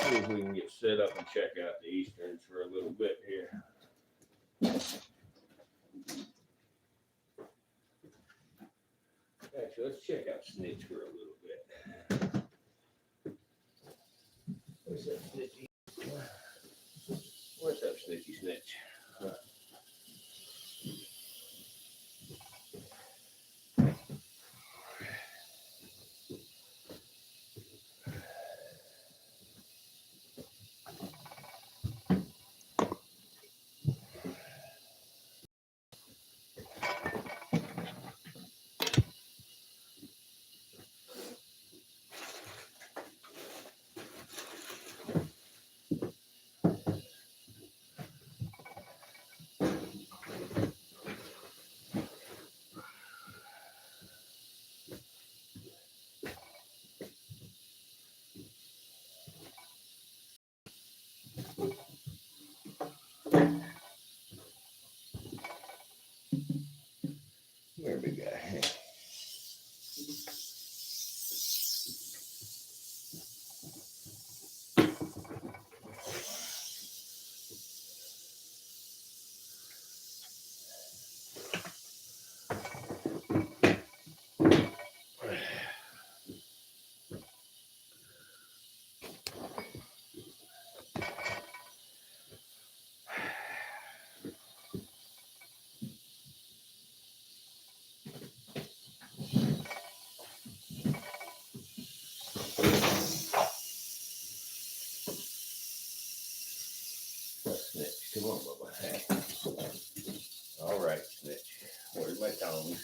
See if we can get set up and check out the Easterns for a little bit here. Actually, let's check out Snitch for a little bit. What's up, Snitchy? What's up, Snitchy Snitch? Where we got him? Snitch, come on, Bubba. Hey. All right, Snitch. Where's my tongue?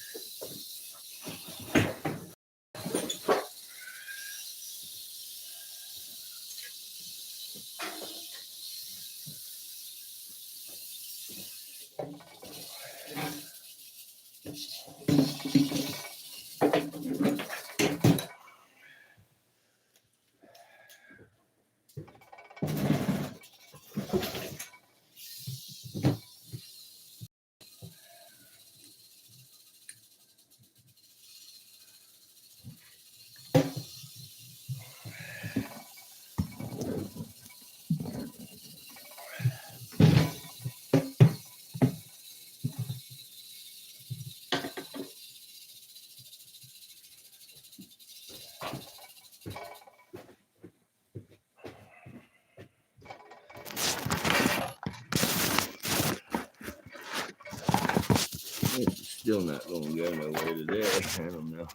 It's still not going to go nowhere today. I don't know.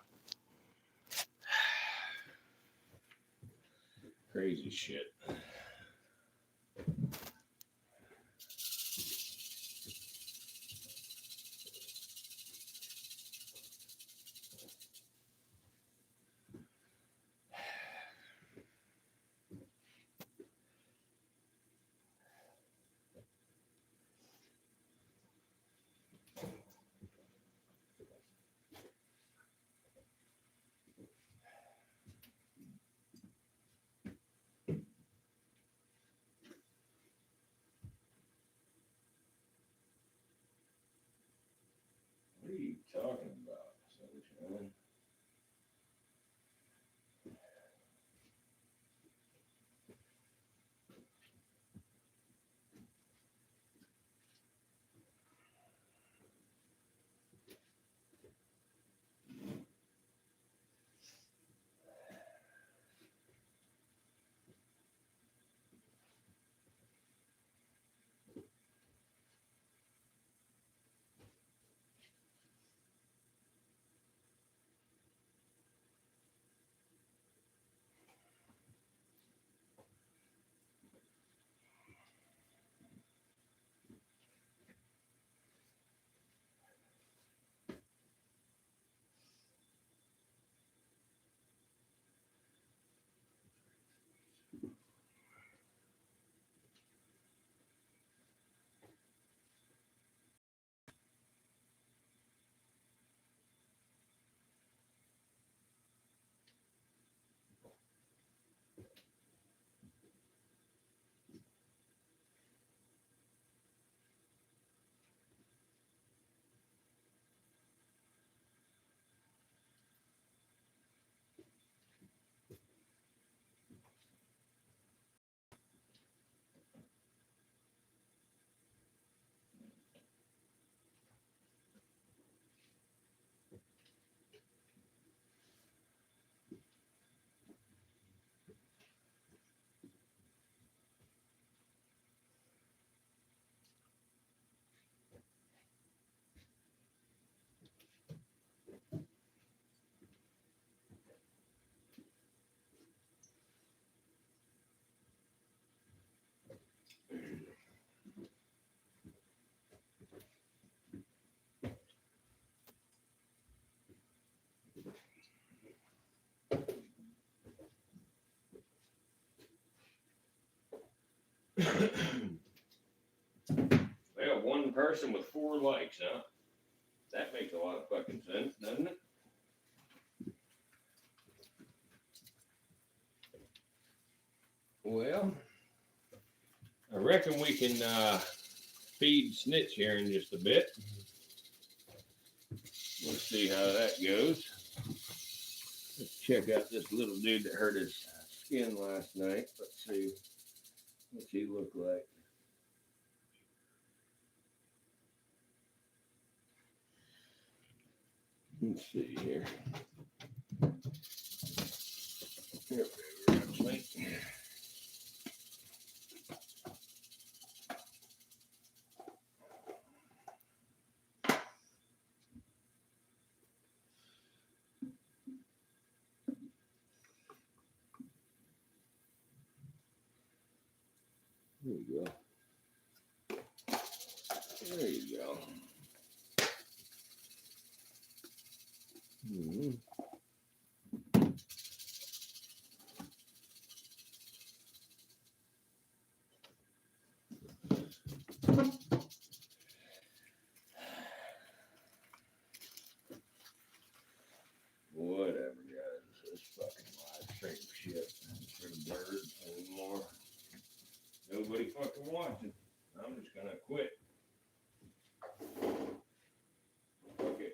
Crazy shit. What are you talking about, sunshine? Well, one person with 4 likes, huh? That makes a lot of fucking sense, doesn't it? Well, I reckon we can feed Snitch here in just a bit. We'll see how that goes. Let's check out this little dude that hurt his skin last night. Let's see. What's he look like? Let's see here. Here we go, actually. There you go. There you go. Mm-hmm. Whatever, guys. This fucking live stream shit for the birds anymore. Nobody fucking watching. I'm just gonna quit. Okay.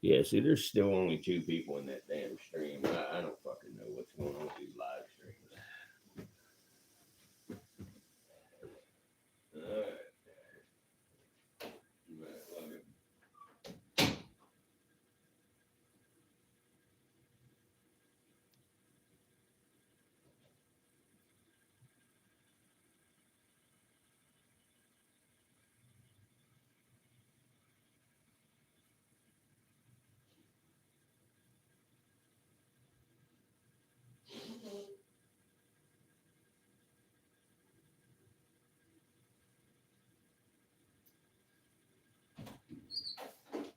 Yeah, see, there's still only 2 people in that damn stream. I don't fucking know what's going on with these live streams. Alright.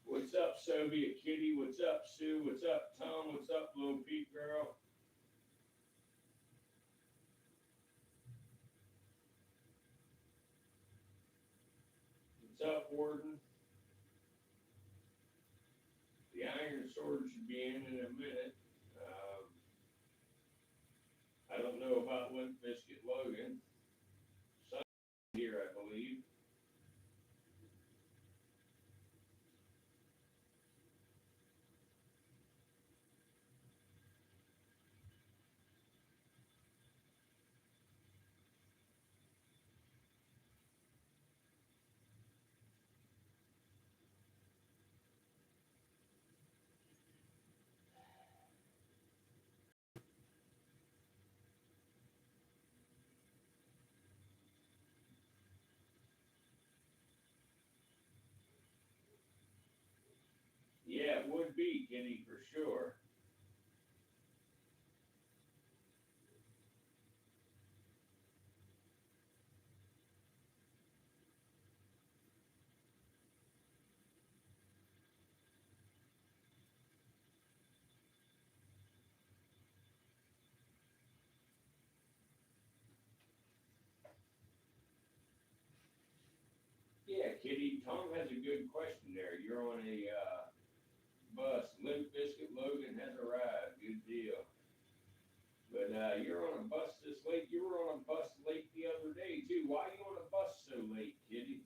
What's up, Soviet Kitty? What's up, Sue? What's up, Tom? What's up, little Pete girl? What's up, Warden? The Iron Sword should be in a minute. I don't know about Limp Biscuit Logan. Some here, I believe. Yeah, it would be, Kitty, for sure. Yeah, Kitty, Tom has a good question there. You're on a bus. Limp Biscuit Logan has arrived. Good deal. But you're on a bus this late. You were on a bus late the other day, too. Why are you on a bus so late, Kitty?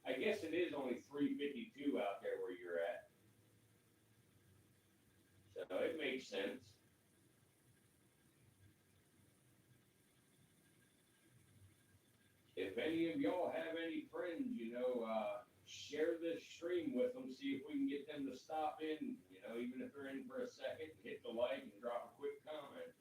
I guess it is only 3:52 out there where you're at. So it makes sense. If any of y'all have any friends, share this stream with them. See if we can get them to stop in. Even if they're in for a second, hit the like and drop a quick comment.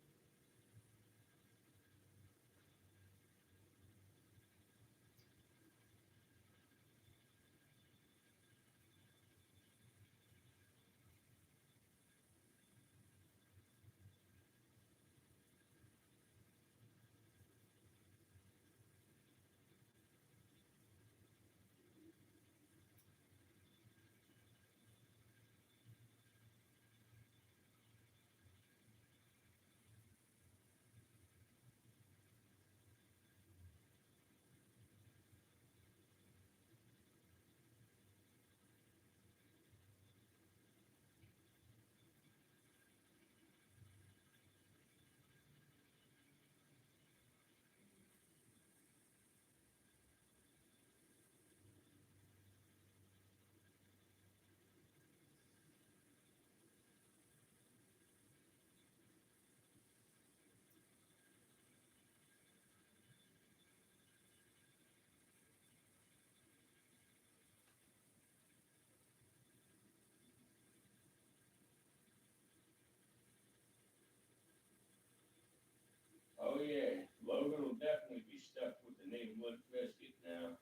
Oh yeah, Logan will definitely be stuck with the name Limp Biscuit now.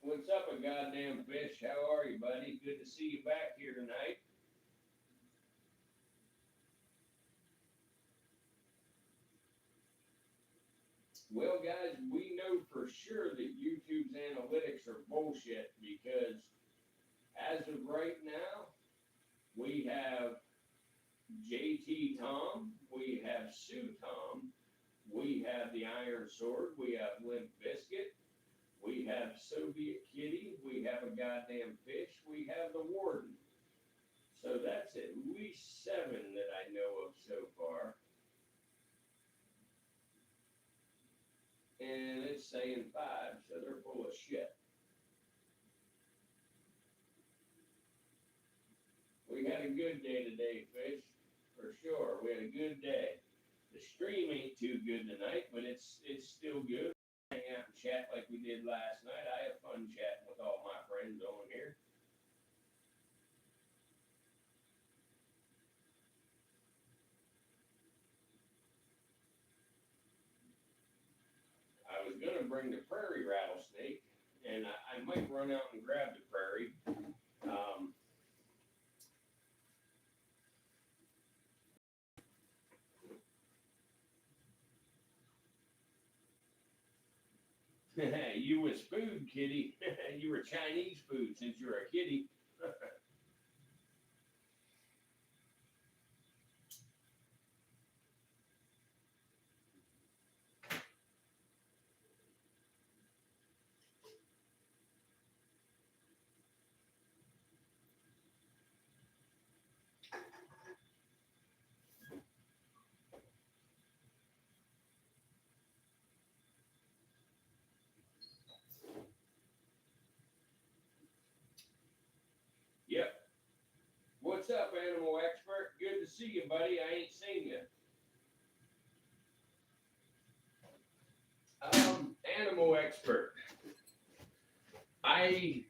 What's up, a goddamn fish? How are you, buddy? Good to see you back here tonight. Well, guys, we know for sure that YouTube's analytics are bullshit because as of right now, we have JT Tom, we have Sue Tom, we have the Iron Sword, we have Limp Biscuit, we have Soviet Kitty, we have a goddamn fish, we have the Warden. So that's at least 7 that I know of so far. And let's saying 5, so they're full of shit. We had a good day today, fish, for sure. We had a good day. The stream ain't too good tonight, but it's still good. Hang out and chat like we did last night. I have fun chatting with all my friends on here. I was gonna bring the prairie rattlesnake, and I might run out and grab the prairie. You was food, kitty. You were Chinese food since you're a kitty. Yep. What's up, animal expert? Good to see you, buddy. I ain't seen you. Animal expert. I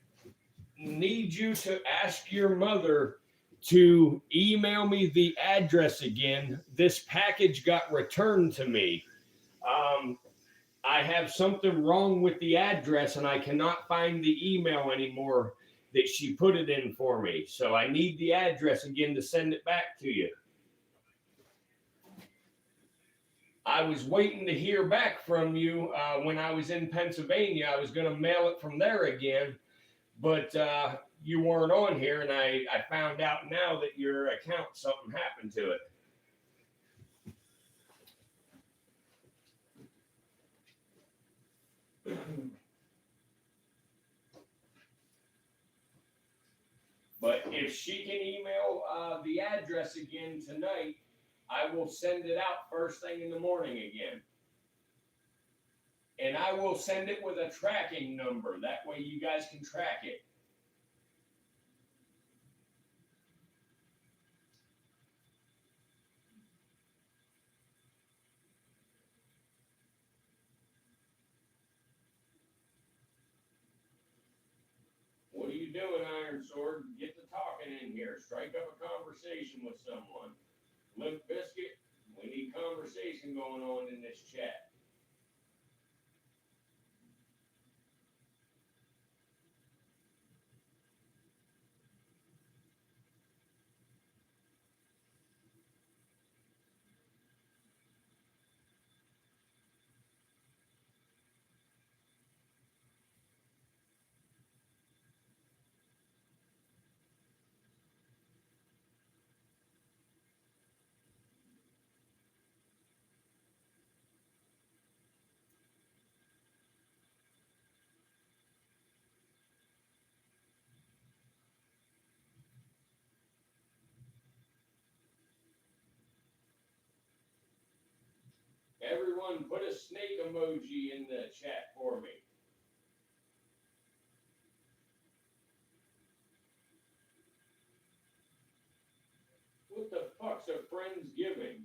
need you to ask your mother to email me the address again. This package got returned to me. I have something wrong with the address and I cannot find the email anymore that she put it in for me. So I need the address again to send it back to you. I was waiting to hear back from you when I was in Pennsylvania. I was going to mail it from there again, but you weren't on here, and I found out now that your account, something happened to it. But if she can email the address again tonight, I will send it out first thing in the morning again. And I will send it with a tracking number. That way you guys can track it. What are you doing, Iron Sword? Get to talking in here. Strike up a conversation with someone. Limp Biscuit, we need conversation going on in this chat. Everyone, put a snake emoji in the chat for me. What the fuck's a Friendsgiving?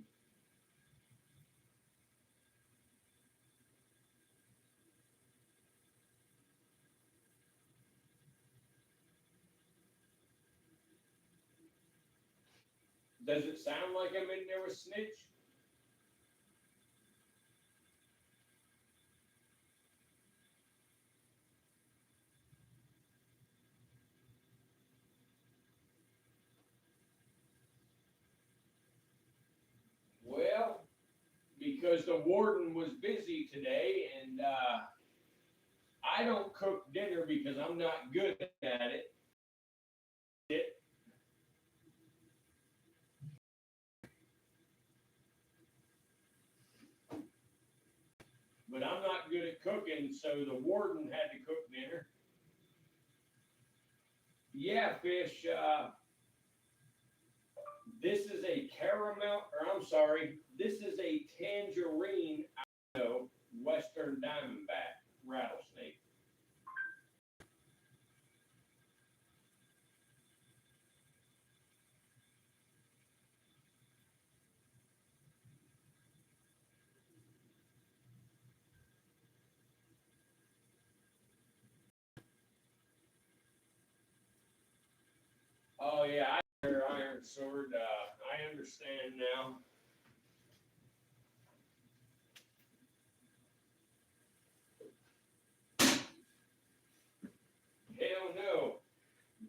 Does it sound like I'm in there with Snitch? Well, because the warden was busy today, and I don't cook dinner because I'm not good at it. But I'm not good at cooking, so the warden had to cook dinner. Yeah, fish. This is a caramel, or I'm sorry, this is a tangerine Western Diamondback. Oh yeah, I hear Iron Sword. I understand now. Hell no.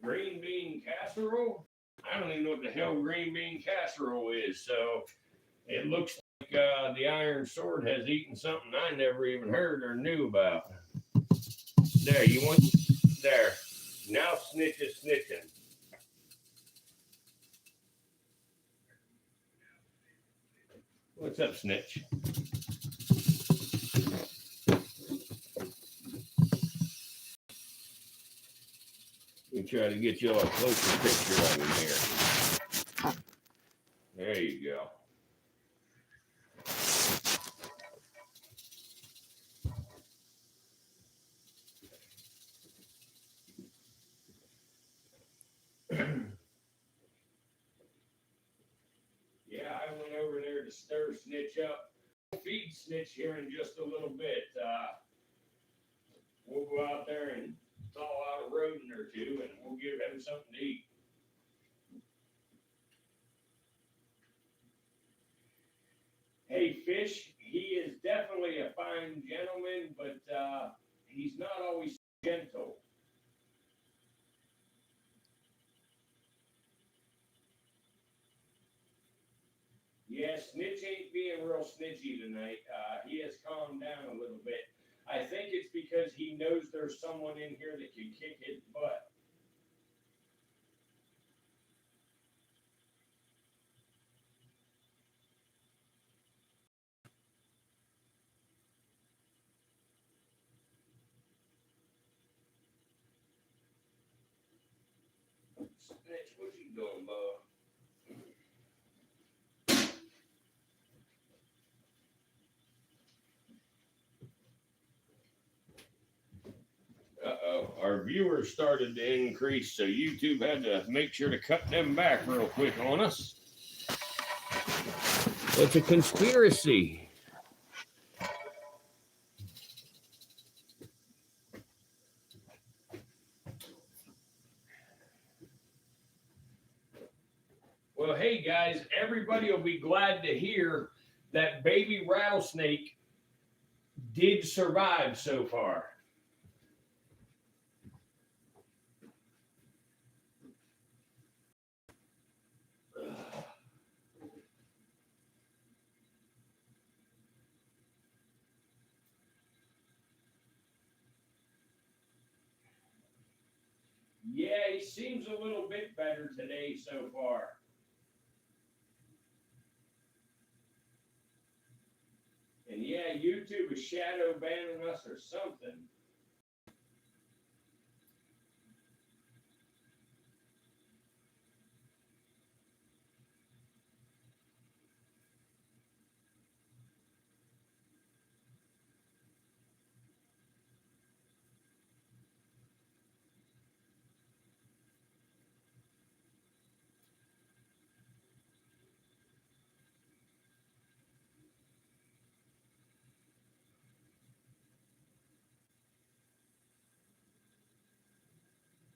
Green bean casserole? I don't even know what the hell green bean casserole is. So it looks like the Iron Sword has eaten something I never even heard or knew about. There, you want there. Now Snitch is snitching. What's up, Snitch? We try to get you all a closer picture of him here. There you go. Yeah, I went over there to stir Snitch up. Feed Snitch here in just a little bit. We'll go out there and thaw out a rodent or two, and we'll give him something to eat. Hey, Fish, he is definitely a fine gentleman, but he's not always gentle. Yeah, Snitch ain't being real snitchy tonight. He has calmed down a little bit. I think it's because he knows there's someone in here that can kick his butt. Snitch, what you doing, bud? Uh-oh, our viewers started to increase, so YouTube had to make sure to cut them back real quick on us. It's a conspiracy. Well, hey guys, everybody will be glad to hear that baby rattlesnake did survive so far. Yeah, he seems a little bit better today so far. And yeah, YouTube is shadow banning us or something.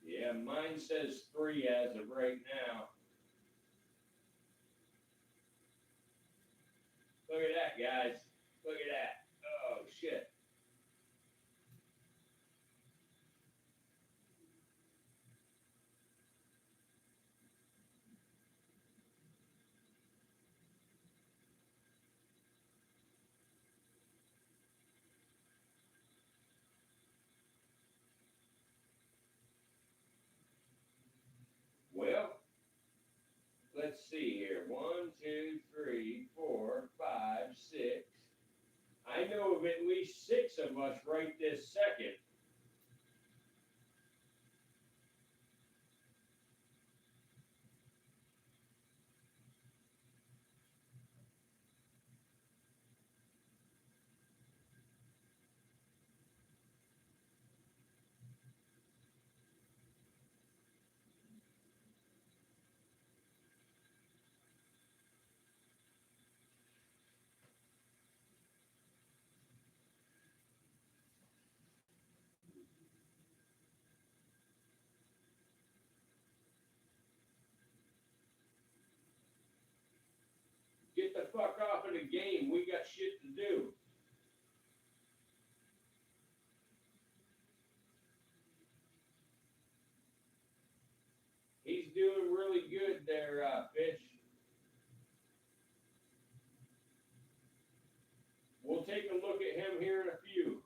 Yeah, mine says 3 as of right now. Look at that, guys. Look at that. Oh, shit. Well, let's see here. 1, 2, 3, 4, 5, 6. I know of at least 6 of us right this second. get the fuck off of the game. We got shit to do. He's doing really good there, Fish. We'll take a look at him here in a few.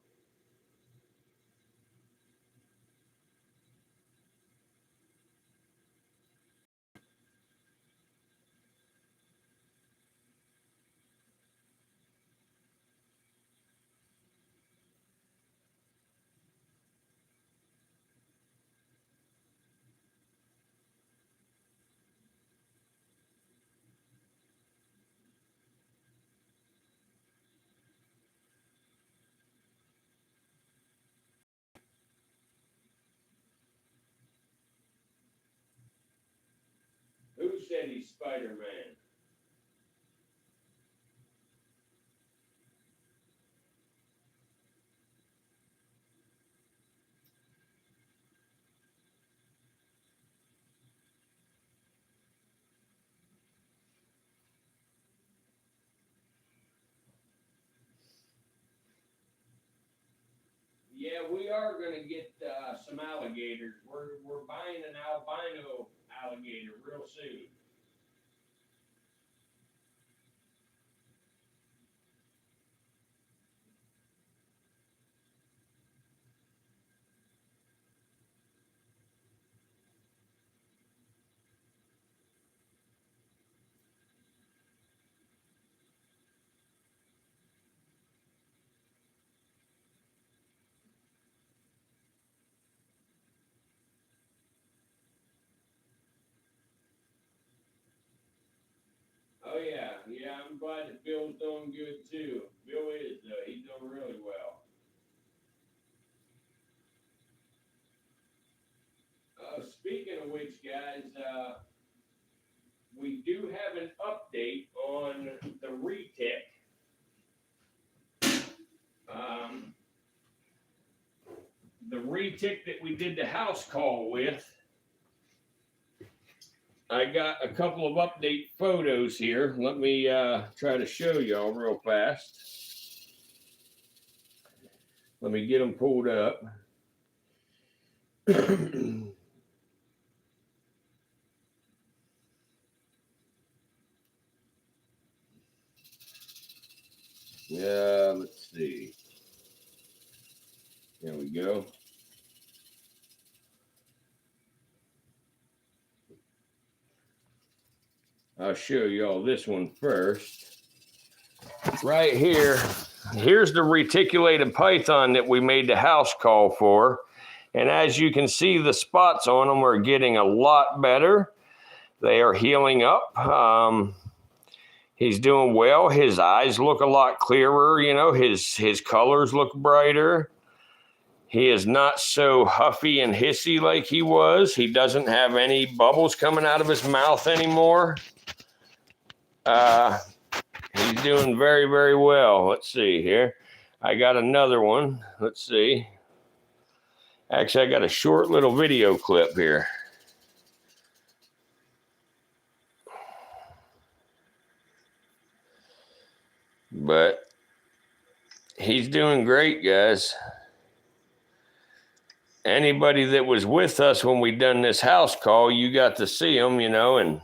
Who said he's Spider-Man? Yeah, we are going to get some alligators. We're buying an albino alligator real soon. Oh yeah, yeah. I'm glad that Bill's doing good too. Bill is. He's doing really well. Speaking of which, guys, we do have an update on the retic. The retic that we did the house call with. I got a couple of update photos here. Let me try to show y'all real fast. Let me get them pulled up. Yeah, let's see. There we go. I'll show y'all this one first. Right here, here's the reticulated python that we made the house call for. And as you can see, the spots on them are getting a lot better. They are healing up. He's doing well. His eyes look a lot clearer. You know, his colors look brighter. He is not so huffy and hissy like he was. He doesn't have any bubbles coming out of his mouth anymore. He's doing very, very well. Let's see here. I got another one. Let's see. Actually, I got a short little video clip here. But he's doing great, guys. Anybody that was with us when we done this house call, you got to see him, you know, and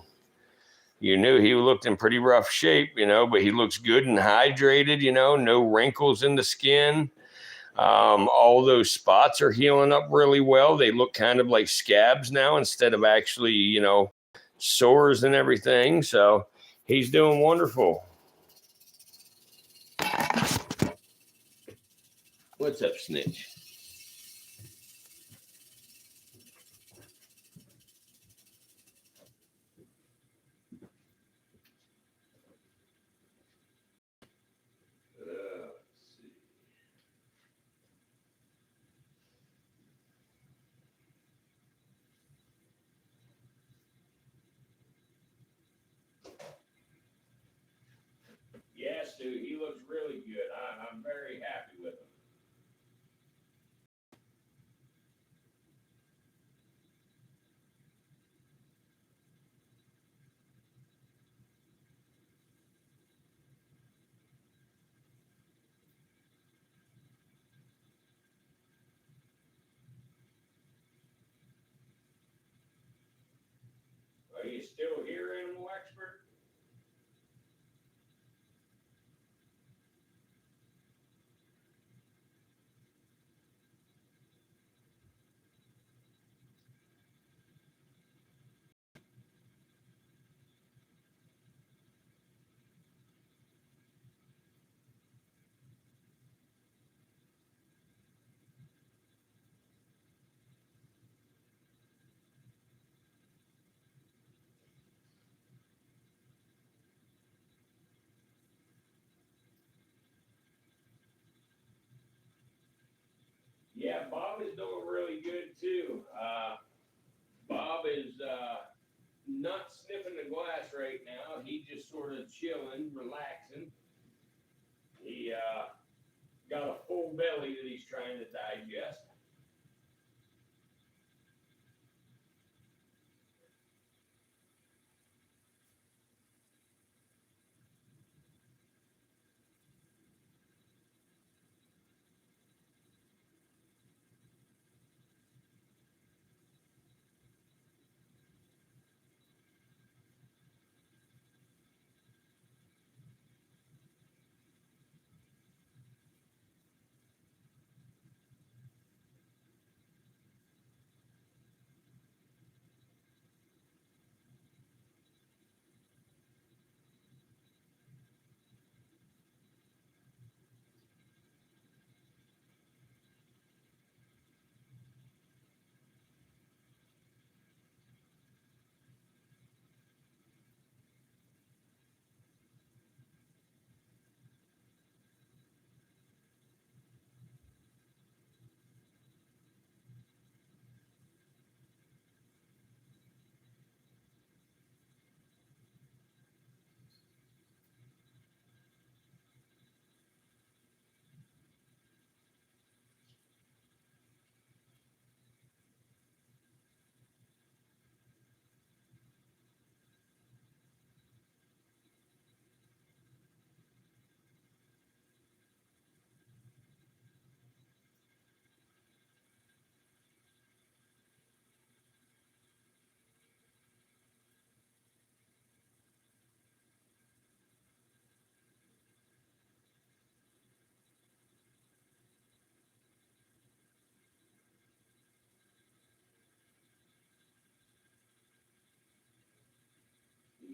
you knew he looked in pretty rough shape, you know, but he looks good and hydrated, you know, no wrinkles in the skin. All those spots are healing up really well. They look kind of like scabs now instead of actually, you know, sores and everything. So he's doing wonderful. What's up, Snitch? Yes, dude, he looks really good. I'm very happy with him. still here, animal expert? Yeah, Bob is doing really good too. Bob is not sniffing the glass right now. He's just sort of chilling, relaxing. He got a full belly that he's trying to digest.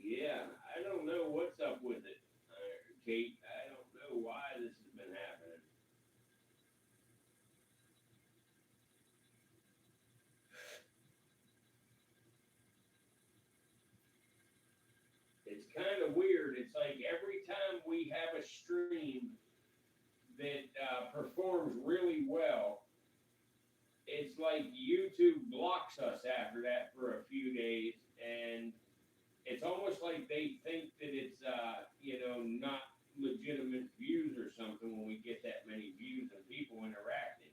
Yeah, I don't know what's up with it, Kate. I don't know why this has been happening. It's kind of weird. It's like every time we have a stream that performs really well, it's like YouTube blocks us after that for a few days, and it's almost like they think that it's not legitimate views or something when we get that many views and people interacting.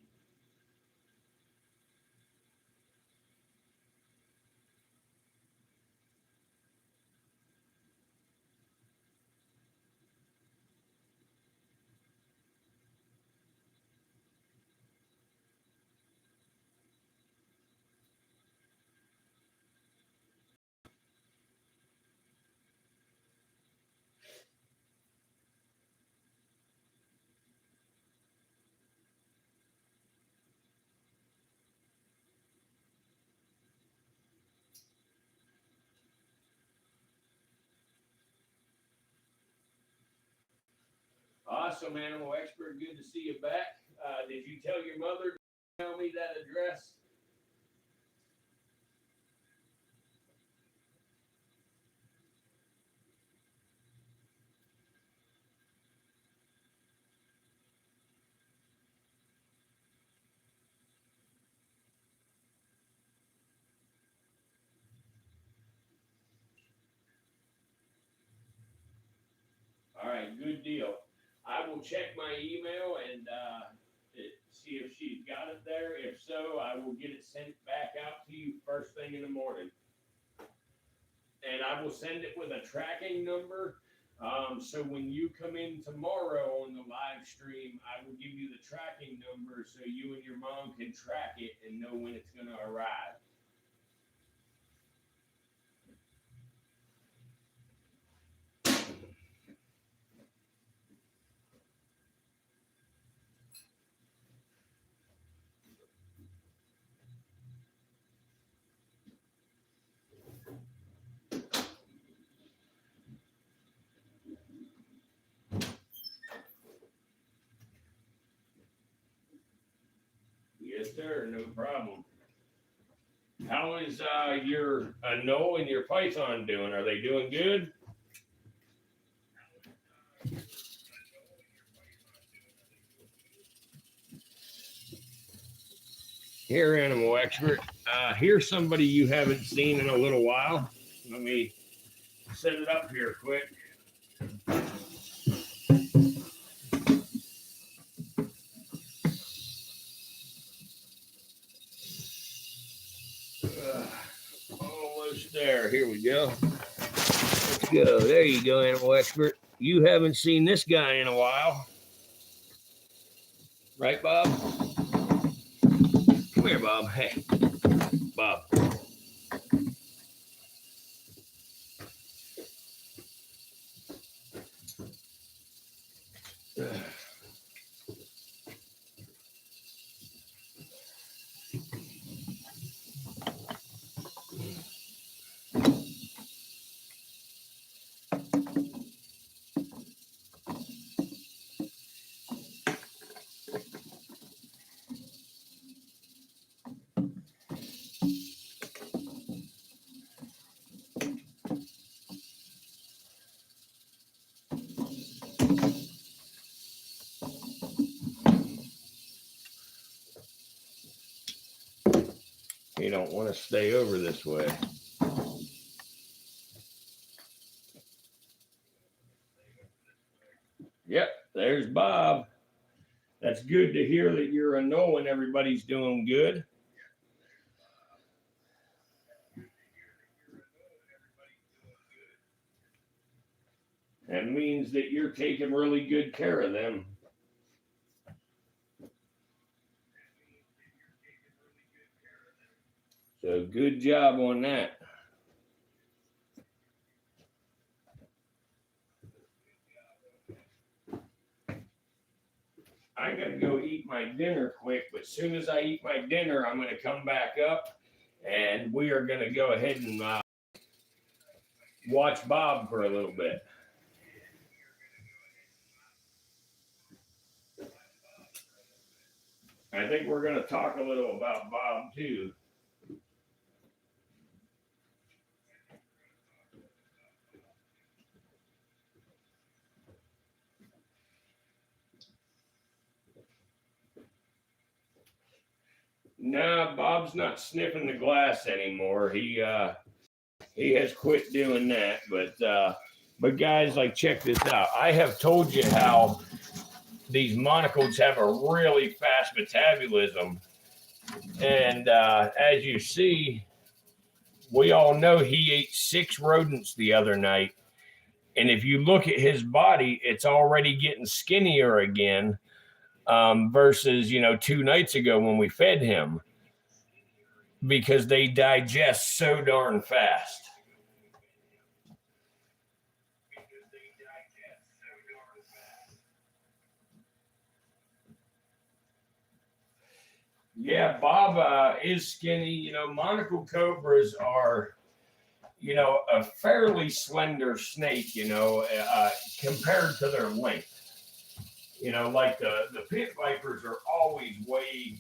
Awesome, animal expert. Good to see you back. Did you tell your mother to tell me that address? All right, good deal. I will check my email and see if she's got it there. If so, I will get it sent back out to you first thing in the morning. And I will send it with a tracking number. So when you come in tomorrow on the live stream, I will give you the tracking number so you and your mom can track it and know when it's going to arrive. sir. No problem. How is your Noel and your Python doing? Are they doing good? Here, animal expert. Here's somebody you haven't seen in a little while. Let me set it up here quick. Almost there. Here we go. Let's go. There you go, animal expert. You haven't seen this guy in a while. Right, Bob? Come here, Bob. Hey, Bob. You don't want to stay over this way. Yep, there's Bob. That's good to hear that you're knowing everybody's doing good. That means that you're taking really good care of them. So good job on that. I'm going to go eat my dinner quick, but as soon as I eat my dinner, I'm going to come back up and we are going to go ahead and watch Bob for a little bit. I think we're going to talk a little about Bob too. Nah, Bob's not sniffing the glass anymore. He has quit doing that. But guys, like, check this out. I have told you how these monocles have a really fast metabolism, and as you see, we all know he ate 6 rodents the other night. And if you look at his body, it's already getting skinnier again. Versus 2 nights ago when we fed him, because they digest so darn fast. Yeah, Bob is skinny. Monocle cobras are, a fairly slender snake, compared to their length. Like the pit vipers are always way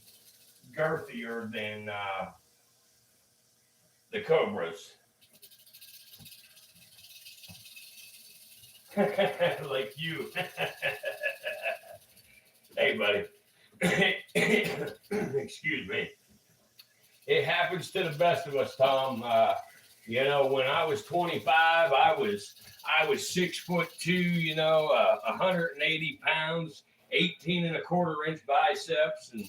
girthier than the cobras. Like you. Hey, buddy. Excuse me. It happens to the best of us, Tom. When I was 25, I was 6'2", 180 pounds, 18 and a quarter inch biceps, and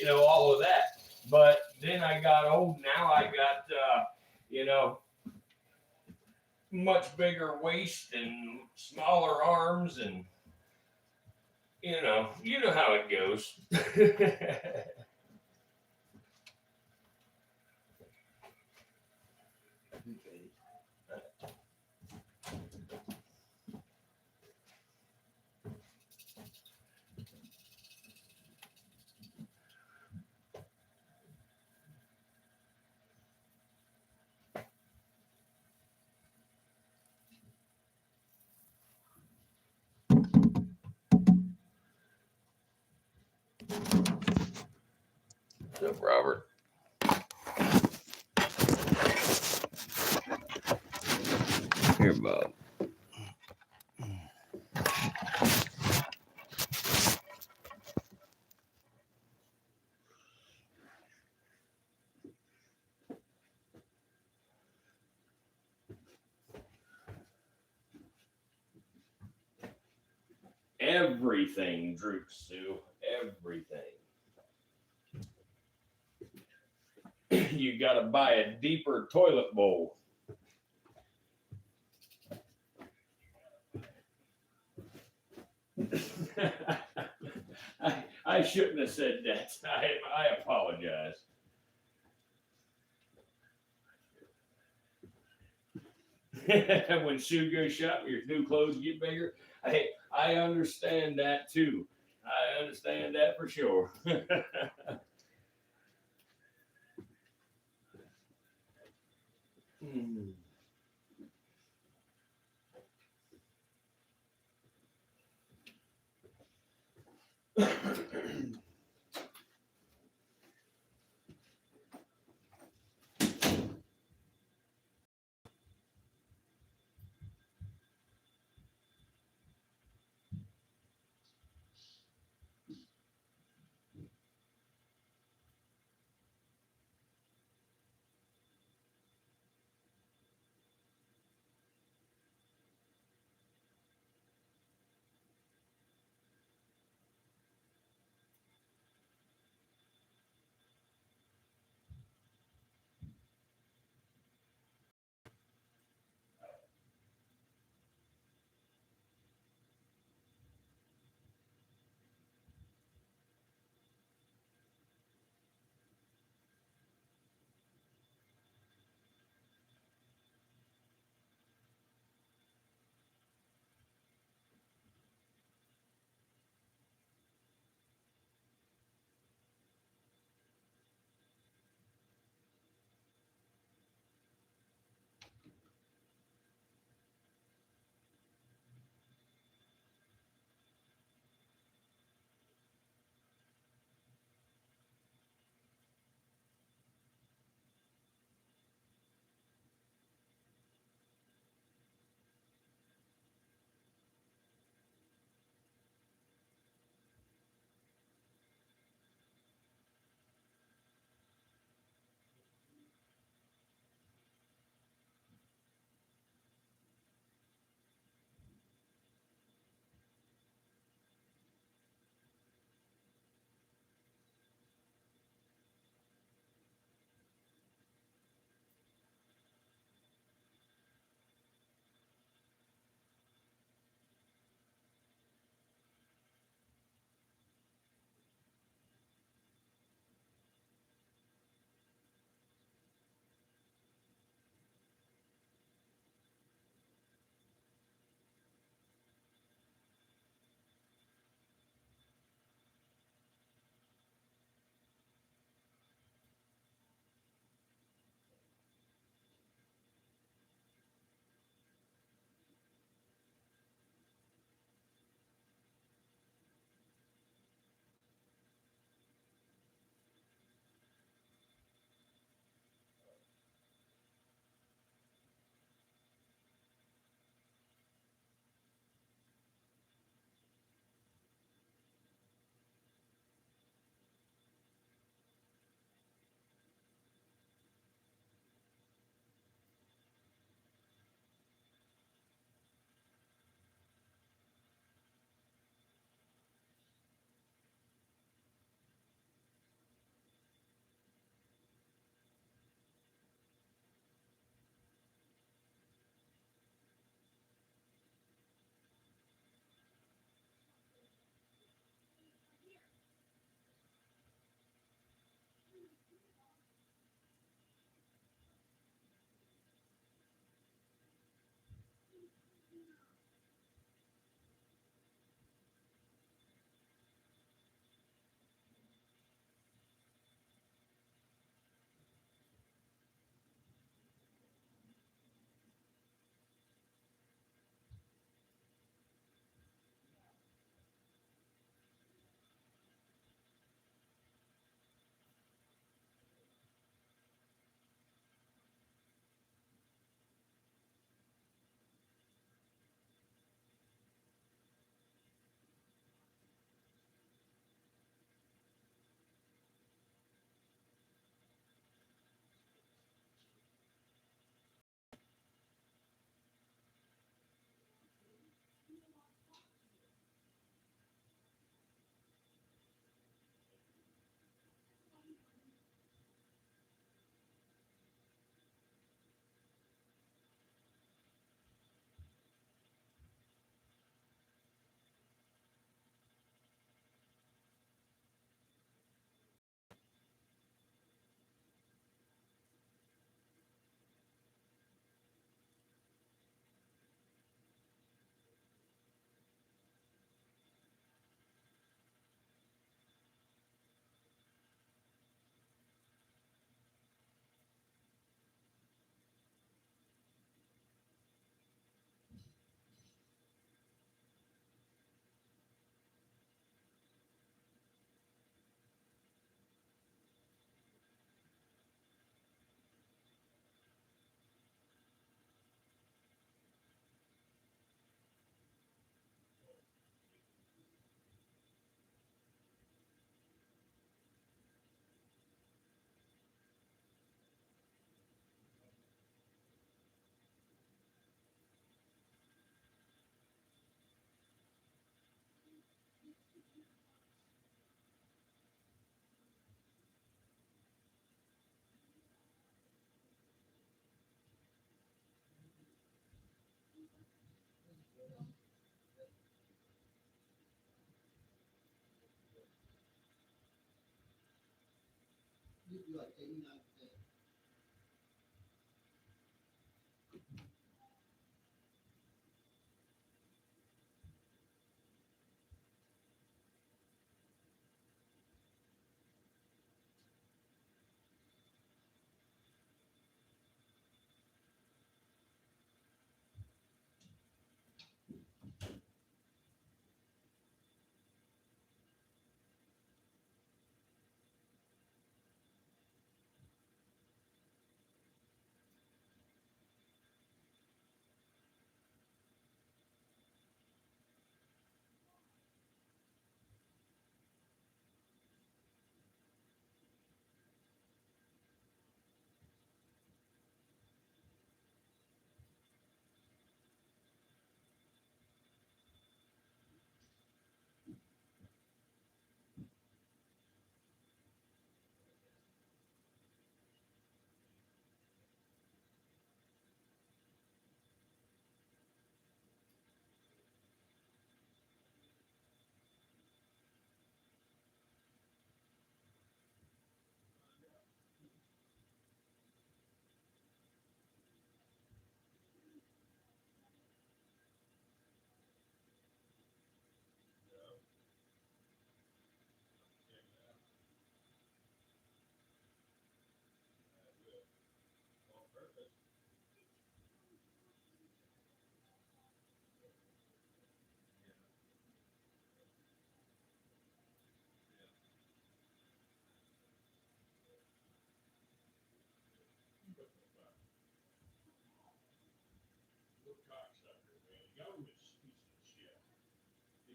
all of that. But then I got old. Now I got much bigger waist and smaller arms, and you know how it goes. What's up, Robert? Here, Bob. Everything droops, Sue. Everything. You got to buy a deeper toilet bowl. I shouldn't have said that. I apologize. When shoe goes shopping, your new clothes get bigger. I understand that too. I understand that for sure.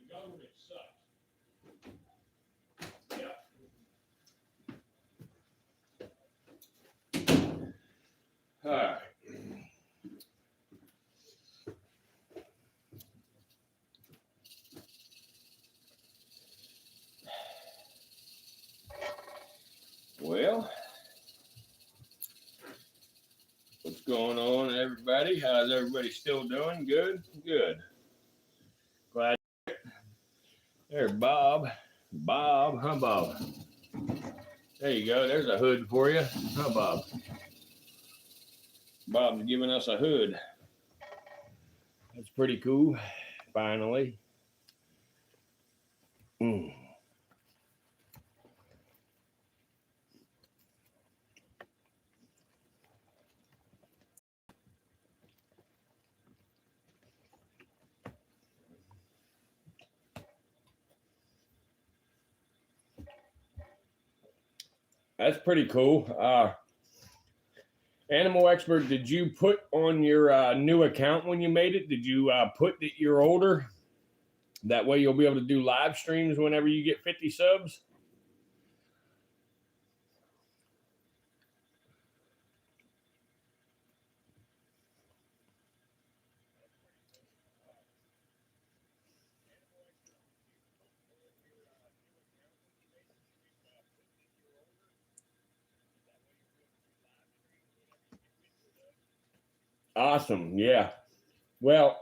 Government sucks. Yeah. All right. Well, what's going on, everybody? How's everybody still doing? Good? Good. Glad. There, Bob. Bob, huh, Bob? There you go. There's a hood for you. Huh, Bob? Bob's giving us a hood. That's pretty cool. Finally. That's pretty cool. Animal Expert, did you put on your new account when you made it? Did you put that you're older? That way you'll be able to do live streams whenever you get 50 subs. Awesome. Yeah. Well,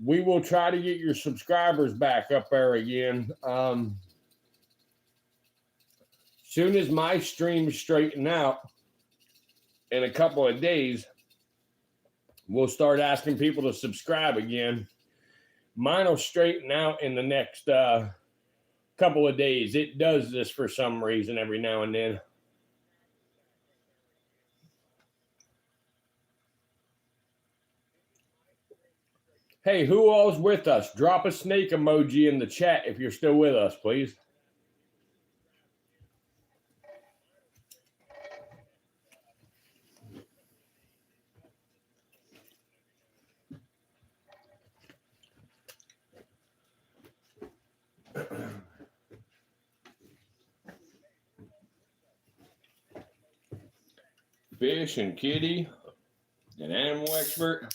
we will try to get your subscribers back up there again. Soon as my streams straighten out in a couple of days, we'll start asking people to subscribe again. Mine will straighten out in the next couple of days. It does this for some reason every now and then. Hey, who all's with us? Drop a snake emoji in the chat if you're still with us, please. Fish and Kitty, an Animal Expert,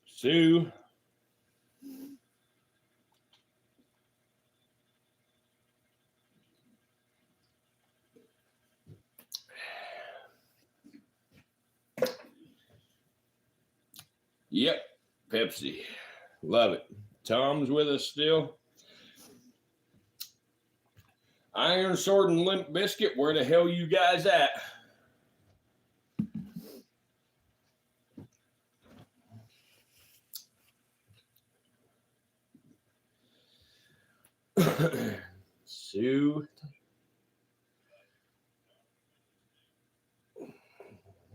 Sue. Yep, Pepsi. Love it. Tom's with us still. Iron Sword and Limp Biscuit, where the hell you guys at? Sue.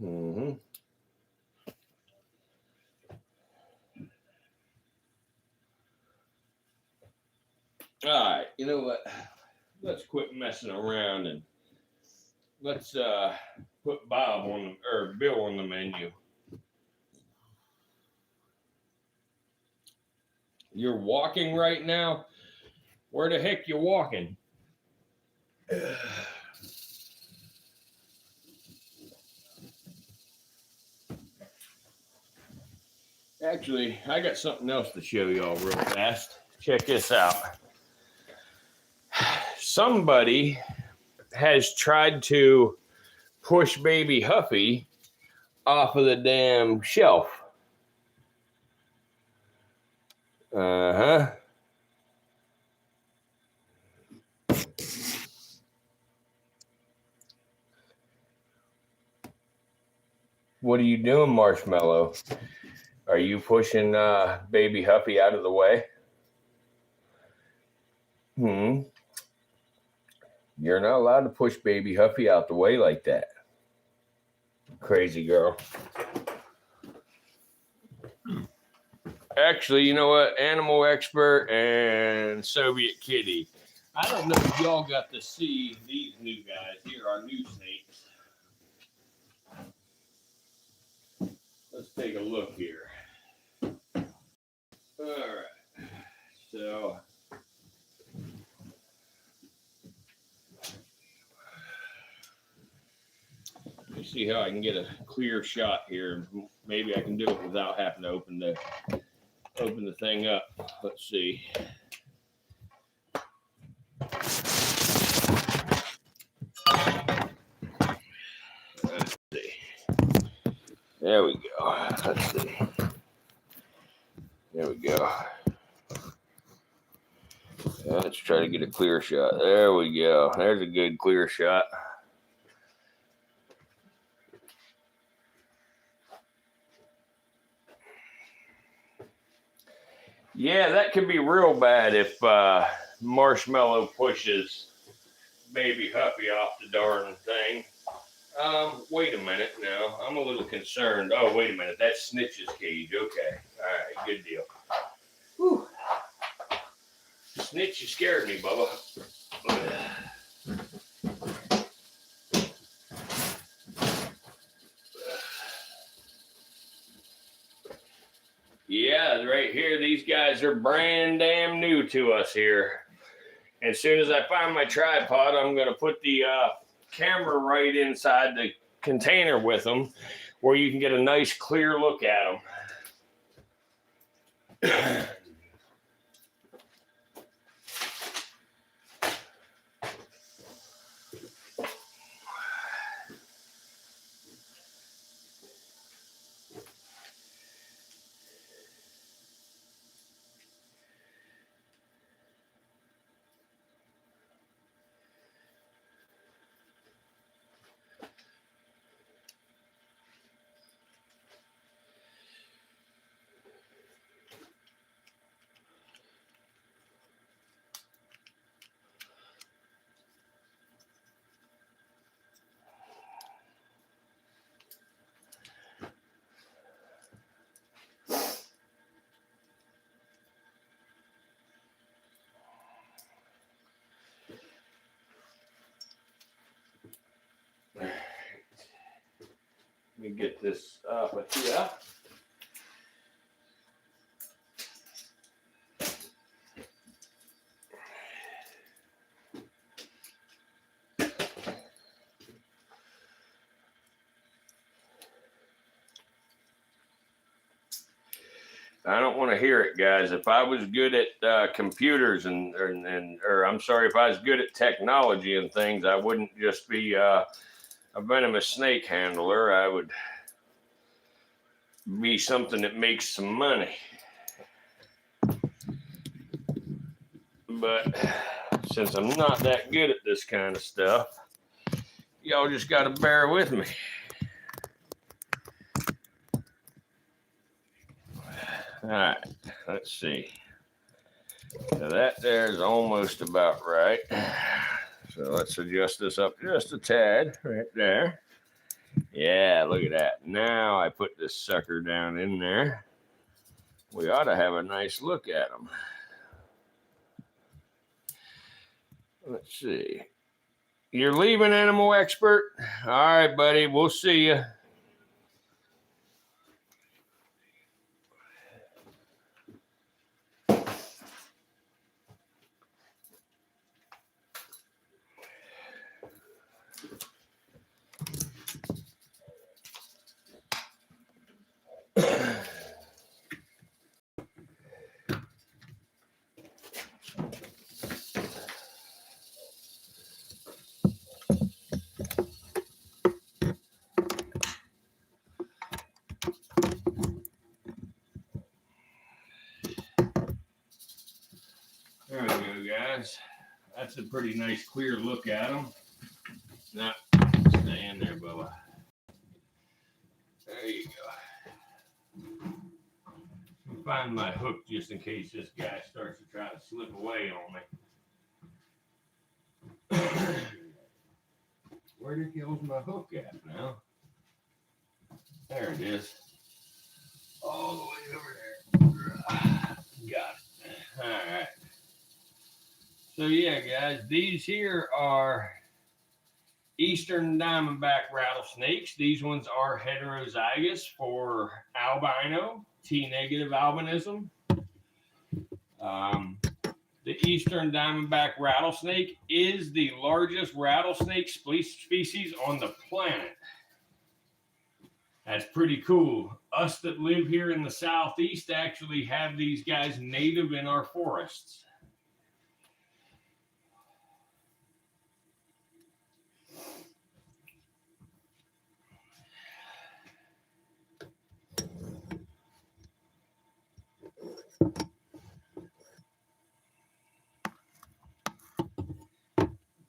Mm-hmm. All right, you know what? Let's quit messing around and let's put Bob on or Bill on the menu. You're walking right now? Where the heck you walking? Actually, I got something else to show y'all real fast. Check this out. Somebody has tried to push baby Huffy off of the damn shelf. Uh-huh. What are you doing, Marshmallow? Are you pushing baby Huffy out of the way? You're not allowed to push baby Huffy out the way like that. Crazy girl. Actually, you know what? Animal expert and Soviet kitty. I don't know if y'all got to see these new guys. Here are new snakes. Let's take a look here. All right. So, let me see how I can get a clear shot here. Maybe I can do it without having to open the thing up. Let's see. Let's see. There we go. Let's see. There we go. Let's try to get a clear shot. There we go. There's a good clear shot. Yeah, that could be real bad if Marshmallow pushes baby Huffy off the darn thing. Wait a minute now. I'm a little concerned. Oh, wait a minute. That's Snitch's cage. Okay. All right. Good deal. Whew. Snitch, you scared me, Bubba. Yeah, right here, these guys are brand damn new to us here. As soon as I find my tripod, I'm going to put the camera right inside the container with them where you can get a nice clear look at them. Let me get this up here. I don't want to hear it, guys. If I was good at computers or I'm sorry, if I was good at technology and things, I wouldn't just be a venomous snake handler. I would be something that makes some money. But since I'm not that good at this kind of stuff, y'all just got to bear with me. All right, let's see. So that there is almost about right. So let's adjust this up just a tad right there. Yeah, look at that. Now I put this sucker down in there. We ought to have a nice look at them. Let's see. You're leaving, animal expert? All right, buddy. We'll see you. There we go, guys. That's a pretty nice clear look at them. Now, stay in there, Bubba. There you go. Find my hook just in case this guy starts to try to slip away on me. Where the hell's my hook at now? There it is. All the way over there. Got it. All right. So yeah, guys, these here are Eastern diamondback rattlesnakes. These ones are heterozygous for albino, T-negative albinism. The Eastern diamondback rattlesnake is the largest rattlesnake species on the planet. That's pretty cool. Us that live here in the Southeast actually have these guys native in our forests.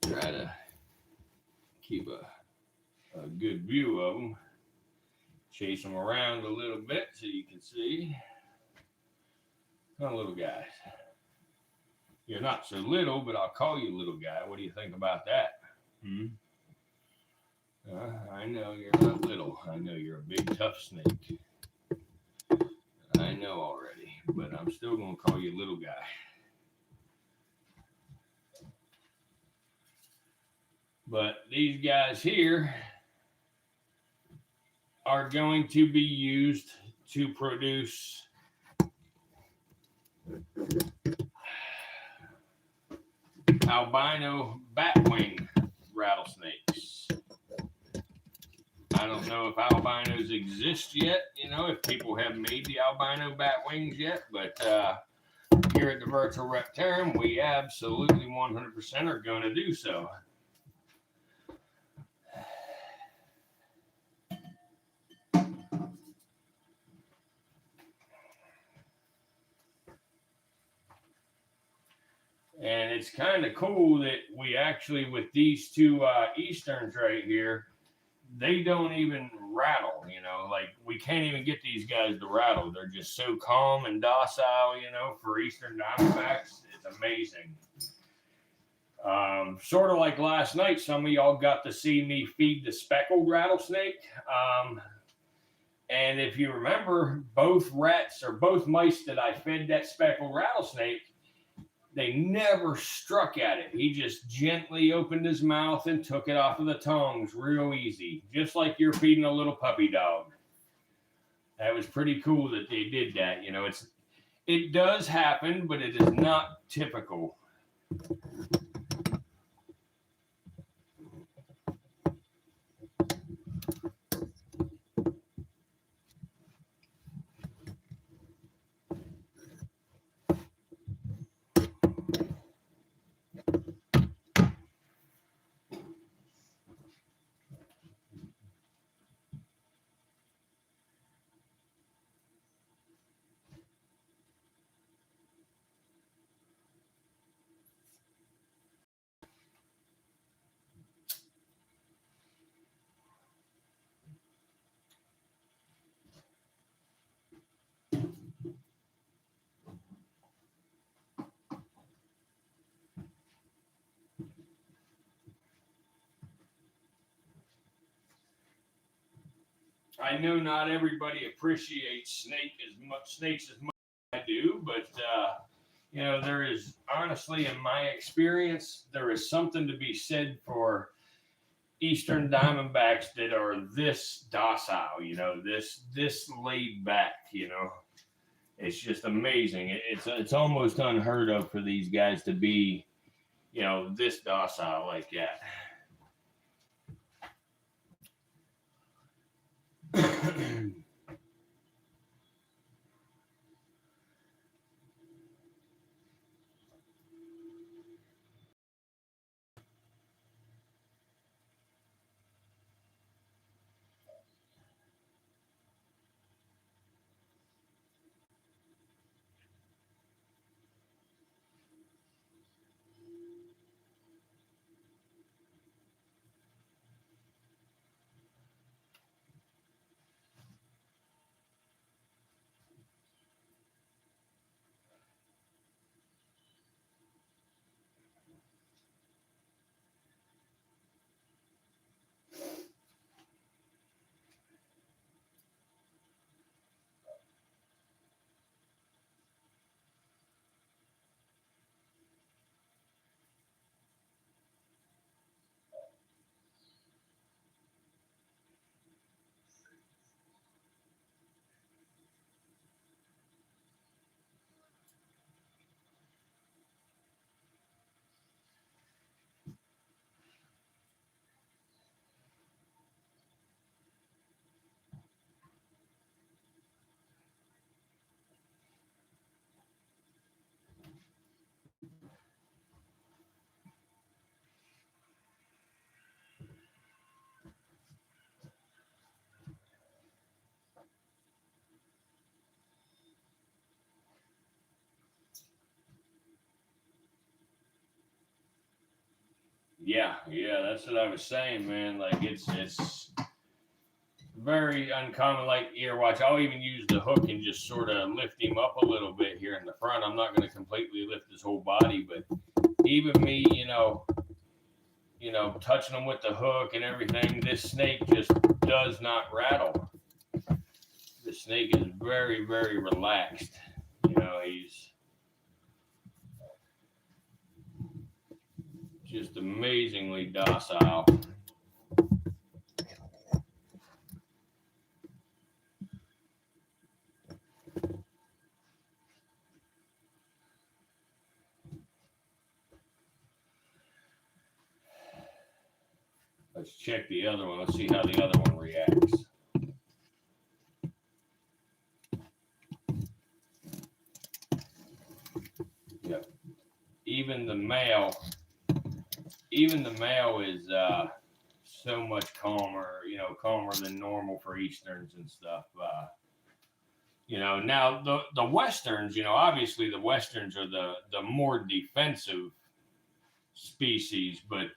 Try to keep a good view of them. Chase them around a little bit so you can see. Come on, little guys. You're not so little, but I'll call you little guy. What do you think about that? I know you're not little. I know you're a big, tough snake. I know already, but I'm still going to call you little guy. But these guys here are going to be used to produce albino batwing rattlesnakes. I don't know if albinos exist yet, if people have made the albino batwings yet, but here at the Virtual Reptarium, we absolutely 100% are going to do so. And it's kind of cool that we actually, with these two Easterns right here, they don't even rattle, like we can't even get these guys to rattle. They're just so calm and docile, for Eastern Diamondbacks. It's amazing. Sort of like last night, some of y'all got to see me feed the speckled rattlesnake. And if you remember, both mice that I fed that speckled rattlesnake, they never struck at it. He just gently opened his mouth and took it off of the tongs real easy, just like you're feeding a little puppy dog. That was pretty cool that they did that. It does happen, but it is not typical. I know not everybody appreciates snakes as much as I do, but you know, there is honestly, in my experience, there is something to be said for Eastern Diamondbacks that are this docile. You know, this laid back. You know, it's just amazing. It's almost unheard of for these guys to be, you know, this docile like that. Yeah, yeah, that's what I was saying, man. Like it's very uncommon. Like ear watch, I'll even use the hook and just sort of lift him up a little bit here in the front. I'm not going to completely lift his whole body, but even me, touching him with the hook and everything, this snake just does not rattle. The snake is very, very relaxed. You know, he's just amazingly docile. Let's check the other one. Let's see how the other one reacts. Yep. Even the male is so much calmer, calmer than normal for Easterns and stuff. Now the Westerns, obviously the Westerns are the more defensive species, but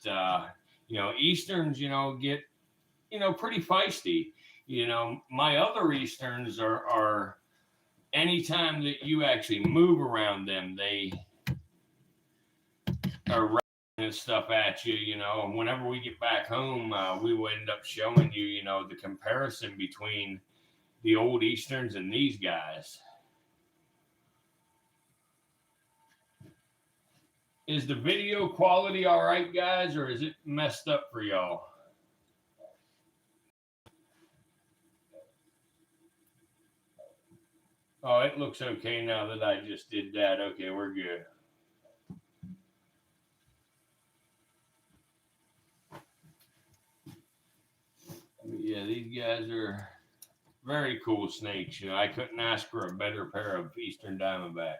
Easterns, get, pretty feisty. My other Easterns are anytime that you actually move around them, they are and stuff at you, and whenever we get back home, we will end up showing you, the comparison between the old Easterns and these guys. Is the video quality all right, guys, or is it messed up for y'all? Oh, it looks okay now that I just did that. Okay, we're good. Yeah, these guys are very cool snakes. I couldn't ask for a better pair of Eastern Diamondbacks.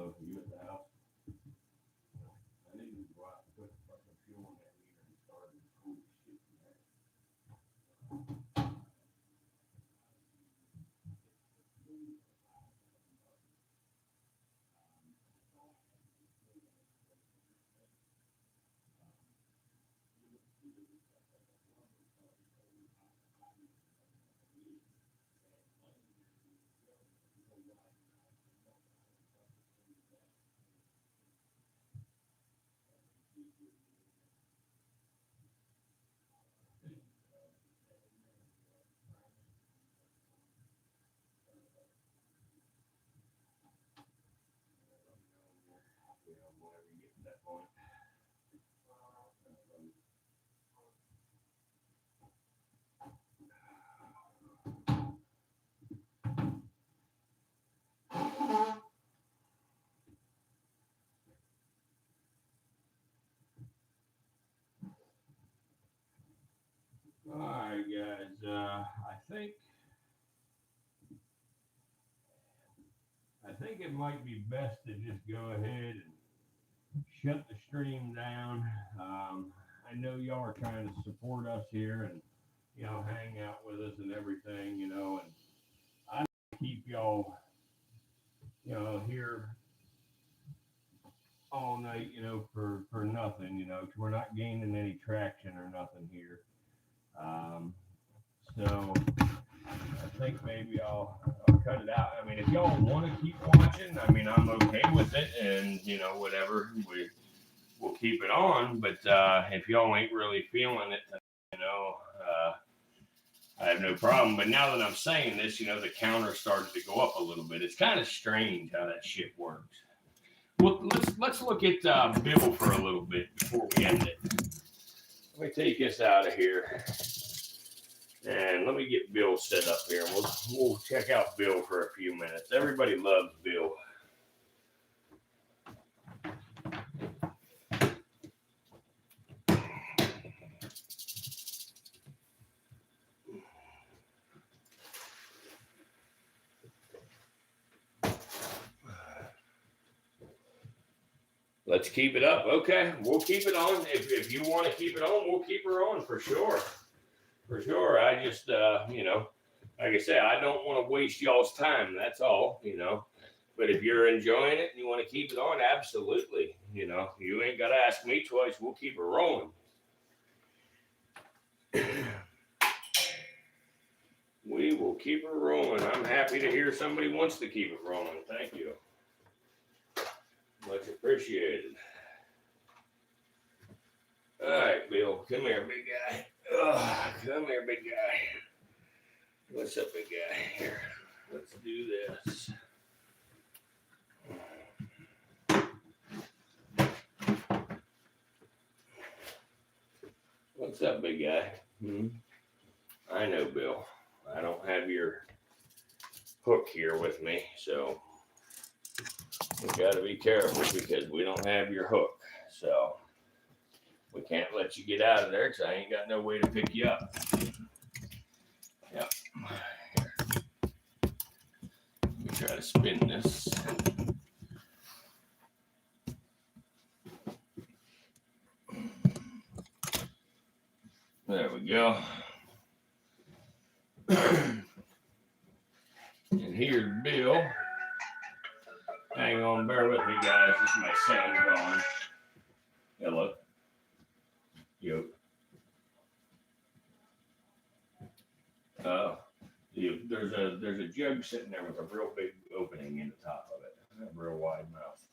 Hello, you at the house? I need to go out and put fucking fuel in that meter and start and cool shit in there. Whenever you get to that point. All right, guys. I think it might be best to just go ahead and shut the stream down. I know y'all are trying to support us here and hang out with us and everything, and I don't keep y'all here all night, for nothing, 'cause we're not gaining any traction or nothing here. So I think maybe I'll cut it out. I mean, if y'all want to keep watching, I mean, I'm okay with it, and whatever, we'll keep it on. But if y'all ain't really feeling it, I have no problem. But now that I'm saying this, the counter started to go up a little bit. It's kind of strange how that shit works. Well, let's look at Bill for a little bit before we end it. Let me take this out of here. And let me get Bill set up here. We'll check out Bill for a few minutes. Everybody loves Bill. Let's keep it up. Okay, we'll keep it on. If you want to keep it on, we'll keep her on for sure. For sure. I just, like I said, I don't want to waste y'all's time. That's all, But if you're enjoying it and you want to keep it on, absolutely. You ain't got to ask me twice. We'll keep it rolling. We will keep it rolling. I'm happy to hear somebody wants to keep it rolling. Thank you. Much appreciated. All right, Bill. Come here, big guy. Come here, big guy. What's up, big guy? Here, let's do this. What's up, big guy? I know, Bill. I don't have your hook here with me, so we got to be careful because we don't have your hook. So we can't let you get out of there because I ain't got no way to pick you up. Yep. Let me try to spin this. There we go. And here's Bill. Hang on, bear with me, guys. This is my sound going. Hello. Yo. There's a jug sitting there with a real big opening in the top of it. A real wide mouth.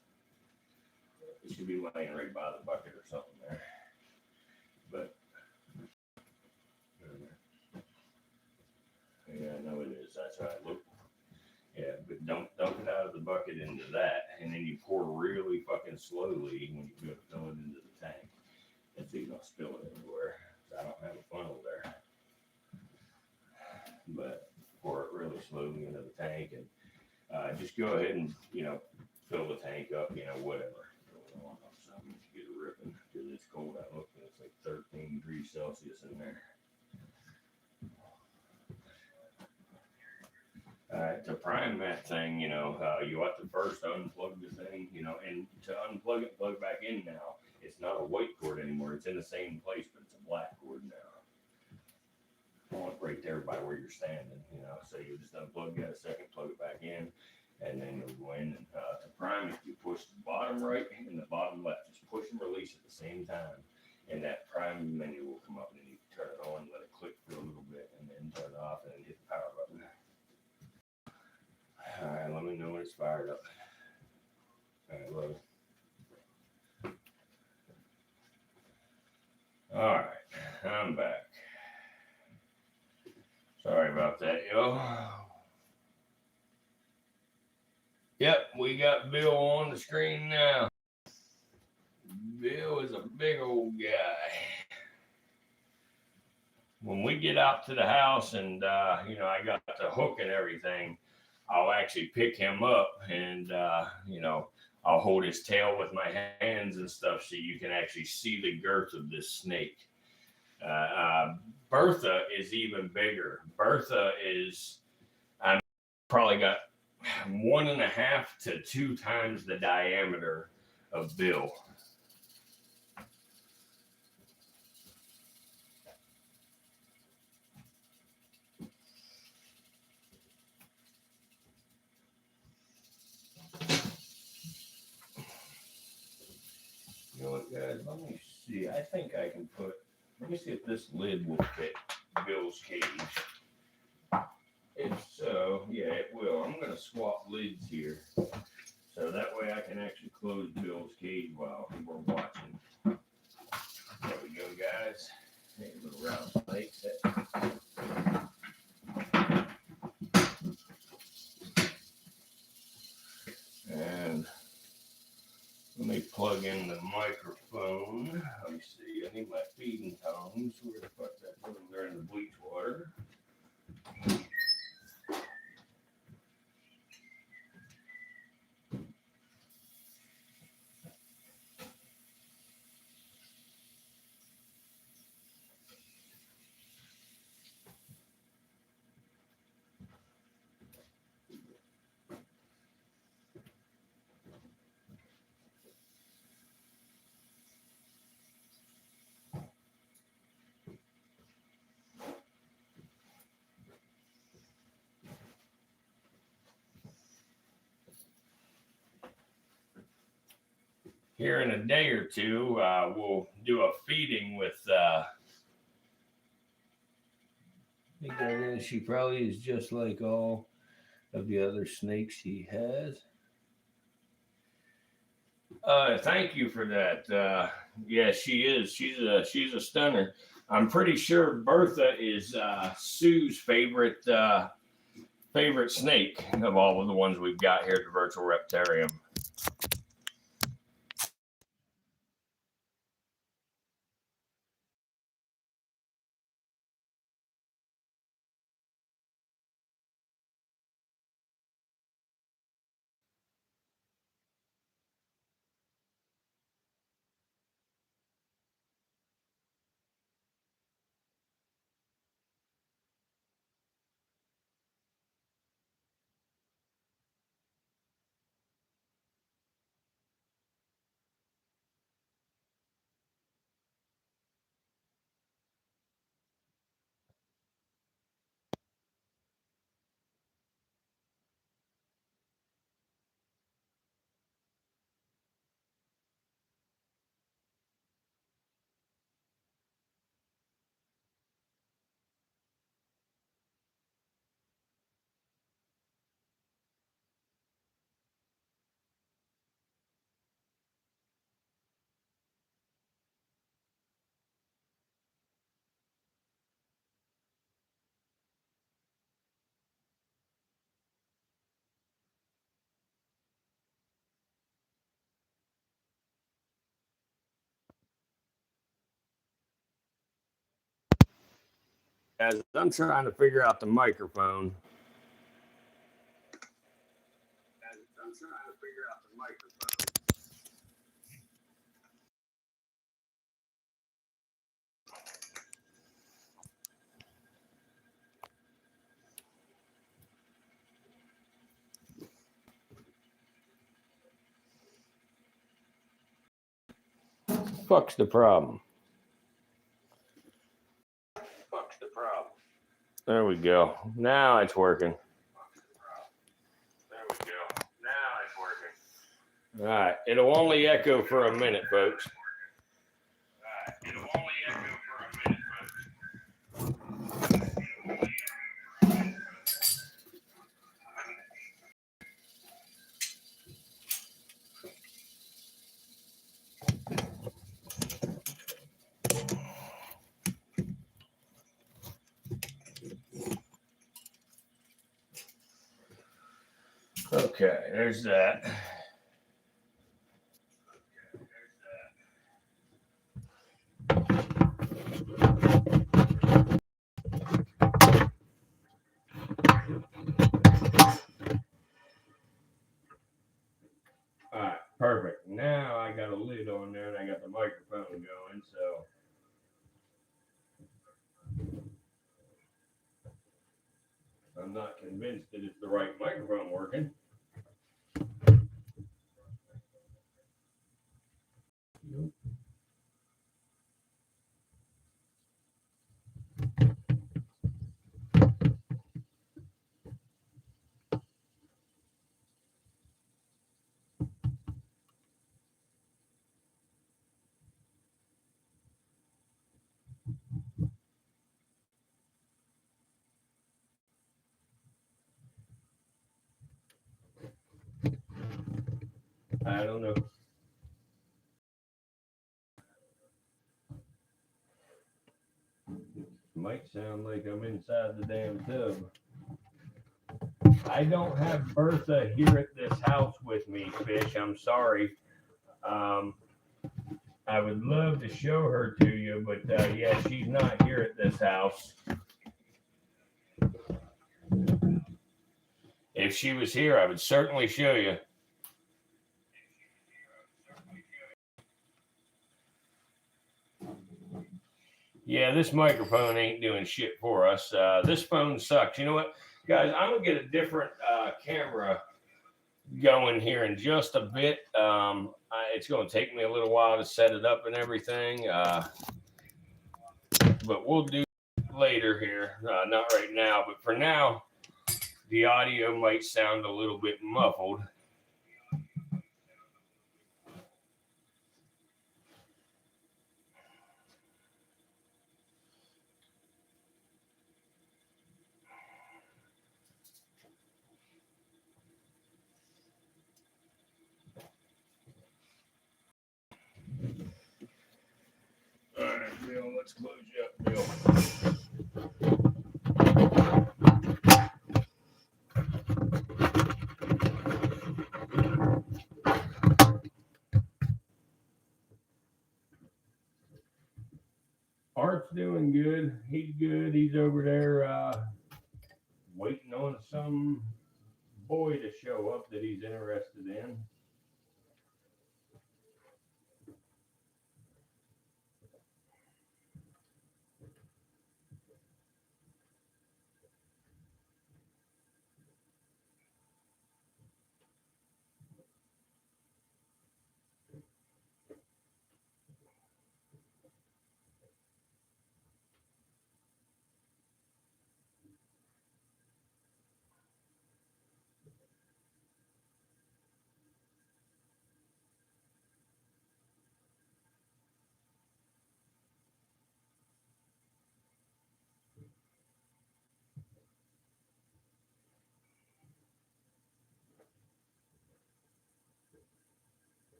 It should be laying right by the bucket or something there. But yeah, I know it is. That's right. Look. Yeah, but don't dump it out of the bucket into that, and then you pour really fucking slowly when you go to fill it into the tank. And so you don't spill it anywhere. So I don't have a funnel there. But pour it really slowly into the tank, and just go ahead and fill the tank up. Whatever. So I'm gonna get it ripping because it's cold. I looked and it's like 13 degrees Celsius in there. To prime that thing, you know, you have to first unplug the thing, you know, and to unplug it, plug it back in now. It's not a white cord anymore. It's in the same place, but it's a black cord now. On right there by where you're standing, you know. So you just unplug that a second, plug it back in, and then you'll go in. And to prime it, you push the bottom right and the bottom left. Just push and release at the same time, and that prime menu will come up, and then you can turn it on, let it click for a little bit, and then turn it off, and then hit the power button. All right, let me know when it's fired up. All right, love it. All right, I'm back. Sorry about that, yo. Yep, we got Bill on the screen now. Bill is a big old guy. When we get out to the house and, you know, I got the hook and everything, I'll actually pick him up and, you know, I'll hold his tail with my hands and stuff so you can actually see the girth of this snake. Bertha is even bigger. Bertha is, I've probably got 1.5 to 2 times the diameter of Bill. You know what, guys? Let me see. I think I can put. Let me see if this lid will fit Bill's cage. If so, yeah, it will. I'm going to swap lids here, so that way I can actually close Bill's cage while we're watching. There we go, guys. Take a little round snake set. And let me plug in the microphone. Let me see. I need my feeding tongs. Where the fuck did I put them? They're in the bleach water. Here in a day or two, we'll do a feeding with. I think that is. She probably is just like all of the other snakes he has. Thank you for that. Yeah, she is. She's a stunner. I'm pretty sure Bertha is Sue's favorite snake of all of the ones we've got here at the virtual Reptarium. As I'm trying to figure out the microphone. fuck's the problem? There we go. Now it's working. All right. It'll only echo for a minute, folks. Okay, there's that. All right, perfect. Now I got a lid on there and I got the microphone going, so. I'm not convinced that it's the right microphone working. Nope. I don't know. Might sound like I'm inside the damn tub. I don't have Bertha here at this house with me, Fish. I'm sorry. I would love to show her to you, but yeah, she's not here at this house. If she was here, I would certainly show you. Yeah, this microphone ain't doing shit for us. This phone sucks. You know what, guys? I'm going to get a different camera going here in just a bit. It's going to take me a little while to set it up and everything. But we'll do it later here. Not right now. But for now, the audio might sound a little bit muffled. All right, Bill, let's close you up, Bill. Art's doing good. He's good. He's over there waiting on some boy to show up that he's interested in.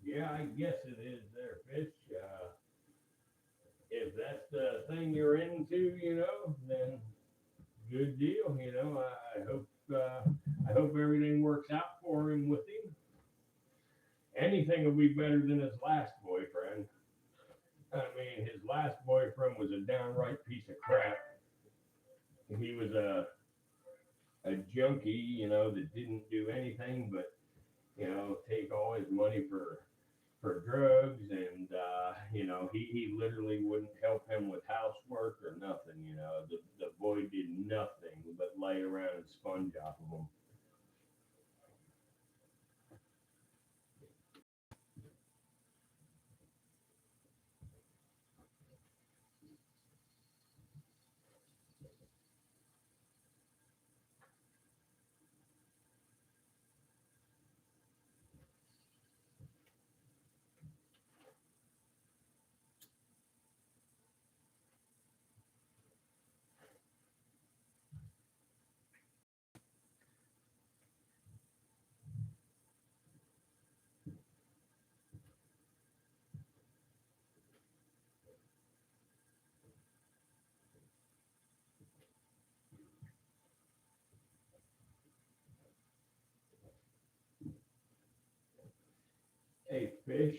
Yeah, I guess it is there, Fish. If that's the thing you're into, then good deal. I hope everything works out for him with him. Anything will be better than his last boyfriend. I mean, his last boyfriend was a downright piece of crap. He was a junkie, that didn't do anything but, take all his money for for drugs, and he literally wouldn't help him with housework or nothing. The boy did nothing but lay around and sponge off of him. Hey, Fish,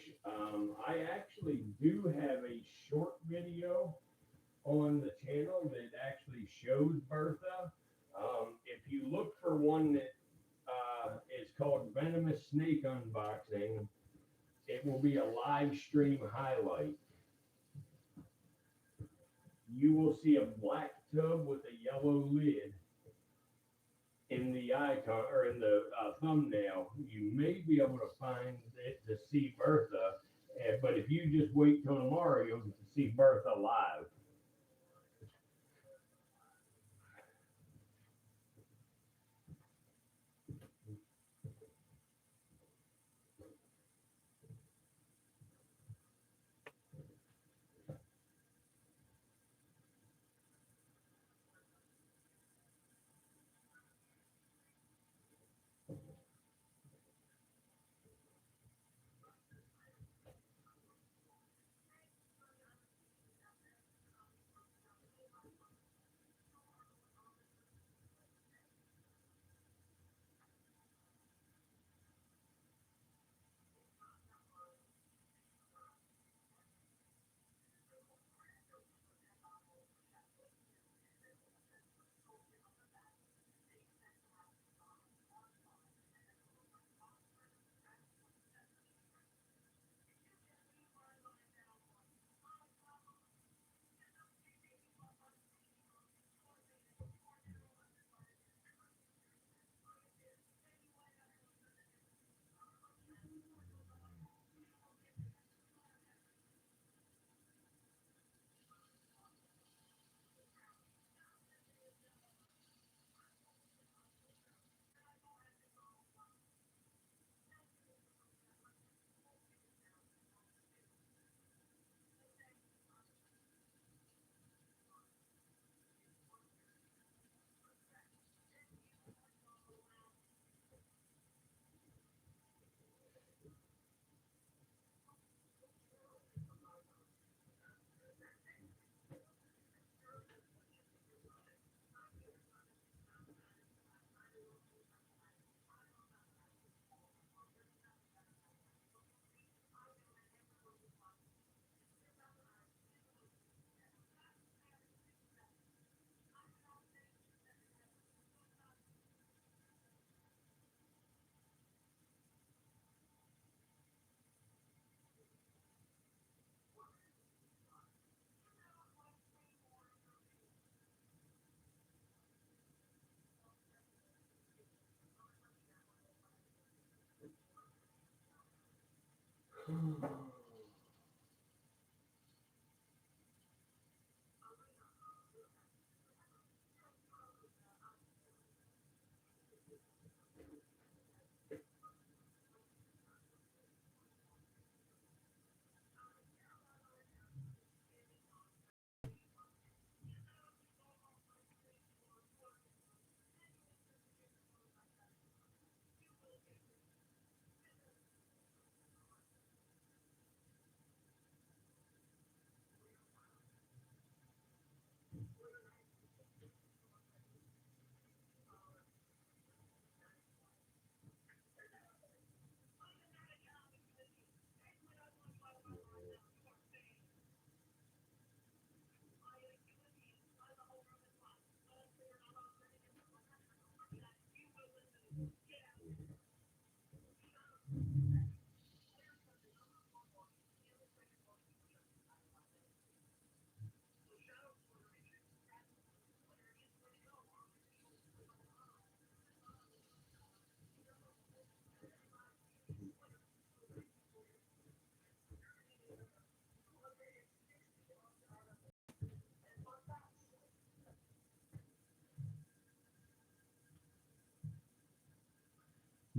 I actually do have a short video on the channel that actually shows Bertha. If you look for one that is called Venomous Snake Unboxing, it will be a live stream highlight. You will see a black tub with a yellow lid in the icon or in the thumbnail. You may be able to find it to see Bertha, but if you just wait till tomorrow, you'll get to see Bertha live.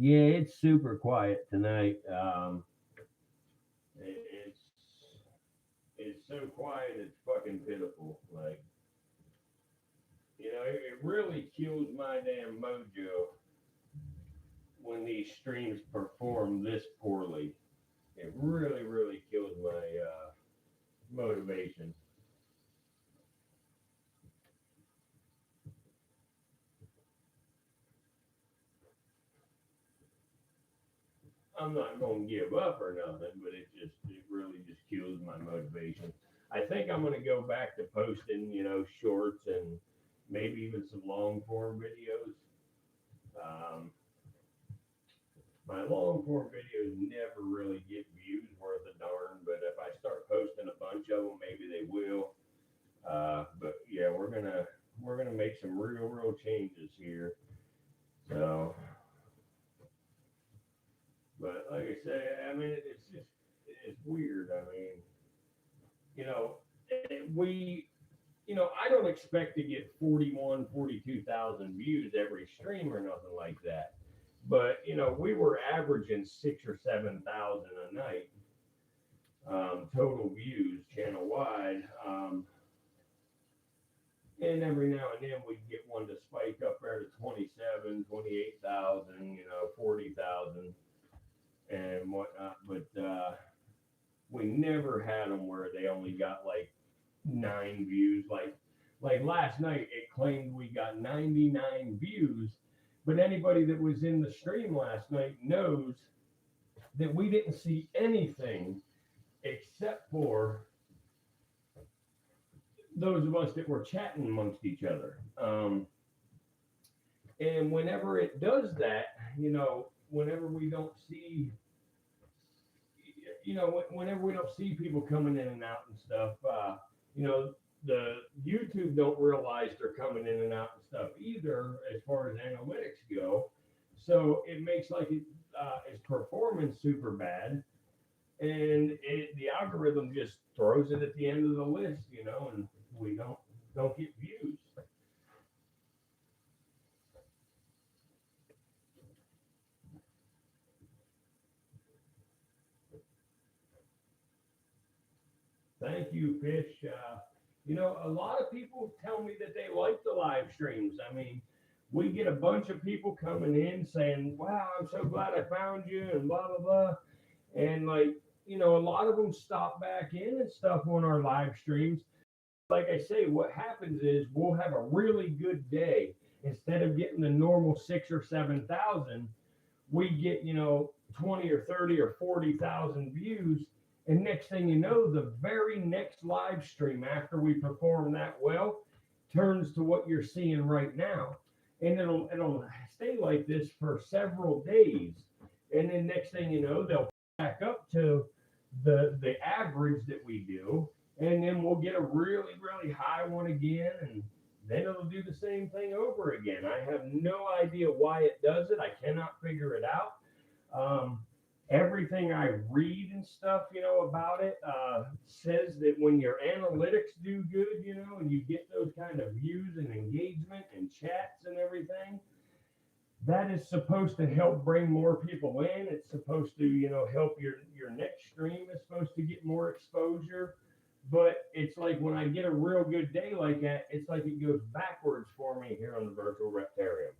Yeah, it's super quiet tonight. It's so quiet. It's fucking pitiful. Like, it really kills my damn mojo when these streams perform this poorly. It really, really kills my motivation. I'm not going to give up or nothing, but it really just kills my motivation. I think I'm going to go back to posting, shorts and maybe even some long form videos. Um, my long form videos never really get views worth a darn, but if I start posting a bunch of them, maybe they will. But yeah, we're gonna make some real changes here. So, but like I say, I mean, it's weird. I mean, you know, we I don't expect to get 41, 42,000 views every stream or nothing like that. But we were averaging 6 or 7 thousand a night, total views channel wide. And every now and then we'd get one to spike up there to 27, 28,000, 40,000 and whatnot. But we never had them where they only got like 9 views. Like last night, it claimed we got 99 views, but anybody that was in the stream last night knows that we didn't see anything except for those of us that were chatting amongst each other. And whenever it does that, whenever we don't see, whenever we don't see people coming in and out and stuff, the YouTube don't realize they're coming in and out and stuff either, as far as analytics go. So it makes like it is performing super bad, and the algorithm just throws it at the end of the list, and we don't get views. Thank you, Fish. A lot of people tell me that they like the live streams. I mean, we get a bunch of people coming in saying, "Wow, I'm so glad I found you," and blah blah blah. And like, a lot of them stop back in and stuff on our live streams. Like I say, what happens is we'll have a really good day. Instead of getting the normal 6 or 7 thousand, we get 20 or 30 or 40,000 views. And next thing you know, the very next live stream after we perform that well turns to what you're seeing right now. And it'll stay like this for several days. And then next thing you know, they'll back up to the average that we do. And then we'll get a really high one again, and then it'll do the same thing over again. I have no idea why it does it. I cannot figure it out. Um, Everything I read and stuff, about it, says that when your analytics do good, and you get those kind of views and engagement and chats and everything, that is supposed to help bring more people in. It's supposed to, help your next stream is supposed to get more exposure. But it's like when I get a real good day like that, it's like it goes backwards for me here on the virtual Reptarium.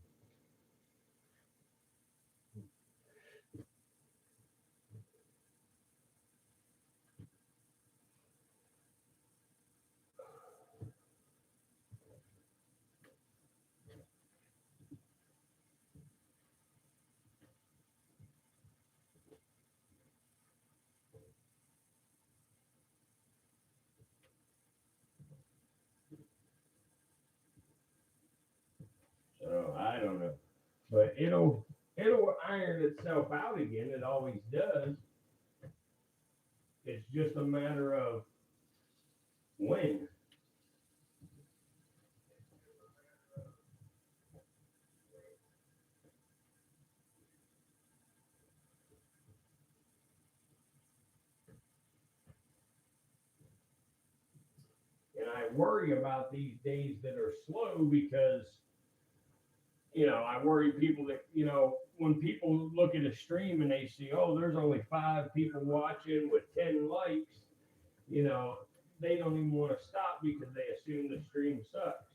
So I don't know, but it'll iron itself out again. It always does. It's just a matter of when. And I worry about these days that are slow because I worry people that, when people look at a stream and they see, oh, there's only 5 people watching with 10 likes, you know, they don't even want to stop because they assume the stream sucks.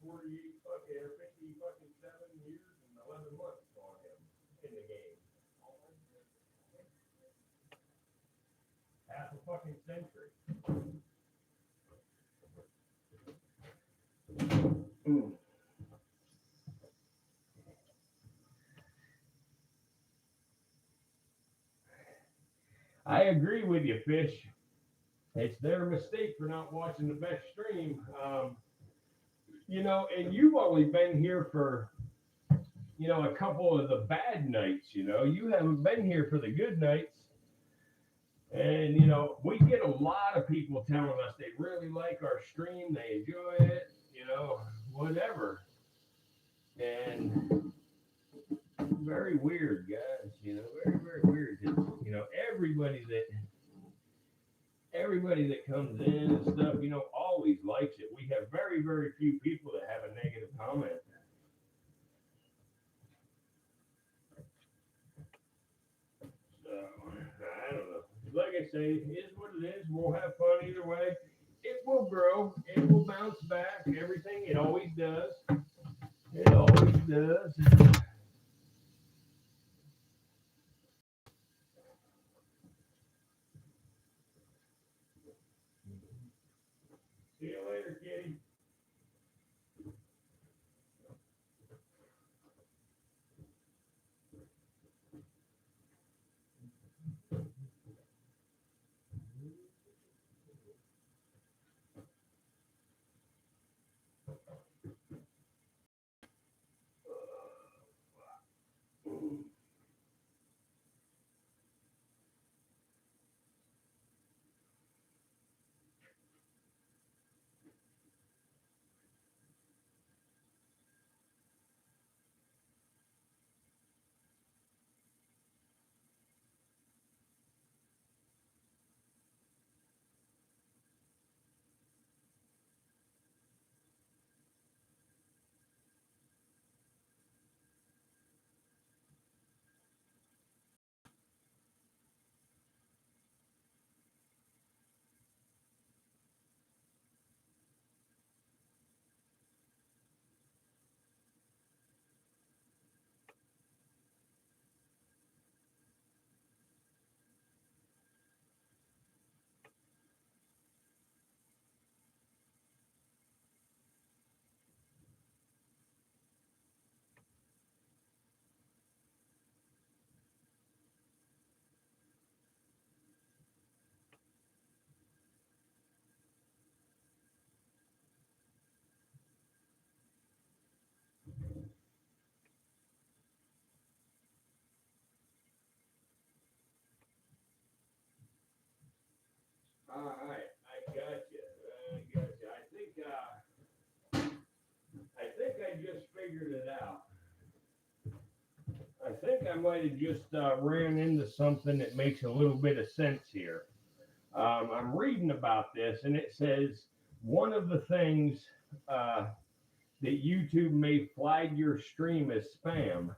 48 fucking or 50 fucking 7 years and 11 months on him in the game. Half a fucking century. I agree with you, Fish. It's their mistake for not watching the best stream. And you've only been here for, a couple of the bad nights, You haven't been here for the good nights. And, we get a lot of people telling us they really like our stream, they enjoy it, whatever. And very weird, guys, very, very weird. Everybody that comes in and stuff, always likes it. We have very, very few people that have a negative comment. So, I don't know. Like I say, it is what it is. We'll have fun either way. It will grow. It will bounce back. Everything. It always does. It always does. See you later, kitty. All right, I got you. I think I just figured it out. I think I might have just ran into something that makes a little bit of sense here. I'm reading about this, and it says one of the things that YouTube may flag your stream as spam.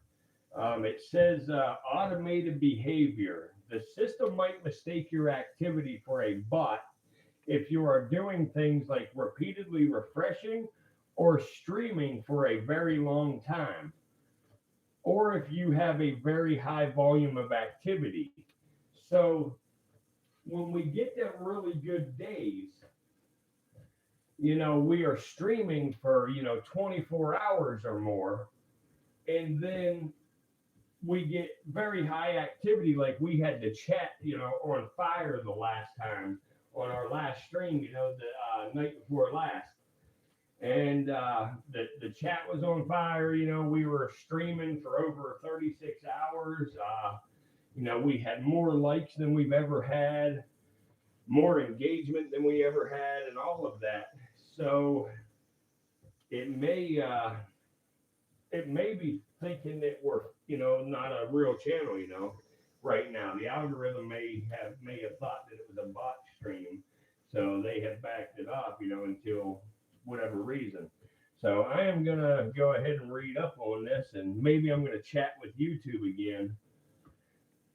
It says automated behavior. The system might mistake your activity for a bot if you are doing things like repeatedly refreshing or streaming for a very long time, or if you have a very high volume of activity. So when we get them really good days, we are streaming for, 24 hours or more, and then we get very high activity. Like we had the chat, on fire the last time on our last stream, the night before last. And the chat was on fire. We were streaming for over 36 hours. We had more likes than we've ever had, more engagement than we ever had, and all of that. So it may be thinking that we're, not a real channel, right now. The algorithm may have thought that it was a bot stream, so they have backed it up, until whatever reason. So I am gonna go ahead and read up on this, and maybe I'm gonna chat with YouTube again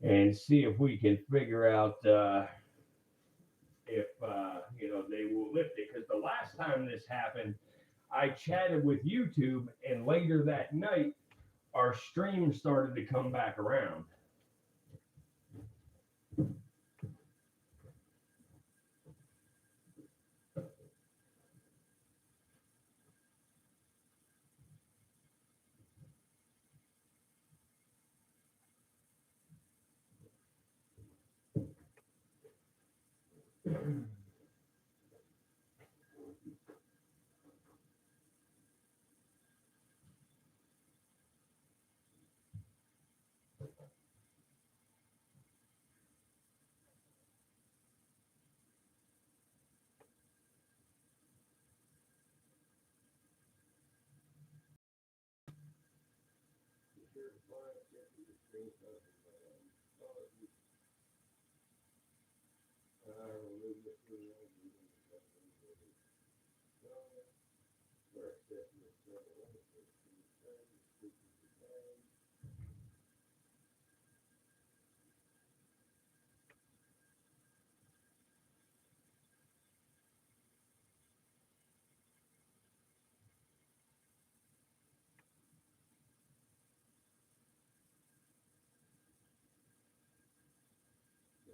and see if we can figure out if they will lift it. Because the last time this happened, I chatted with YouTube, and later that night, our stream started to come back around.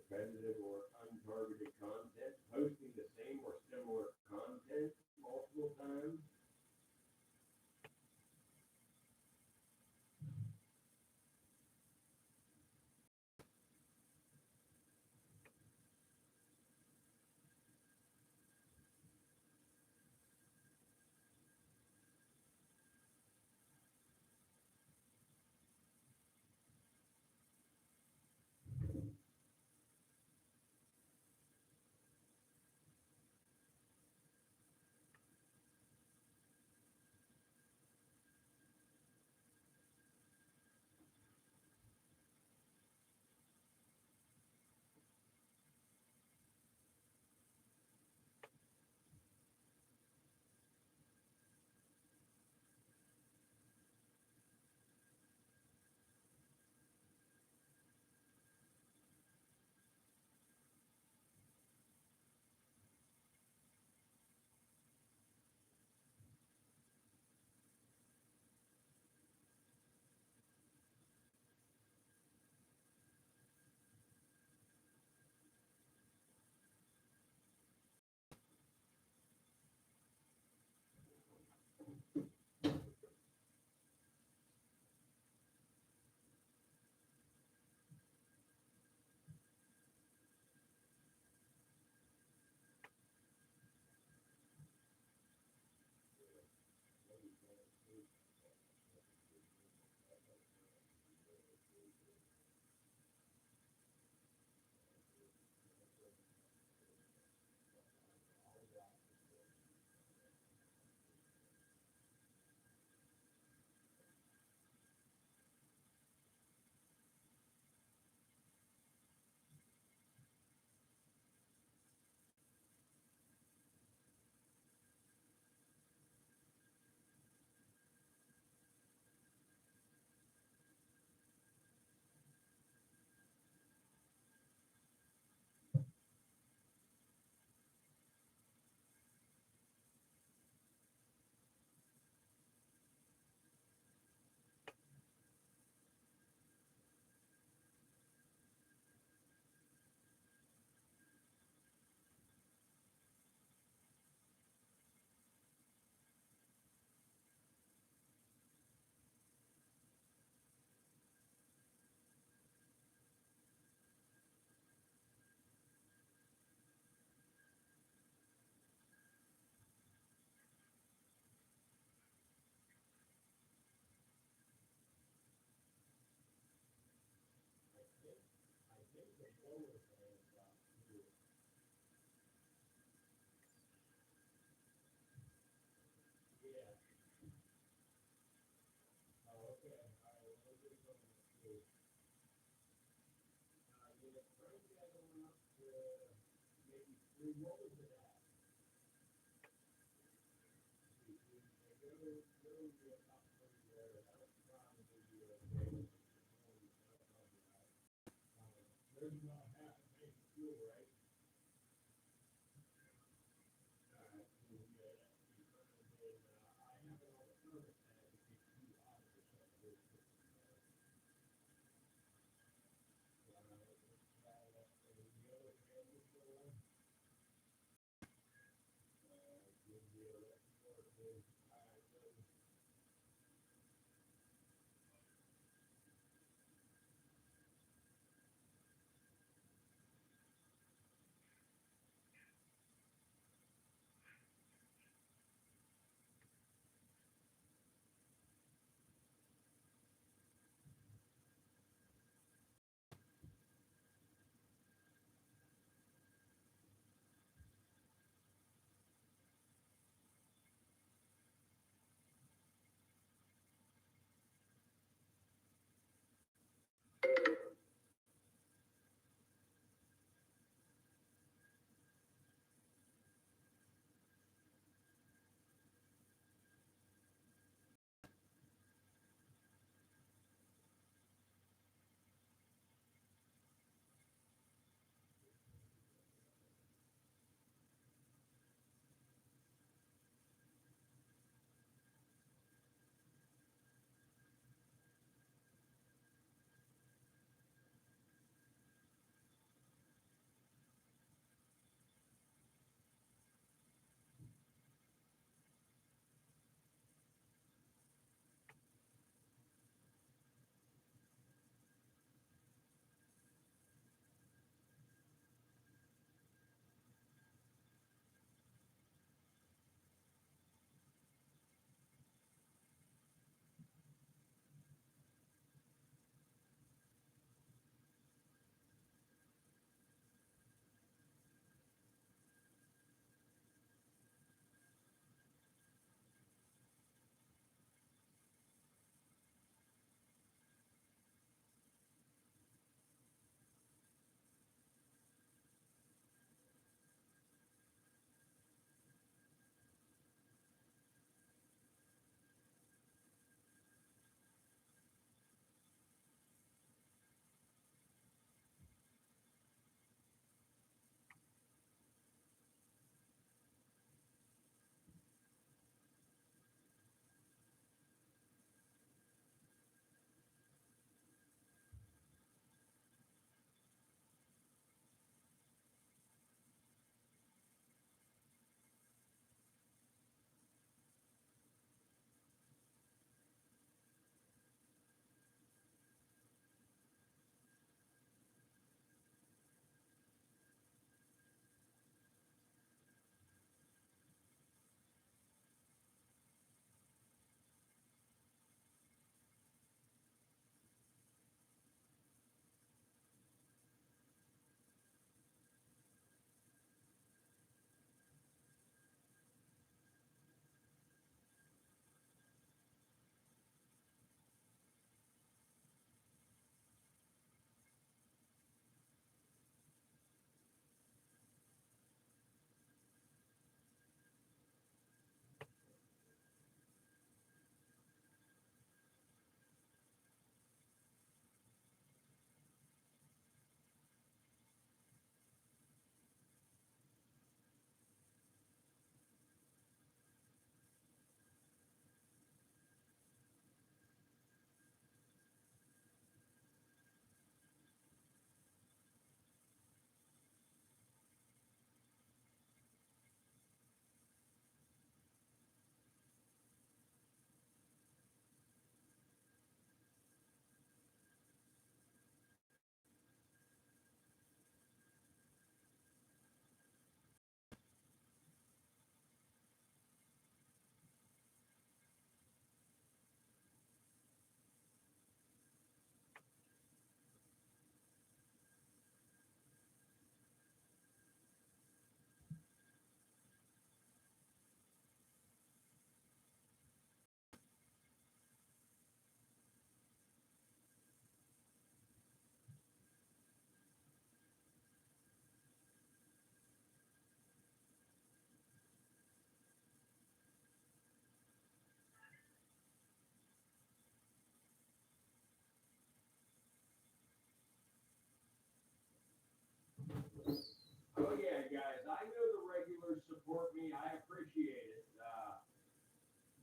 Repetitive or untargeted content, posting the same or similar content multiple times.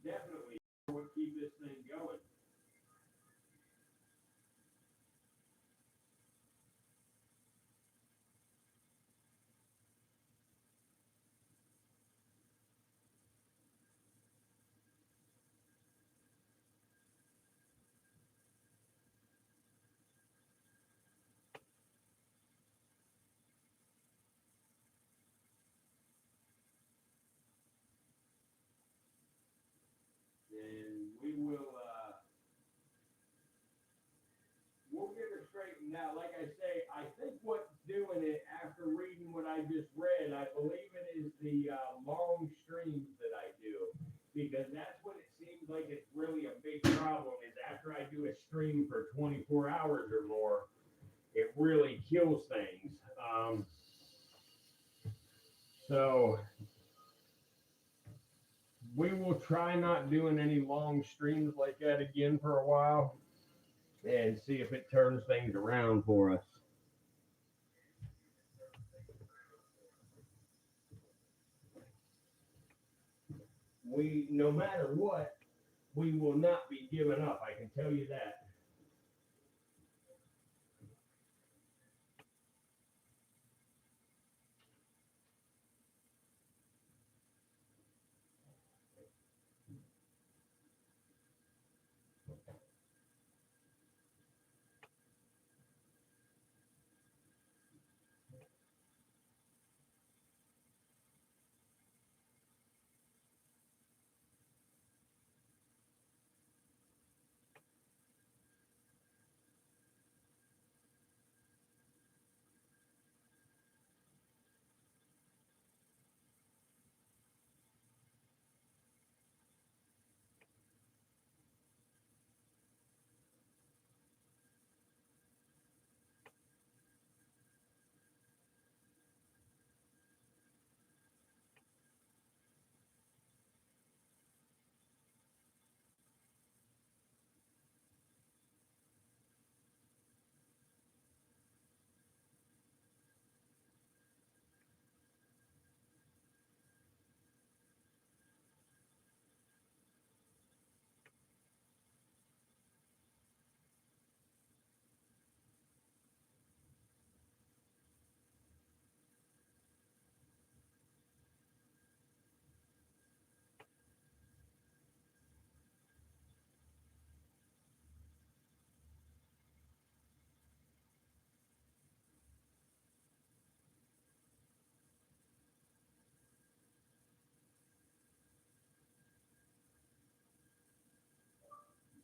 definitely what keep this thing going. And we'll get her straightened out. Like I say, I think what's doing it after reading what I just read, I believe it is the long streams that I do, because that's what it seems like it's really a big problem. Is after I do a stream for 24 hours or more, it really kills things. So we will try not doing any long streams like that again for a while and see if it turns things around for us. We, no matter what, we will not be giving up. I can tell you that.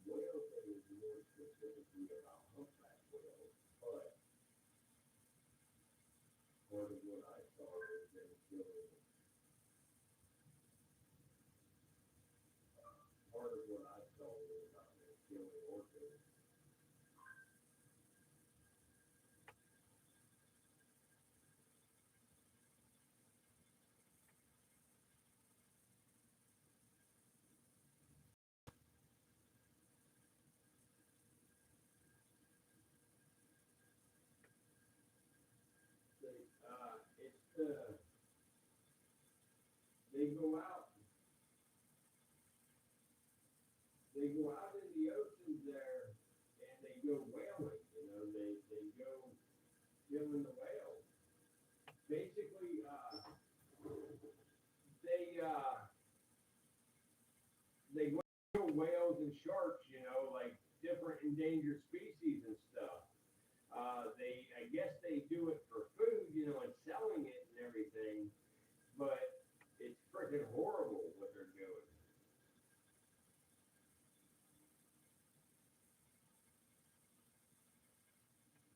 Whale thing is more specifically about humpback whales, but part of what I saw is them killing. Part of what I saw was about them killing orcas. It's they go out they go out in the oceans there and they go whaling. You know, they go killing the whales. Basically, they uh, they kill whales and sharks. You know, like different endangered species and stuff. I guess they do it for food, you know, and selling it and everything. But it's freaking horrible what they're doing.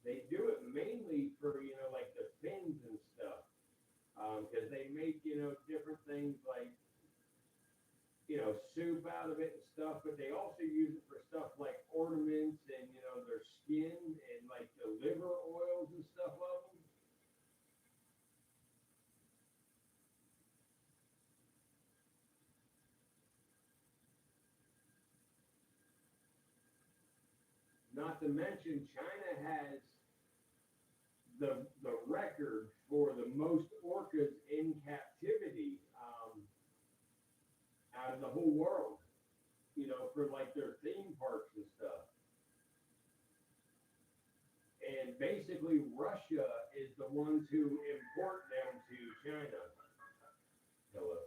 They do it mainly for, you know, like the fins and stuff, because they make, you know, different things like, you know, soup out of it and stuff. But they also use it for stuff like ornaments and, you know, their skin and like the liver oils and stuff of them. Not to mention, China has the record for the most orcas in captivity out of the whole world. for like their theme parks and stuff. And basically, Russia is the ones who import them to China. Hello.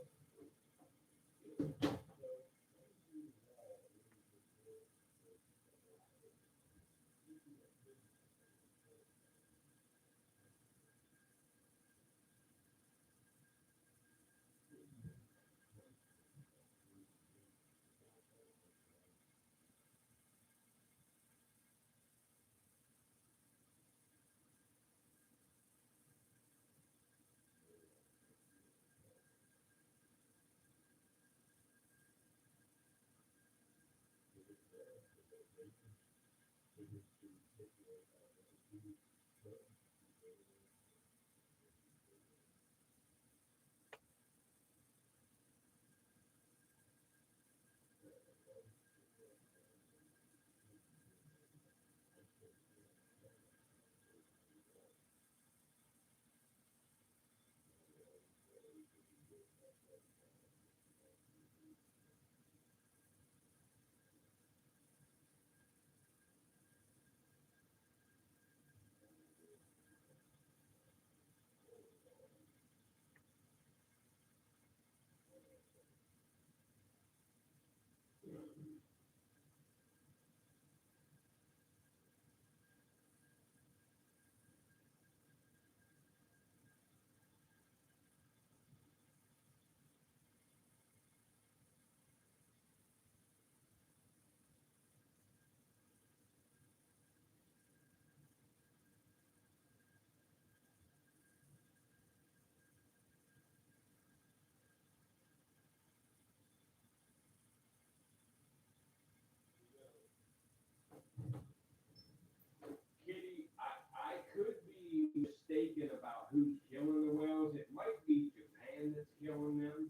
Kitty, I could be mistaken about who's killing the whales. It might be Japan that's killing them.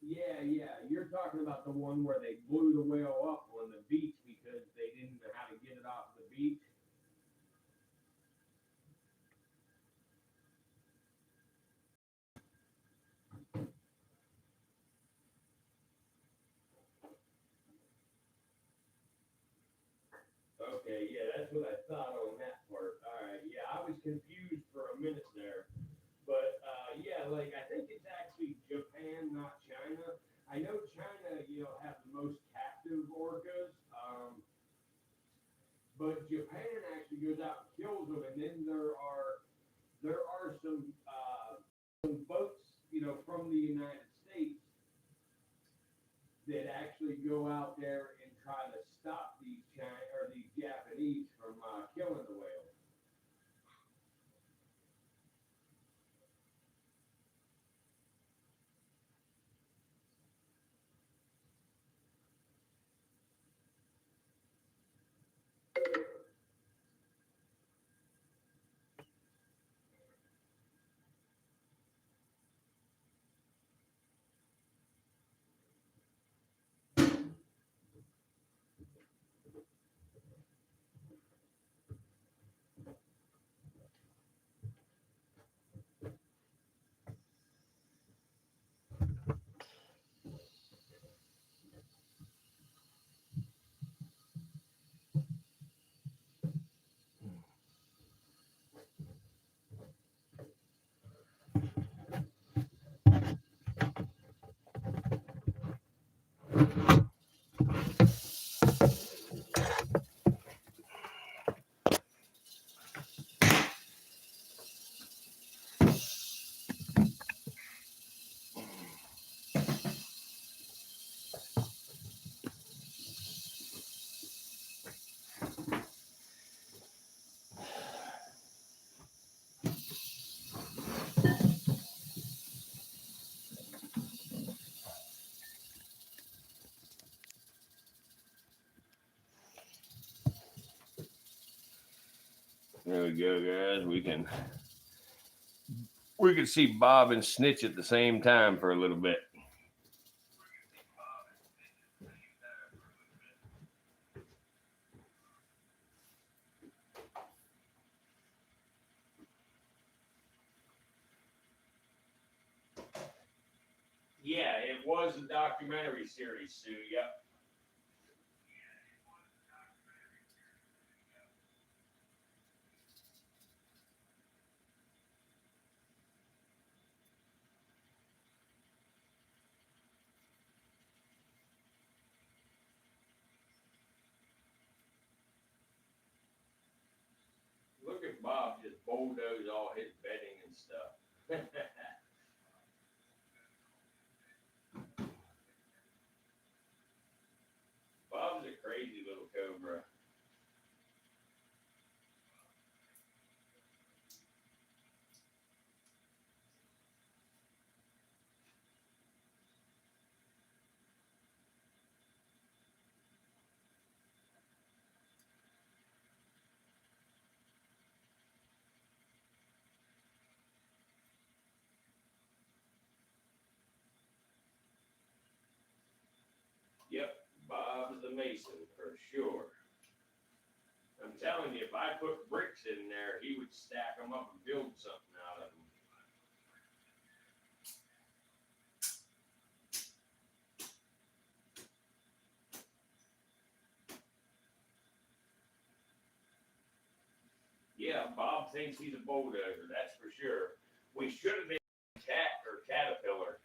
Yeah. You're talking about the one where they blew the whale up on the beach because they didn't know how to get it off the beach. Okay, yeah, that's what I thought on that part. All right, yeah, I was confused for a minute there. But yeah, like I think it's actually Japan, not China. I know China, have the most captive orcas, but Japan actually goes out and kills them, and then there are some boats, from the United States that actually go out there and try to stop these China or these Japanese from killing the whales. There we go, guys. We can see Bob and Snitch at the same time for a little bit. It was a documentary series, Sue. Yep. Look at Bob just bulldoze all his bedding and stuff. Bob's a crazy little cobra. Yep, Bob's the mason for sure. I'm telling you, if I put bricks in there, he would stack them up and build something out of them. Yeah, Bob thinks he's a bulldozer, that's for sure. We should have been cat or caterpillar.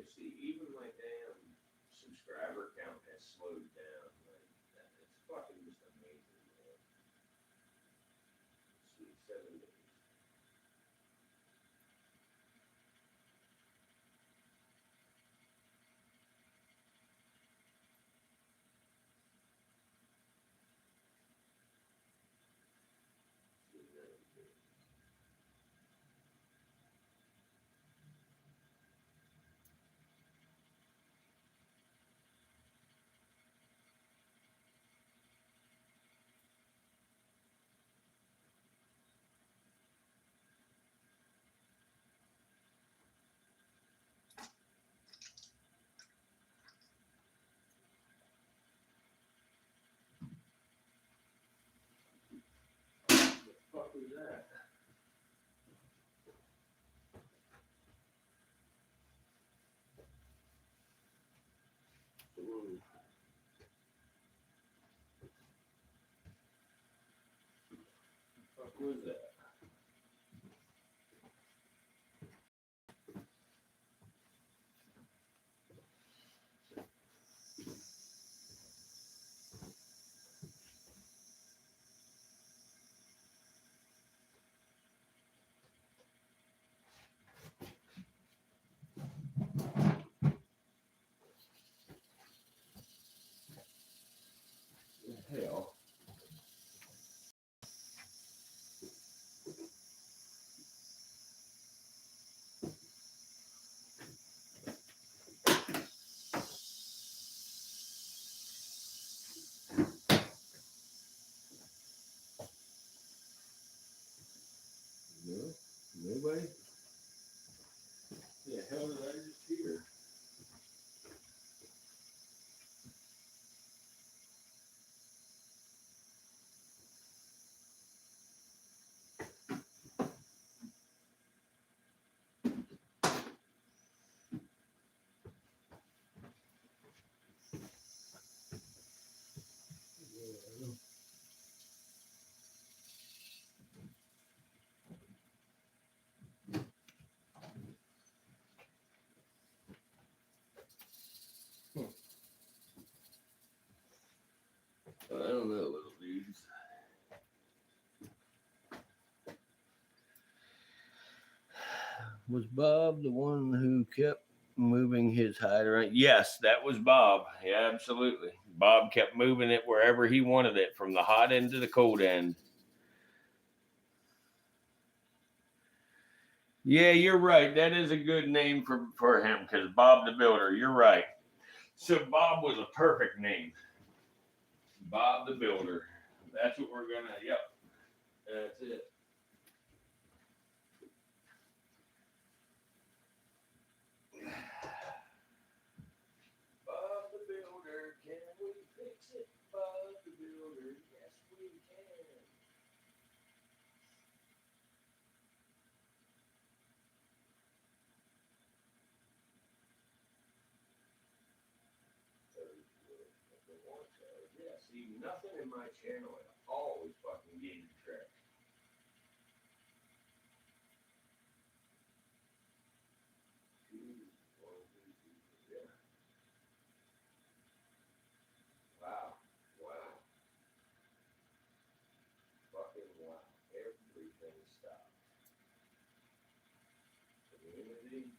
You see, even my damn subscriber count has slowed down. Like, it's fucking just amazing, man. Let's see, 7 days. What was that? Ooh. What was that? The hell? No? Nobody? The hell did I just hear? I don't know, little dudes. Was Bob the one who kept moving his hide around? Yes, that was Bob. Yeah, absolutely. Bob kept moving it wherever he wanted it, from the hot end to the cold end. Yeah, you're right. That is a good name for him, because Bob the Builder. You're right. So Bob was a perfect name. Bob the Builder. That's what we're gonna. Yep. That's it. Bob the Builder, can we fix it? Bob the Builder, yes we can. Yeah, see, nothing in my channel at all is fucking getting tracked. Yeah. Wow. Wow. Fucking wow. Everything stopped. Community.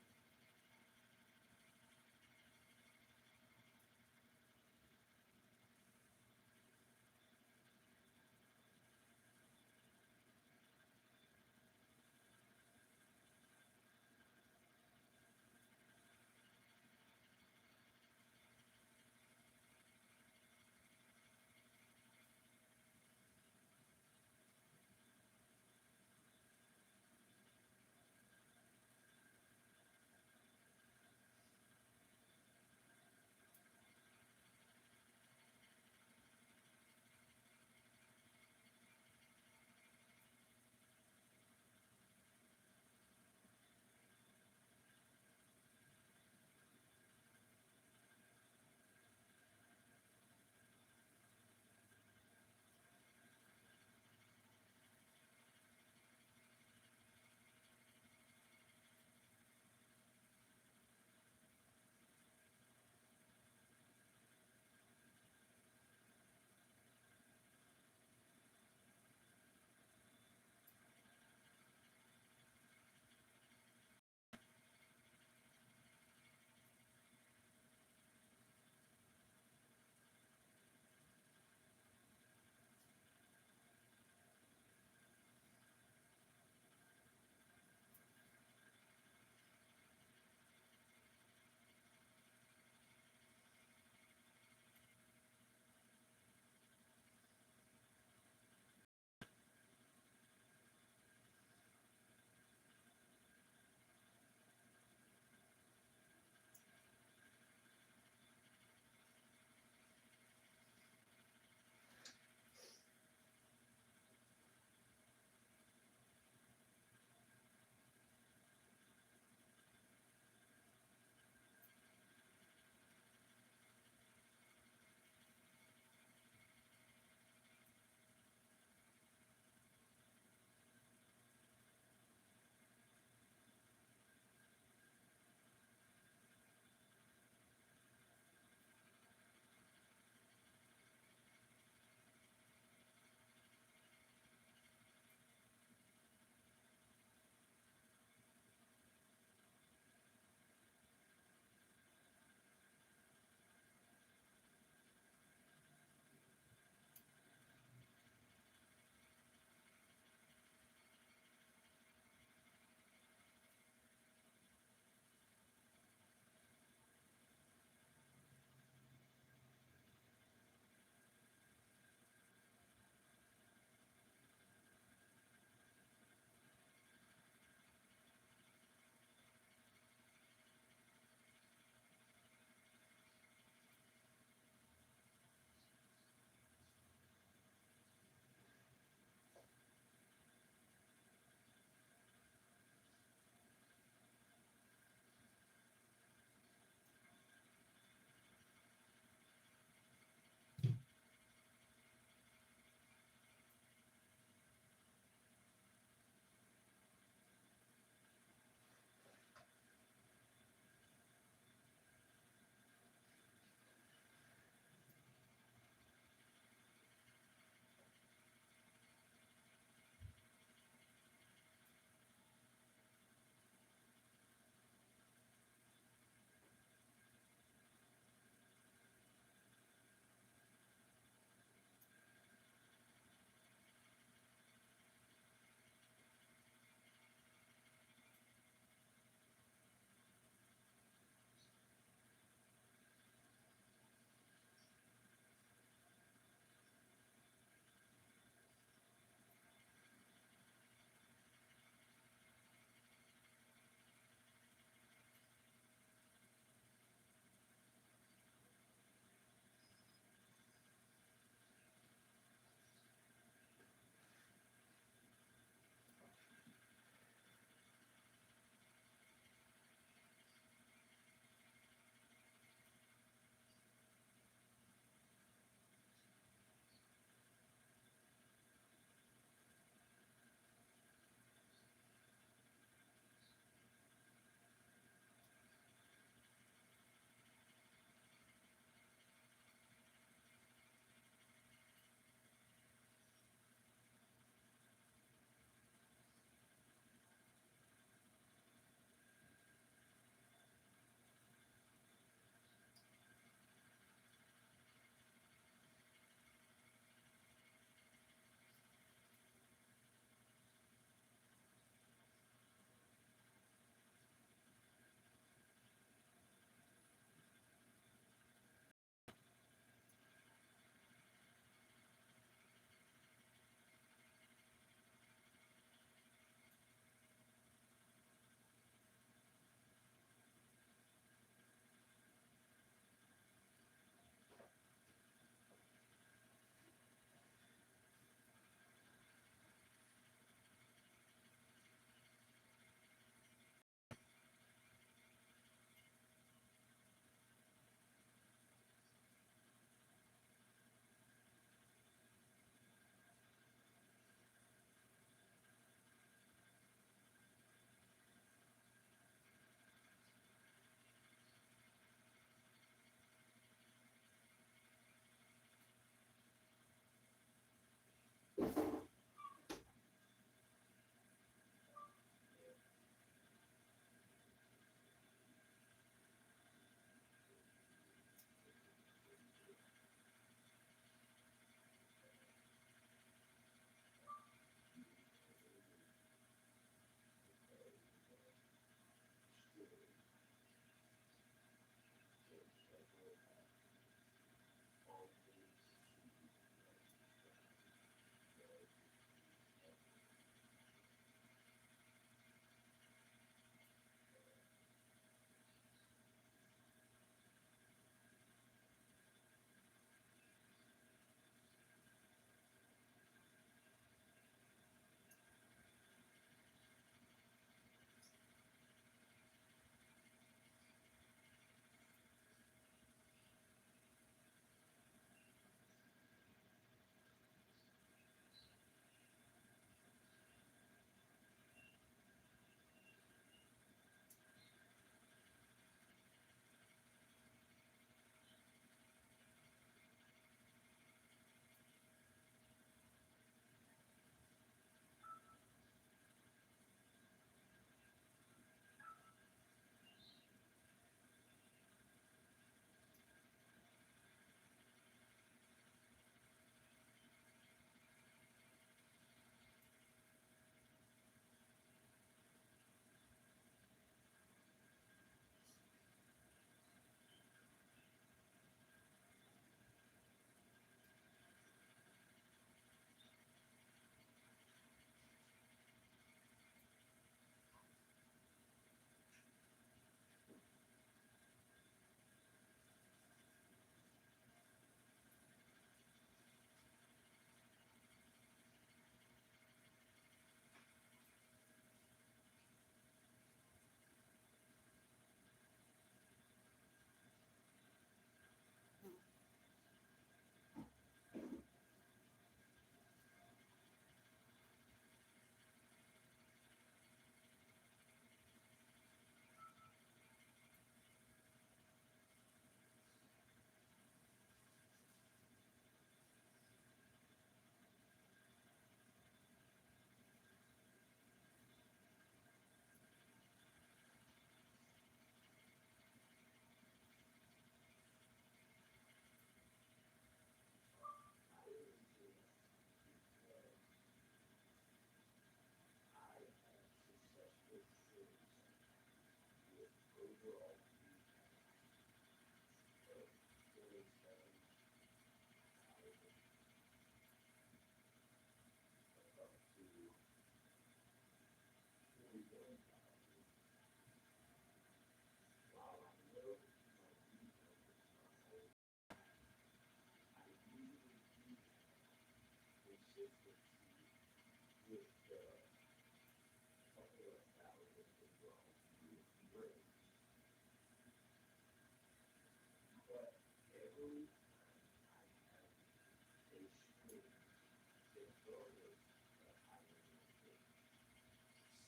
regardless of how many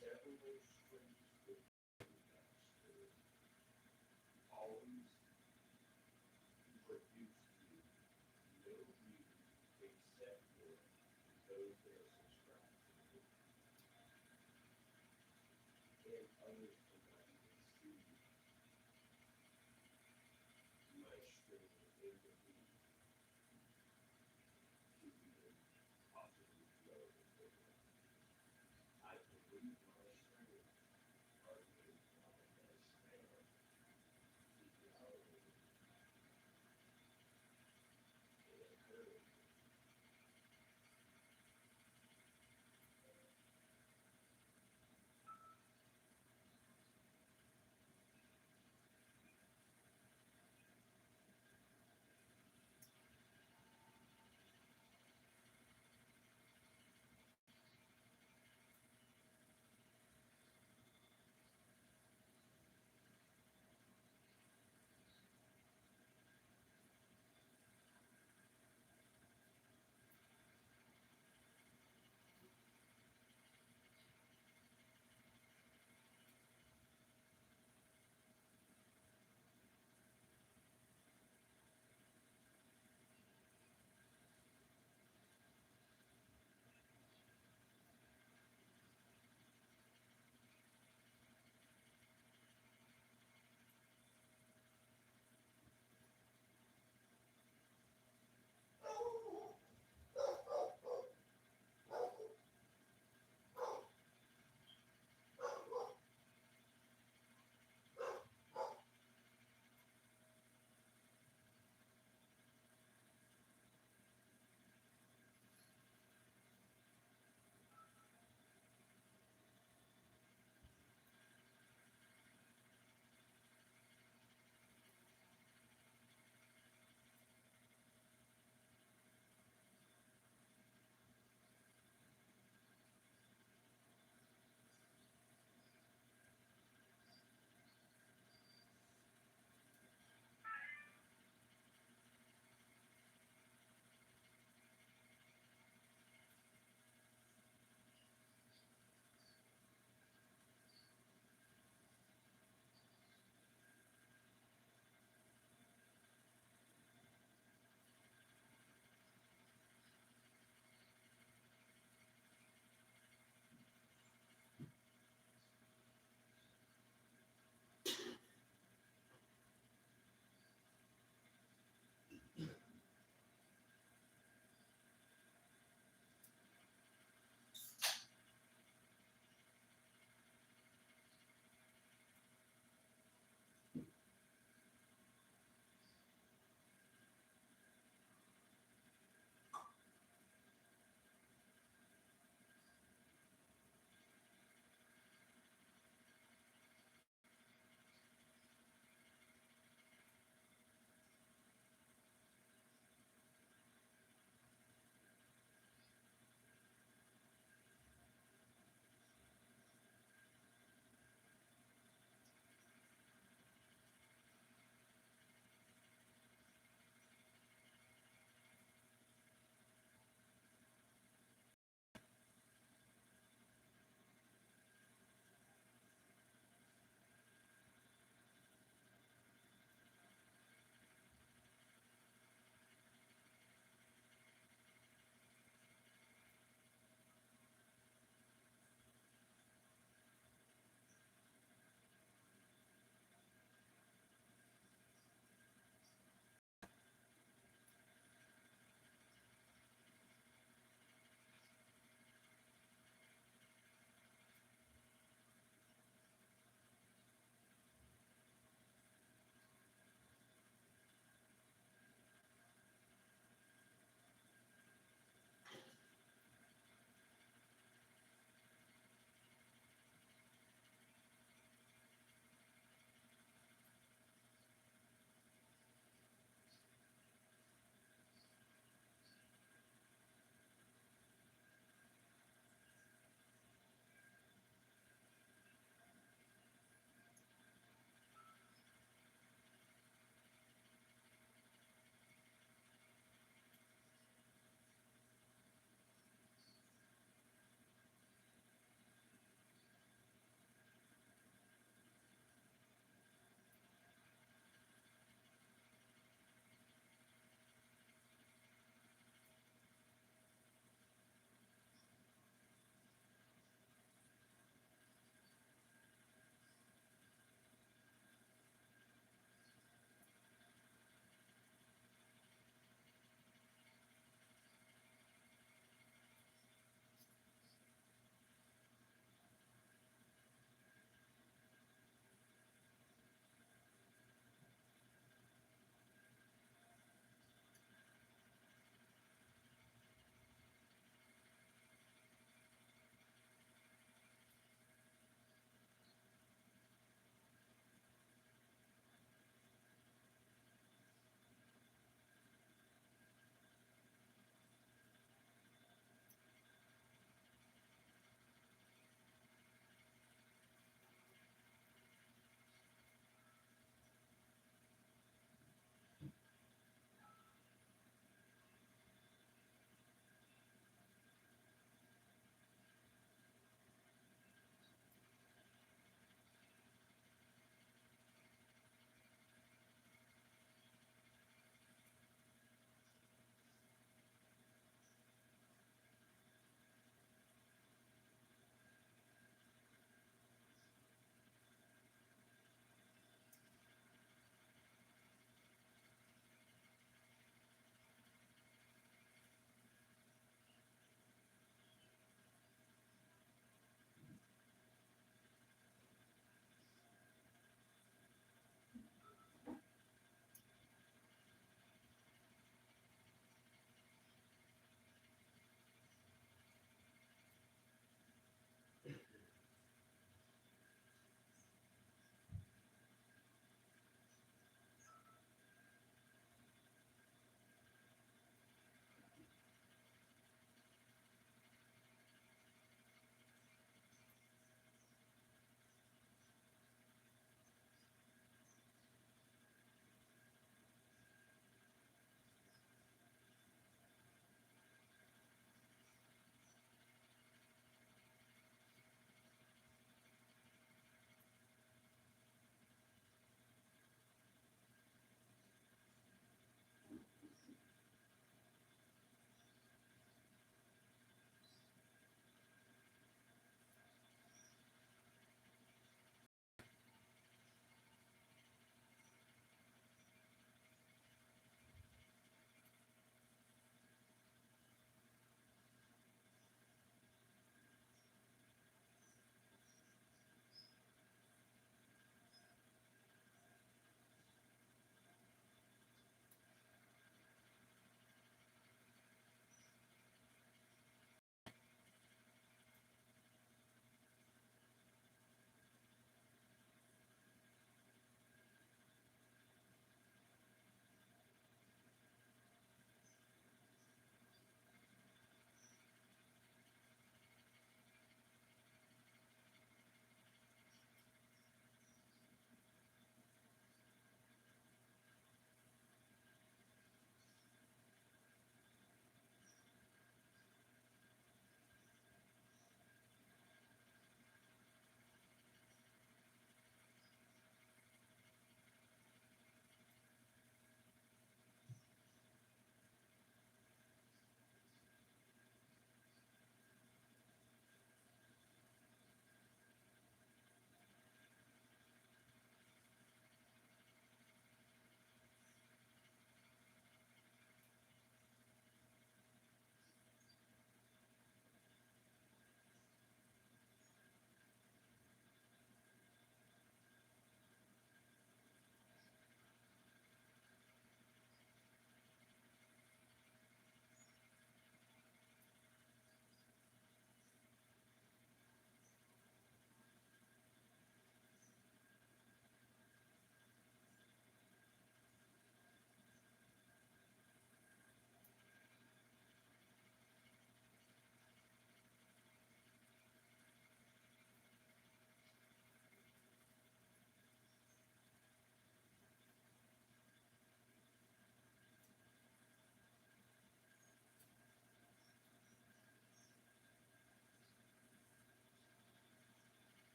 several streams of master always produce you no views except for those that are subscribed to me. And others cannot even see my stream in the view to even possibly flow with them. I believe my stream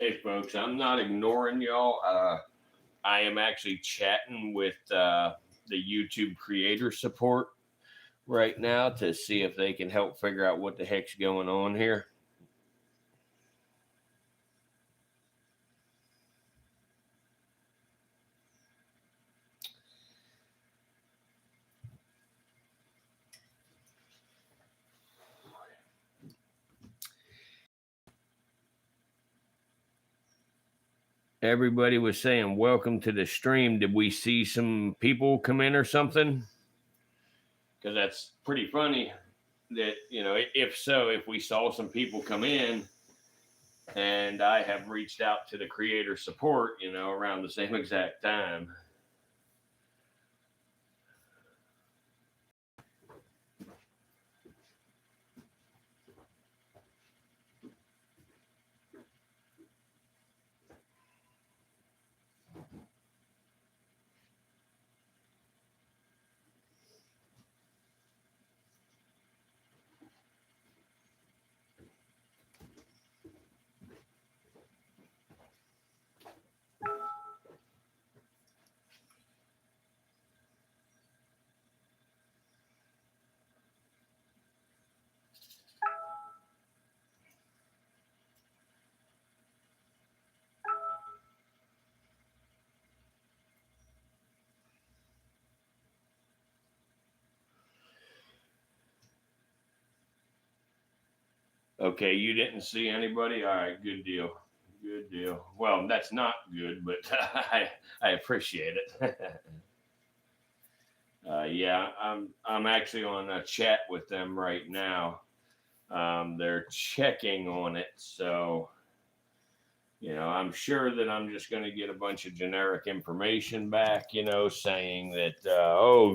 Hey, folks, I'm not ignoring y'all. I am actually chatting with the YouTube creator support right now to see if they can help figure out what the heck's going on here. Everybody was saying, welcome to the stream. Did we see some people come in or something? Because that's pretty funny that, if so, if we saw some people come in and I have reached out to the creator support, around the same exact time. Okay, you didn't see anybody? All right, good deal. Good deal. Well, that's not good, but I appreciate it. Yeah, I'm actually on a chat with them right now. They're checking on it, so I'm sure that I'm just going to get a bunch of generic information back, saying that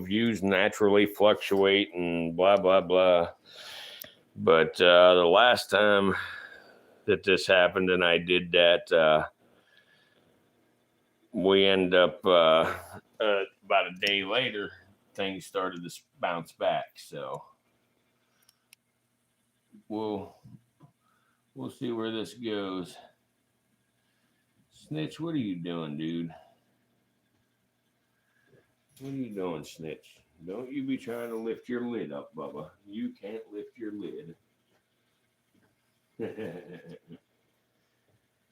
views naturally fluctuate and blah blah blah. But the last time that this happened and I did that, we end up about a day later, things started to bounce back. So we'll see where this goes. Snitch, what are you doing, dude? What are you doing, Snitch? Don't you be trying to lift your lid up, Bubba. You can't lift your lid.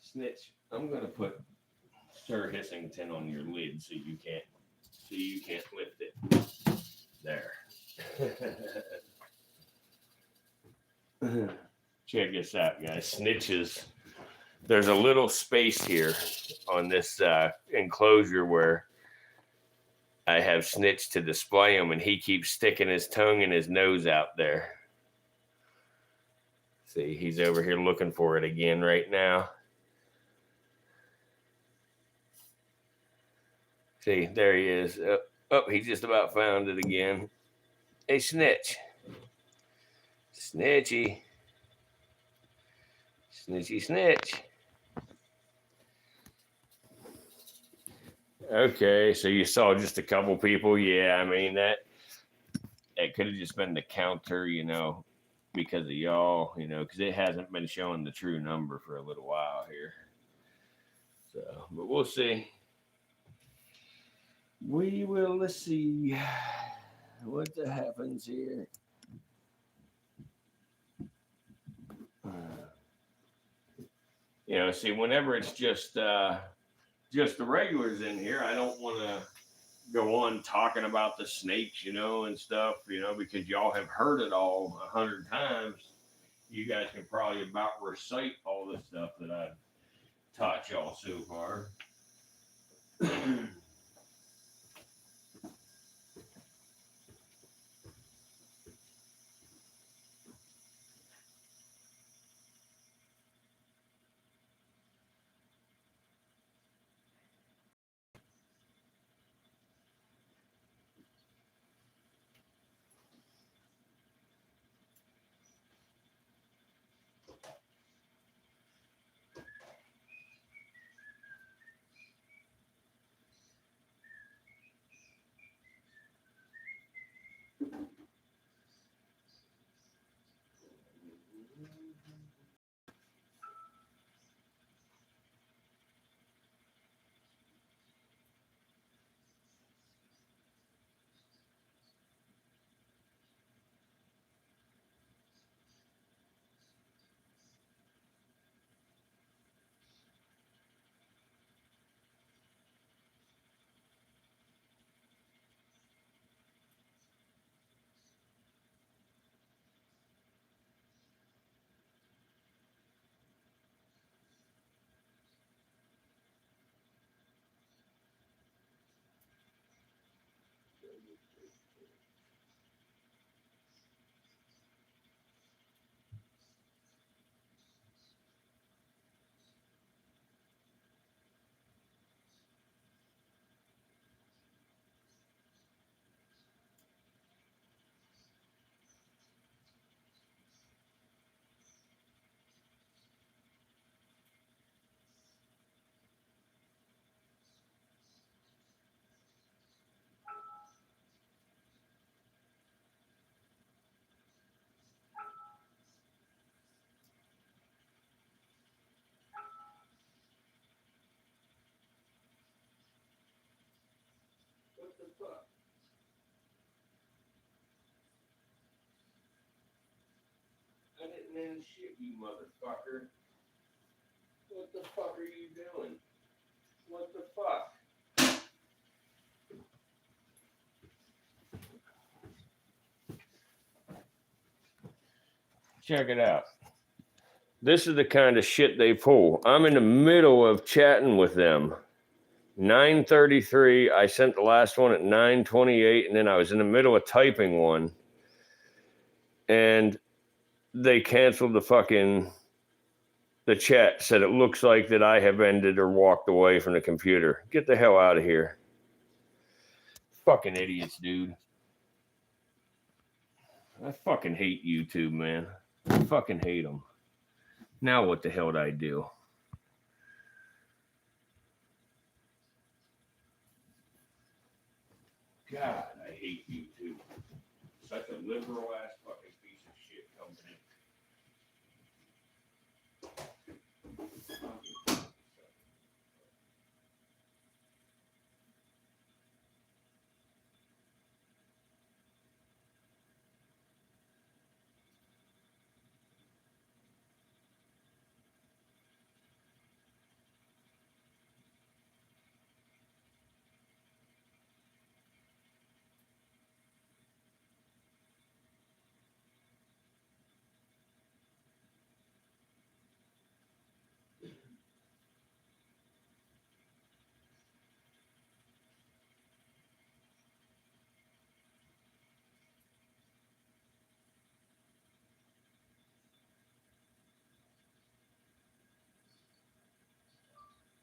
Snitch, I'm gonna put Sir Hissington on your lid so you can't lift it. There. Check this out, guys. Snitches. There's a little space here on this enclosure where I have Snitch to display him, and he keeps sticking his tongue and his nose out there. See, he's over here looking for it again right now. See, there he is. He just about found it again. Hey, Snitch. Snitchy. Snitchy snitch. Okay, so you saw just a couple people. Yeah, I mean, that could have just been the counter, because of y'all, because it hasn't been showing the true number for a little while here. So, but we'll see. We will. Let's see what happens here. See, whenever it's just the regulars in here, I don't want to go on talking about the snakes, and stuff, because y'all have heard it all 100 times. You guys can probably about recite all the stuff that I've taught y'all so far. fuck? I didn't end shit, you motherfucker. What the fuck are you doing? What the fuck? Check it out. This is the kind of shit they pull. I'm in the middle of chatting with them. 9:33. I sent the last one at 9:28, and then I was in the middle of typing one, and they canceled the chat. Said it looks like that I have ended or walked away from the computer. Get the hell out of here. Fucking idiots, dude. I fucking hate YouTube, man. I fucking hate them. Now what the hell did I do? God, I hate YouTube. Such a liberal ass fucking piece of shit company.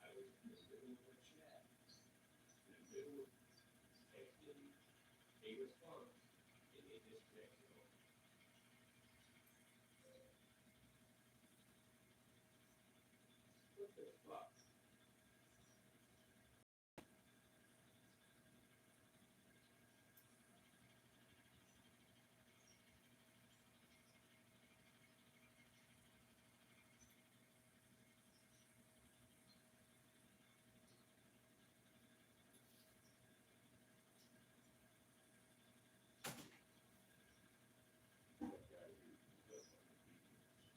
I was in the middle of a chat, in the middle of texting a response, and they disconnected on me. What the fuck?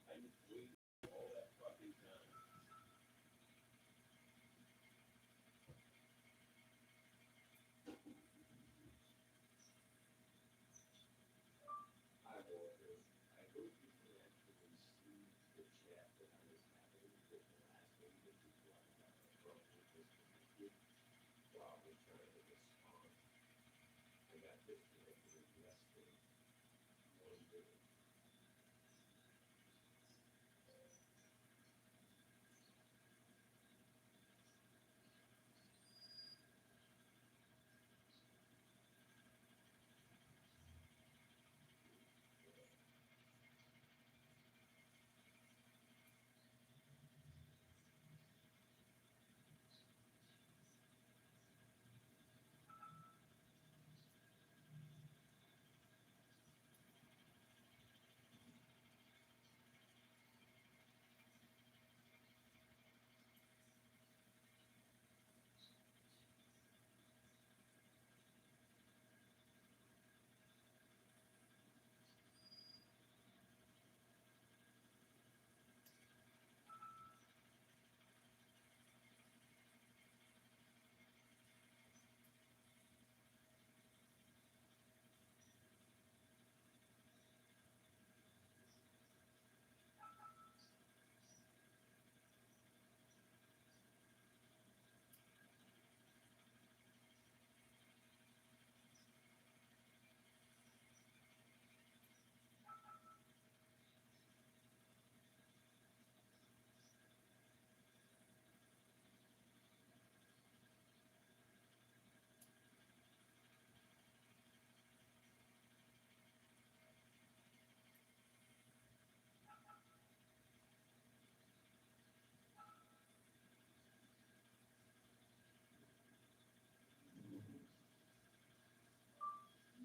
I just waited all that fucking time. I wonder, I hope you can actually see the chat that I was having with the last lady before I got abruptly disconnected while I was trying to respond. I got disconnected in less than 1 minute.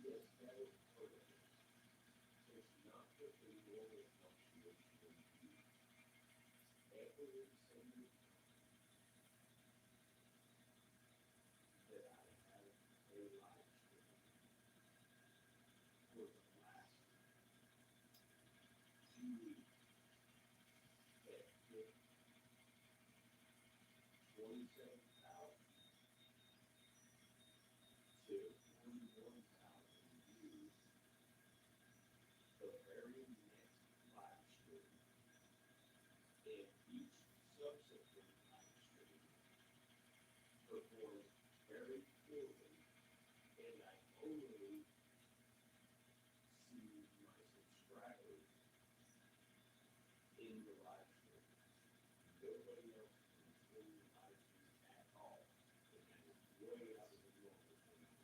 Yes, that is correct. It's not just a normal fluctuation in views. Every single time that I have a live to 41,000 views the very next live stream, and each subsequent live stream performed very poorly, and I only see my subscribers in the live stream. Nobody else is in the live stream at all, and that is way out of the normal for me.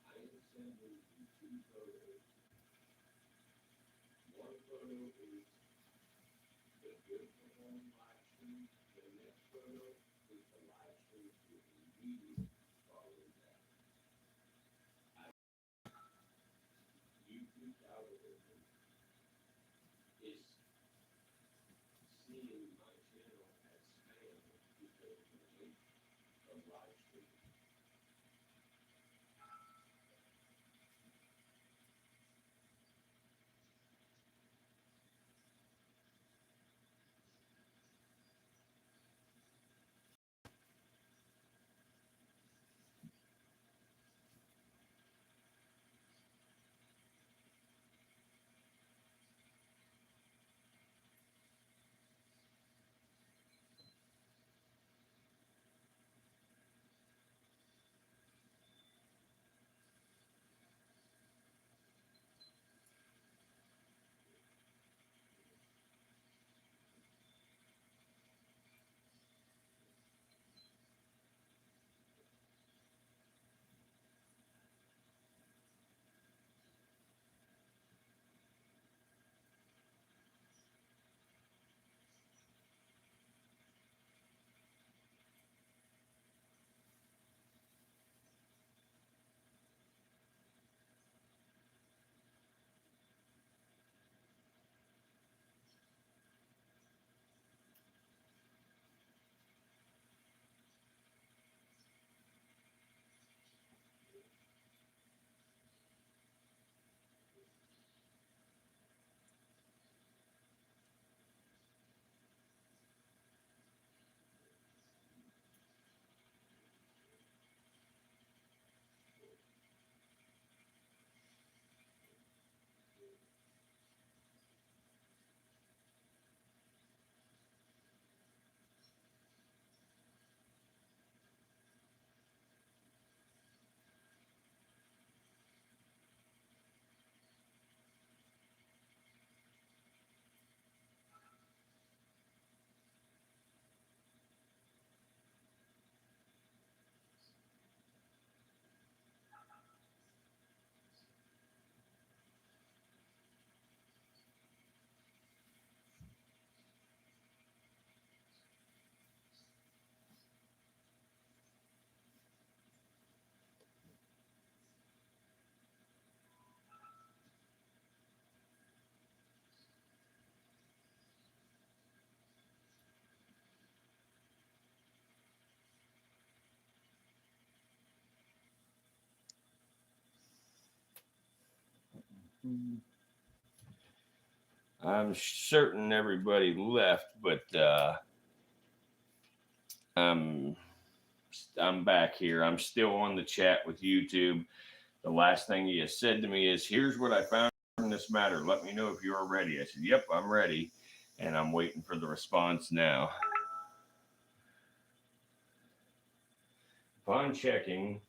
I am sending you two photos. One photo is the good performing live stream. The next photo is the live stream immediately following that. YouTube algorithm is seeing my channel as spam because of the length of live stream. I'm certain everybody left, but I'm back here. I'm still on the chat with YouTube. The last thing he has said to me is, "Here's what I found in this matter. Let me know if you're ready." I said, "Yep, I'm ready," and I'm waiting for the response now. Upon checking,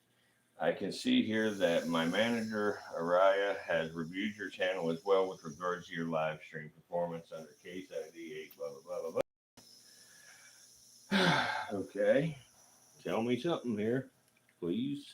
I can see here that my manager, Araya, has reviewed your channel as well with regards to your live stream performance under case ID 8, blah, blah, blah, blah. Okay. Tell me something here, please.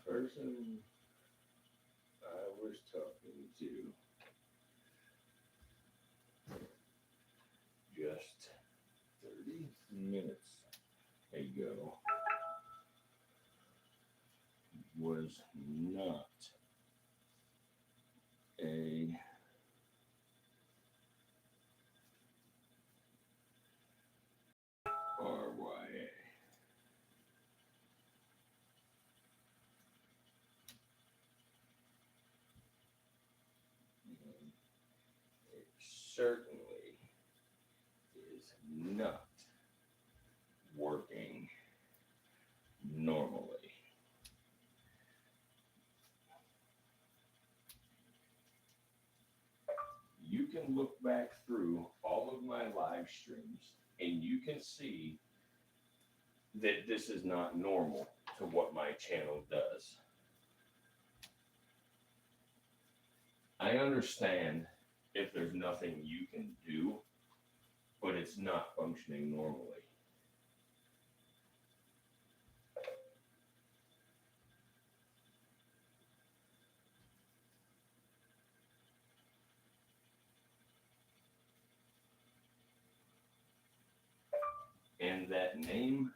Person I was talking to just 30 minutes ago was not a RYA. It certainly is not working normally. You can look back through all of my live streams and you can see that this is not normal to what my channel does. I understand if there's nothing you can do, but it's not functioning normally. And that name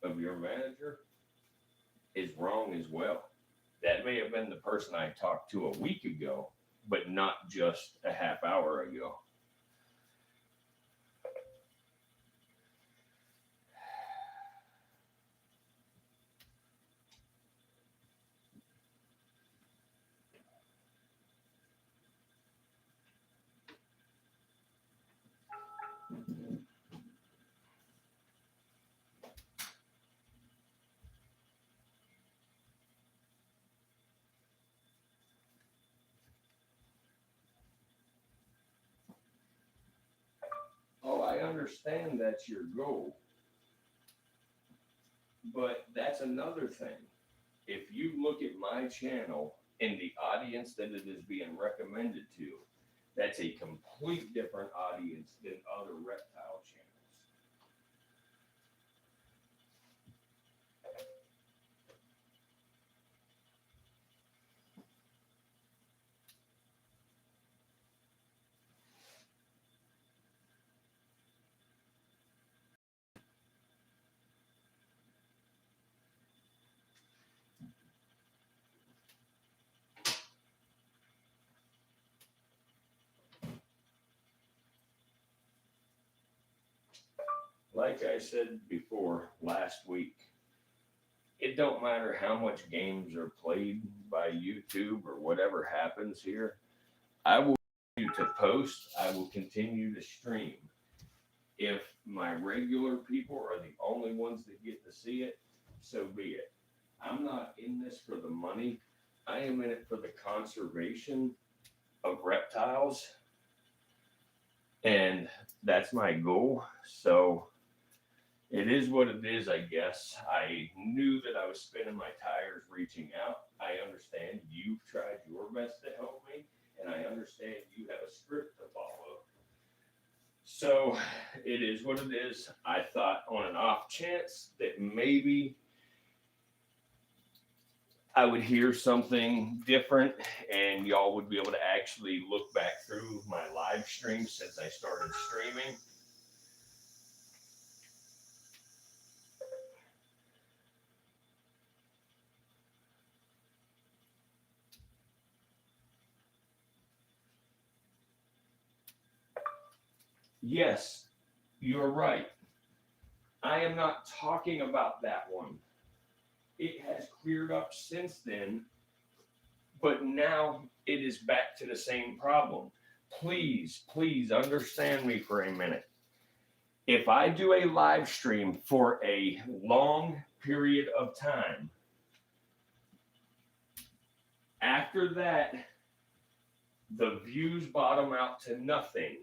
of your manager is wrong as well. That may have been the person I talked to a week ago, but not just a half hour ago. Oh, I understand that's your goal. But that's another thing. If you look at my channel and the audience that it is being recommended to, that's a complete different audience than other reptile channels. Like I said before last week, it don't matter how much games are played by YouTube or whatever happens here. I will continue to post. I will continue to stream. If my regular people are the only ones that get to see it, so be it. I'm not in this for the money. I am in it for the conservation of reptiles. And that's my goal. So it is what it is, I guess. I knew that I was spinning my tires reaching out. I understand you've tried your best to help me, and I understand you have a script to follow. So it is what it is. I thought on an off chance that maybe I would hear something different and y'all would be able to actually look back through my live stream since I started streaming. Yes, you're right. I am not talking about that one. It has cleared up since then, but now it is back to the same problem. Please, please understand me for a minute. If I do a live stream for a long period of time, after that, the views bottom out to nothing.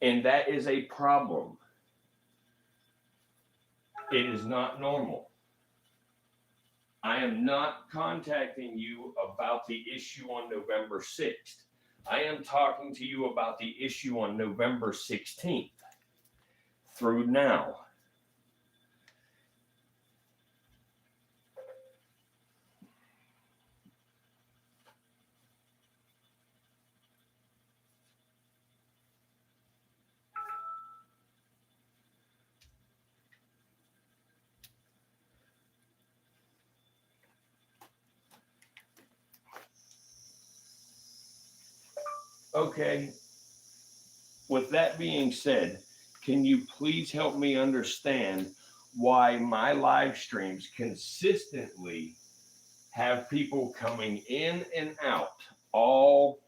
And that is a problem. It is not normal. I am not contacting you about the issue on November 6th. I am talking to you about the issue on November 16th through now. Okay, with that being said, can you please help me understand why my live streams consistently have people coming in and out all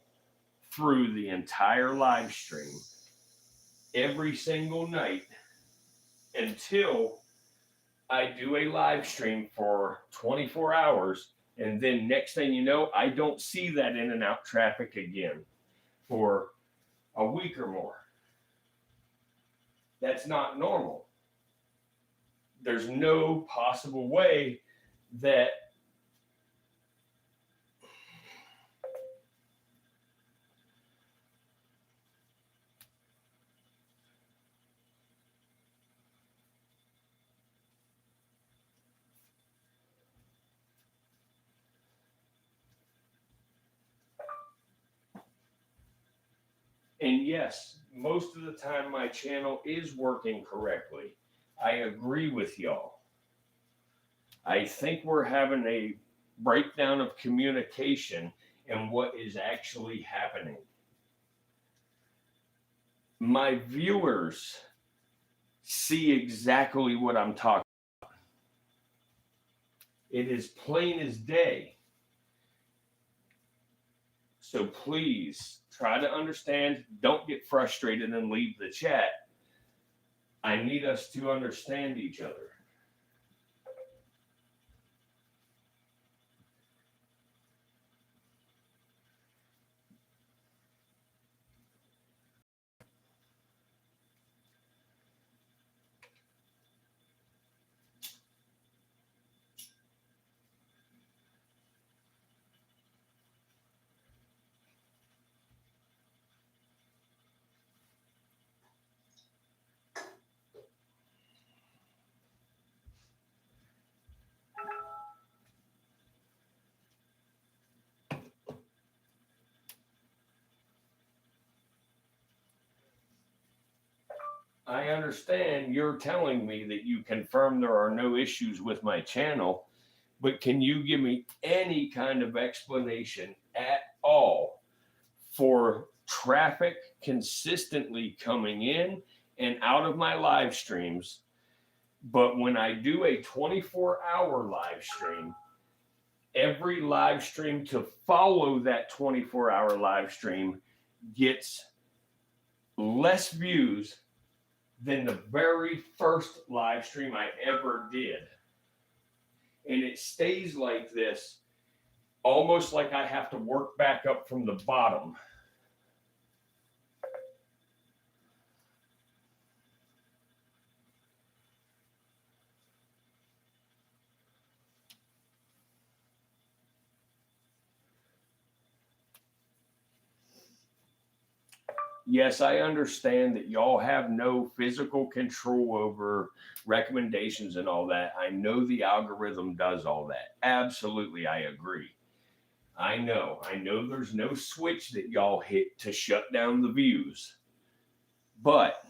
through the entire live stream every single night until I do a live stream for 24 hours, and then next thing you know, I don't see that in and out traffic again for a week or more. That's not normal. There's no possible way that and yes, most of the time my channel is working correctly. I agree with y'all. I think we're having a breakdown of communication and what is actually happening. My viewers see exactly what I'm talking about. It is plain as day. So please try to understand. Don't get frustrated and leave the chat. I need us to understand each other. I understand you're telling me that you confirm there are no issues with my channel, but can you give me any kind of explanation at all for traffic consistently coming in and out of my live streams? But when I do a 24-hour live stream, every live stream to follow that 24-hour live stream gets less views than the very first live stream I ever did. And it stays like this, almost like I have to work back up from the bottom. Yes, I understand that y'all have no physical control over recommendations and all that. I know the algorithm does all that. Absolutely, I agree. I know there's no switch that y'all hit to shut down the views. But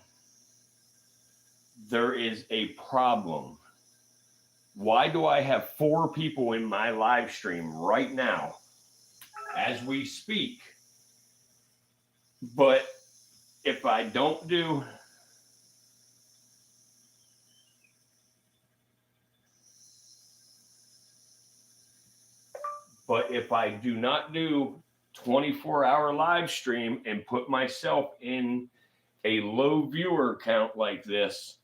there is a problem. Why do I have 4 people in my live stream right now as we speak? But if I don't do not do 24-hour live stream and put myself in a low viewer count like this,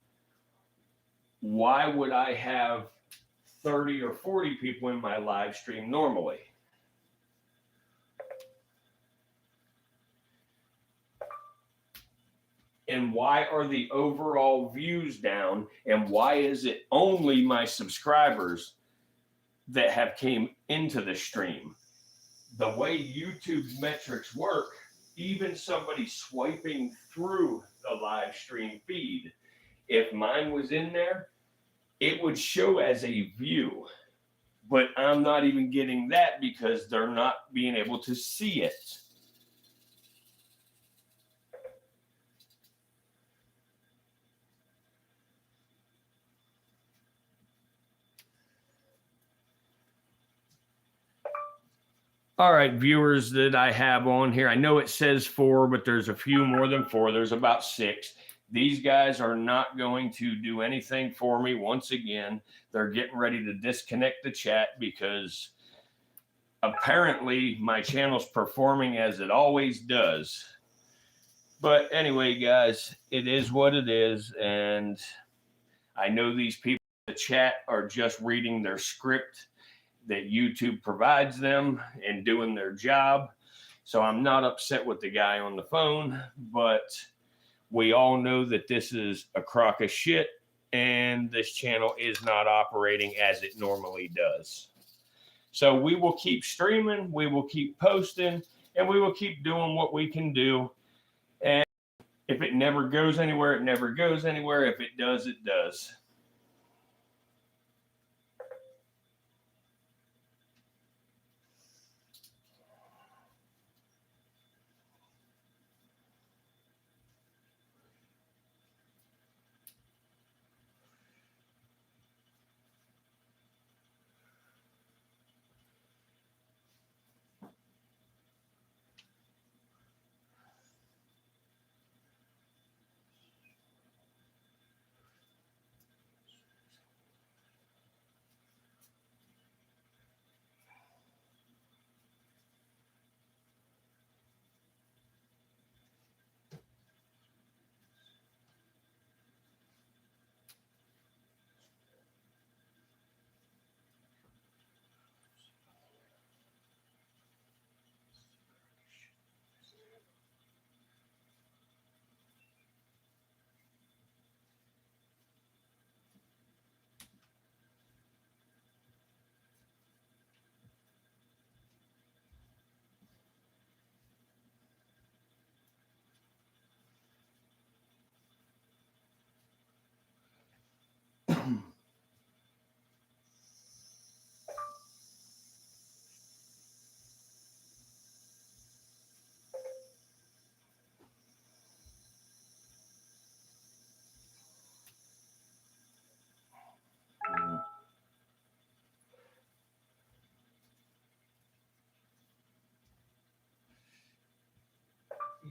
why would I have 30 or 40 people in my live stream normally? And why are the overall views down? And why is it only my subscribers that have came into the stream? The way YouTube's metrics work, even somebody swiping through the live stream feed, if mine was in there, it would show as a view. But I'm not even getting that because they're not being able to see it. All right, viewers that I have on here, I know it says 4, but there's a few more than 4. There's about 6. These guys are not going to do anything for me. Once again, they're getting ready to disconnect the chat because apparently my channel's performing as it always does. But anyway, guys, it is what it is. And I know these people in the chat are just reading their script that YouTube provides them and doing their job. So I'm not upset with the guy on the phone, but we all know that this is a crock of shit and this channel is not operating as it normally does. So we will keep streaming, we will keep posting, and we will keep doing what we can do. And if it never goes anywhere, it never goes anywhere. If it does, it does.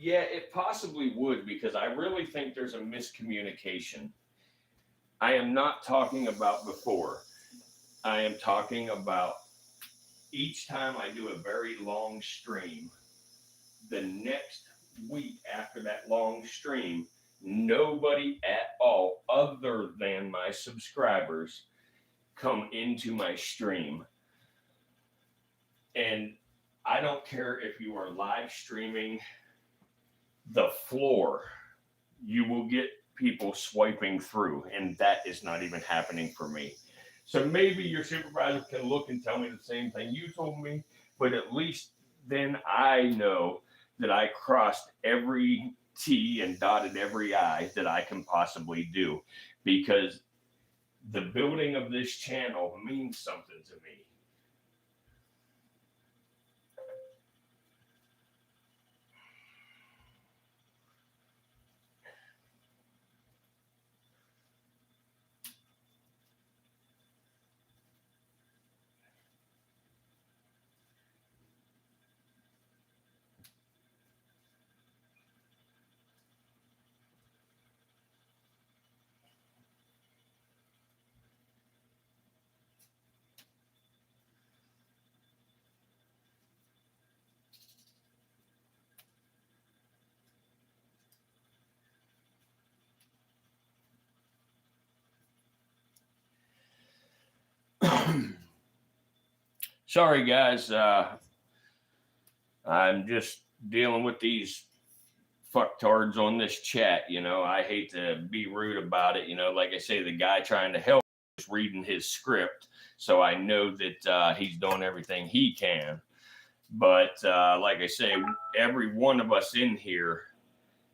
Yeah, it possibly would because I really think there's a miscommunication. I am not talking about before. I am talking about each time I do a very long stream, the next week after that long stream, nobody at all other than my subscribers come into my stream. And I don't care if you are live streaming the floor, you will get people swiping through, and that is not even happening for me. So maybe your supervisor can look and tell me the same thing you told me, but at least then I know that I crossed every T and dotted every I that I can possibly do, because the building of this channel means something to me. Sorry, guys. I'm just dealing with these fucktards on this chat. I hate to be rude about it. Like I say, the guy trying to help is reading his script, so I know that he's doing everything he can. But like I say, every one of us in here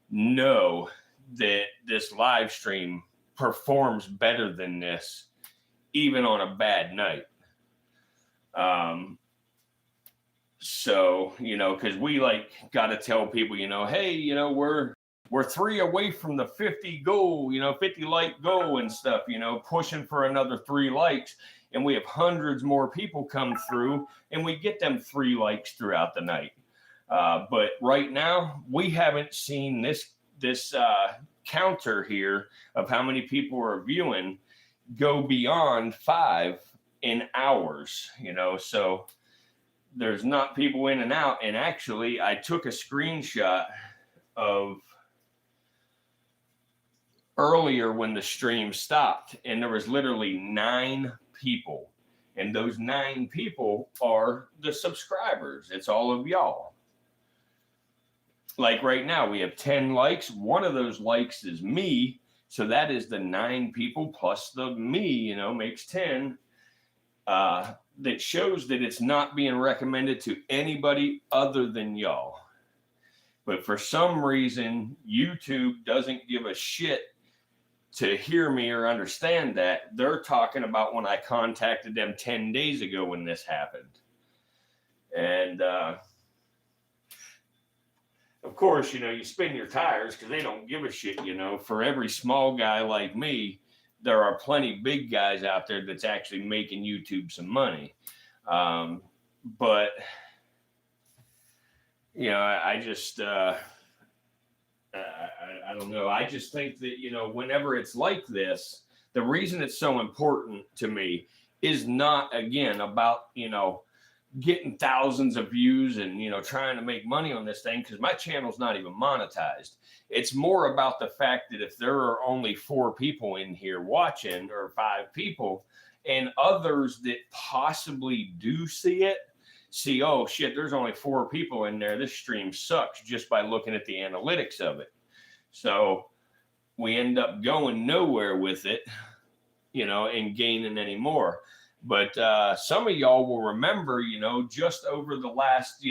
know that this live stream performs better than this, even on a bad night. So, because we got to tell people, hey, we're 3 away from the 50 goal, 50 like goal and stuff, pushing for another 3 likes. And we have hundreds more people come through and we get them 3 likes throughout the night. But right now we haven't seen this counter here of how many people are viewing go beyond 5 in hours, so there's not people in and out. And actually I took a screenshot of earlier when the stream stopped, and there was literally 9 people, and those 9 people are the subscribers. It's all of y'all. Like right now we have 10 likes. One of those likes is me, so that is the 9 people plus the me, makes 10. That shows that it's not being recommended to anybody other than y'all. But for some reason YouTube doesn't give a shit to hear me or understand that. They're talking about when I contacted them 10 days ago when this happened. And of course, you spin your tires because they don't give a shit. For every small guy like me, there are plenty big guys out there that's actually making YouTube some money. But, I just, I don't know. I just think that, whenever it's like this, the reason it's so important to me is not, again, about, getting thousands of views and, trying to make money on this thing, because my channel's not even monetized. It's more about the fact that if there are only 4 people in here watching, or 5 people, and others that possibly do see, oh shit, there's only 4 people in there, this stream sucks, just by looking at the analytics of it. So we end up going nowhere with it, and gaining any more. But some of y'all will remember, just over the last,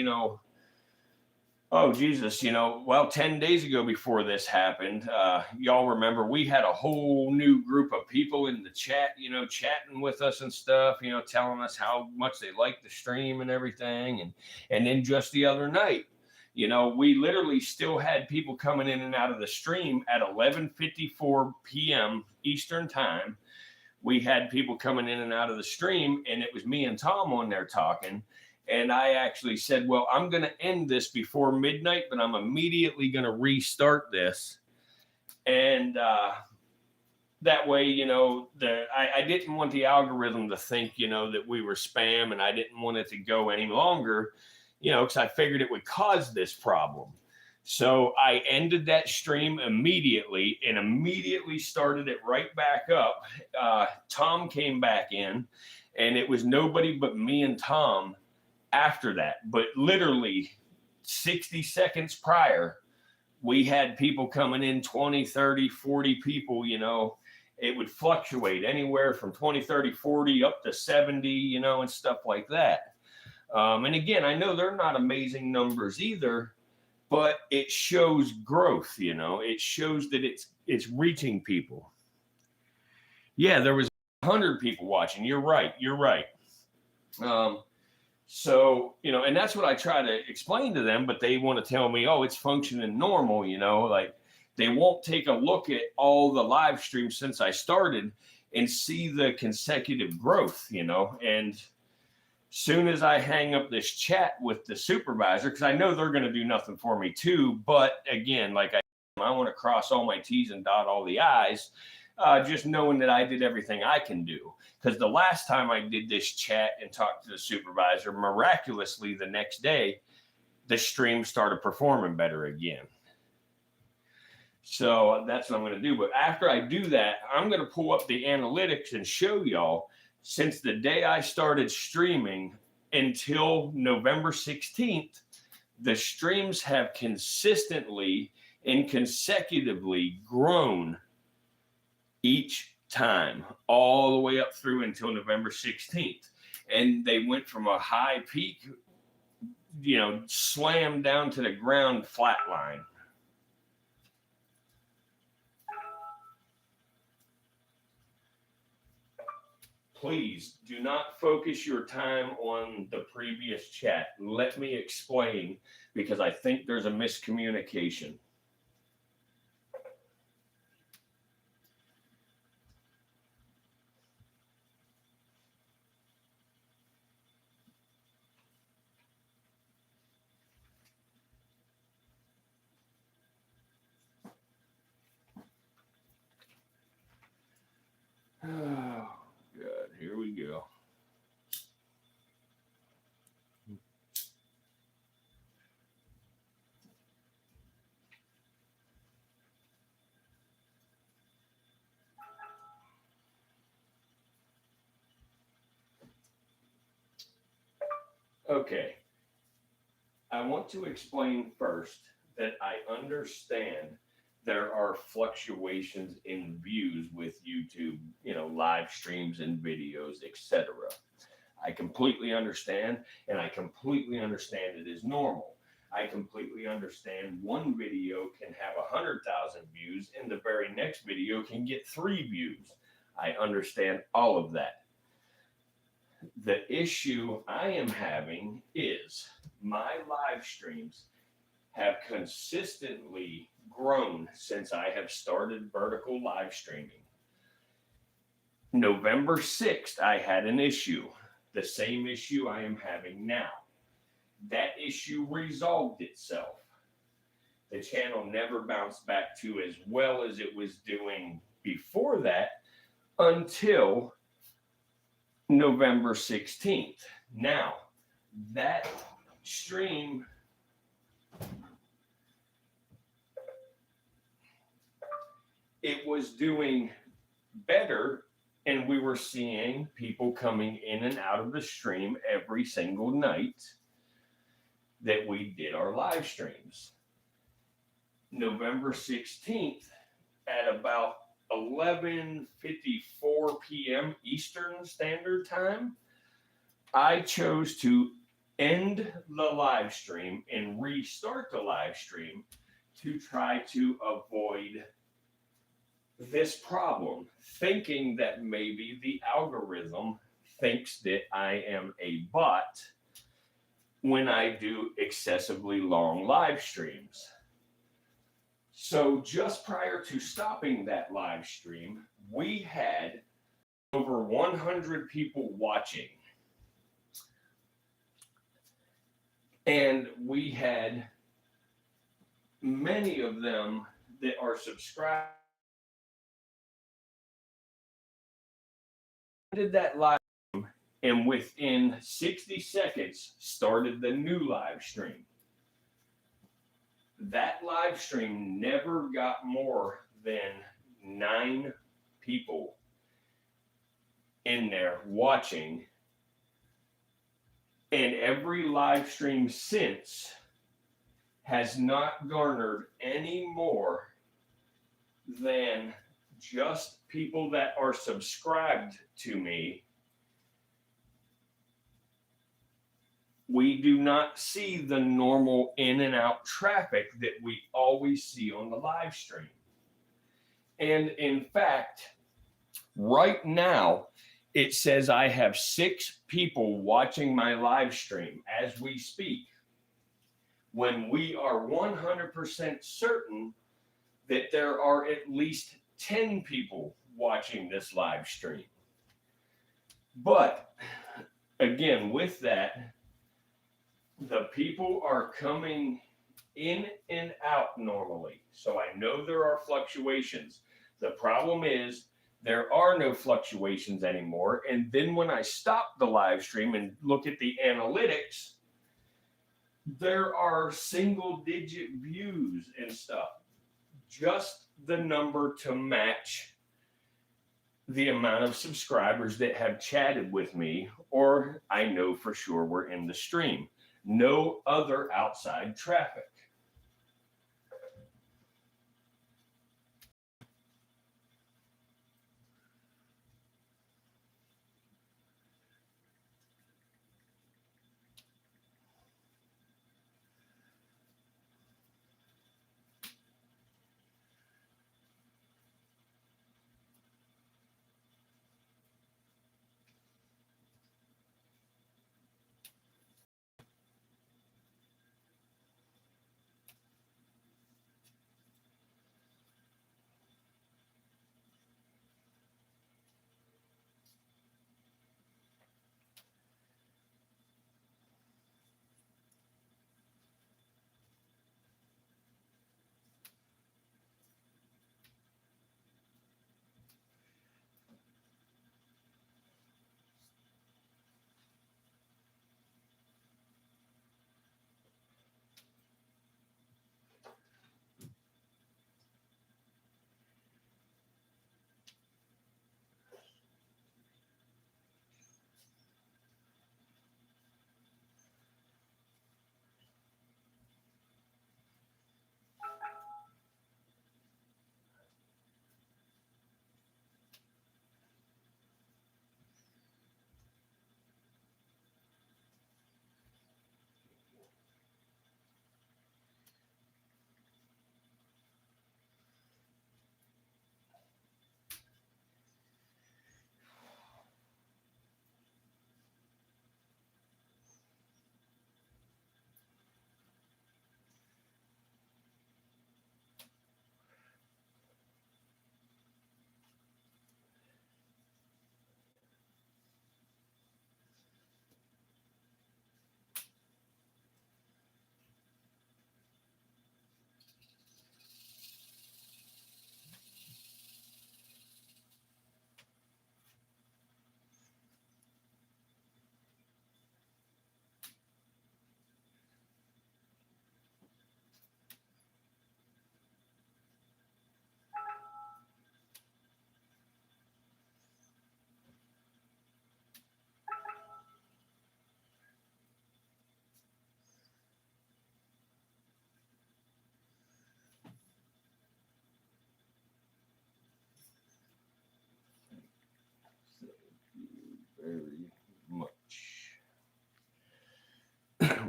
10 days ago before this happened, y'all remember we had a whole new group of people in the chat, chatting with us and stuff, telling us how much they liked the stream and everything. And then just the other night, we literally still had people coming in and out of the stream at 11:54 p.m. Eastern time. We had people coming in and out of the stream, and it was me and Tom on there talking. And I actually said, well, I'm going to end this before midnight, but I'm immediately going to restart this. And that way, I didn't want the algorithm to think, that we were spam, and I didn't want it to go any longer, because I figured it would cause this problem. So I ended that stream immediately and immediately started it right back up. Tom came back in, and it was nobody but me and Tom after that. But literally 60 seconds prior, we had people coming in, 20, 30, 40 people, it would fluctuate anywhere from 20, 30, 40 up to 70, and stuff like that. And again, I know they're not amazing numbers either, but it shows growth, it shows that it's reaching people. Yeah, there was 100 people watching. You're right. So, and that's what I try to explain to them, but they want to tell me, oh, it's functioning normal, they won't take a look at all the live streams since I started and see the consecutive growth, and soon as I hang up this chat with the supervisor, because I know they're going to do nothing for me too. But again, like I want to cross all my T's and dot all the I's, just knowing that I did everything I can do. Because the last time I did this chat and talked to the supervisor, miraculously the next day, the stream started performing better again. So that's what I'm going to do. But after I do that, I'm going to pull up the analytics and show y'all, since the day I started streaming until November 16th, the streams have consistently and consecutively grown each time, all the way up through until November 16th. And they went from a high peak, slammed down to the ground flat line. Please do not focus your time on the previous chat. Let me explain, because I think there's a miscommunication. Oh, good. Here we go. Okay. I want to explain first that I understand there are fluctuations in views with YouTube, live streams and videos, etc. I completely understand, and I completely understand it is normal. I completely understand one video can have 100,000 views and the very next video can get 3 views. I understand all of that. The issue I am having is my live streams have consistently grown since I have started vertical live streaming. November 6th, I had an issue, the same issue I am having now. That issue resolved itself. The channel never bounced back to as well as it was doing before that until November 16th. Now, that stream it was doing better, and we were seeing people coming in and out of the stream every single night that we did our live streams. November 16th at about 11:54 p.m. Eastern Standard Time, I chose to end the live stream and restart the live stream to try to avoid this problem, thinking that maybe the algorithm thinks that I am a bot when I do excessively long live streams. So just prior to stopping that live stream, we had over 100 people watching. And we had many of them that are subscribed. Did that live stream, and within 60 seconds started the new live stream. That live stream never got more than 9 people in there watching, and every live stream since has not garnered any more than just people that are subscribed to me. We do not see the normal in and out traffic that we always see on the live stream. And in fact, right now, it says I have 6 people watching my live stream as we speak, when we are 100% certain that there are at least 10 people watching this live stream. But again, with that, the people are coming in and out normally. So I know there are fluctuations. The problem is there are no fluctuations anymore. And then when I stop the live stream and look at the analytics, there are single-digit views and stuff. Just the number to match the amount of subscribers that have chatted with me, or I know for sure we're in the stream. No other outside traffic.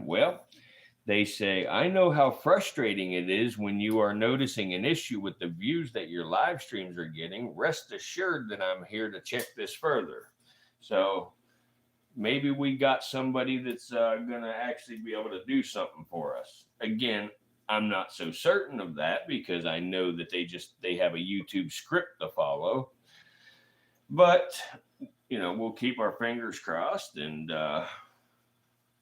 Well, they say, I know how frustrating it is when you are noticing an issue with the views that your live streams are getting. Rest assured that I'm here to check this further. So maybe we got somebody that's going to actually be able to do something for us. Again, I'm not so certain of that because I know that they have a YouTube script to follow. But, we'll keep our fingers crossed and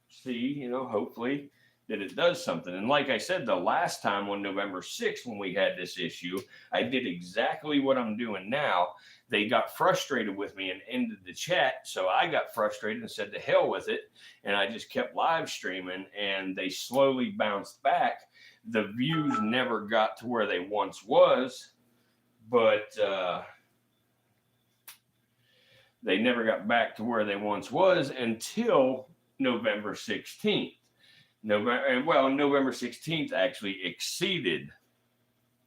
see, hopefully that it does something. And like I said, the last time on November 6th, when we had this issue, I did exactly what I'm doing now. They got frustrated with me and ended the chat. So I got frustrated and said, to hell with it. And I just kept live streaming and they slowly bounced back. The views never got to where they once was, but they never got back to where they once was until November 16th. November 16th actually exceeded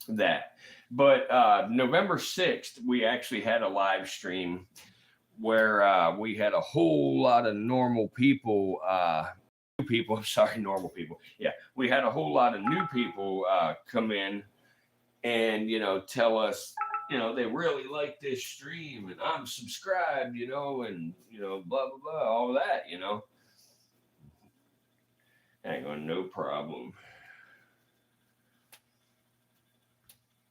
that. But November 6th, we actually had a live stream where we had a whole lot of normal people. Normal people. Yeah, we had a whole lot of new people come in and, tell us, they really like this stream and I'm subscribed, and, blah, blah, blah, all that, Hang on, no problem.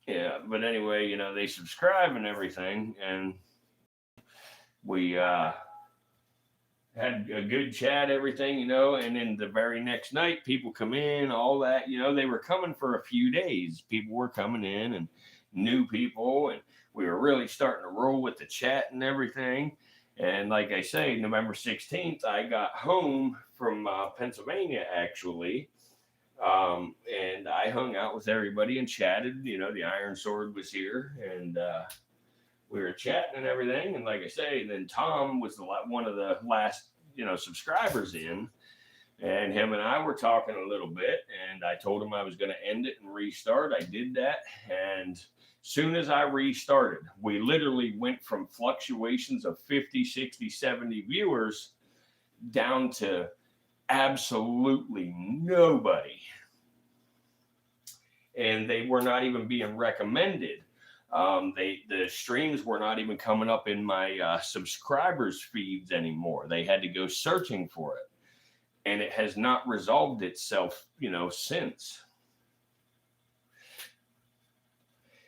Yeah, but anyway, they subscribe and everything, and we had a good chat, everything, and then the very next night, people come in, all that, they were coming for a few days. People were coming in and new people, and we were really starting to roll with the chat and everything. And like I say, November 16th, I got home from Pennsylvania, actually. And I hung out with everybody and chatted. The Iron Sword was here, and we were chatting and everything. And like I say, then Tom was one of the last, subscribers in. And him and I were talking a little bit, and I told him I was going to end it and restart. I did that, and soon as I restarted, we literally went from fluctuations of 50, 60, 70 viewers down to absolutely nobody. And they were not even being recommended. The streams were not even coming up in my subscribers feeds anymore. They had to go searching for it. And it has not resolved itself, since.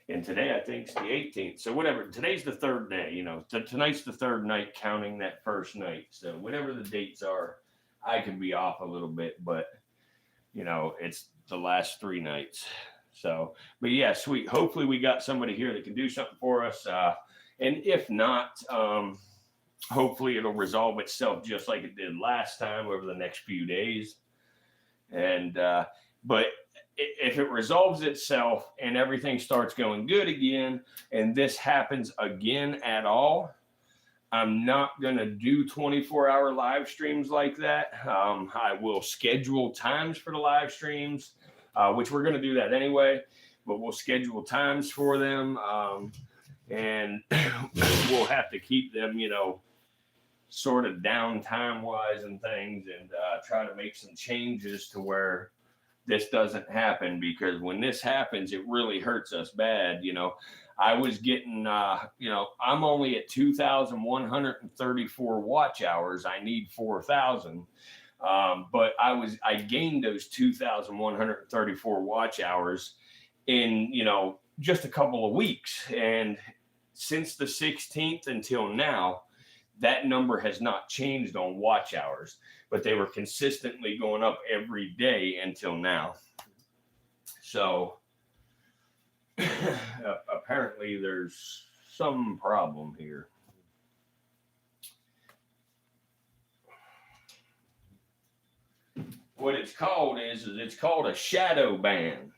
And today, I think, it's the 18th. So whatever, today's the third day, tonight's the third night counting that first night. So whatever the dates are, I can be off a little bit, but, it's the last 3 nights. So, but yeah, sweet. Hopefully we got somebody here that can do something for us. And if not, hopefully it'll resolve itself just like it did last time over the next few days. And, but if it resolves itself and everything starts going good again, and this happens again at all, I'm not going to do 24-hour live streams like that. I will schedule times for the live streams, which we're going to do that anyway, but we'll schedule times for them. And we'll have to keep them, sort of downtime wise and things, and try to make some changes to where this doesn't happen, because when this happens, it really hurts us bad. I was getting, I'm only at 2,134 watch hours. I need 4,000. But I gained those 2,134 watch hours in, just a couple of weeks. And since the 16th until now, that number has not changed on watch hours, but they were consistently going up every day until now. So apparently there's some problem here. What it's called is it's called a shadow ban.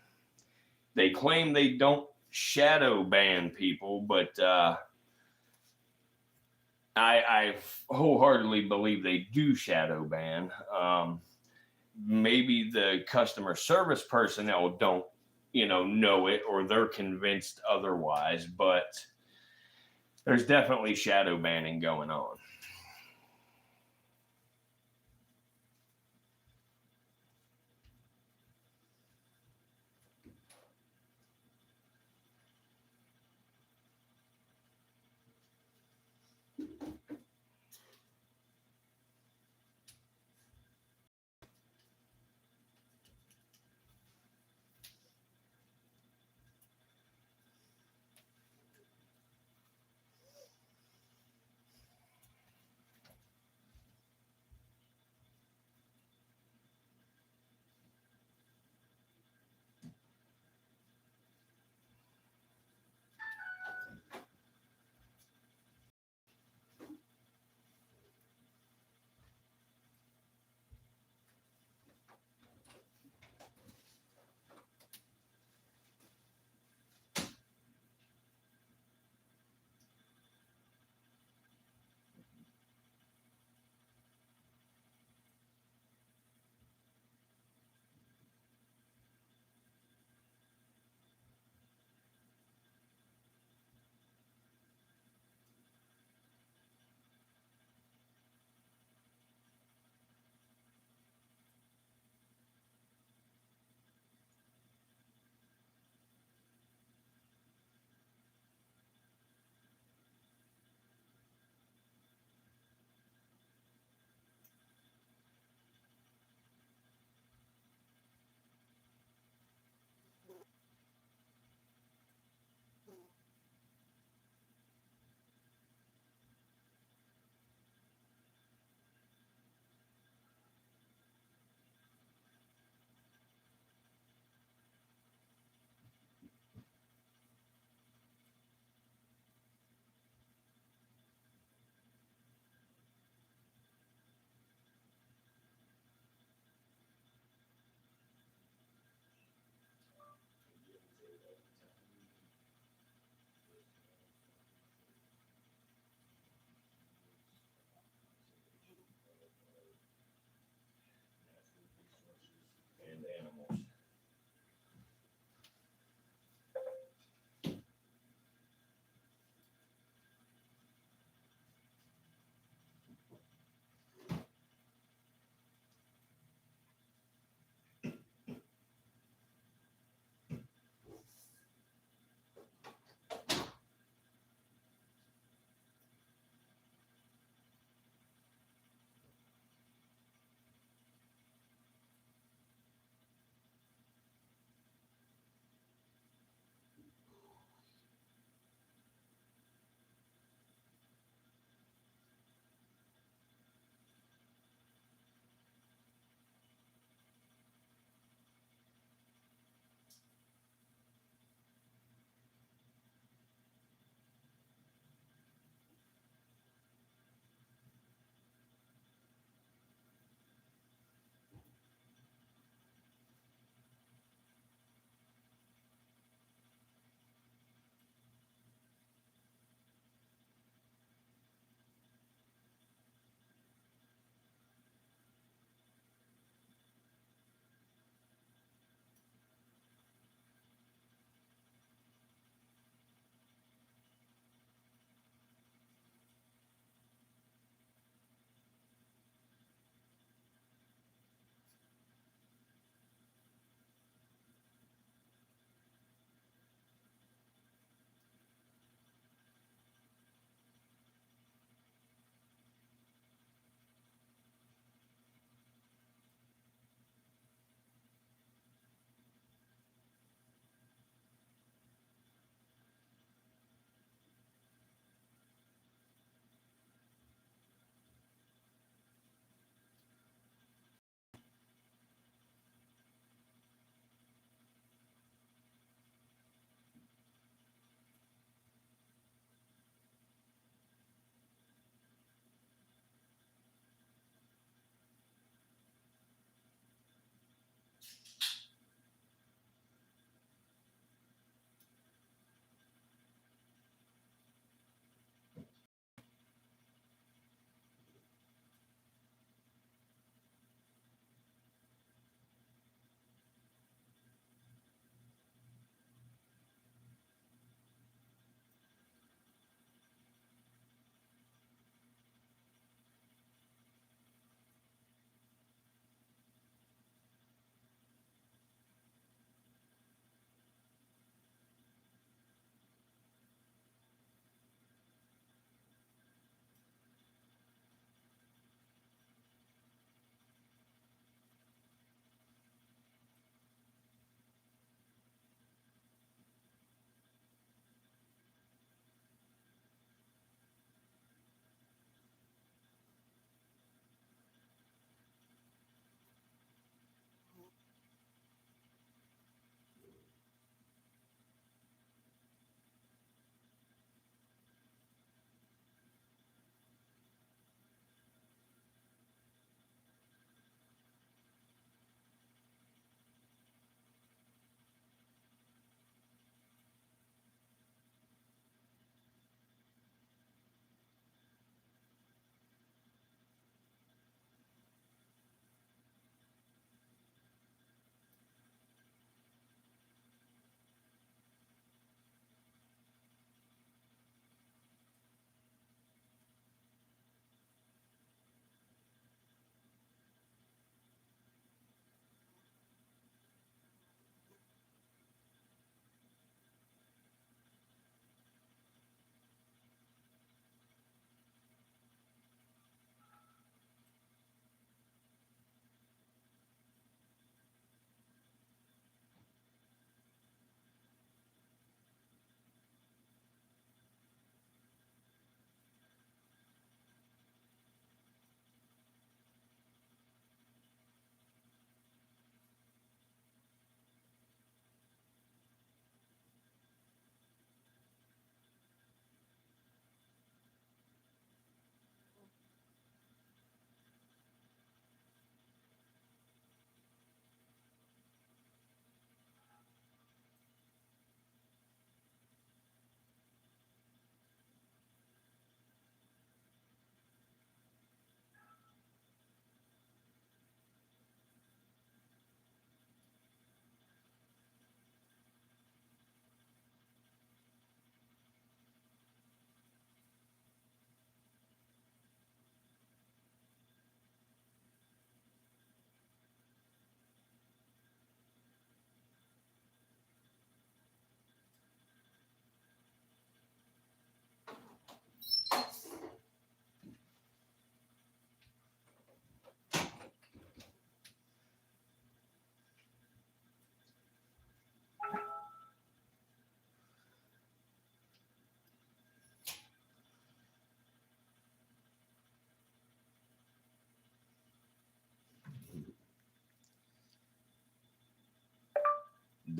They claim they don't shadow ban people, but I wholeheartedly believe they do shadow ban. Maybe the customer service personnel don't, know it, or they're convinced otherwise, but there's definitely shadow banning going on.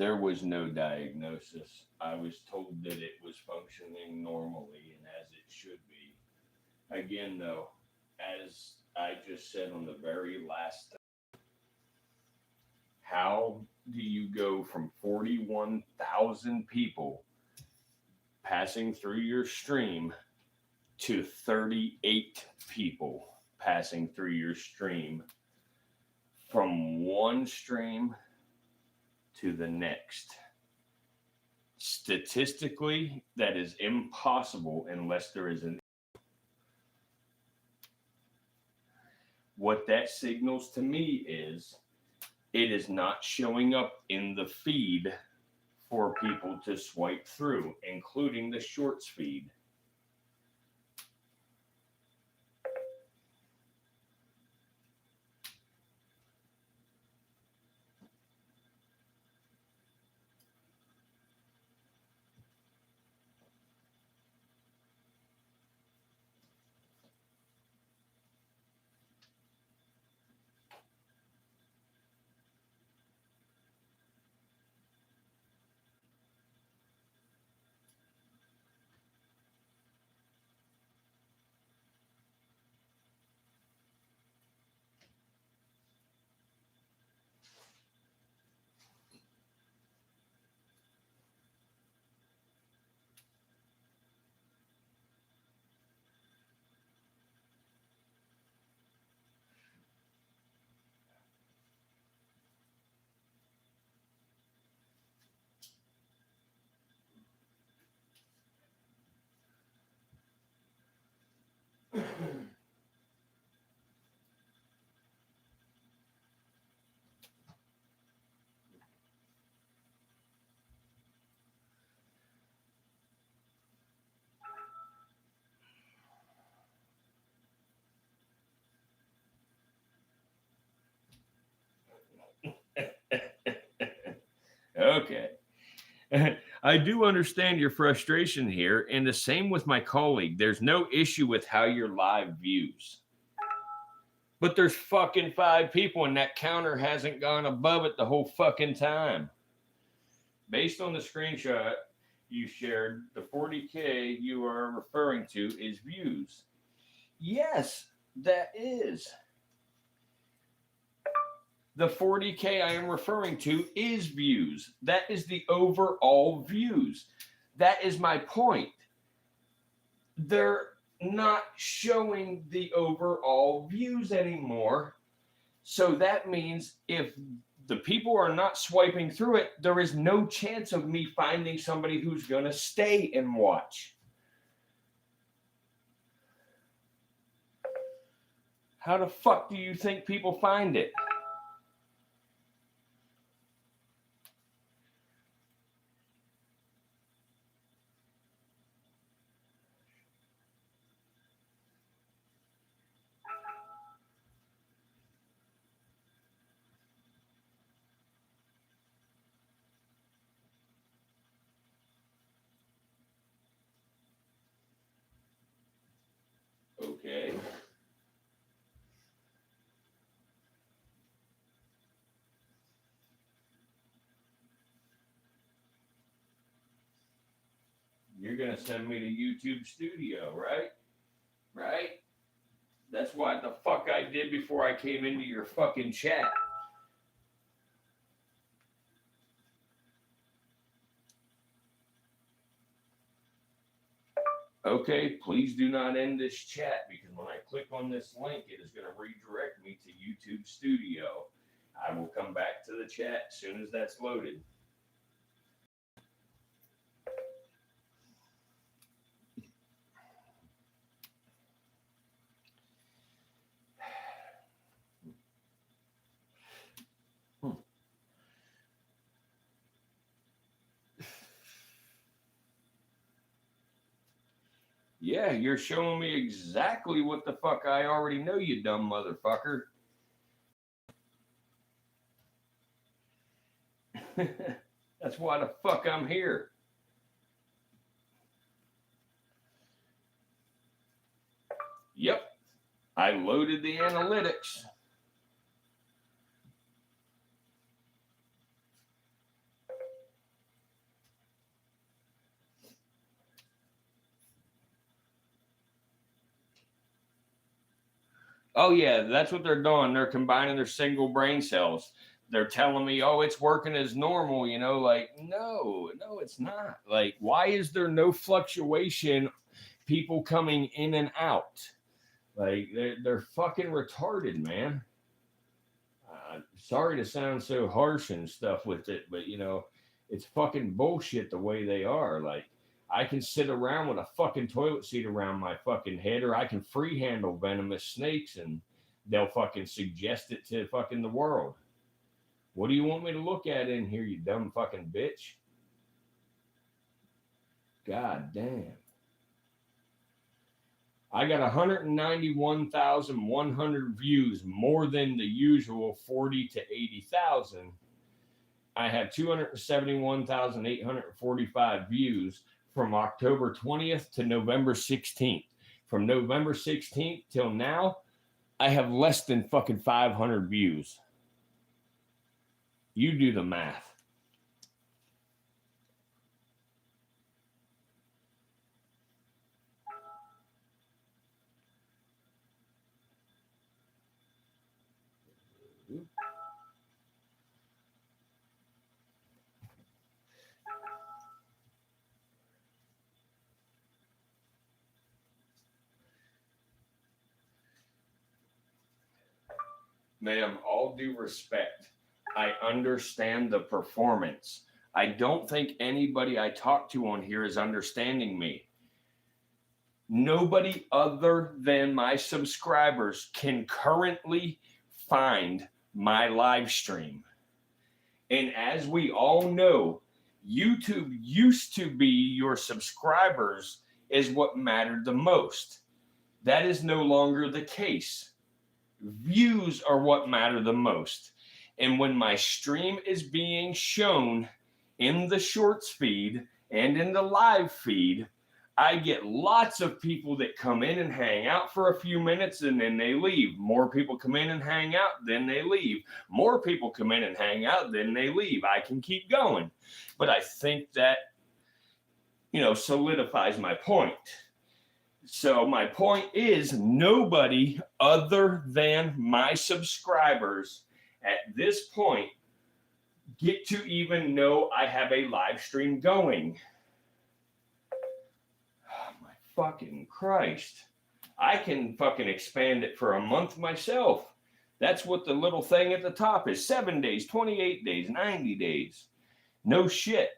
There was no diagnosis. I was told that it was functioning normally and as it should be. Again, though, as I just said on the very last, how do you go from 41,000 people passing through your stream to 38 people passing through your stream from one stream to the next? Statistically, that is impossible unless there is an. What that signals to me is it is not showing up in the feed for people to swipe through, including the shorts feed. Okay. I do understand your frustration here, and the same with my colleague. There's no issue with how your live views. But there's fucking 5 people, and that counter hasn't gone above it the whole fucking time. Based on the screenshot you shared, the 40K you are referring to is views. Yes, that is. The 40K I am referring to is views. That is the overall views. That is my point. They're not showing the overall views anymore. So that means if the people are not swiping through it, there is no chance of me finding somebody who's going to stay and watch. How the fuck do you think people find it? Okay. You're going to send me to YouTube Studio, right? Right? That's what the fuck I did before I came into your fucking chat. Okay, please do not end this chat because when I click on this link, it is going to redirect me to YouTube Studio. I will come back to the chat as soon as that's loaded. Yeah, you're showing me exactly what the fuck I already know, you dumb motherfucker. That's why the fuck I'm here. Yep, I loaded the analytics. Oh, yeah, that's what they're doing. They're combining their single brain cells. They're telling me, oh, it's working as normal, you know, like, no, it's not. Like, why is there no fluctuation, people coming in and out? Like, they're fucking retarded, man. Sorry to sound so harsh and stuff with it, but, you know, it's fucking bullshit the way they are. Like, I can sit around with a fucking toilet seat around my fucking head, or I can free handle venomous snakes and they'll fucking suggest it to fucking the world. What do you want me to look at in here, you dumb fucking bitch? God damn. I got 191,100 views, more than the usual 40 to 80,000. I have 271,845 views from October 20th to November 16th. From November 16th till now, I have less than fucking 500 views. You do the math. Ma'am, all due respect, I understand the performance. I don't think anybody I talk to on here is understanding me. Nobody other than my subscribers can currently find my live stream. And as we all know, YouTube used to be your subscribers is what mattered the most. That is no longer the case. Views are what matter the most. And when my stream is being shown in the shorts feed and in the live feed, I get lots of people that come in and hang out for a few minutes and then they leave. More people come in and hang out, then they leave. More people come in and hang out, then they leave. I can keep going. But I think that, you know, solidifies my point. So my point is, nobody other than my subscribers at this point get to even know I have a live stream going. Oh, my fucking Christ. I can fucking expand it for a month myself. That's what the little thing at the top is. 7 days, 28 days, 90 days. No shit.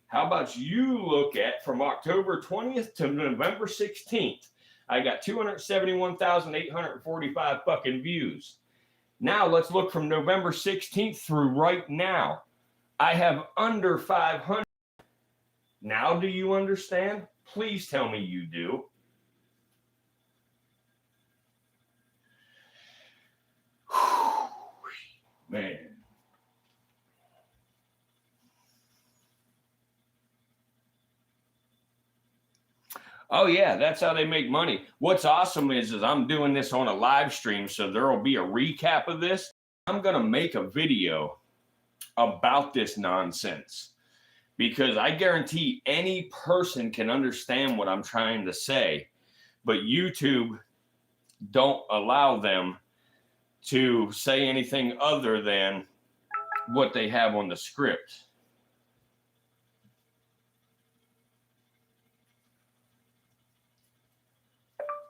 How about you look at from October 20th to November 16th? I got 271,845 fucking views. Now let's look from November 16th through right now. I have under 500. Now do you understand? Please tell me you do. Man. Oh yeah, that's how they make money. What's awesome is I'm doing this on a live stream, so there will be a recap of this. I'm going to make a video about this nonsense because I guarantee any person can understand what I'm trying to say, but YouTube don't allow them to say anything other than what they have on the script.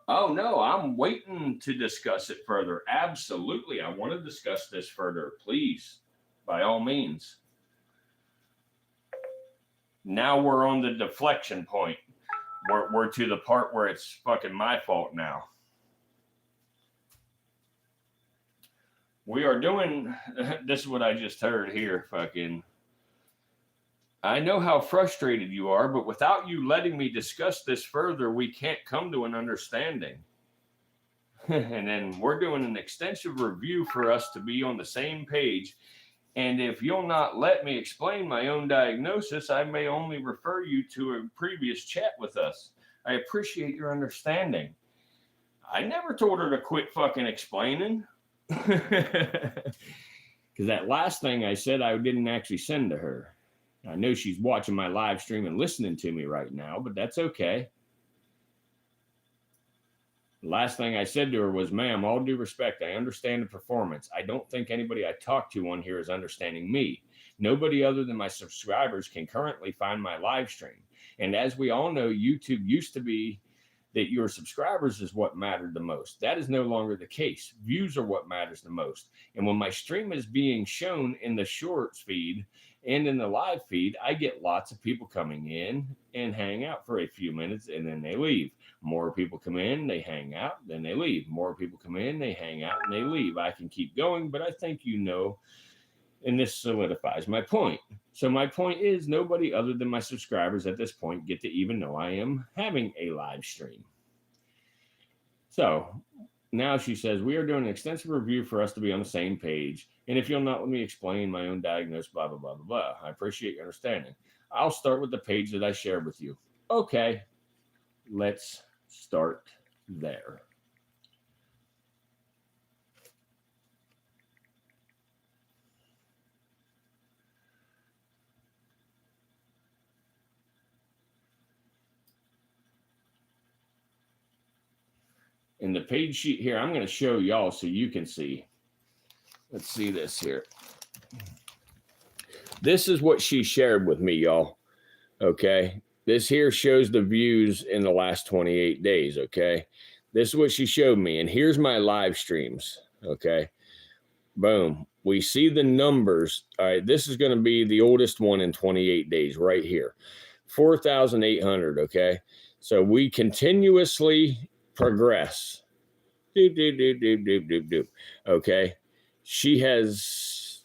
Oh, no, I'm waiting to discuss it further. Absolutely. I want to discuss this further. Please, by all means. Now we're on the deflection point. We're to the part where it's fucking my fault now. We are doing, this is what I just heard here, fucking. I know how frustrated you are, but without you letting me discuss this further, we can't come to an understanding. And then we're doing an extensive review for us to be on the same page. And if you'll not let me explain my own diagnosis, I may only refer you to a previous chat with us. I appreciate your understanding. I never told her to quit fucking explaining. Because that last thing I said, I didn't actually send to her. I know she's watching my live stream and listening to me right now, but that's okay. Last thing I said to her was, ma'am, all due respect, I understand the performance. I don't think anybody I talk to on here is understanding me. Nobody other than my subscribers can currently find my live stream. And as we all know, YouTube used to be that your subscribers is what mattered the most. That is no longer the case. Views are what matters the most. And when my stream is being shown in the shorts feed and in the live feed, I get lots of people coming in and hang out for a few minutes and then they leave. More people come in, they hang out, then they leave. More people come in, they hang out, and they leave. I can keep going, but I think you know, and this solidifies my point. So my point is nobody other than my subscribers at this point get to even know I am having a live stream. So now she says, we are doing an extensive review for us to be on the same page. And if you'll not let me explain my own diagnosis, blah, blah, blah, blah, blah. I appreciate your understanding. I'll start with the page that I shared with you. Okay, let's start there. In the page sheet here, I'm going to show y'all so you can see. Let's see this here. This is what she shared with me, y'all. Okay. This here shows the views in the last 28 days. Okay. This is what she showed me. And here's my live streams. Okay. Boom. We see the numbers. All right. This is going to be the oldest one in 28 days right here. 4,800. Okay. So we continuously progress. Okay. She has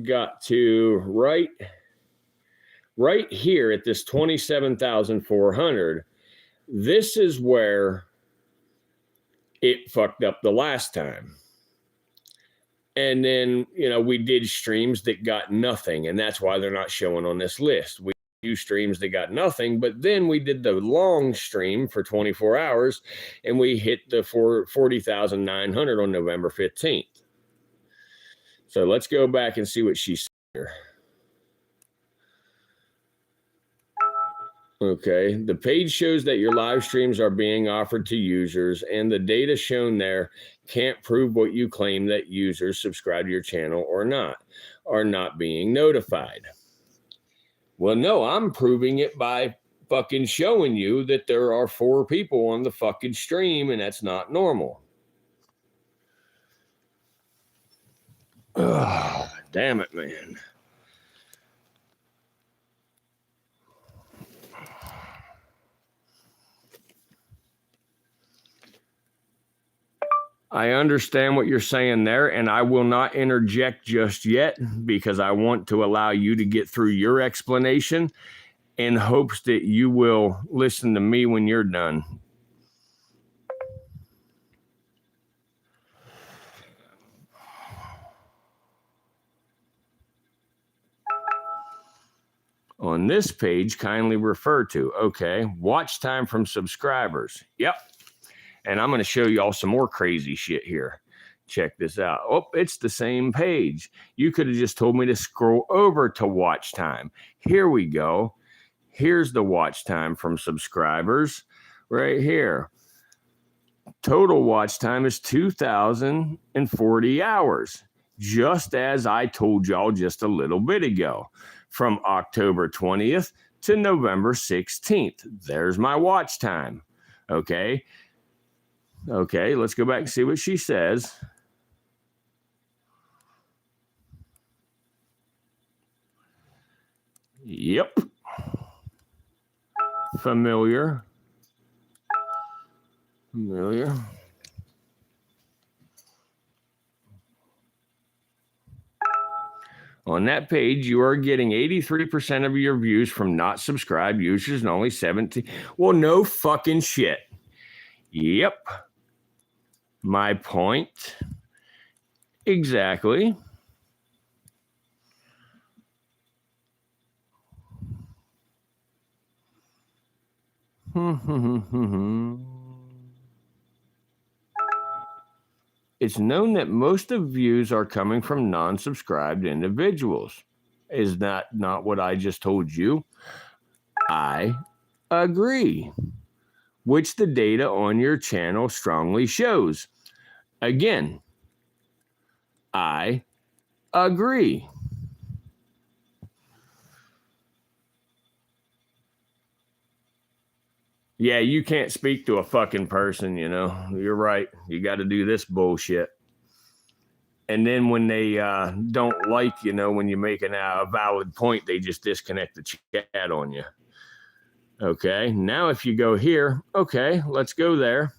got to right here at this 27,400. This is where it fucked up the last time. And then, you know, we did streams that got nothing, and that's why they're not showing on this list. We do streams that got nothing, but then we did the long stream for 24 hours, and we hit the 40,900 on November 15th. So let's go back and see what she said here. Okay, the page shows that your live streams are being offered to users, and the data shown there can't prove what you claim that users subscribe to your channel or not, are not being notified. Well, no, I'm proving it by fucking showing you that there are 4 people on the fucking stream, and that's not normal. Ugh, damn it, man. I understand what you're saying there, and I will not interject just yet because I want to allow you to get through your explanation in hopes that you will listen to me when you're done. On this page, kindly refer to, okay, watch time from subscribers. Yep. And I'm going to show you all some more crazy shit here. Check this out. Oh, it's the same page. You could have just told me to scroll over to watch time. Here we go. Here's the watch time from subscribers right here. Total watch time is 2,040 hours, just as I told y'all just a little bit ago, from October 20th to November 16th. There's my watch time. Okay. Okay, let's go back and see what she says. Yep. Familiar. On that page, you are getting 83% of your views from not subscribed users and only 17. Well, no fucking shit. Yep. My point. Exactly. It's known that most of views are coming from non-subscribed individuals. Is that not what I just told you? I agree. which the data on your channel strongly shows. Again, I agree. Yeah, you can't speak to a fucking person, you know. You're right. You got to do this bullshit. And then when they don't like, you know, when you make a valid point, they just disconnect the chat on you. Okay, now if you go here, okay, let's go there.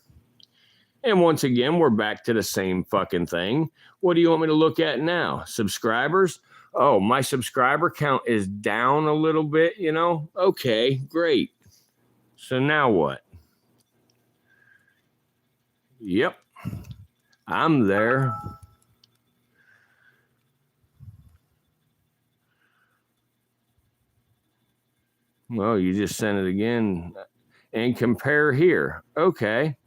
And once again, we're back to the same fucking thing. What do you want me to look at now? Subscribers? Oh, my subscriber count is down a little bit, you know? Okay, great. So now what? Yep, I'm there. Well, you just sent it again and compare here. Okay.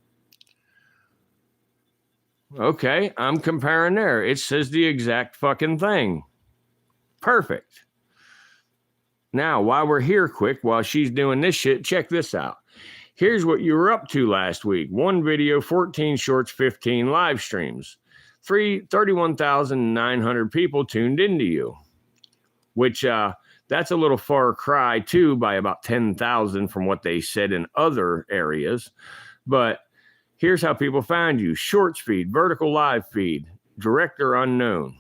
Okay, I'm comparing there. It says the exact fucking thing. Perfect. Now, while we're here quick, while she's doing this shit, check this out. Here's what you were up to last week. 1 video, 14 shorts, 15 live streams. 31,900 people tuned into you, which that's a little far cry too by about 10,000 from what they said in other areas. But here's how people found you. Shorts feed, vertical live feed, direct or unknown.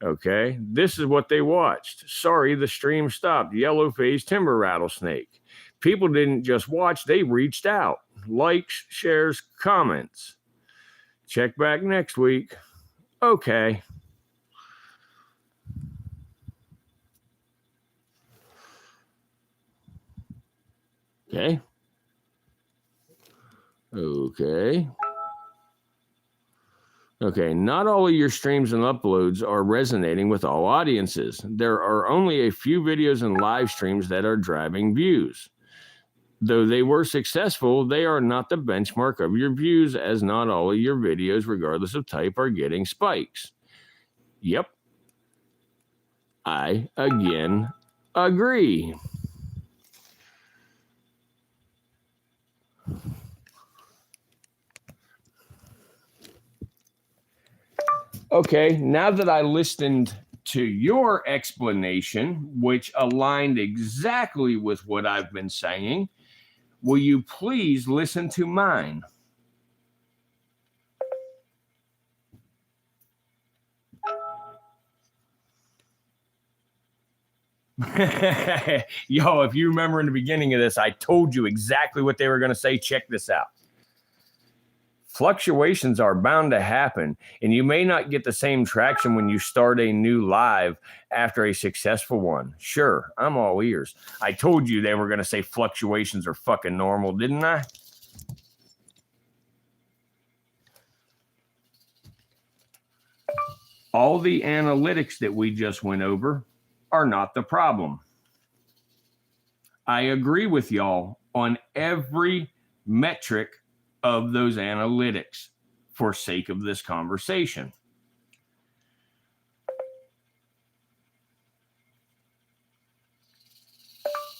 Okay, this is what they watched. Sorry, the stream stopped. Yellow-faced timber rattlesnake. People didn't just watch, they reached out. Likes, shares, comments. Check back next week. Okay. Okay. Okay. Okay, not all of your streams and uploads are resonating with all audiences. There are only a few videos and live streams that are driving views. Though they were successful, they are not the benchmark of your views, as not all of your videos, regardless of type, are getting spikes. Yep. I, again, agree. Okay, now that I listened to your explanation, which aligned exactly with what I've been saying, will you please listen to mine? Yo, if you remember in the beginning of this, I told you exactly what they were going to say. Check this out. Fluctuations are bound to happen, and you may not get the same traction when you start a new live after a successful one. Sure, I'm all ears. I told you they were going to say fluctuations are fucking normal, didn't I? All the analytics that we just went over are not the problem. I agree with y'all on every metric of those analytics for sake of this conversation.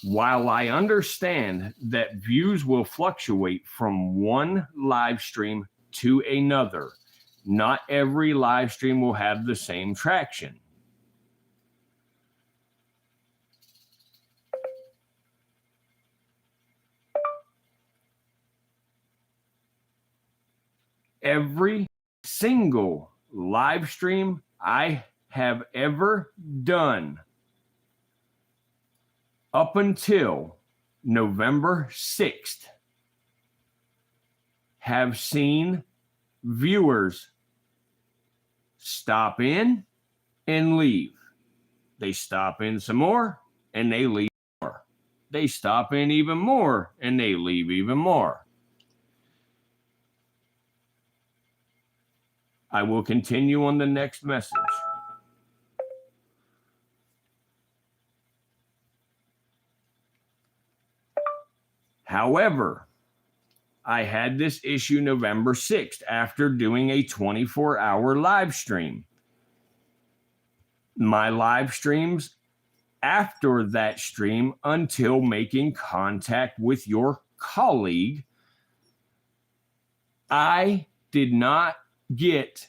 While I understand that views will fluctuate from one live stream to another, not every live stream will have the same traction. Every single live stream I have ever done up until November 6th have seen viewers stop in and leave. They stop in some more and they leave more. They stop in even more and they leave even more. I will continue on the next message. However, I had this issue November 6th after doing a 24-hour live stream. My live streams after that stream until making contact with your colleague I did not get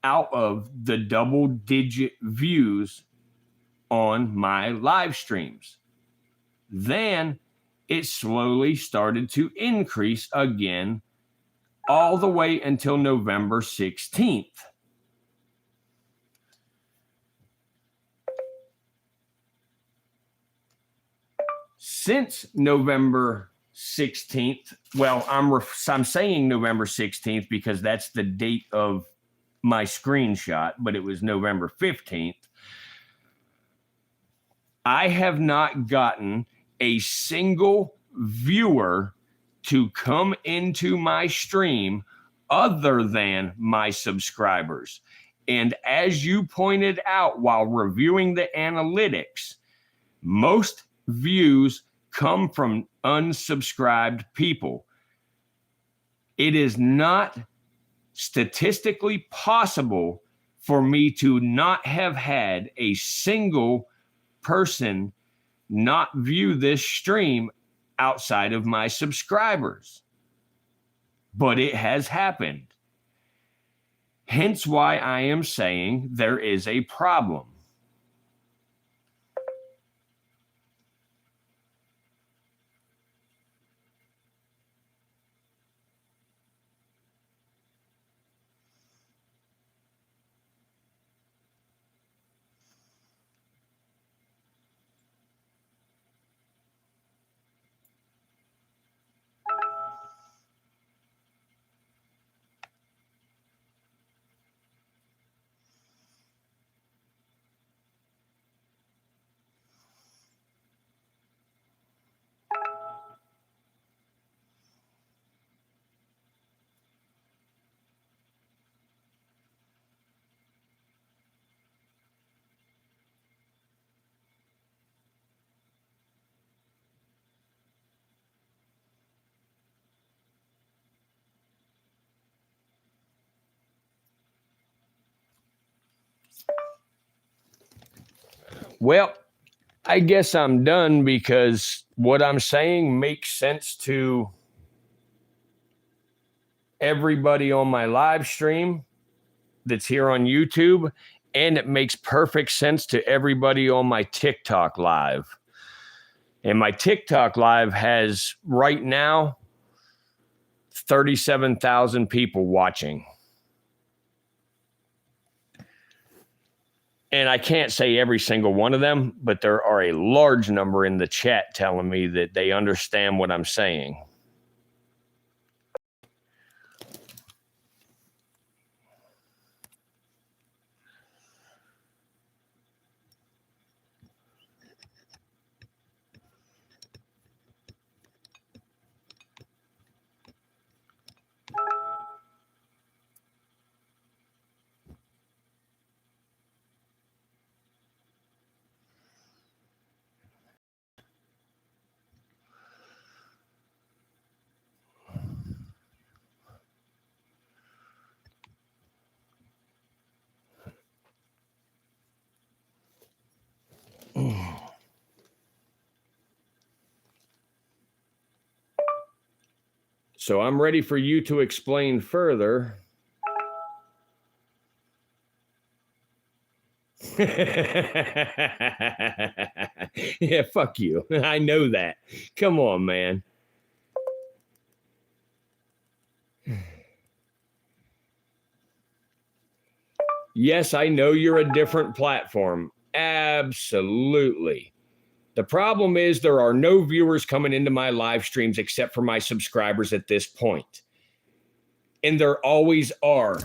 out of the double-digit views on my live streams. Then it slowly started to increase again all the way until November 16th. Since November 16th, well, I'm saying November 16th because that's the date of my screenshot, but it was November 15th. I have not gotten a single viewer to come into my stream other than my subscribers. And as you pointed out while reviewing the analytics, most views come from unsubscribed people. It is not statistically possible for me to not have had a single person not view this stream outside of my subscribers. But it has happened. Hence why I am saying there is a problem. Well, I guess I'm done because what I'm saying makes sense to everybody on my live stream that's here on YouTube, and it makes perfect sense to everybody on my TikTok live. And my TikTok live has right now 37,000 people watching. And I can't say every single one of them, but there are a large number in the chat telling me that they understand what I'm saying. So I'm ready for you to explain further. Yeah, fuck you. I know that. Come on, man. Yes, I know you're a different platform. Absolutely. The problem is there are no viewers coming into my live streams except for my subscribers at this point. And there always are.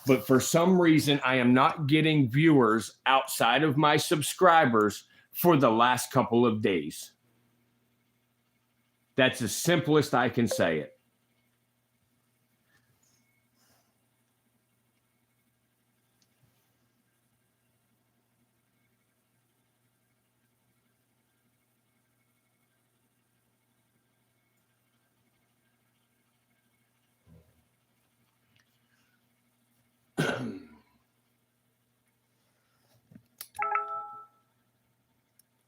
But for some reason, I am not getting viewers outside of my subscribers for the last couple of days. That's the simplest I can say it.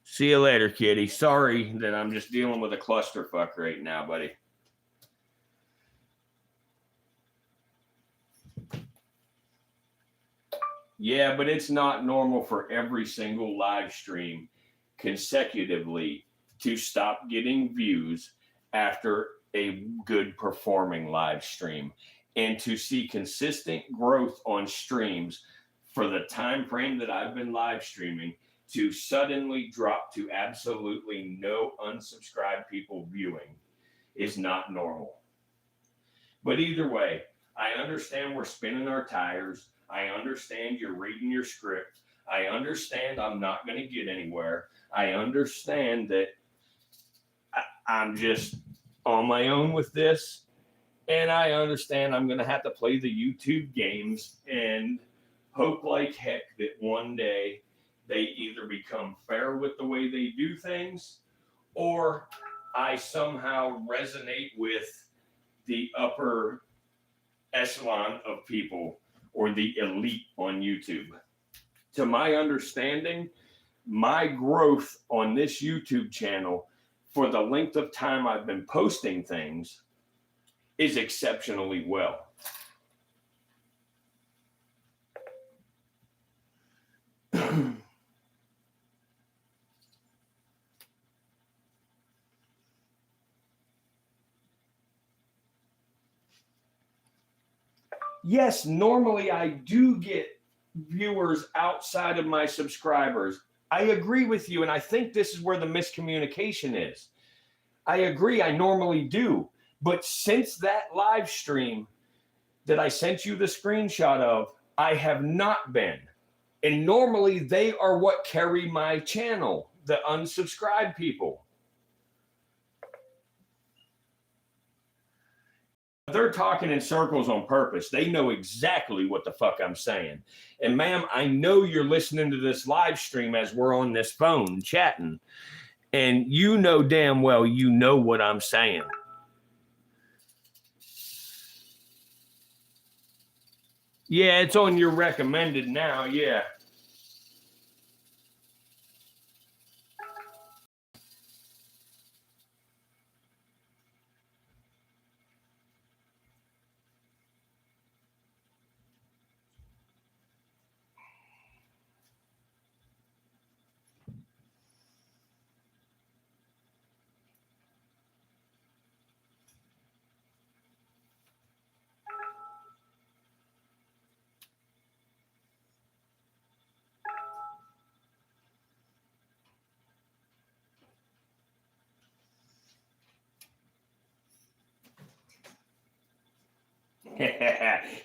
See you later, kitty. Sorry that I'm just dealing with a clusterfuck right now, buddy. Yeah, but it's not normal for every single live stream consecutively to stop getting views after a good performing live stream, and to see consistent growth on streams for the time frame that I've been live streaming to suddenly drop to absolutely no unsubscribed people viewing is not normal. But either way, I understand we're spinning our tires. I understand you're reading your script. I understand I'm not going to get anywhere. I understand that I'm just on my own with this. And I understand I'm going to have to play the YouTube games and hope like heck that one day they either become fair with the way they do things, or I somehow resonate with the upper echelon of people or the elite on YouTube. To my understanding, my growth on this YouTube channel for the length of time I've been posting things is exceptionally well. Yes, normally I do get viewers outside of my subscribers. I agree with you, and I think this is where the miscommunication is. I agree, I normally do. But since that live stream that I sent you the screenshot of, I have not been. And normally they are what carry my channel, the unsubscribed people. They're talking in circles on purpose. They know exactly what the fuck I'm saying. And ma'am, I know you're listening to this live stream as we're on this phone chatting. And you know damn well you know what I'm saying. Yeah, it's on your recommended now. Yeah.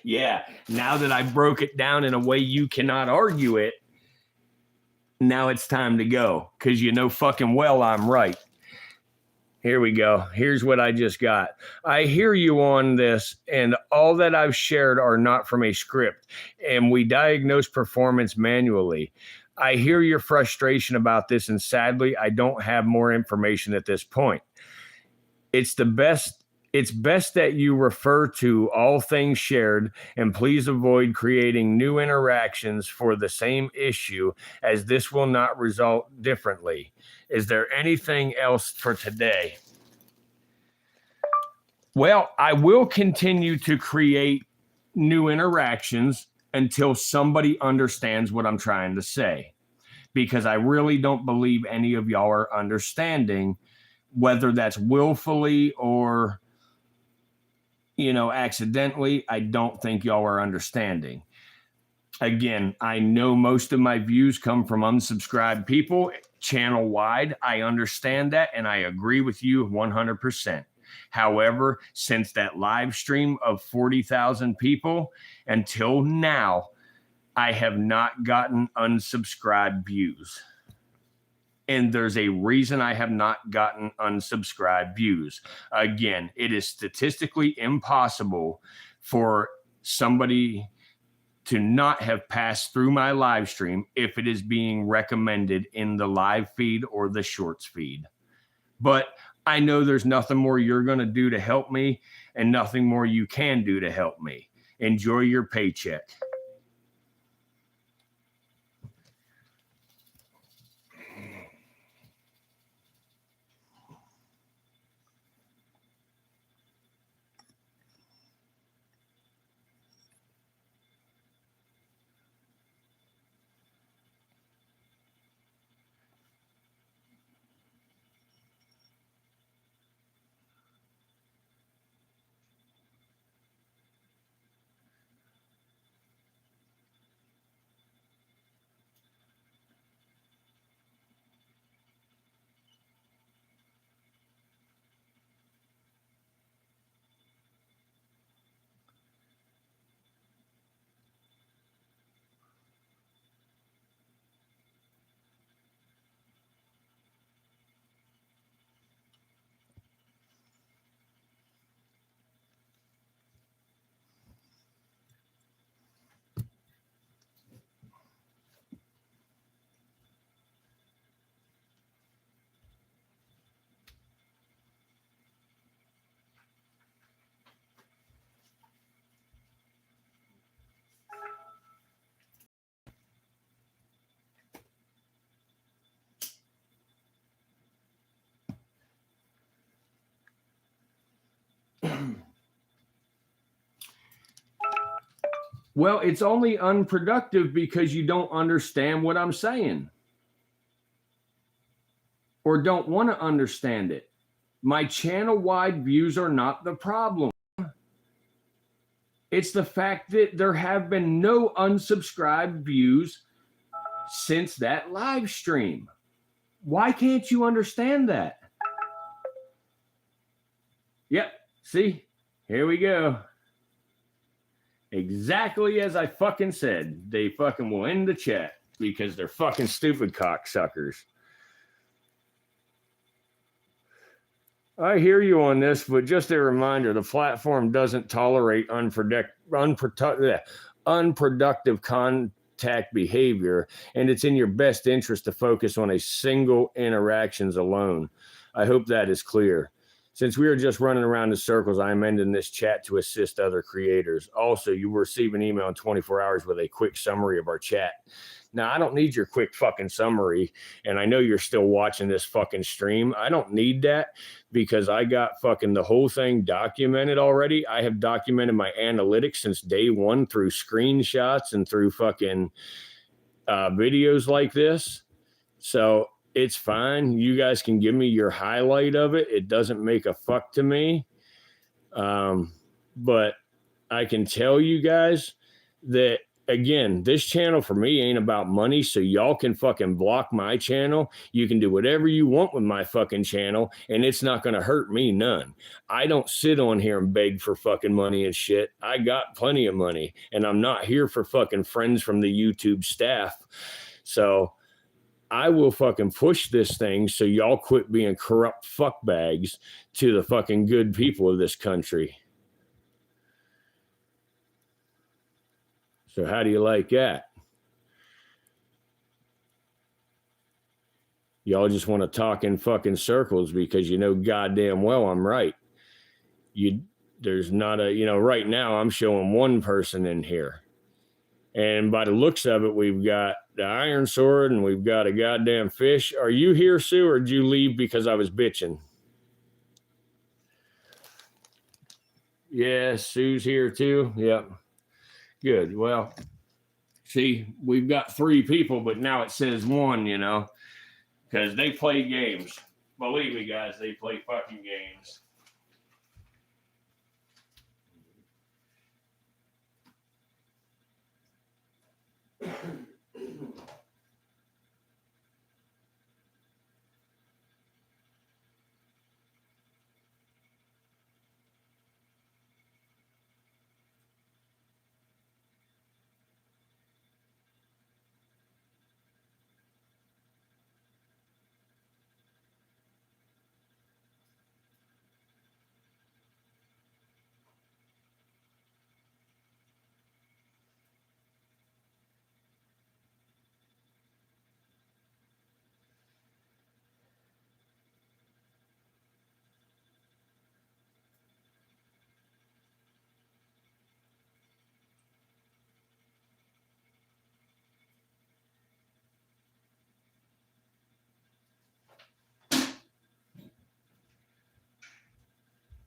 Yeah, now that I broke it down in a way you cannot argue it, now it's time to go, because you know fucking well I'm right. Here we go. Here's what I just got. I hear you on this, and all that I've shared are not from a script, and we diagnose performance manually. I hear your frustration about this, and sadly, I don't have more information at this point. It's best that you refer to all things shared, and please avoid creating new interactions for the same issue, as this will not result differently. Is there anything else for today? Well, I will continue to create new interactions until somebody understands what I'm trying to say, because I really don't believe any of y'all are understanding, whether that's willfully or accidentally. I don't think y'all are understanding. Again, I know most of my views come from unsubscribed people channel wide. I understand that, and I agree with you 100%. However, since that live stream of 40,000 people until now, I have not gotten unsubscribed views. And there's a reason I have not gotten unsubscribed views. Again, it is statistically impossible for somebody to not have passed through my live stream if it is being recommended in the live feed or the shorts feed. But I know there's nothing more you're going to do to help me, and nothing more you can do to help me. Enjoy your paycheck. Well, it's only unproductive because you don't understand what I'm saying or don't want to understand it. My channel-wide views are not the problem. It's the fact that there have been no unsubscribed views since that live stream. Why can't you understand that? Yep, see, here we go. Exactly as I fucking said. They fucking will end the chat because they're fucking stupid cocksuckers. I hear you on this, but just a reminder, the platform doesn't tolerate unproductive contact behavior, and it's in your best interest to focus on a single interactions alone. I hope that is clear. Since we are just running around in circles, I am ending this chat to assist other creators. Also, you will receive an email in 24 hours with a quick summary of our chat. Now, I don't need your quick fucking summary, and I know you're still watching this fucking stream. I don't need that because I got fucking the whole thing documented already. I have documented my analytics since day one through screenshots and through fucking videos like this. So it's fine. You guys can give me your highlight of it. It doesn't make a fuck to me. But I can tell you guys that, again, this channel for me ain't about money, so y'all can fucking block my channel. You can do whatever you want with my fucking channel, and it's not going to hurt me none. I don't sit on here and beg for fucking money and shit. I got plenty of money, and I'm not here for fucking friends from the YouTube staff. So I will fucking push this thing so y'all quit being corrupt fuckbags to the fucking good people of this country. So how do you like that? Y'all just want to talk in fucking circles because you know goddamn well I'm right. There's not a, right now I'm showing one person in here. And by the looks of it, we've got the iron sword and we've got a goddamn fish. Are you here, Sue, or did you leave because I was bitching? Yeah, Sue's here too. Yep. Good. Well, see, we've got 3 people, but now it says 1, because they play games. Believe me, guys, they play fucking games.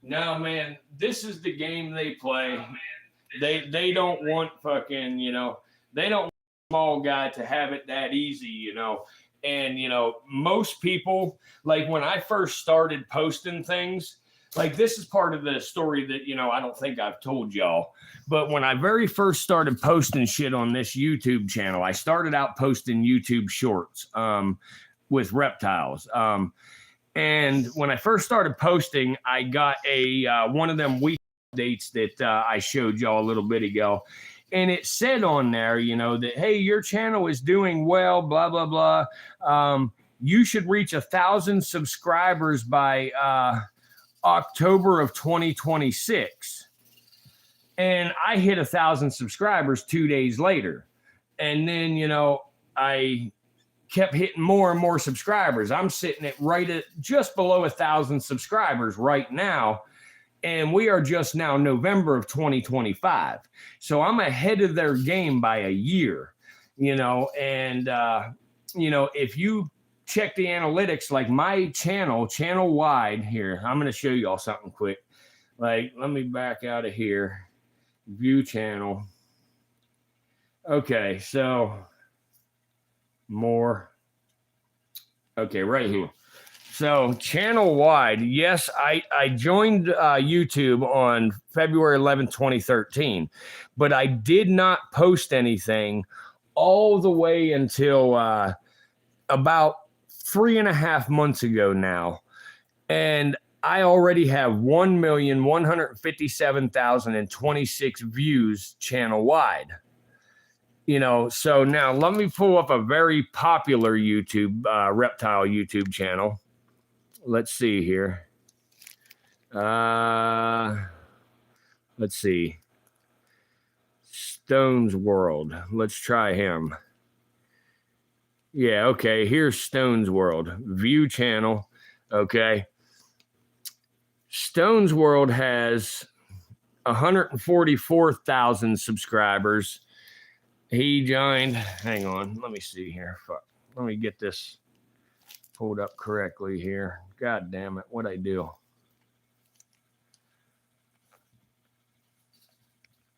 No, man, this is the game they play. They don't want fucking, they don't want a small guy to have it that easy, And, most people, like when I first started posting things, like this is part of the story that, I don't think I've told y'all. But when I very first started posting shit on this YouTube channel, I started out posting YouTube shorts with reptiles. And when I first started posting, I got one of them week updates that I showed y'all a little bit ago. And it said on there, that, hey, your channel is doing well, blah, blah, blah. You should reach 1,000 subscribers by October of 2026. And I hit 1,000 subscribers 2 days later. And then, I kept hitting more and more subscribers. I'm sitting at right at just below 1,000 subscribers right now. And we are just now November of 2025. So I'm ahead of their game by a year, and, if you check the analytics, like my channel wide here, I'm going to show you all something quick. Like, let me back out of here. View channel. Okay, so more. Okay, right here. So channel wide, yes, I joined YouTube on February 11th, 2013, but I did not post anything all the way until about 3.5 months ago now. And I already have 1,157,026 views channel wide. You know, so now let me pull up a very popular YouTube, reptile YouTube channel. Let's see here. Let's see. Stone's World. Let's try him. Yeah, okay. Here's Stone's World. View channel. Okay. Stone's World has 144,000 subscribers. He joined. Hang on. Let me see here. Fuck. Let me get this pulled up correctly here. God damn it. What'd I do?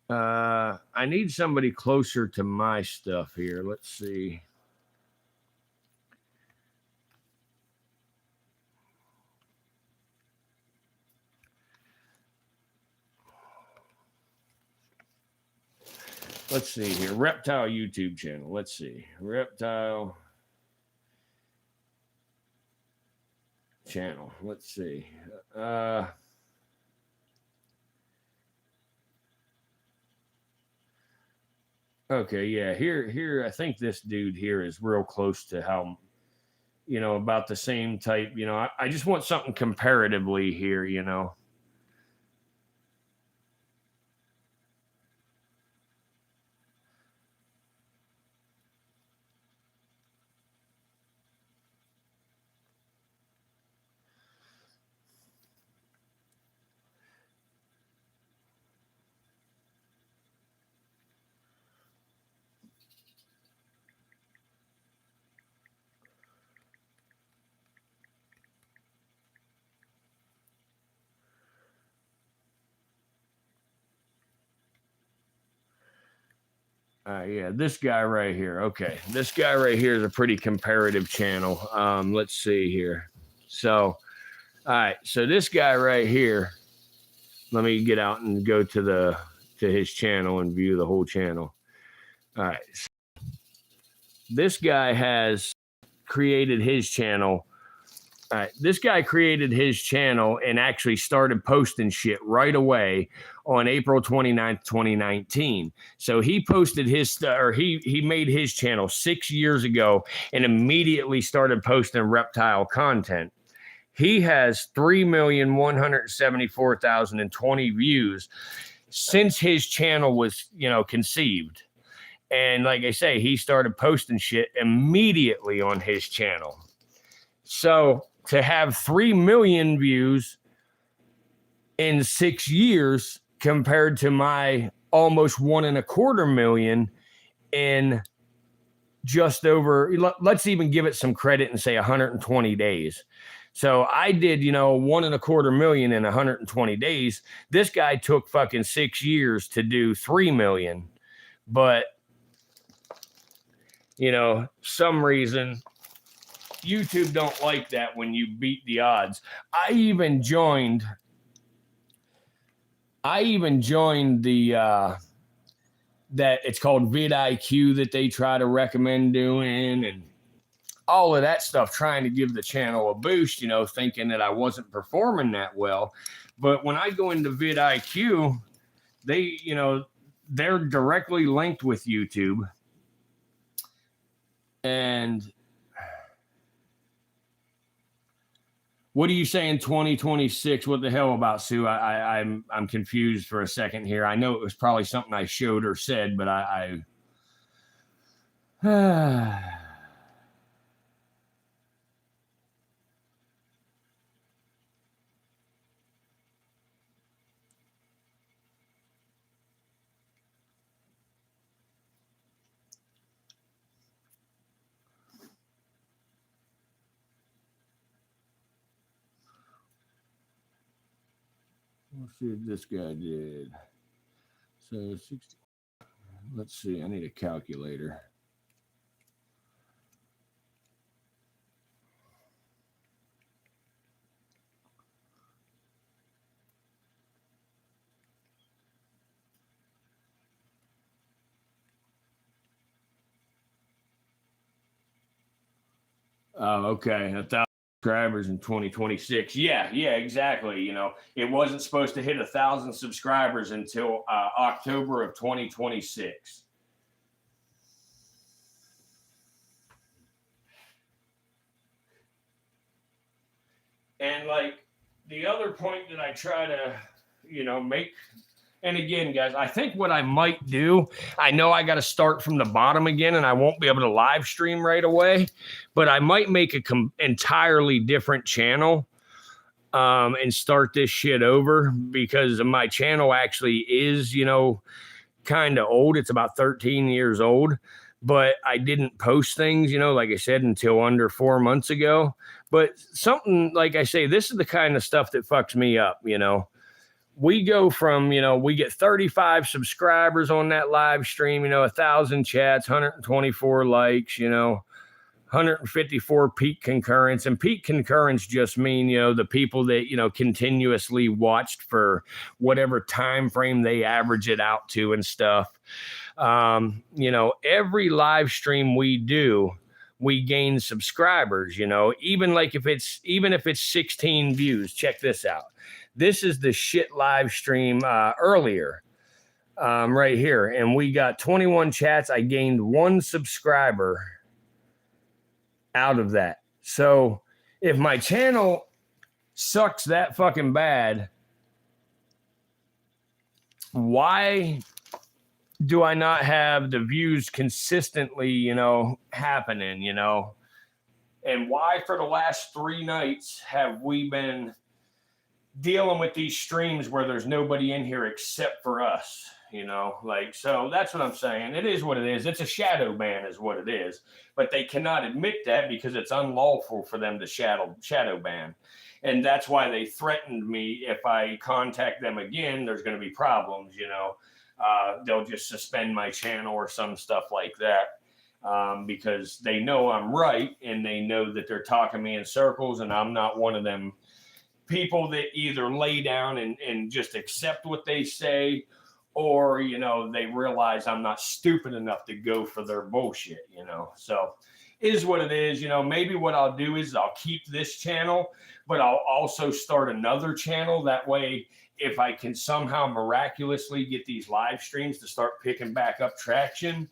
I need somebody closer to my stuff here. Let's see. Let's see here. Reptile YouTube channel. Let's see. Reptile channel. Let's see. Okay, yeah. Here, I think this dude here is real close to how, you know, about the same type. You know, I just want something comparatively here, you know. Yeah, this guy right here. Okay, this guy right here is a pretty comparative channel. Let's see here. So, all right, so this guy right here. Let me get out and go to his channel and view the whole channel. All right, so this guy has created his channel. All right, this guy created his channel and actually started posting shit right away on April 29th, 2019. So he posted his or he made his channel 6 years ago and immediately started posting reptile content. He has 3,174,020 views since his channel was, you know, conceived. And like I say, he started posting shit immediately on his channel. So to have 3 million views in 6 years compared to my almost 1.25 million in just over, let's even give it some credit and say 120 days. So I did, you know, 1.25 million in 120 days. This guy took fucking 6 years to do 3 million. But, you know, some reason YouTube don't like that when you beat the odds. I even joined the that it's called vidIQ that they try to recommend doing and all of that stuff, trying to give the channel a boost, you know, thinking that I wasn't performing that well. But when I go into vidIQ, they, you know, they're directly linked with YouTube. And what are you saying 2026? What the hell about Sue? I'm confused for a second here. I know it was probably something I showed or said, but I Let's see what this guy did. So 60. Let's see. I need a calculator. Oh, okay. 1,000 subscribers in 2026. Yeah, exactly. It wasn't supposed to hit 1,000 subscribers until October of 2026. And like the other point that I try to, make. And again, guys, I think what I might do, I know I got to start from the bottom again and I won't be able to live stream right away, but I might make a entirely different channel and start this shit over because my channel actually is, kind of old. It's about 13 years old, but I didn't post things, like I said, until under 4 months ago. But something like I say, this is the kind of stuff that fucks me up, We go from, we get 35 subscribers on that live stream, 1,000 chats, 124 likes, 154 peak concurrence. And peak concurrence just mean, the people that, continuously watched for whatever time frame they average it out to and stuff. Every live stream we do, we gain subscribers, even if it's 16 views. Check this out. This is the shit live stream earlier, right here. And we got 21 chats. I gained 1 subscriber out of that. So if my channel sucks that fucking bad, why do I not have the views consistently, happening, And why for the last 3 nights have we been dealing with these streams where there's nobody in here except for us, so that's what I'm saying. It is what it is. It's a shadow ban is what it is, but they cannot admit that because it's unlawful for them to shadow ban. And that's why they threatened me. If I contact them again, there's going to be problems, they'll just suspend my channel or some stuff like that. Because they know I'm right and they know that they're talking me in circles and I'm not one of them people that either lay down and just accept what they say or, they realize I'm not stupid enough to go for their bullshit, So it is what it is. Maybe what I'll do is I'll keep this channel, but I'll also start another channel. That way, if I can somehow miraculously get these live streams to start picking back up traction,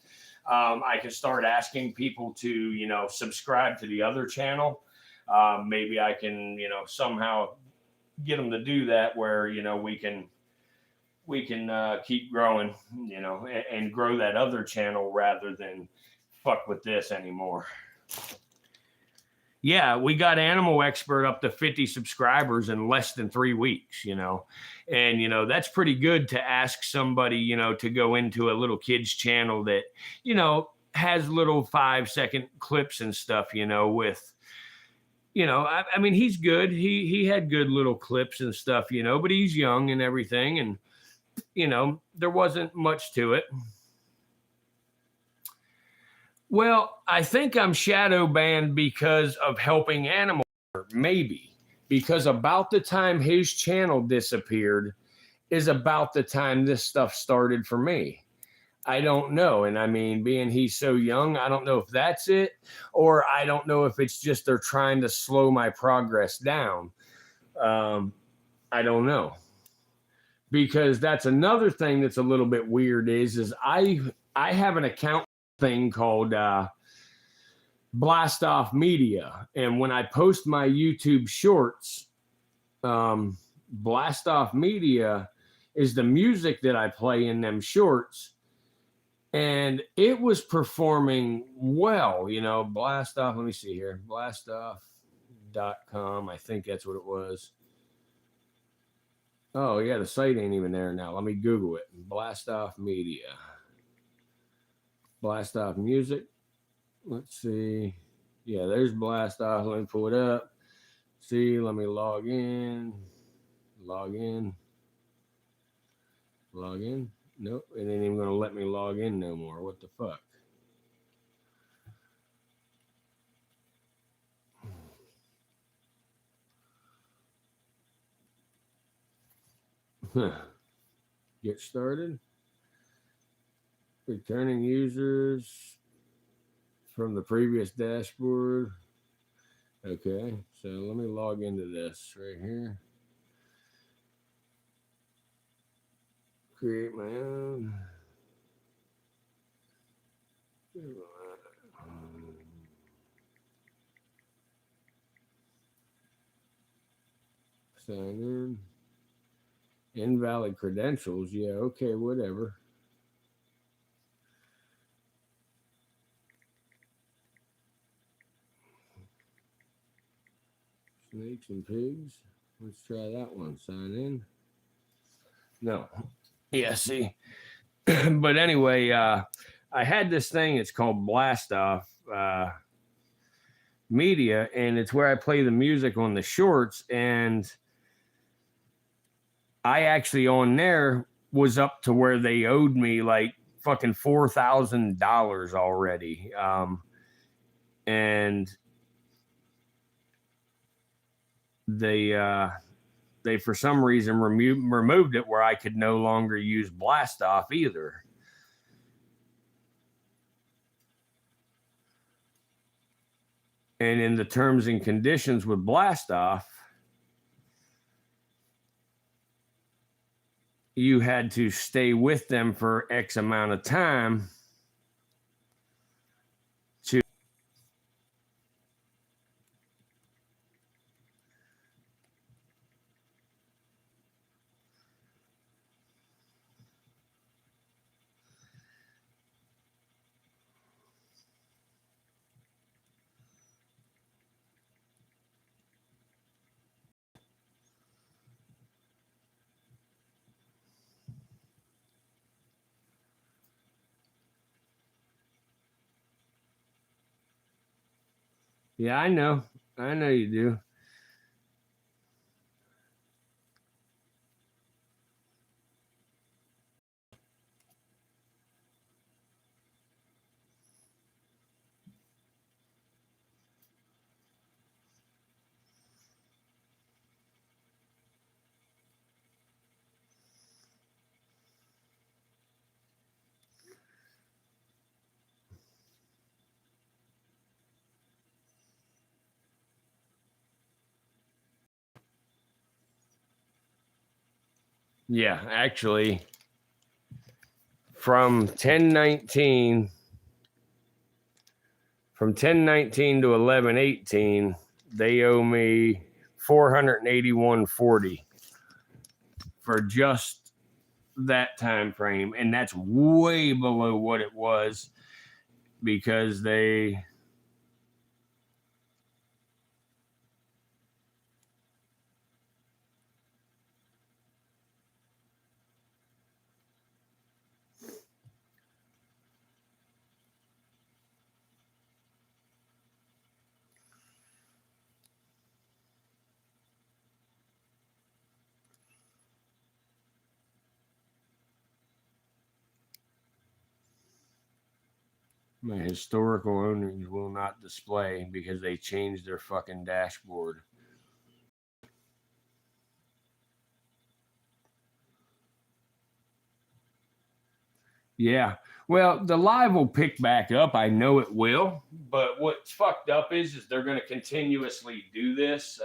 I can start asking people to, subscribe to the other channel. Maybe I can, somehow get them to do that where, we can keep growing, and grow that other channel rather than fuck with this anymore. Yeah, we got Animal Expert up to 50 subscribers in less than 3 weeks, and, that's pretty good to ask somebody, to go into a little kid's channel that, has little 5-second clips and stuff, with, I mean, he's good. He had good little clips and stuff, but he's young and everything. And, there wasn't much to it. Well, I think I'm shadow banned because of helping animals, maybe. Because about the time his channel disappeared is about the time this stuff started for me. I don't know. And I mean, being he's so young, I don't know if that's it, or I don't know if it's just they're trying to slow my progress down. I don't know. Because that's another thing that's a little bit weird is I have an account thing called Blast Off Media. And when I post my YouTube shorts, Blast Off Media is the music that I play in them shorts. And it was performing well, Blast Off. Let me see here. Blastoff.com. I think that's what it was. Oh, yeah, the site ain't even there now. Let me Google it. Blast Off Media. Blast Off Music. Let's see. Yeah, there's Blast Off. Let me pull it up. See, let me log in. Log in. Nope, it ain't even gonna let me log in no more. What the fuck? Get started. Returning users from the previous dashboard. Okay, so let me log into this right here. Create my own. Sign in. Invalid credentials. Yeah, okay, whatever. Snakes and pigs. Let's try that one. Sign in. No. Yeah, see. But anyway, I had this thing. It's called Blast Off Media, and it's where I play the music on the shorts. And I actually on there was up to where they owed me like fucking $4,000 already. And they for some reason removed it where I could no longer use Blast Off either. And in the terms and conditions with Blast Off, you had to stay with them for X amount of time to. Yeah, I know. I know you do. Yeah, actually, from 1019 to 1118, they owe me $481.40 for just that time frame, and that's way below what it was because they. My historical owners will not display because they changed their fucking dashboard. Yeah. Well, the live will pick back up. I know it will. But what's fucked up is they're going to continuously do this.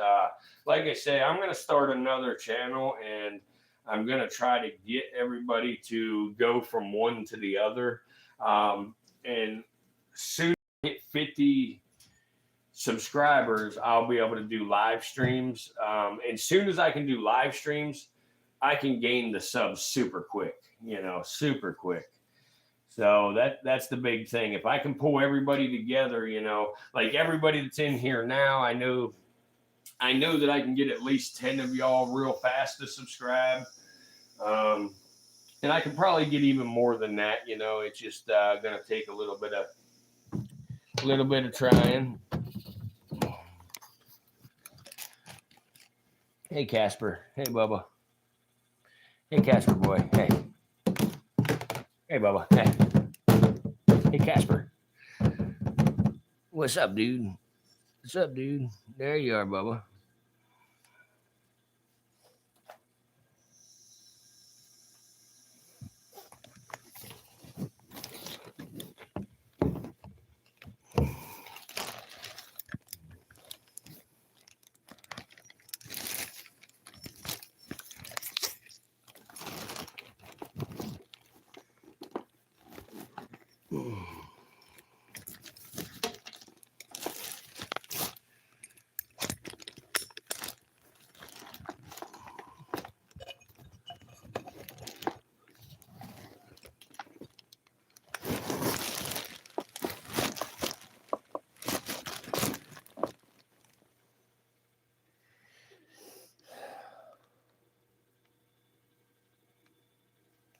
Like I say, I'm going to start another channel and I'm going to try to get everybody to go from one to the other. And soon I hit 50 subscribers, I'll be able to do live streams. And soon as I can do live streams, I can gain the subs super quick, super quick. So that's the big thing. If I can pull everybody together, like everybody that's in here now, I know that I can get at least 10 of y'all real fast to subscribe. And I can probably get even more than that. It's just going to take a little bit of trying. Hey, Casper. Hey, Bubba. Hey, Casper boy. Hey. Hey, Bubba. Hey, Casper. What's up, dude? What's up, dude? There you are, Bubba.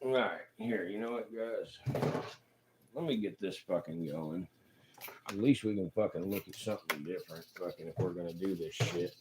All right, here, you know what, guys? Let me get this fucking going. At least we can fucking look at something different, fucking, if we're gonna do this shit.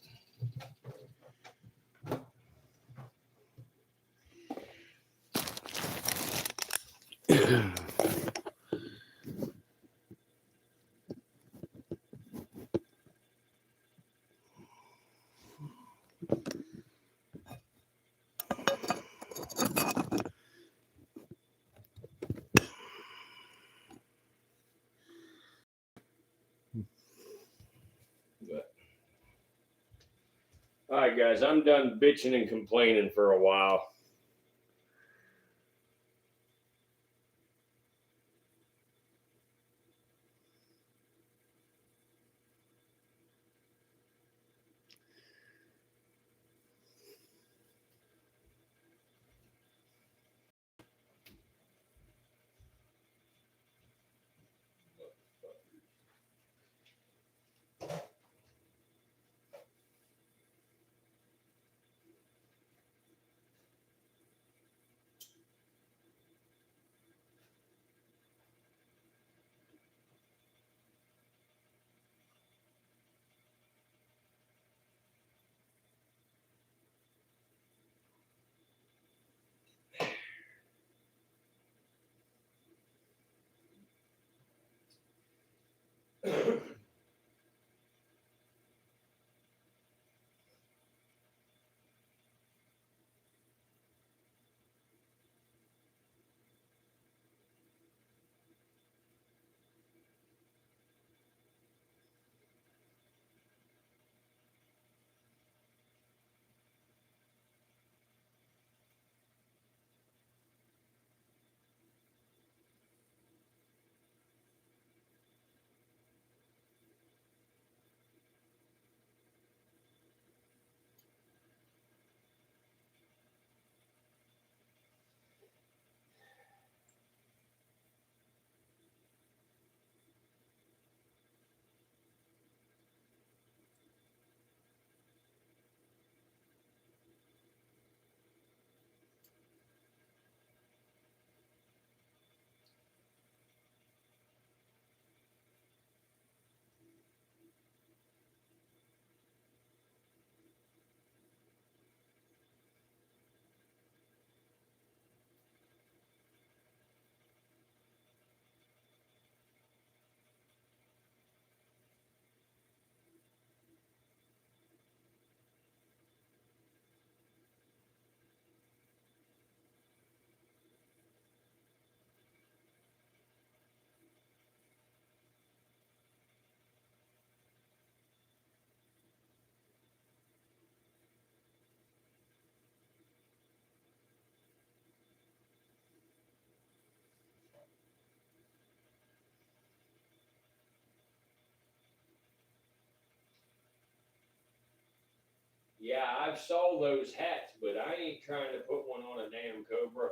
All right, guys, I'm done bitching and complaining for a while. Yeah, I've saw those hats, but I ain't trying to put one on a damn Cobra.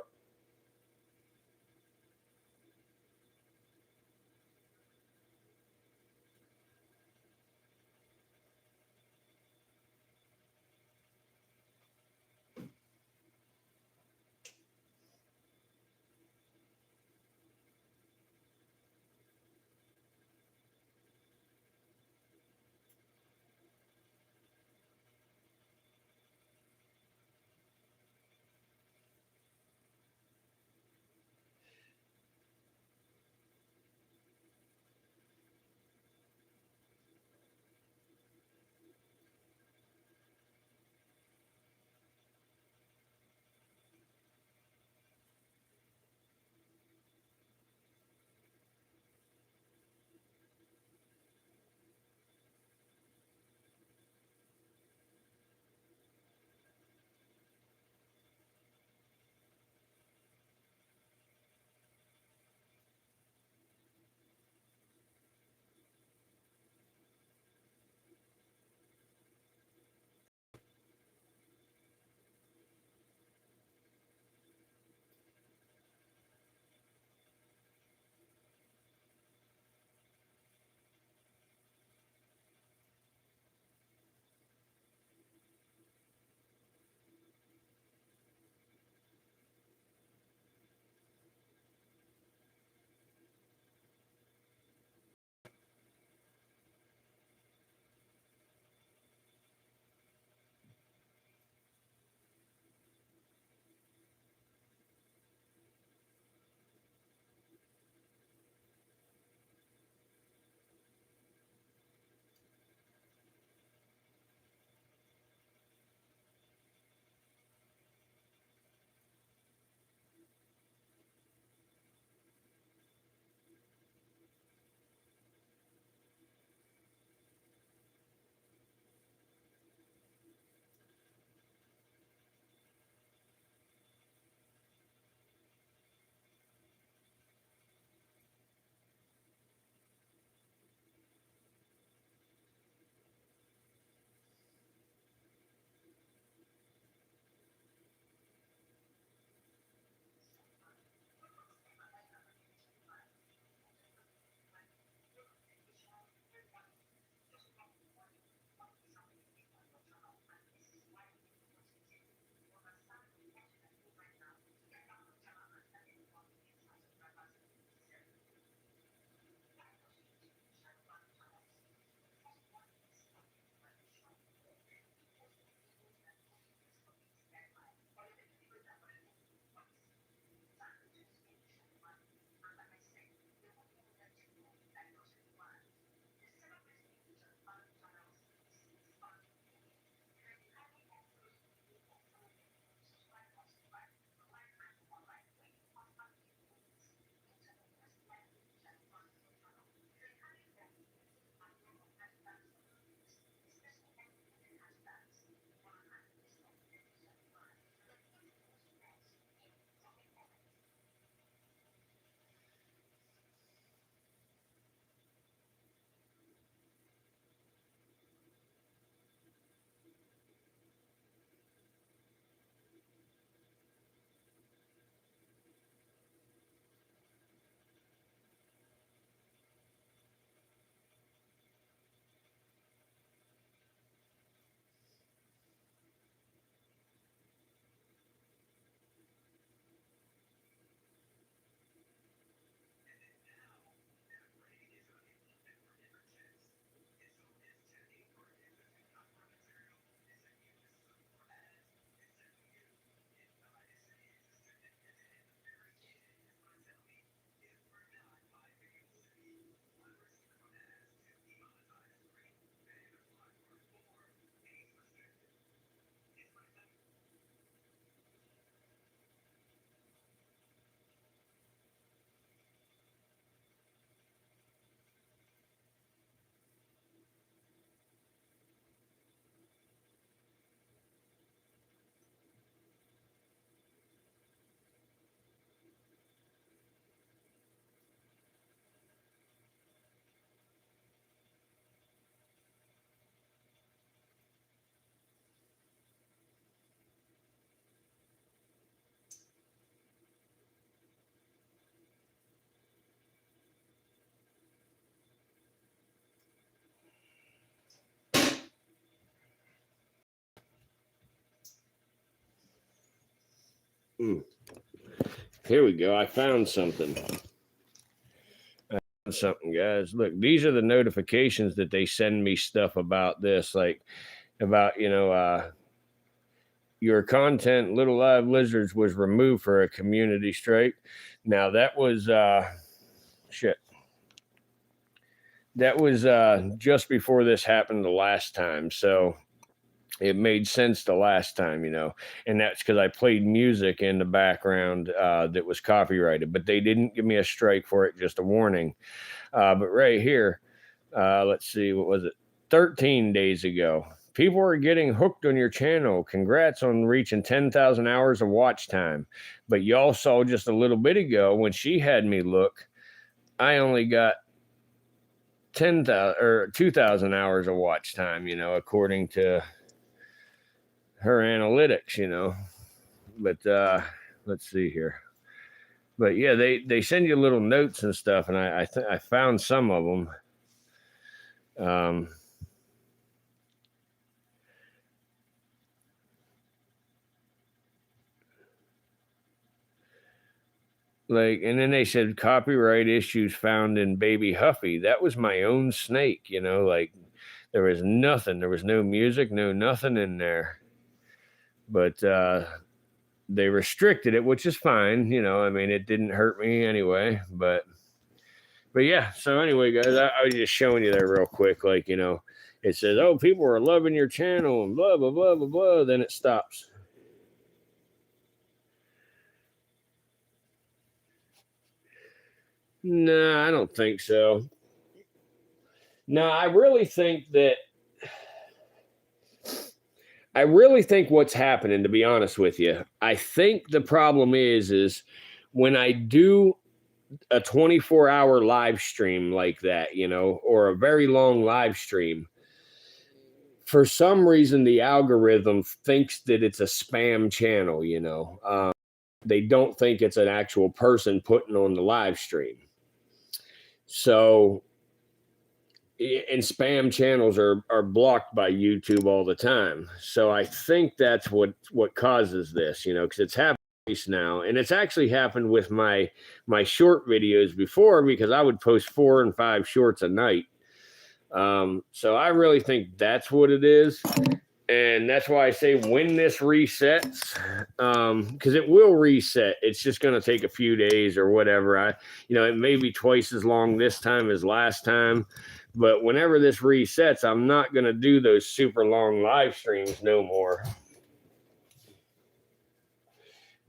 Here we go. I found something. Guys. Look, these are the notifications that they send me stuff about this, like about, your content, Little Live Lizards, was removed for a community strike. Now that was shit. That was just before this happened the last time. So it made sense the last time, and that's because I played music in the background that was copyrighted, but they didn't give me a strike for it, just a warning. But right here, let's see, what was it? 13 days ago. People are getting hooked on your channel. Congrats on reaching 10,000 hours of watch time. But y'all saw just a little bit ago when she had me look, I only got 10,000 or 2,000 hours of watch time, according to her analytics, But let's see here. But yeah, they send you little notes and stuff, and I found some of them. And then they said copyright issues found in Baby Huffy. That was my own snake, there was nothing. There was no music, no nothing in there. But they restricted it, which is fine. It didn't hurt me anyway. But yeah. So anyway, guys, I was just showing you there real quick. It says, oh, people are loving your channel and blah, blah, blah, blah, blah. Then it stops. No, I don't think so. No, I really think what's happening, to be honest with you, I think the problem is when I do a 24-hour live stream like that, or a very long live stream, for some reason, the algorithm thinks that it's a spam channel, they don't think it's an actual person putting on the live stream. So, and spam channels are blocked by YouTube all the time. So I think that's what causes this, because it's happened now, and it's actually happened with my short videos before, because I would post 4 and 5 shorts a night. So I really think that's what it is. And that's why I say when this resets, because it will reset. It's just going to take a few days or whatever. It may be twice as long this time as last time. But whenever this resets, I'm not going to do those super long live streams no more.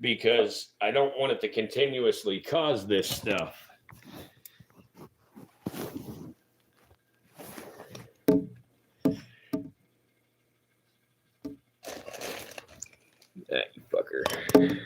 Because I don't want it to continuously cause this stuff. That fucker.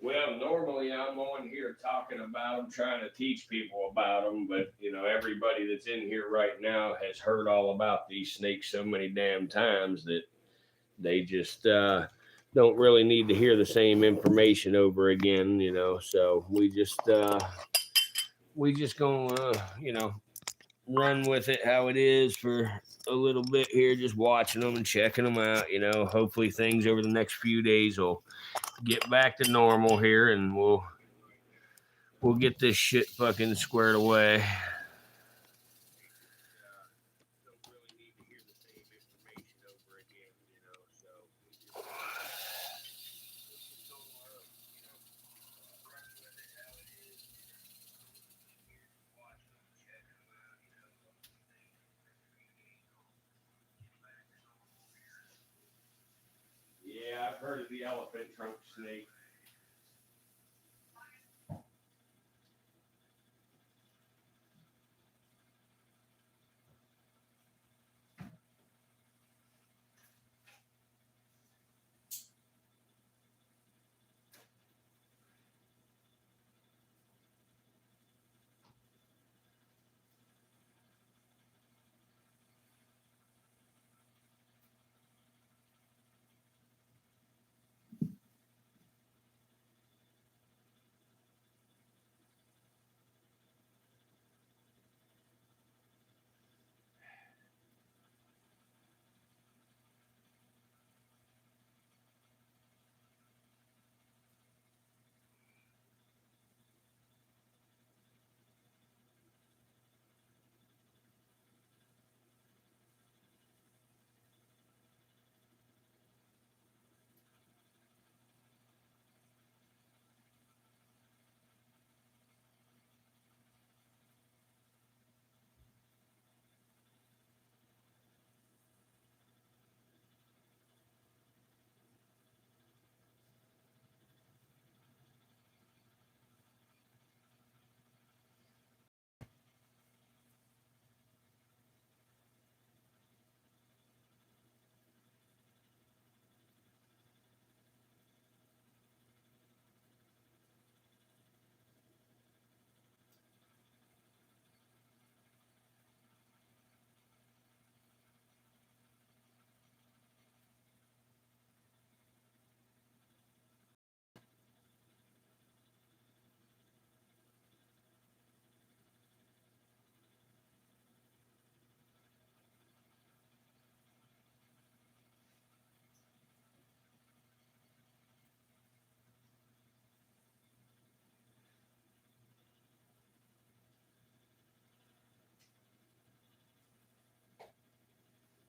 Well, normally I'm on here talking about them, trying to teach people about them, but you know, everybody that's in here right now has heard all about these snakes so many damn times that they just don't really need to hear the same information over again, you know. So we just gonna run with it how it is for a little bit here, just watching them and checking them out. You know, hopefully things over the next few days will get back to normal here, and we'll get this shit fucking squared away. Yeah, I've heard of the elephant trunk snake.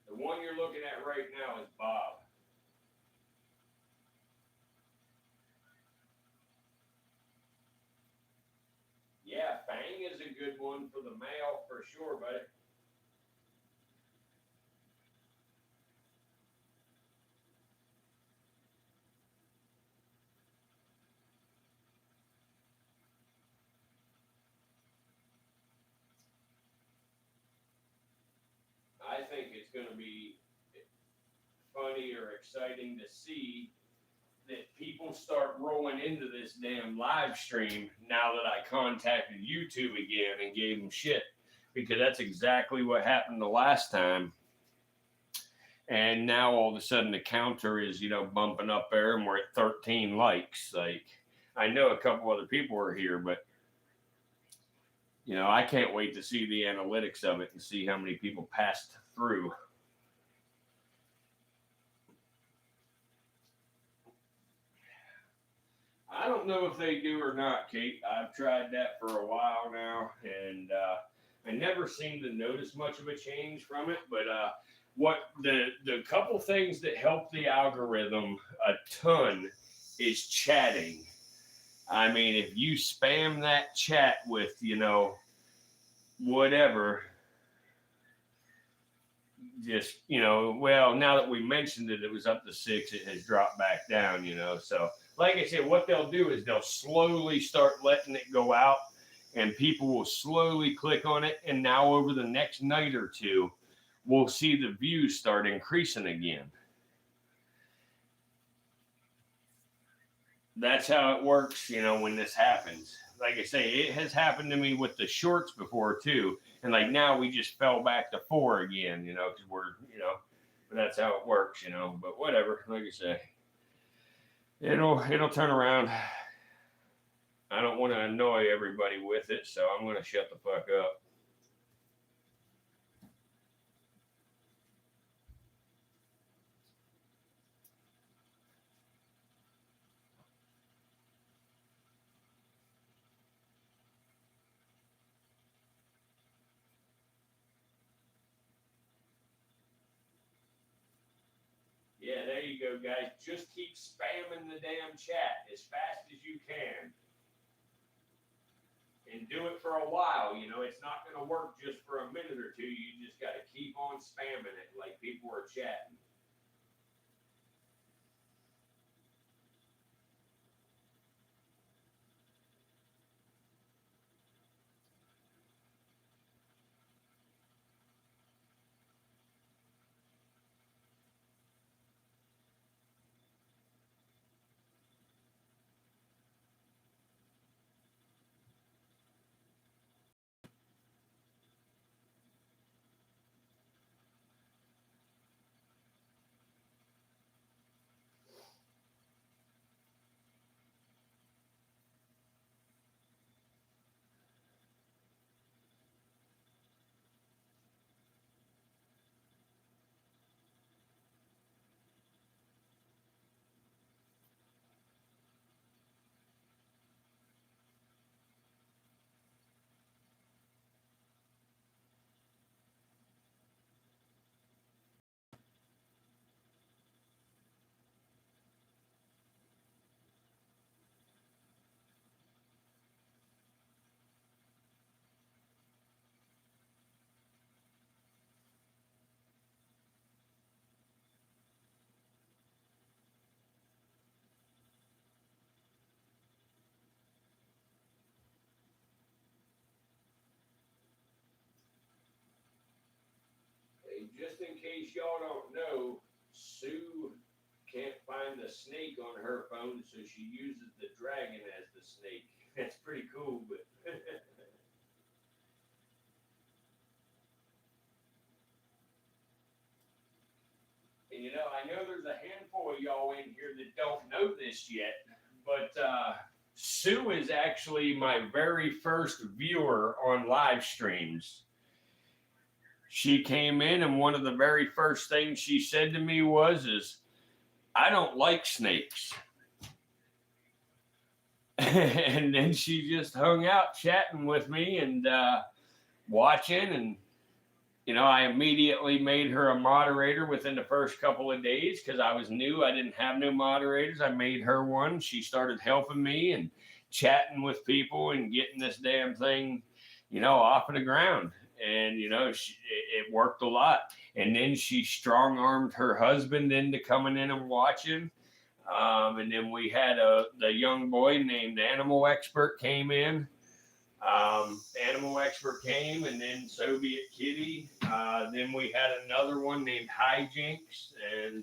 The one you're looking at right now is Bob. Yeah, Fang is a good one for the male for sure, buddy. I think it's going to be funny or exciting to see that people start rolling into this damn live stream now that I contacted YouTube again and gave them shit, because that's exactly what happened the last time. And now all of a sudden the counter is, bumping up there and we're at 13 likes. Like, I know a couple other people are here, but I can't wait to see the analytics of it and see how many people passed through. I don't know if they do or not, Kate. I've tried that for a while now, and I never seem to notice much of a change from it. But what the couple things that help the algorithm a ton is chatting. I mean, if you spam that chat with, whatever, just, well, now that we mentioned it, it was up to 6, it has dropped back down, so like I said, what they'll do is they'll slowly start letting it go out, and people will slowly click on it, and now over the next night or two, we'll see the views start increasing again. that's how it works, you know, when this happens. Like I say, it has happened to me with the shorts before too. And like now we just fell back to 4 again, you know, because we're, you know, but that's how it works, you know. But whatever, like I say, it'll turn around. I don't want to annoy everybody with it, so I'm going to shut the fuck up. Yeah, there you go, guys. Just keep spamming the damn chat as fast as you can. And do it for a while, you know. It's not going to work just for a minute or two. You just got to keep on spamming it like people are chatting. Hey, just in case y'all don't know, Sue can't find the snake on her phone, so she uses the dragon as the snake. That's pretty cool, but and you know, I know there's a handful of y'all in here that don't know this yet, but Sue is actually my very first viewer on live streams. She came in, and one of the very first things she said to me is, I don't like snakes. And then she just hung out chatting with me and watching. And, you know, I immediately made her a moderator within the first couple of days because I was new. I didn't have no moderators. I made her one. She started helping me and chatting with people and getting this damn thing, you know, off of the ground. And, you know, it worked a lot. And then she strong armed her husband into coming in and watching. And then we had the young boy named Animal Expert came in. Animal Expert came, and then Soviet Kitty. Then we had another one named Hijinks, and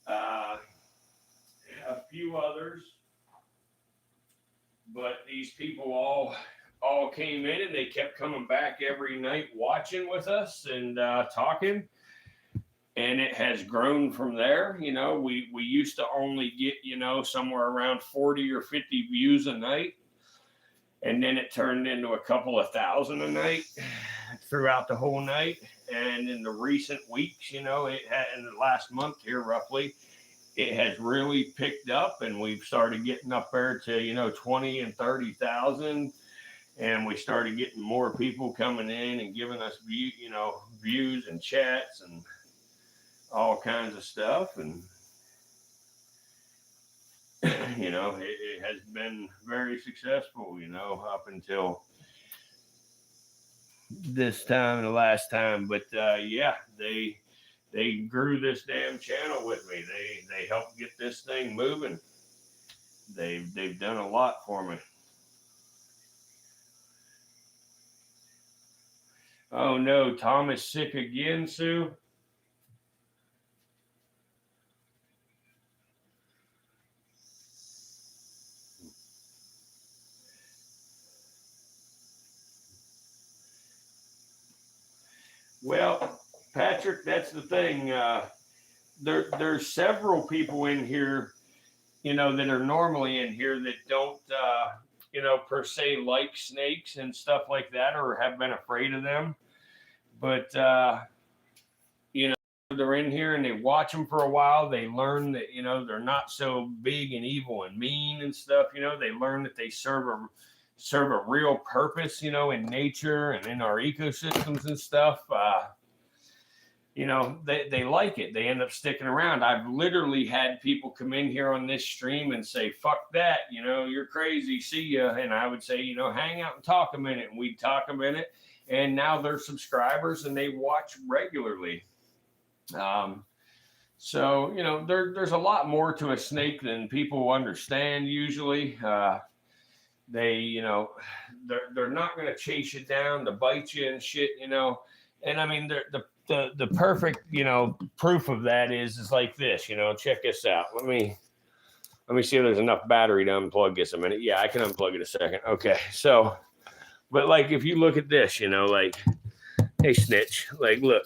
a few others. But these people all came in, and they kept coming back every night watching with us and talking. And it has grown from there. You know, we used to only get, you know, somewhere around 40 or 50 views a night. And then it turned into a couple of thousand a night throughout the whole night. And in the recent weeks, you know, it had in the last month here roughly, it has really picked up, and we've started getting up there to, you know, 20 and 30,000. And we started getting more people coming in and giving us views and chats and all kinds of stuff. And you know, it has been very successful, you know, up until this time, the last time. But yeah, they grew this damn channel with me. They helped get this thing moving. They've done a lot for me. Oh no, Tom is sick again, Sue. Well, Patrick, that's the thing. There's several people in here, that are normally in here that don't, per se like snakes and stuff like that, or have been afraid of them. But, they're in here and they watch them for a while. They learn that, they're not so big and evil and mean and stuff. They learn that they serve a real purpose, in nature and in our ecosystems and stuff. They like it. They end up sticking around. I've literally had people come in here on this stream and say, fuck that, you're crazy, see ya. And I would say, hang out and talk a minute. And we'd talk a minute. And now they're subscribers and they watch regularly. So, there's a lot more to a snake than people understand usually. They're not going to chase you down to bite you and shit, and I mean, the perfect, proof of that is like this, check this out. Let me see if there's enough battery to unplug this a minute. Yeah, I can unplug it a second. Okay. So, but like, if you look at this, like, hey, snitch, like, look,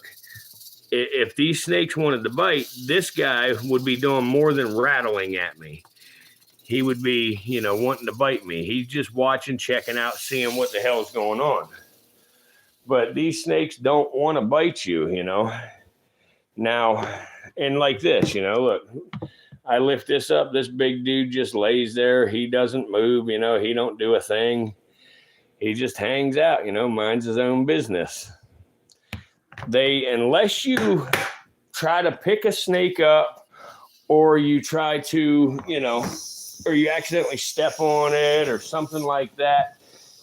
if these snakes wanted to bite, this guy would be doing more than rattling at me. He would be, wanting to bite me. He's just watching, checking out, seeing what the hell's going on. But these snakes don't want to bite you, Now, and like this, look, I lift this up. This big dude just lays there. He doesn't move, he don't do a thing. He just hangs out, minds his own business. Unless you try to pick a snake up or you try to, or you accidentally step on it or something like that,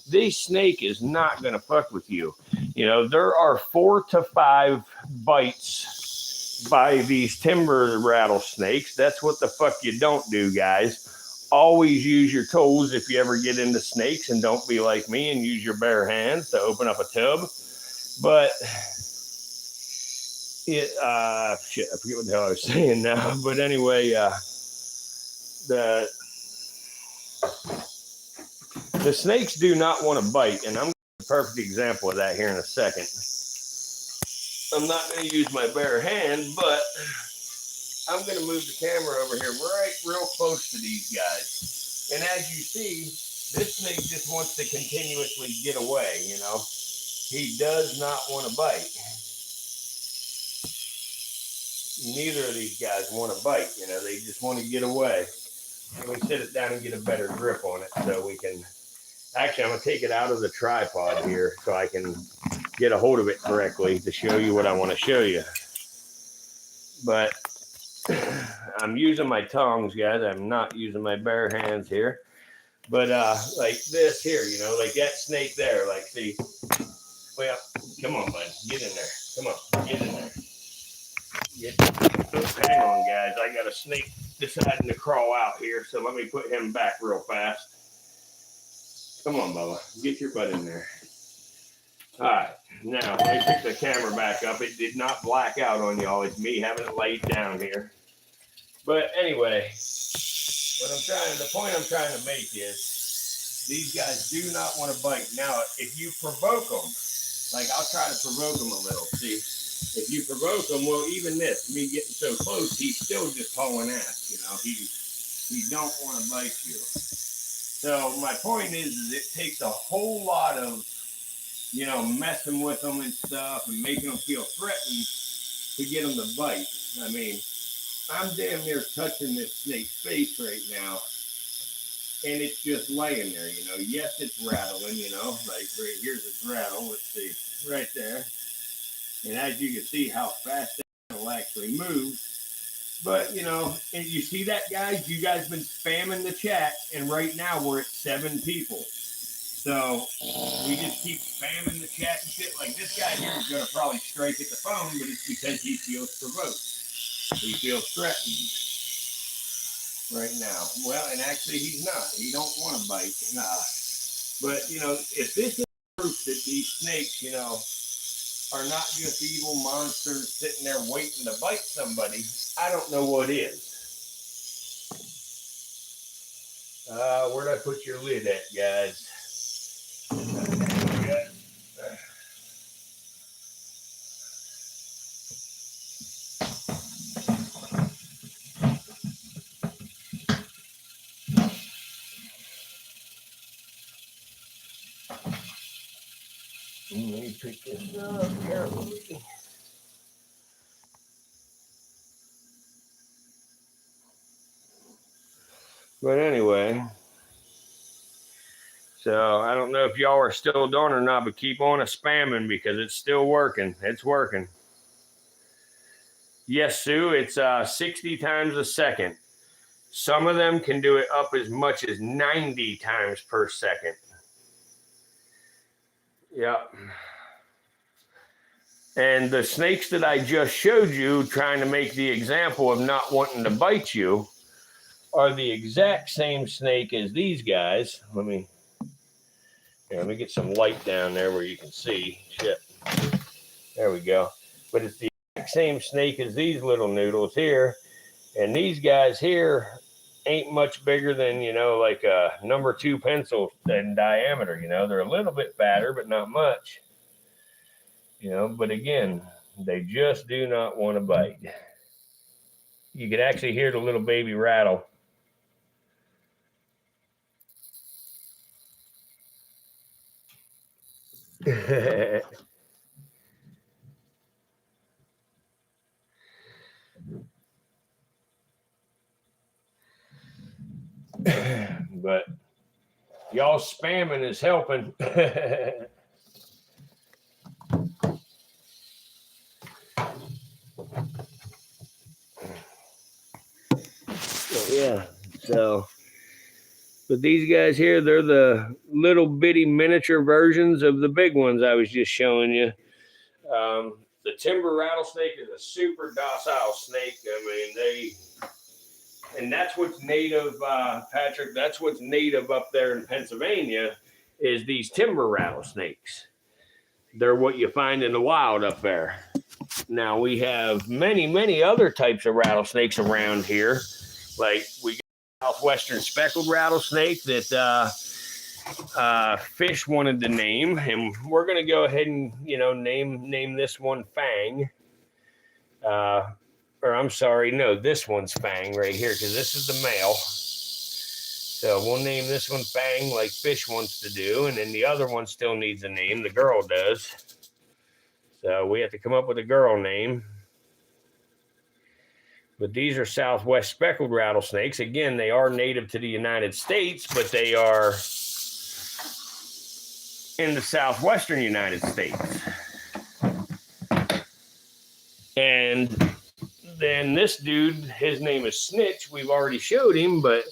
this snake is not going to fuck with you. There are 4 to 5 bites by these timber rattlesnakes. That's what the fuck you don't do, guys. Always use your toes if you ever get into snakes, and don't be like me and use your bare hands to open up a tub. But shit, I forget what the hell I was saying now. But anyway, the snakes do not want to bite, and I'm going to give a perfect example of that here in a second. I'm not going to use my bare hand, but I'm going to move the camera over here right real close to these guys. And as you see, this snake just wants to continuously get away, He does not want to bite. Neither of these guys want to bite, they just want to get away. Let me sit it down and get a better grip on it so we can... Actually, I'm going to take it out of the tripod here so I can get a hold of it correctly to show you what I want to show you. But I'm using my tongs, guys. I'm not using my bare hands here. But like this here, like that snake there, like, see, well, come on, bud, get in there. Come on, get in there. Hang on, guys. I got a snake deciding to crawl out here, so let me put him back real fast. Come on, Bubba. Get your butt in there. All right. Now, let me pick the camera back up. It did not black out on y'all. It's me having it laid down here. But anyway, the point I'm trying to make is these guys do not want to bite. Now, if you provoke them, like I'll try to provoke them a little. See, if you provoke them, well, even this, me getting so close, he's still just hauling ass. He don't want to bite you. So my point is it takes a whole lot of, messing with them and stuff and making them feel threatened to get them to bite. I mean, I'm damn near touching this snake's face right now, and it's just laying there, Yes, it's rattling, like right here's its rattle. Let's see, right there. And as you can see how fast that will actually move. But, and you see that, guys? You guys been spamming the chat, and right now we're at 7 people. So we just keep spamming the chat and shit. Like this guy here is going to probably strike at the phone, but it's because he feels provoked. He feels threatened right now. Well, and actually he's not. He don't want to bite. Nah. But, if this is proof that these snakes, are not just evil monsters sitting there waiting to bite somebody, I don't know what is. Where'd I put your lid at, guys? pick this up carefully. But anyway, so I don't know if y'all are still doing or not, but keep on spamming because it's still working. It's working. Yes, Sue, it's 60 times a second. Some of them can do it up as much as 90 times per second. Yep. And the snakes that I just showed you, trying to make the example of not wanting to bite you, are the exact same snake as these guys. Let me get some light down there where you can see. Shit. There we go. But it's the exact same snake as these little noodles here. And these guys here ain't much bigger than, like a number 2 pencil in diameter. They're a little bit fatter, but not much. But again, they just do not want to bite. You could actually hear the little baby rattle. But y'all spamming is helping. Yeah, so, but these guys here, they're the little bitty miniature versions of the big ones I was just showing you. The timber rattlesnake is a super docile snake. And that's what's native, Patrick, that's what's native up there in Pennsylvania is these timber rattlesnakes. They're what you find in the wild up there. Now, we have many, many other types of rattlesnakes around here. Like we got southwestern speckled rattlesnake that Fish wanted to name, and we're going to go ahead and, name this one Fang. Or I'm sorry, no, this one's Fang right here because this is the male. So we'll name this one Fang like Fish wants to do, and then the other one still needs a name. The girl does. So we have to come up with a girl name. But these are southwest speckled rattlesnakes. Again, they are native to the United States, but they are in the southwestern United States. And then this dude, his name is Snitch. We've already showed him, but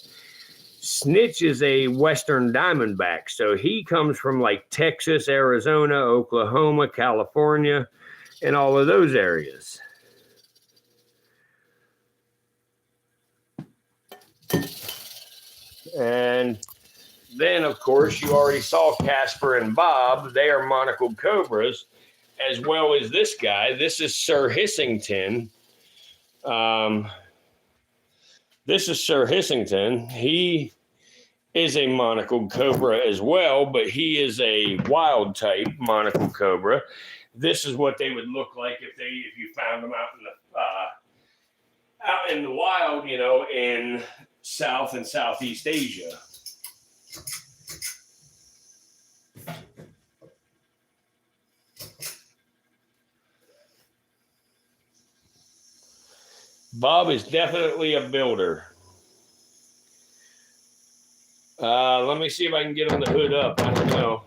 Snitch is a western diamondback. So he comes from like Texas, Arizona, Oklahoma, California, and all of those areas. And then, of course, you already saw Casper and Bob. They are monocled cobras, as well as this guy. This is Sir Hissington. This is Sir Hissington. He is a monocled cobra as well, but he is a wild type monocled cobra. This is what they would look like if you found them out in the wild, in South and Southeast Asia. Bob is definitely a builder. Let me see if I can get on the hood up. I don't know.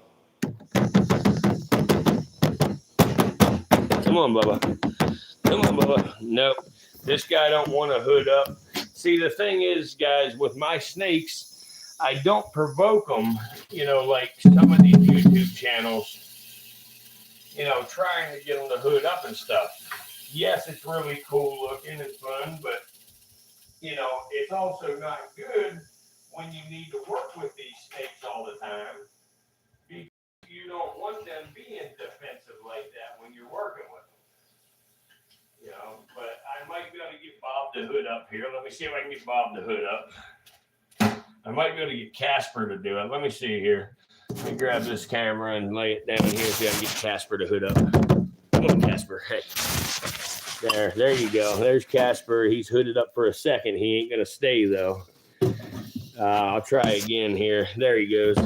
Come on, Bubba. Come on, Bubba. Nope. This guy don't want to hood up. See, the thing is, guys, with my snakes, I don't provoke them, like some of these YouTube channels, trying to get them to hood up and stuff. Yes, it's really cool looking and fun, but, it's also not good when you need to work with these snakes all the time because you don't want them being defensive like that when you're working with them. But I might be able to get Bob to hood up here. Let me see if I can get Bob to hood up. I might be able to get Casper to do it. Let me see here. Let me grab this camera and lay it down here so I can get Casper to hood up. Come on, Casper. Hey. There you go. There's Casper. He's hooded up for a second. He ain't going to stay, though. I'll try again here. There he goes.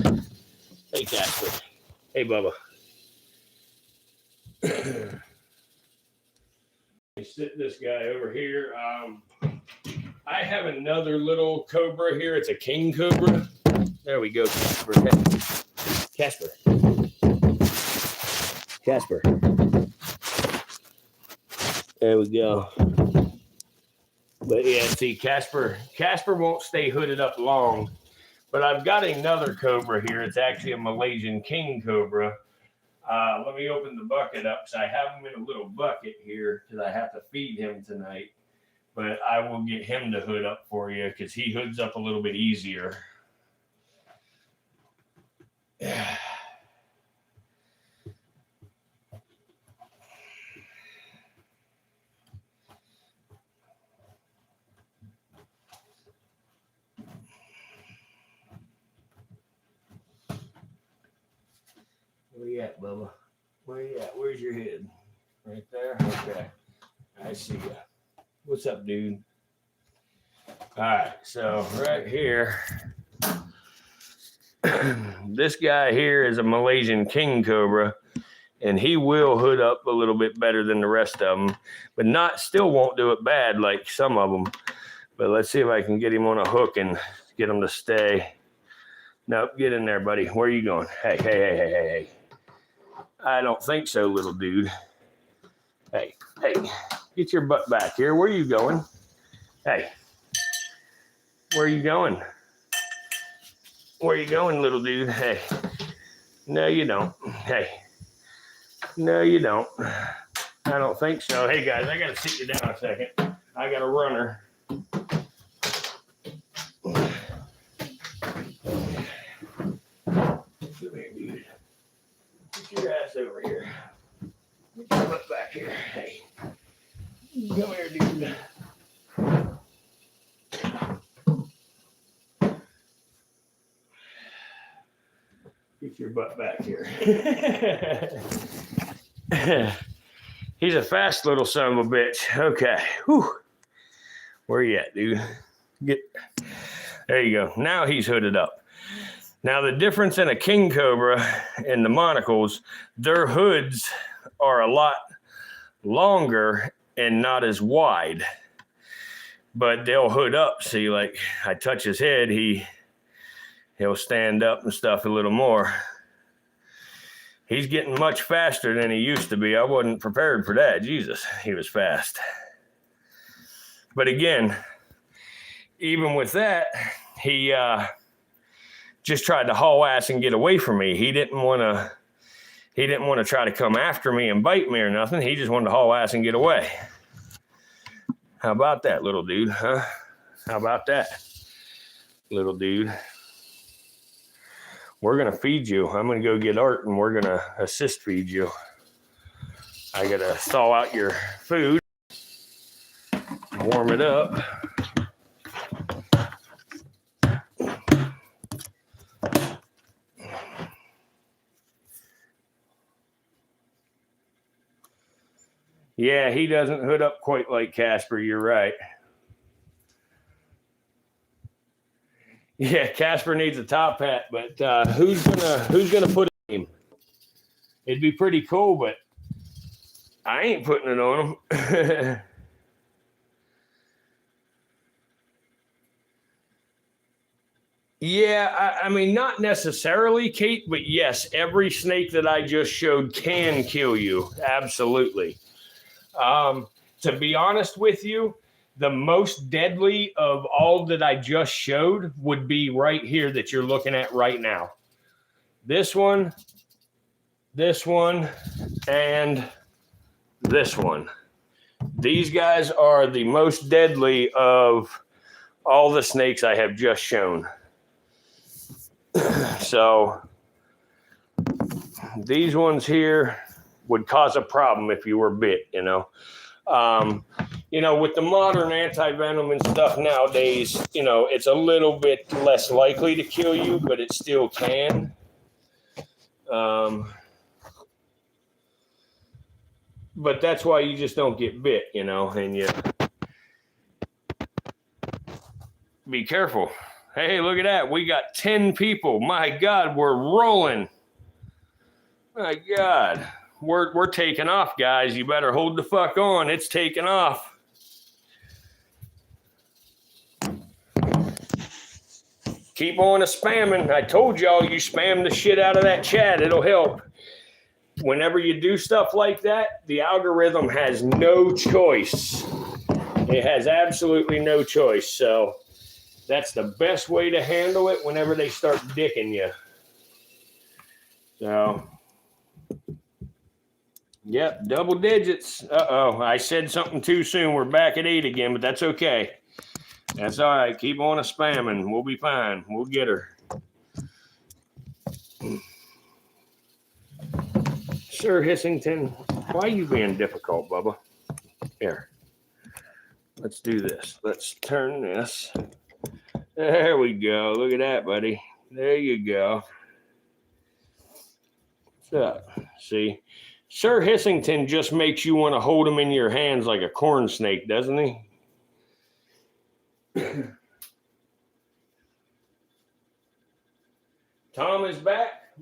Hey, Casper. Hey, Bubba. Sit this guy over here. I have another little cobra here. It's a king cobra. There we go, Casper. Casper. Casper. There we go. But yeah, see, Casper won't stay hooded up long. But I've got another cobra here. It's actually a Malaysian king cobra. Let me open the bucket up because I have him in a little bucket here because I have to feed him tonight. But I will get him to hood up for you because he hoods up a little bit easier. Yeah. Where you at, Bubba? Where you at? Where's your head? Right there? Okay. I see ya. What's up, dude? All right, so right here, this guy here is a Malaysian king cobra, and he will hood up a little bit better than the rest of them, but still won't do it bad like some of them. But let's see if I can get him on a hook and get him to stay. Nope, get in there, buddy. Where are you going? Hey. I don't think so, little dude. Hey, get your butt back here. Where are you going? Hey, where are you going? Where are you going, little dude? Hey, no, you don't. Hey, no, you don't. I don't think so. Hey, guys, I got to sit you down a second. I got a runner. Come here, dude. Get your ass over here. Get your butt back here. Hey, come here, dude. Get your butt back here. He's a fast little son of a bitch. Okay. Whew. Where you at, dude? There you go. Now he's hooded up. Now the difference in a king cobra and the monocles, their hoods are a lot longer and not as wide. But they'll hood up. See, like I touch his head, he'll stand up and stuff a little more. He's getting much faster than he used to be. I wasn't prepared for that. Jesus, he was fast. But again, even with that, he just tried to haul ass and get away from me. He didn't want to try to come after me and bite me or nothing. He just wanted to haul ass and get away. How about that, little dude, huh? How about that, little dude? We're going to feed you. I'm going to go get Art, and we're going to assist feed you. I got to thaw out your food, warm it up. Yeah, he doesn't hood up quite like Casper. You're right. Yeah, Casper needs a top hat, but who's gonna put it on him? It'd be pretty cool, but I ain't putting it on him. Yeah, I mean, not necessarily, Kate, but yes, every snake that I just showed can kill you. Absolutely. To be honest with you, the most deadly of all that I just showed would be right here that you're looking at right now. This one, and this one. These guys are the most deadly of all the snakes I have just shown. So these ones here would cause a problem if you were bit, you know. With the modern anti-venom and stuff nowadays, it's a little bit less likely to kill you, but it still can. But that's why you just don't get bit, and you be careful. Hey, look at that. We got 10 people. My God, we're rolling. My God. we're taking off, guys. You better hold the fuck on. It's taking off. Keep on spamming. I told y'all, you spam the shit out of that chat. It'll help. Whenever you do stuff like that, the algorithm has no choice. It has absolutely no choice. So that's the best way to handle it whenever they start dicking you. So, yep, double digits. Uh-oh, I said something too soon. We're back at 8 again, but that's okay. That's all right. Keep on spamming. We'll be fine. We'll get her. Sir Hissington, why are you being difficult, Bubba? Here. Let's do this. Let's turn this. There we go. Look at that, buddy. There you go. What's up? See? Sir Hissington just makes you want to hold him in your hands like a corn snake, doesn't he? Tom is back.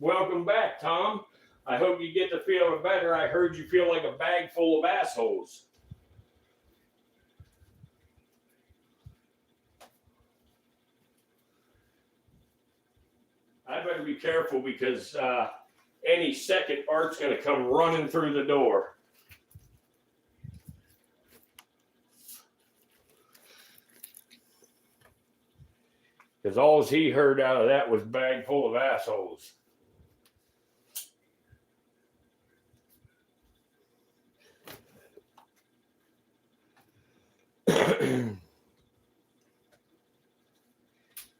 Welcome back, Tom. I hope you get to feeling better. I heard you feel like a bag full of assholes. I better be careful because any second Art's going to come running through the door. Because all he heard out of that was bag full of assholes.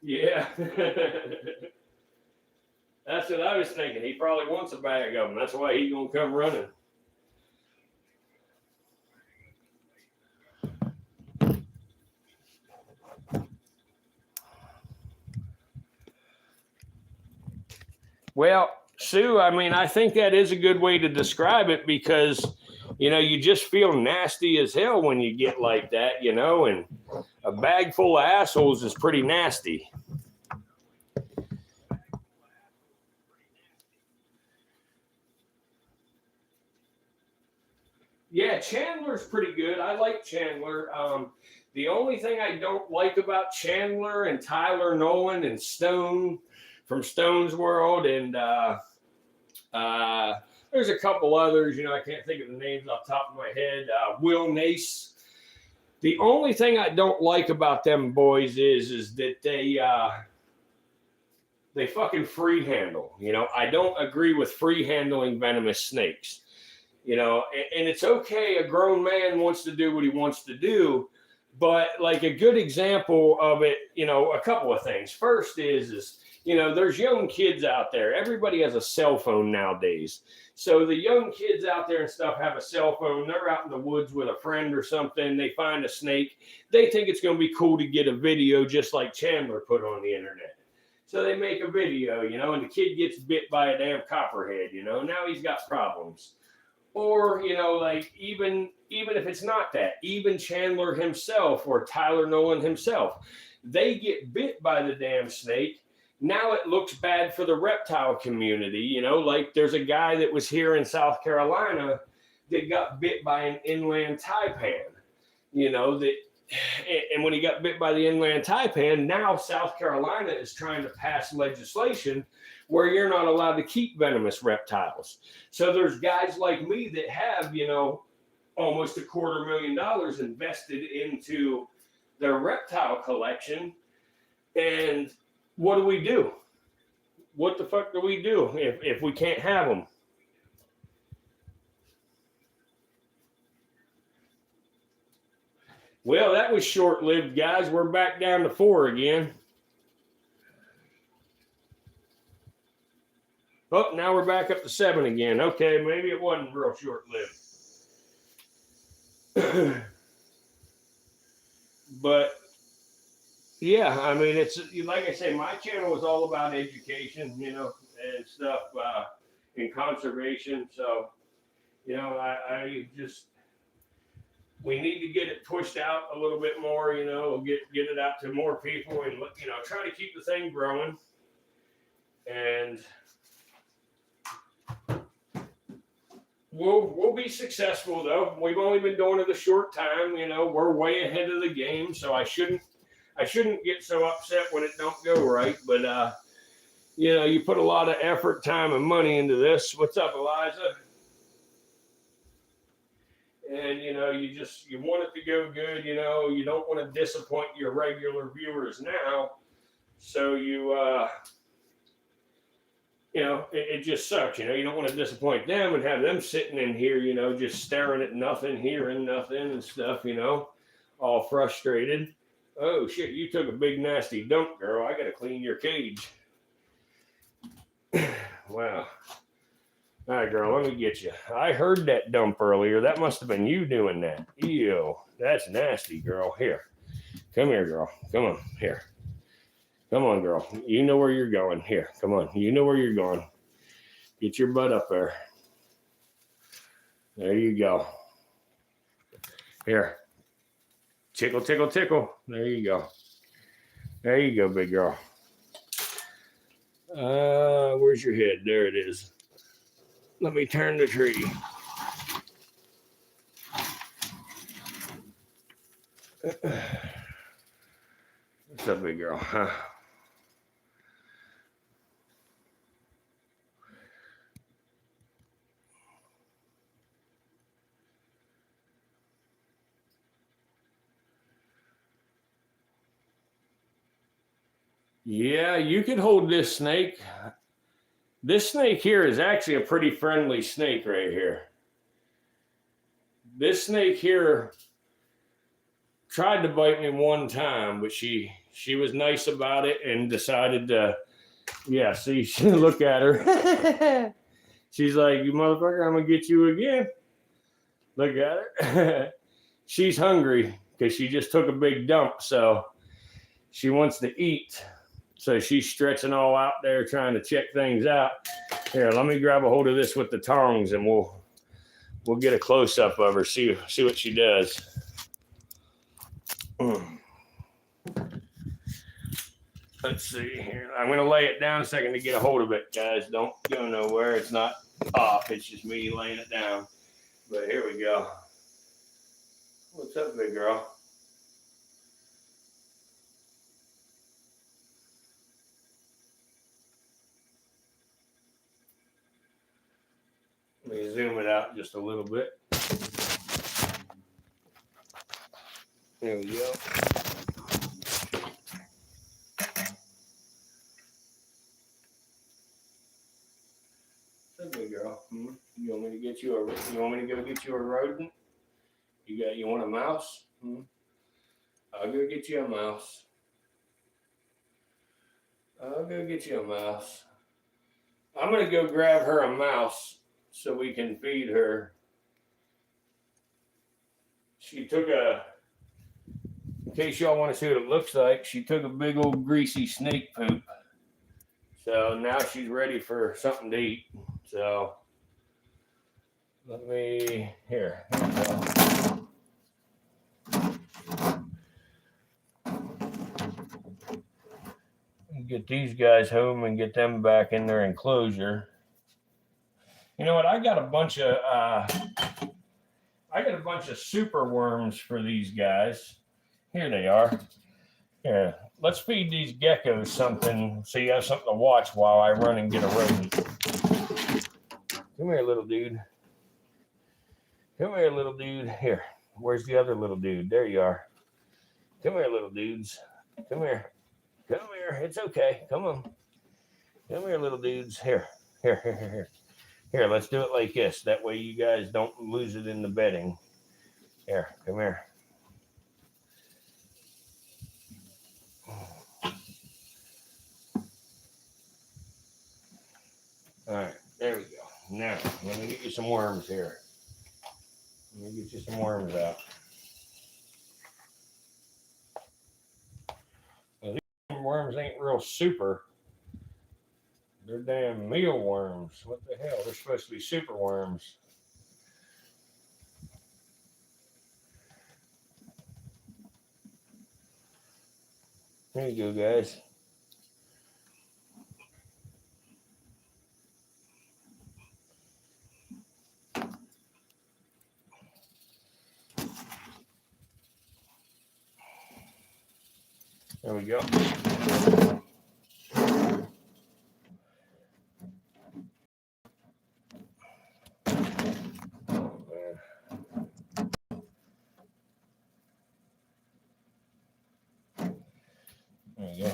Yeah. That's what I was thinking. He probably wants a bag of them. That's why he's going to come running. Well, Sue, I mean, I think that is a good way to describe it because, you know, you just feel nasty as hell when you get like that, you know, and a bag full of assholes is pretty nasty. Yeah, Chandler's pretty good. I like Chandler. The only thing I don't like about Chandler and Tyler Nolan and Stone from Stone's World and there's a couple others, you know, I can't think of the names off the top of my head. Will Nace. The only thing I don't like about them boys is that they fucking free handle. You know, I don't agree with free handling venomous snakes. You know, and it's okay. A grown man wants to do what he wants to do. But like a good example of it, you know, a couple of things. First is, you know, there's young kids out there. Everybody has a cell phone nowadays. So the young kids out there and stuff have a cell phone. They're out in the woods with a friend or something. They find a snake. They think it's going to be cool to get a video just like Chandler put on the internet. So they make a video, you know, and the kid gets bit by a damn copperhead, you know. Now he's got problems. Or, you know, like even if it's not that, even Chandler himself or Tyler Nolan himself, they get bit by the damn snake. Now it looks bad for the reptile community. You know, like there's a guy that was here in South Carolina that got bit by an inland taipan, you know, and when he got bit by the inland taipan, now South Carolina is trying to pass legislation where you're not allowed to keep venomous reptiles. So there's guys like me that have, you know, almost $250,000 invested into their reptile collection. And what do we do? What the fuck do we do if we can't have them? Well, that was short-lived, guys. We're back down to 4 again. Oh, now we're back up to 7 again. Okay, maybe it wasn't real short-lived. But, yeah, I mean, it's like I say, my channel is all about education, you know, and stuff in conservation. So, you know, I just... we need to get it pushed out a little bit more, you know, get it out to more people and, you know, try to keep the thing growing. And we'll be successful though. We've only been doing it a short time. You know, we're way ahead of the game, so I shouldn't get so upset when it don't go right. But you know, you put a lot of effort, time, and money into this. What's up, Eliza? And you know, you want it to go good. You know, you don't want to disappoint your regular viewers now. So you know, it just sucks. You know, you don't want to disappoint them and have them sitting in here, you know, just staring at nothing, hearing nothing and stuff, you know, all frustrated. Oh, shit, you took a big, nasty dump, girl. I got to clean your cage. Wow. All right, girl, let me get you. I heard that dump earlier. That must have been you doing that. Ew, that's nasty, girl. Here. Come here, girl. Come on. Here. Come on, girl. You know where you're going. Here, come on. You know where you're going. Get your butt up there. There you go. Here. Tickle, tickle, tickle. There you go. There you go, big girl. Where's your head? There it is. Let me turn the tree. What's up, big girl? Huh? Yeah, you could hold this snake. This snake here is actually a pretty friendly snake right here. This snake here tried to bite me one time, but she was nice about it and decided to, yeah, see, look at her. She's like, you motherfucker, I'm going to get you again. Look at her. She's hungry because she just took a big dump, so she wants to eat. So she's stretching all out there trying to check things out. Here, let me grab a hold of this with the tongs and we'll get a close-up of her, see what she does. Let's see here. I'm going to lay it down a second to get a hold of it, guys. Don't go nowhere. It's not off. It's just me laying it down. But here we go. What's up, big girl? Let me zoom it out just a little bit. There we go. That's a good girl. You want me to get you a? You want me to go get you a rodent? You want a mouse? I'll go get you a mouse. I'll go get you a mouse. I'm gonna go grab her a mouse so we can feed her. She took a, in case y'all want to see what it looks like, she took a big old greasy snake poop. So now she's ready for something to eat. So let me, here we go. Get these guys home and get them back in their enclosure. You know what? I got a bunch of super worms for these guys. Here they are. Here, let's feed these geckos something so you have something to watch while I run and get a rodent. Come here, little dude. Come here, little dude. Here, where's the other little dude? There you are. Come here, little dudes. Come here. Come here. It's okay. Come on. Come here, little dudes. Here. Here, let's do it like this. That way you guys don't lose it in the bedding. Here, come here. All right, there we go. Now, let me get you some worms here. Let me get you some worms out. Now, these worms ain't real super. They're damn mealworms. What the hell? They're supposed to be super worms. There you go, guys. There we go. There you go.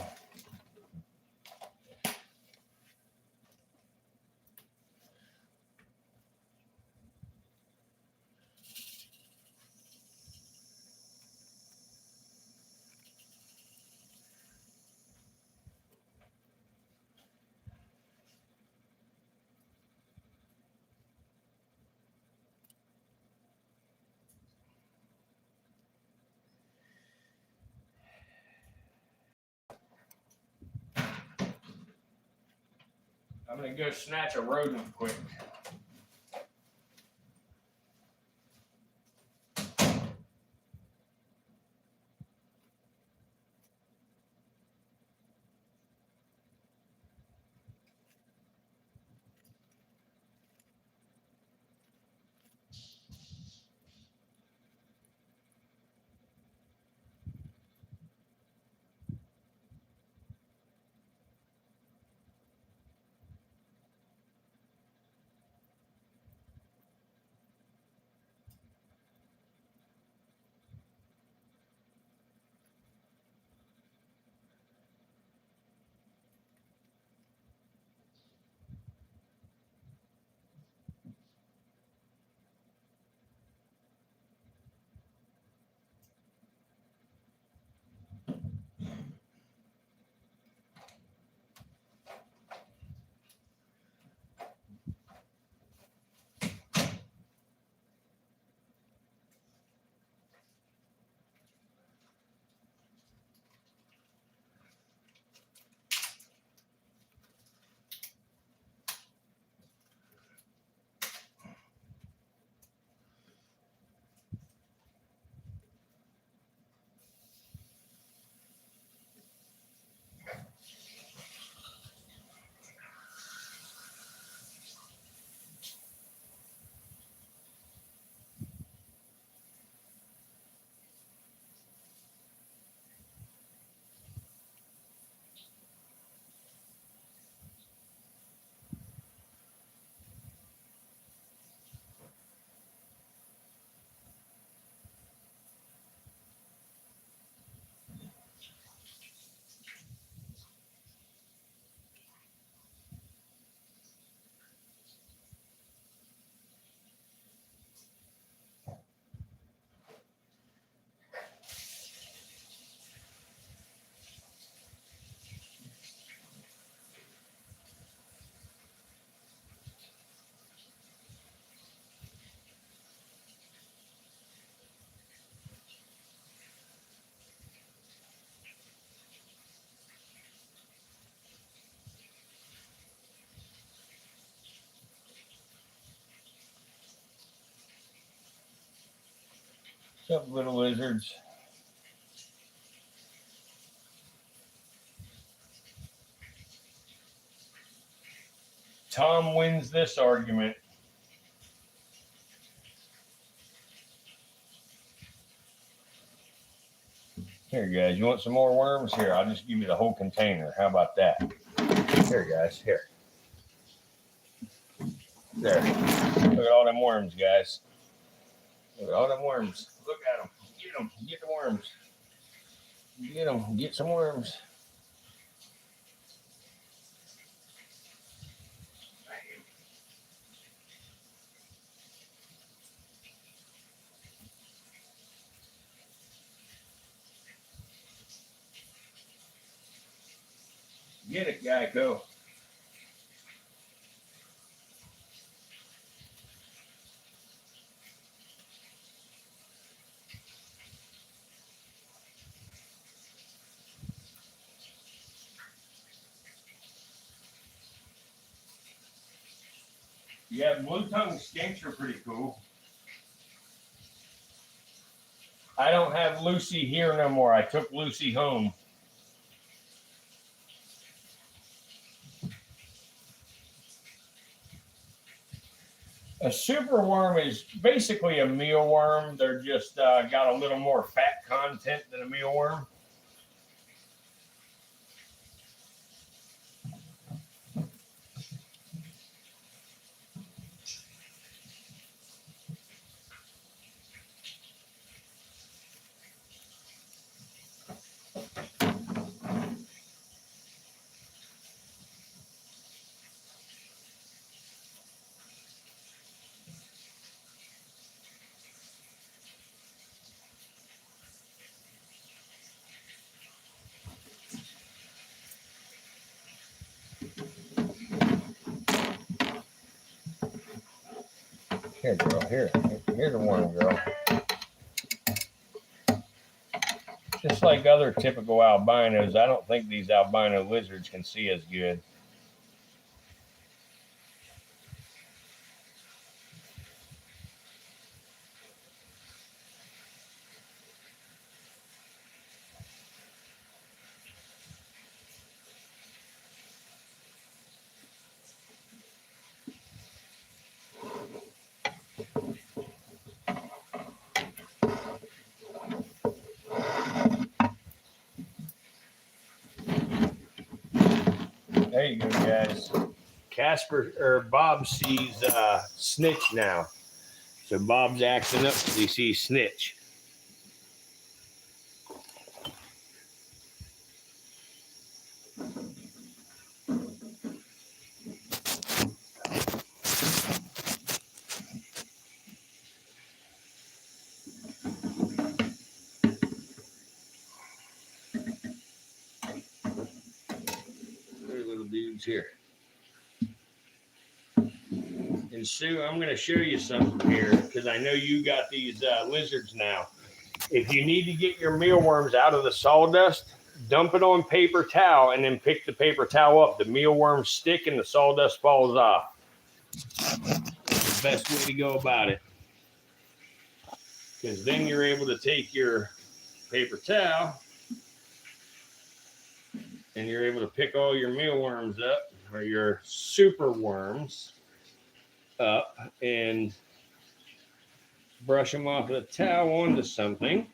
I'm going to go snatch a rodent quick. What's up, little lizards? Tom wins this argument. Here, guys, you want some more worms? Here, I'll just give you the whole container. How about that? Here, guys, here. There. Look at all them worms, guys. Look at all them worms. Look at them. Get them. Get the worms. Get them. Get some worms. Get it, Geico. Yeah, blue tongue skinks are pretty cool. I don't have Lucy here no more. I took Lucy home. A superworm is basically a mealworm. They're just got a little more fat content than a mealworm. Here, girl. Here's a worm, girl. Just like other typical albinos, I don't think these albino lizards can see as good. There you go, guys. Casper or Bob sees snitch now. So Bob's acting up because he sees snitch. There's little dudes here. And Sue, I'm going to show you something here because I know you got these lizards now. If you need to get your mealworms out of the sawdust, dump it on paper towel and then pick the paper towel up. The mealworms stick and the sawdust falls off. That's the best way to go about it. Because then you're able to take your paper towel and you're able to pick all your mealworms up or your super worms up and brush them off with a towel onto something.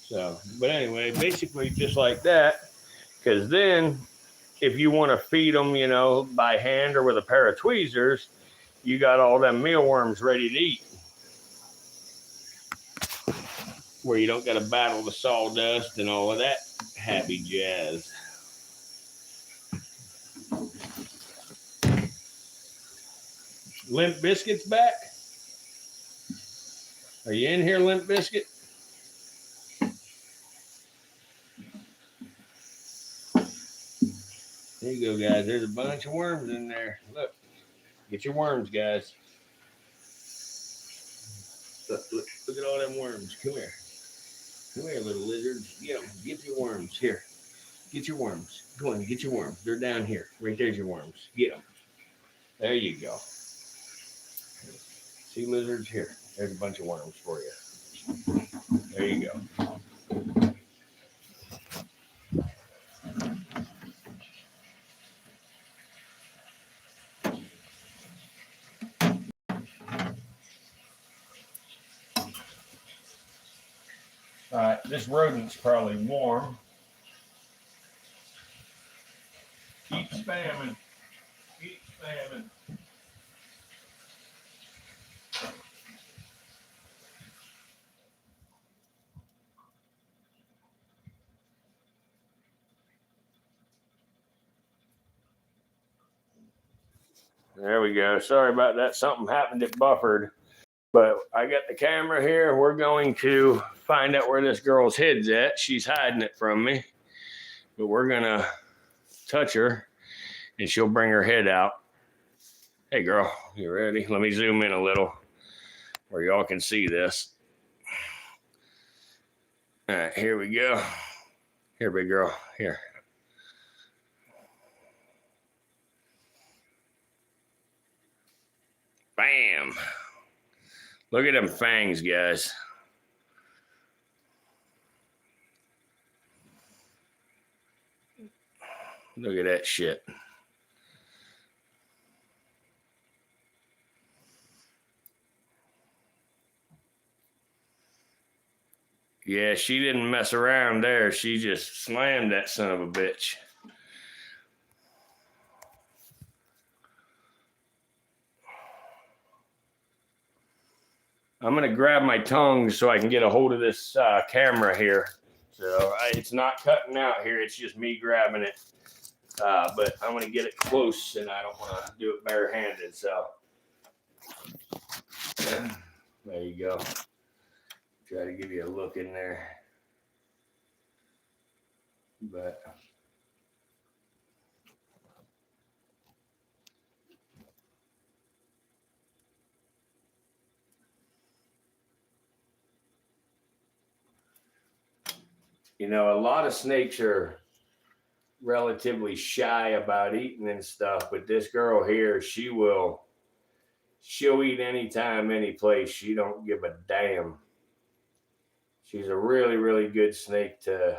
So, but anyway, basically just like that, because then if you want to feed them, you know, by hand or with a pair of tweezers, you got all them mealworms ready to eat. Where you don't got to battle the sawdust and all of that happy jazz. Limp Biscuit's back. Are you in here, Limp Biscuit? There you go, guys. There's a bunch of worms in there. Look, get your worms, guys. Look at all them worms. Come here. Come here, little lizards. Get them. Get your worms. Here. Get your worms. Go on, get your worms. They're down here. Right there's your worms. Get them. There you go. See lizards? Here. There's a bunch of worms for you. There you go. All right, this rodent's probably warm. Keep spamming. Keep spamming. There we go. Sorry about that. Something happened. It buffered. But I got the camera here. We're going to find out where this girl's head's at. She's hiding it from me. But we're going to touch her, and she'll bring her head out. Hey, girl, you ready? Let me zoom in a little where y'all can see this. All right, here we go. Here, big girl. Here. Bam. Look at them fangs, guys. Look at that shit. Yeah, she didn't mess around there. She just slammed that son of a bitch. I'm going to grab my tongue so I can get a hold of this camera here. So it's not cutting out here. It's just me grabbing it. But I'm going to get it close, and I don't want to do it barehanded. So there you go. Try to give you a look in there. But you know, a lot of snakes are relatively shy about eating and stuff, but this girl here, she'll eat anytime, any place. She don't give a damn. She's a really, really good snake to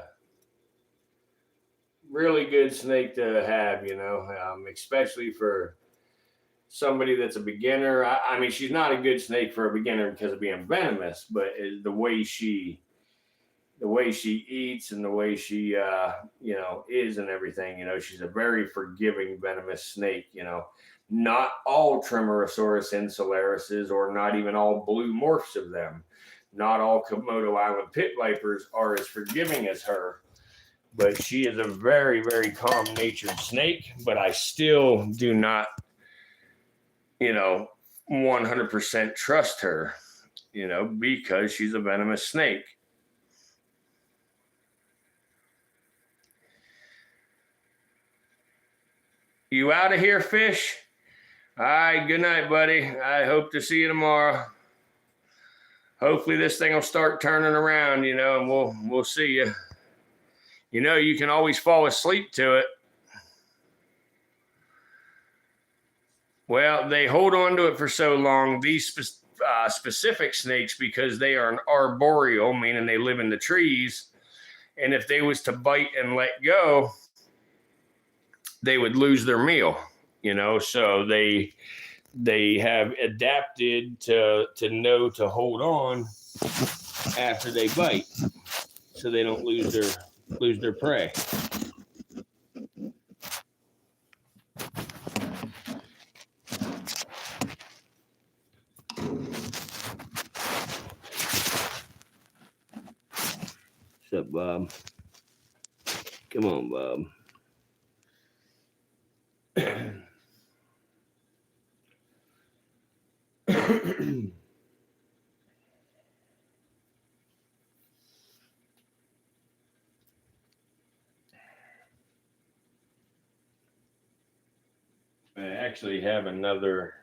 have, you know, especially for somebody that's a beginner. I mean, she's not a good snake for a beginner because of being venomous, but the way she eats and the way she, you know, is and everything, you know, she's a very forgiving venomous snake, you know. Not all Tremorosaurus insularis or not even all blue morphs of them. Not all Komodo Island pit vipers are as forgiving as her, but she is a very, very calm-natured snake, but I still do not, you know, 100% trust her, you know, because she's a venomous snake. You out of here, fish? All right, good night, buddy. I hope to see you tomorrow. Hopefully this thing will start turning around, you know, and we'll see you. You know, you can always fall asleep to it. Well, they hold on to it for so long, these specific snakes, because they are an arboreal, meaning they live in the trees. And if they was to bite and let go, they would lose their meal, you know, so they have adapted to know to hold on after they bite, so they don't lose their prey. What's up, Bob? Come on, Bob. I actually have another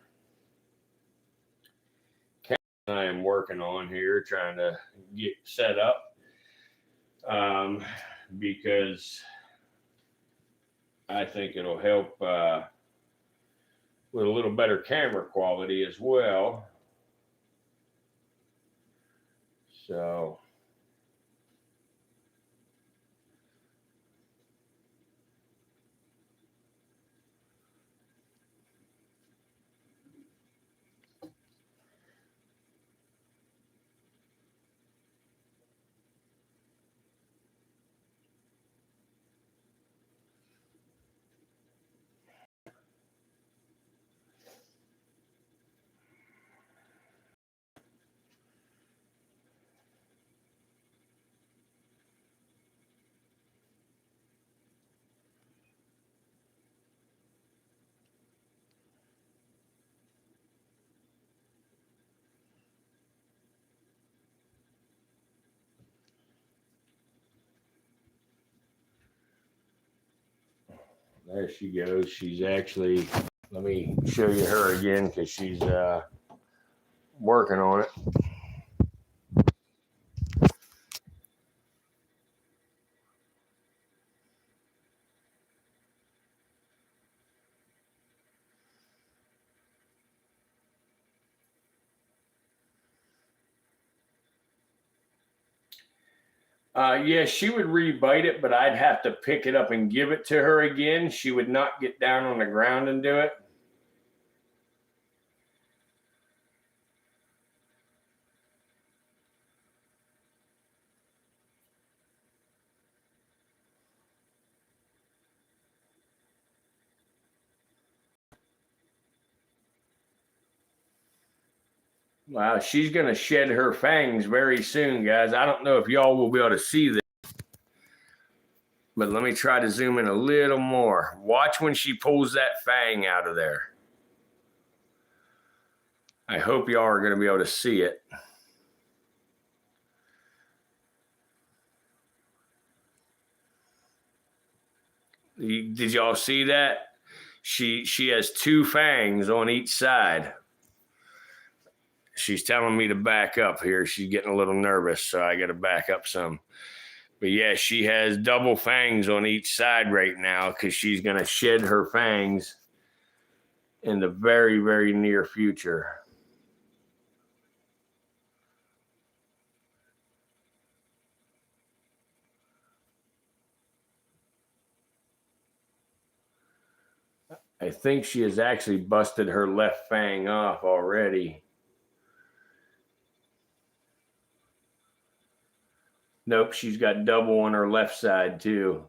camera I am working on here, trying to get set up, because I think it'll help with a little better camera quality as well. So There she goes. She's actually, let me show you her again because she's working on it. Yeah, she would rebite it, but I'd have to pick it up and give it to her again. She would not get down on the ground and do it. Wow, she's going to shed her fangs very soon, guys. I don't know if y'all will be able to see this, but let me try to zoom in a little more. Watch when she pulls that fang out of there. I hope y'all are going to be able to see it. Did y'all see that? She has two fangs on each side. She's telling me to back up here. She's getting a little nervous, so I got to back up some. But yeah, she has double fangs on each side right now because she's going to shed her fangs in the very, very near future. I think she has actually busted her left fang off already. Nope, she's got double on her left side too.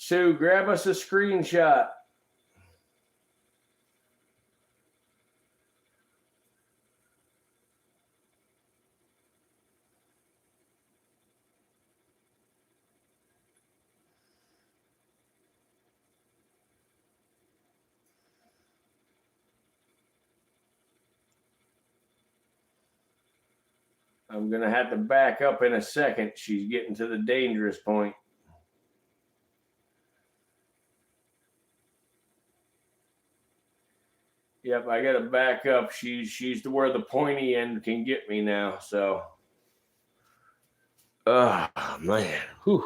So grab us a screenshot. I'm going to have to back up in a second. She's getting to the dangerous point. Yep, I got to back up. She's to where the pointy end can get me now. So, oh, man. Whew.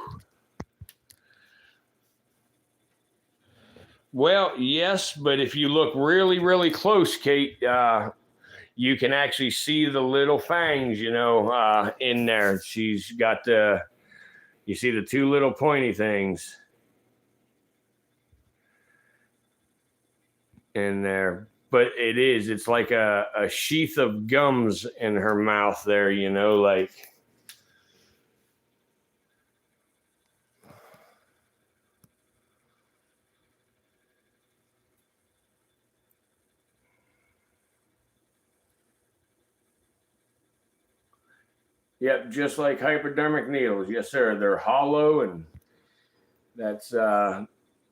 Well, yes, but if you look really, really close, Kate, you can actually see the little fangs, in there. She's got you see the two little pointy things in there. But it's like a sheath of gums in her mouth there, like. Yep, just like hypodermic needles. Yes, sir. They're hollow, and that's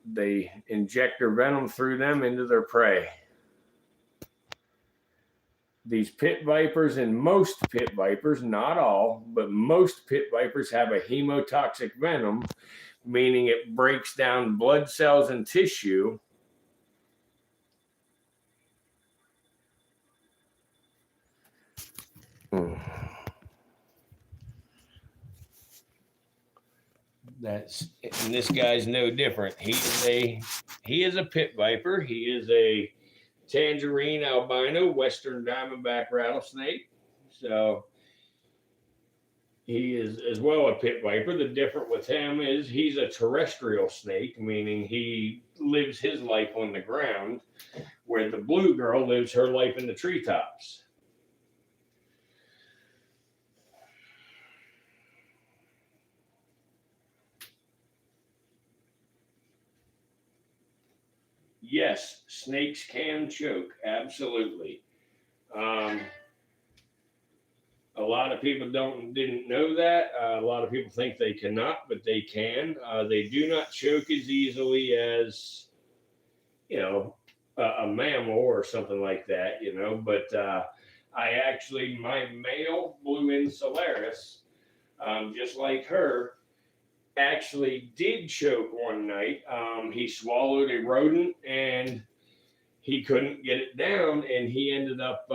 they inject their venom through them into their prey. These pit vipers, and most pit vipers, not all, but most pit vipers have a hemotoxic venom, meaning it breaks down blood cells and tissue. And this guy's no different. He is a pit viper. He is a tangerine albino western diamondback rattlesnake. So He is as well a pit viper. The difference with him is he's a terrestrial snake, meaning he lives his life on the ground, where the blue girl lives her life in the treetops. Yes, snakes can choke, absolutely. A lot of people didn't know that. A lot of people think they cannot, but they can. They do not choke as easily as a mammal or something like that. But I actually my male blue insularis, just like her, actually did choke one night. He swallowed a rodent and he couldn't get it down, and he ended up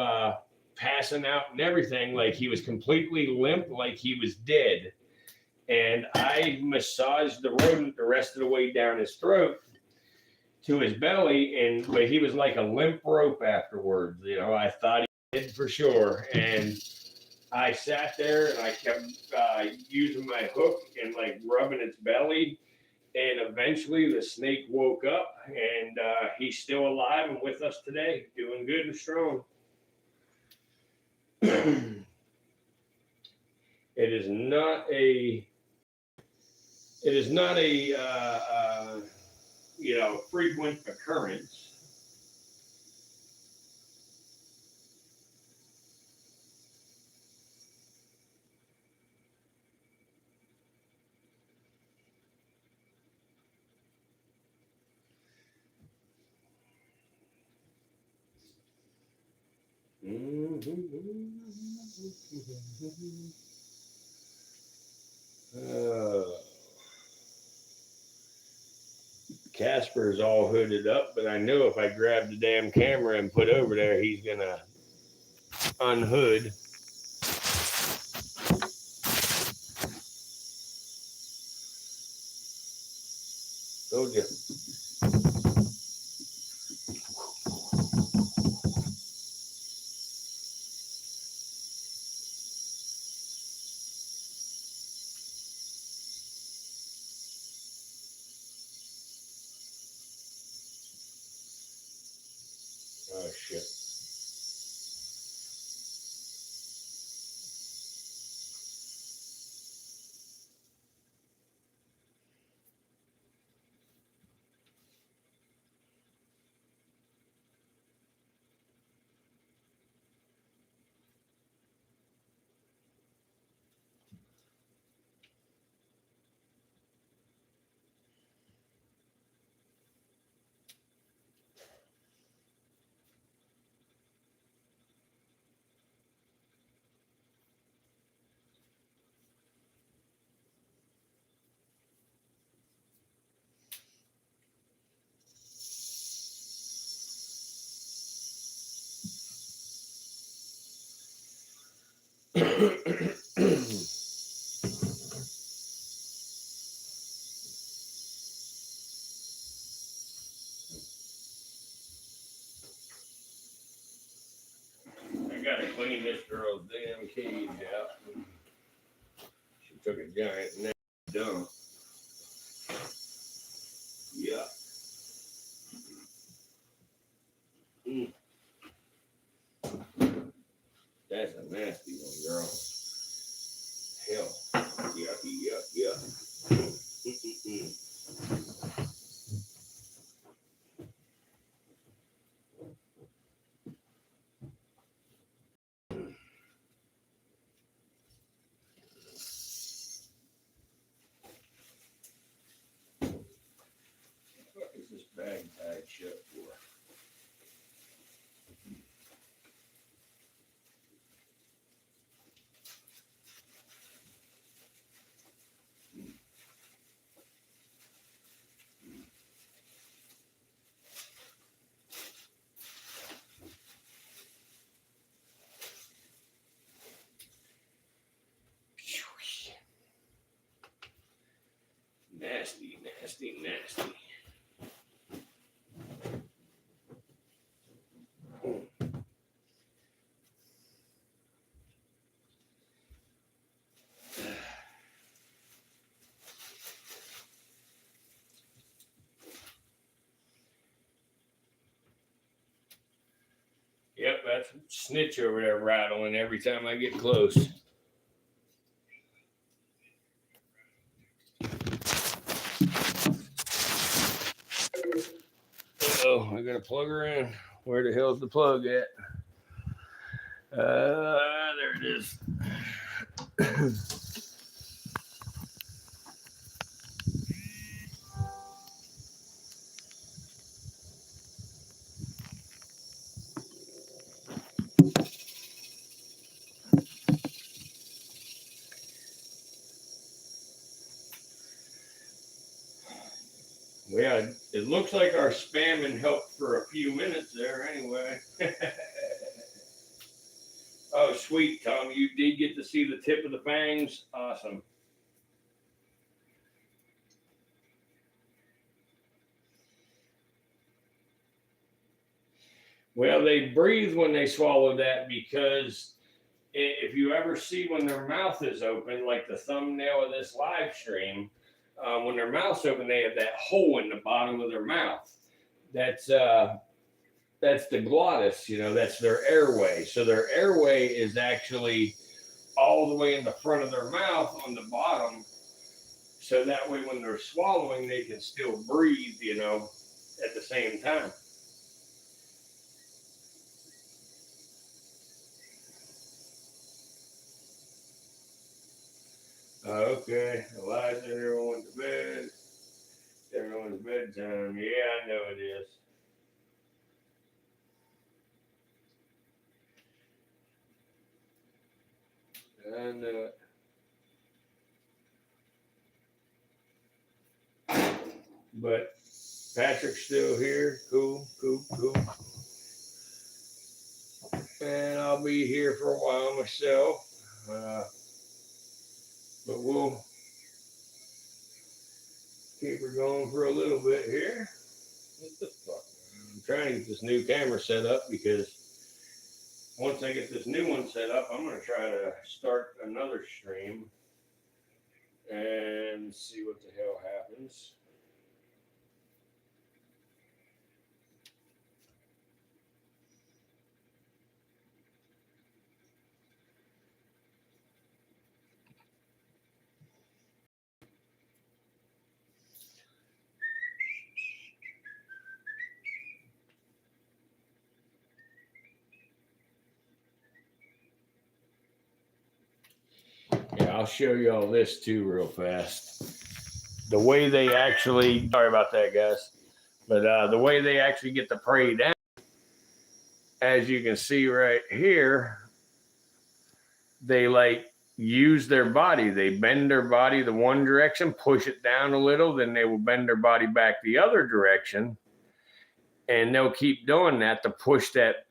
passing out and everything. Like he was completely limp, like he was dead. And I massaged the rodent the rest of the way down his throat to his belly, but he was like a limp rope afterwards. I thought he did for sure. And I sat there and I kept using my hook and like rubbing its belly. And eventually the snake woke up, and he's still alive and with us today, doing good and strong. It is not a frequent occurrence. Casper's all hooded up, but I know if I grab the damn camera and put over there, he's gonna unhood. Told you. Oh shit. I gotta clean this girl's damn cage out. She took a giant dump. Yeah. That's a nasty one, girl. Hell. Yucky, yuck. What is this bag tied shut for? Nasty, nasty, nasty. snitch over there rattling every time I get close. Oh, I gotta plug her in. Where the hell's the plug at? There it is. Yeah, it looks like our spamming helped for a few minutes there anyway. Oh, sweet, Tom. You did get to see the tip of the fangs. Awesome. Well, they breathe when they swallow that because if you ever see when their mouth is open, like the thumbnail of this live stream, when their mouth's open, they have that hole in the bottom of their mouth. That's the glottis, that's their airway. So their airway is actually all the way in the front of their mouth on the bottom. So that way when they're swallowing, they can still breathe, at the same time. Okay, Elijah, everyone to bed. Everyone's bedtime. Yeah, I know it is. I know it. But Patrick's still here. Cool. And I'll be here for a while myself. But we'll keep her going for a little bit here. What the fuck? I'm trying to get this new camera set up because once I get this new one set up, I'm going to try to start another stream and see what the hell happens. Yeah, I'll show you all this too real fast. The way they actually, sorry about that, guys, but the way they actually get the prey down, as you can see right here, they use their body. They bend their body the one direction, push it down a little, then they will bend their body back the other direction. And they'll keep doing that to push that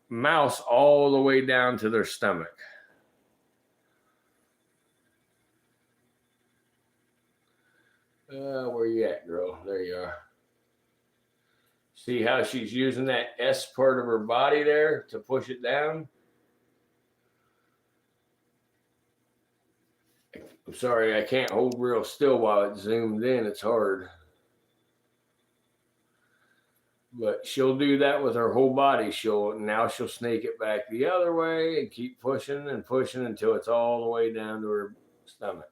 mouse all the way down to their stomach. Where you at, girl? There you are. See how she's using that S part of her body there to push it down? I'm sorry, I can't hold real still while it's zoomed in. It's hard. But she'll do that with her whole body. She'll snake it back the other way and keep pushing and pushing until it's all the way down to her stomach.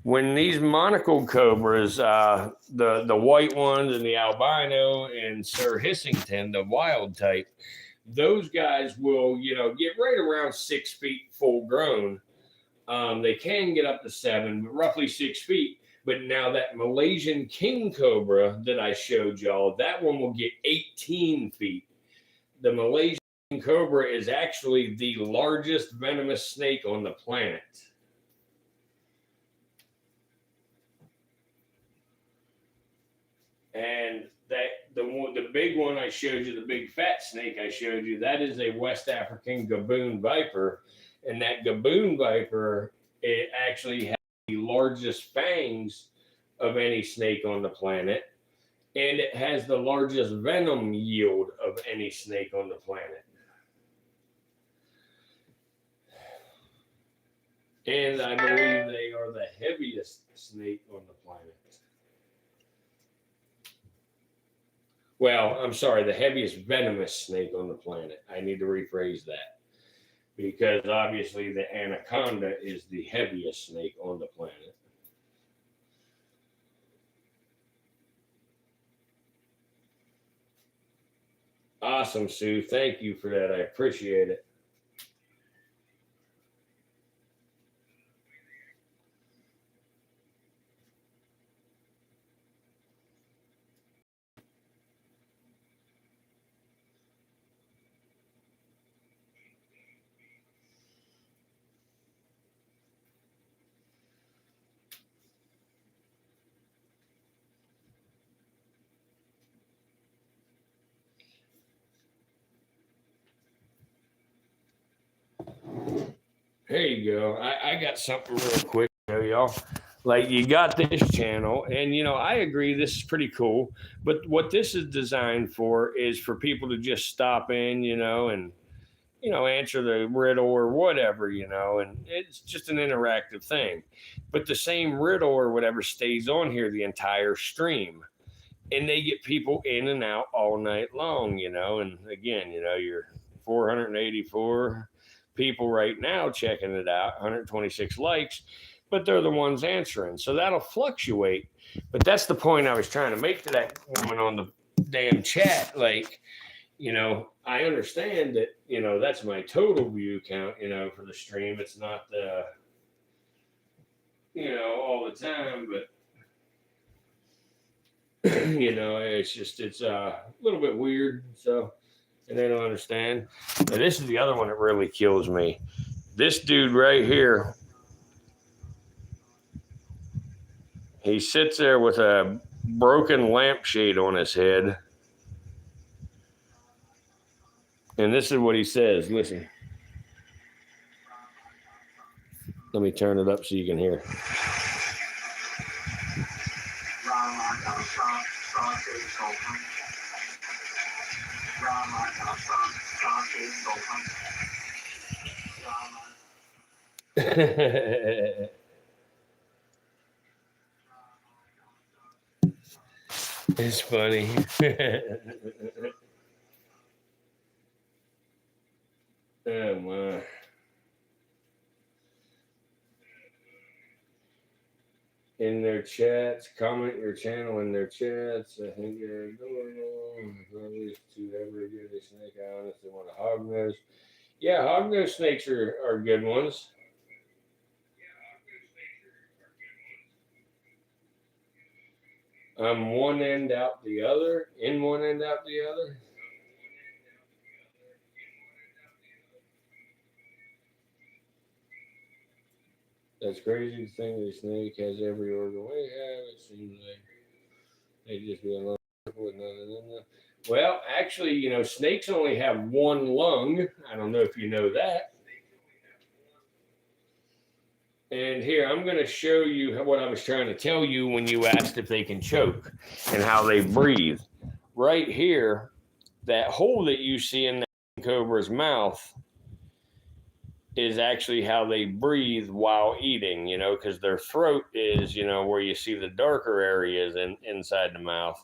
When these monocled cobras, the white ones and the albino and Sir Hissington, the wild type, those guys will, get right around 6 feet full grown. They can get up to 7, but roughly 6 feet. But now that Malaysian king cobra that I showed y'all, that one will get 18 feet. The Malaysian cobra is actually the largest venomous snake on the planet. And the big one I showed you, the big fat snake I showed you, that is a West African gaboon viper. And that gaboon viper, it actually has the largest fangs of any snake on the planet. And it has the largest venom yield of any snake on the planet. And I believe they are the heaviest snake on the planet. Well, I'm sorry, the heaviest venomous snake on the planet. I need to rephrase that. Because obviously the anaconda is the heaviest snake on the planet. Awesome, Sue. Thank you for that. I appreciate it. Here you go. I got something real quick to show y'all. Like, you got this channel, and I agree this is pretty cool. But what this is designed for is for people to just stop in, and answer the riddle or whatever, and it's just an interactive thing. But the same riddle or whatever stays on here the entire stream, and they get people in and out all night long, and again, you're 484 people right now checking it out, 126 likes, but they're the ones answering. So that'll fluctuate. But that's the point I was trying to make to that woman on the damn chat. Like, I understand that, that's my total view count, for the stream. It's not the, all the time, but, it's a little bit weird. So, and they don't understand. Now, this is the other one that really kills me. This dude right here, he sits there with a broken lampshade on his head. And this is what he says. Listen. Let me turn it up so you can hear. It's funny. Oh my. In their chats, comment your channel in their chats. I think you're going to ever get a snake out if they want a hognose. Yeah, hognose snakes are good ones. I'm one end out the other, in one end out the other. That's crazy to think that a snake has every organ we have. It seems like they just be alone with nothing in them. Well, actually, snakes only have one lung. I don't know if you know that. And here, I'm going to show you what I was trying to tell you when you asked if they can choke and how they breathe. Right here, that hole that you see in that cobra's mouth is actually how they breathe while eating, because their throat is, where you see the darker areas inside the mouth.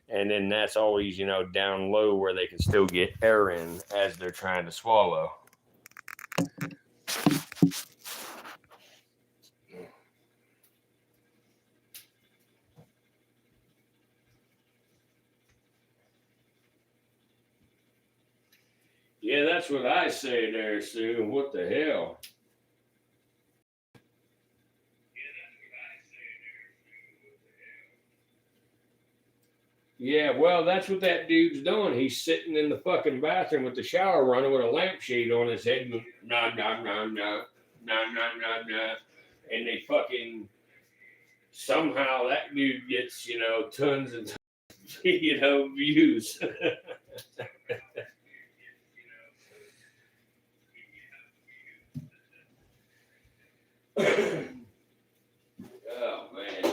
And then that's always, down low where they can still get air in as they're trying to swallow. Yeah, that's what I say there, Sue. What the hell? Yeah, well, that's what that dude's doing. He's sitting in the fucking bathroom with the shower running with a lampshade on his head. Nah, nah, nah, nah, nah, nah, nah, nah. And they fucking, somehow that dude gets, tons and tons, views. Oh, man.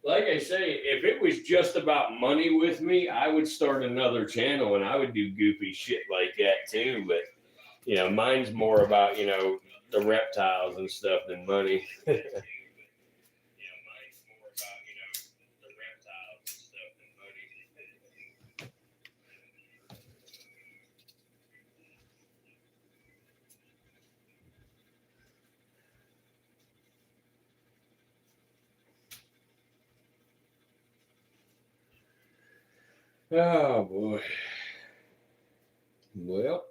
Like I say, if it was just about money with me, I would start another channel and I would do goofy shit like that too. But, mine's more about, the reptiles and stuff than money. Oh boy. Well,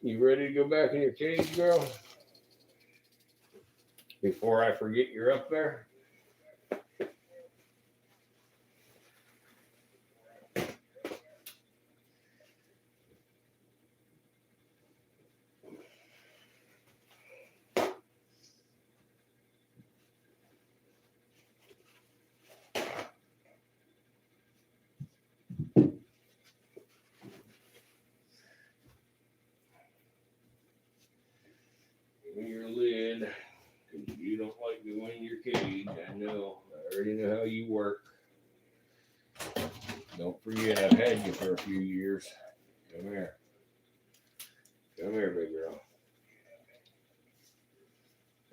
you ready to go back in your cage, girl? Before I forget you're up there? Your lid. You don't like to go in your cage. I know. I already know how you work. Don't forget, I've had you for a few years. Come here. Come here, big girl.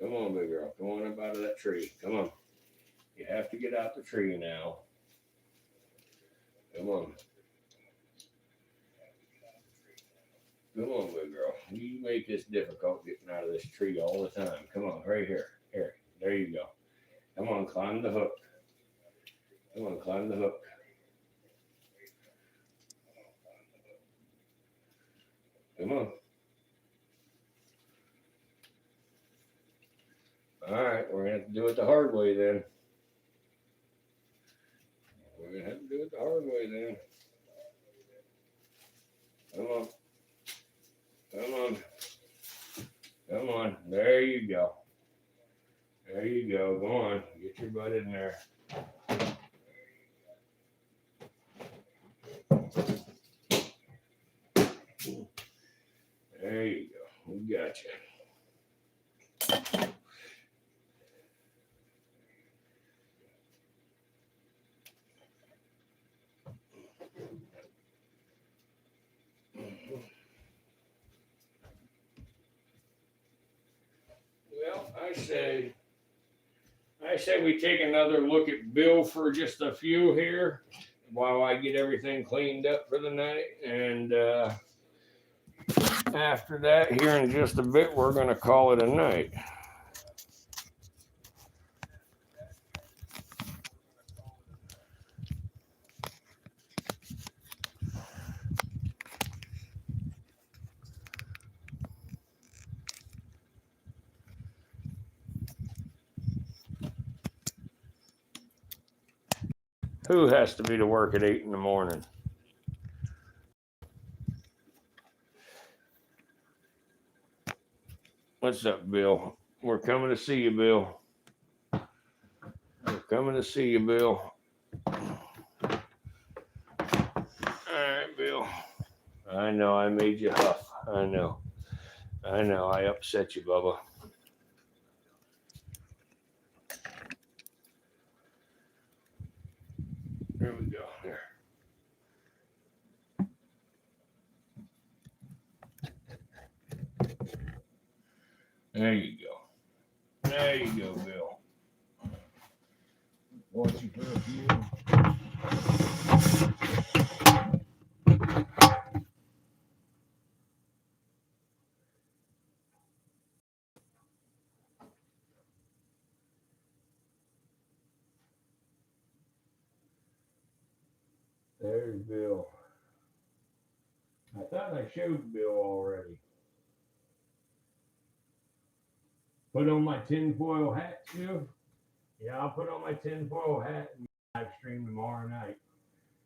Come on, big girl. Come on up out of that tree. Come on. You have to get out the tree now. Come on. Come on, big girl. You make this difficult getting out of this tree all the time. Come on, right here. Here. There you go. Come on, climb the hook. Come on, climb the hook. Come on. All right, we're going to have to do it the hard way then. We're going to have to do it the hard way then. Come on. Come on. Come on. There you go. There you go. Go on. Get your butt in there. There you go. We got you. Well, I say we take another look at Bill for just a few here while I get everything cleaned up for the night. And after that, here in just a bit, we're going to call it a night. Who has to be to work at 8 in the morning? What's up, Bill? We're coming to see you, Bill. We're coming to see you, Bill. All right, Bill. I know I made you huff. I know. I upset you, Bubba. There we go. There. There you go. There you go, Bill. Watch you for a few. There's Bill. I thought I showed Bill already. Put on my tinfoil hat too. Yeah, I'll put on my tinfoil hat and live stream tomorrow night.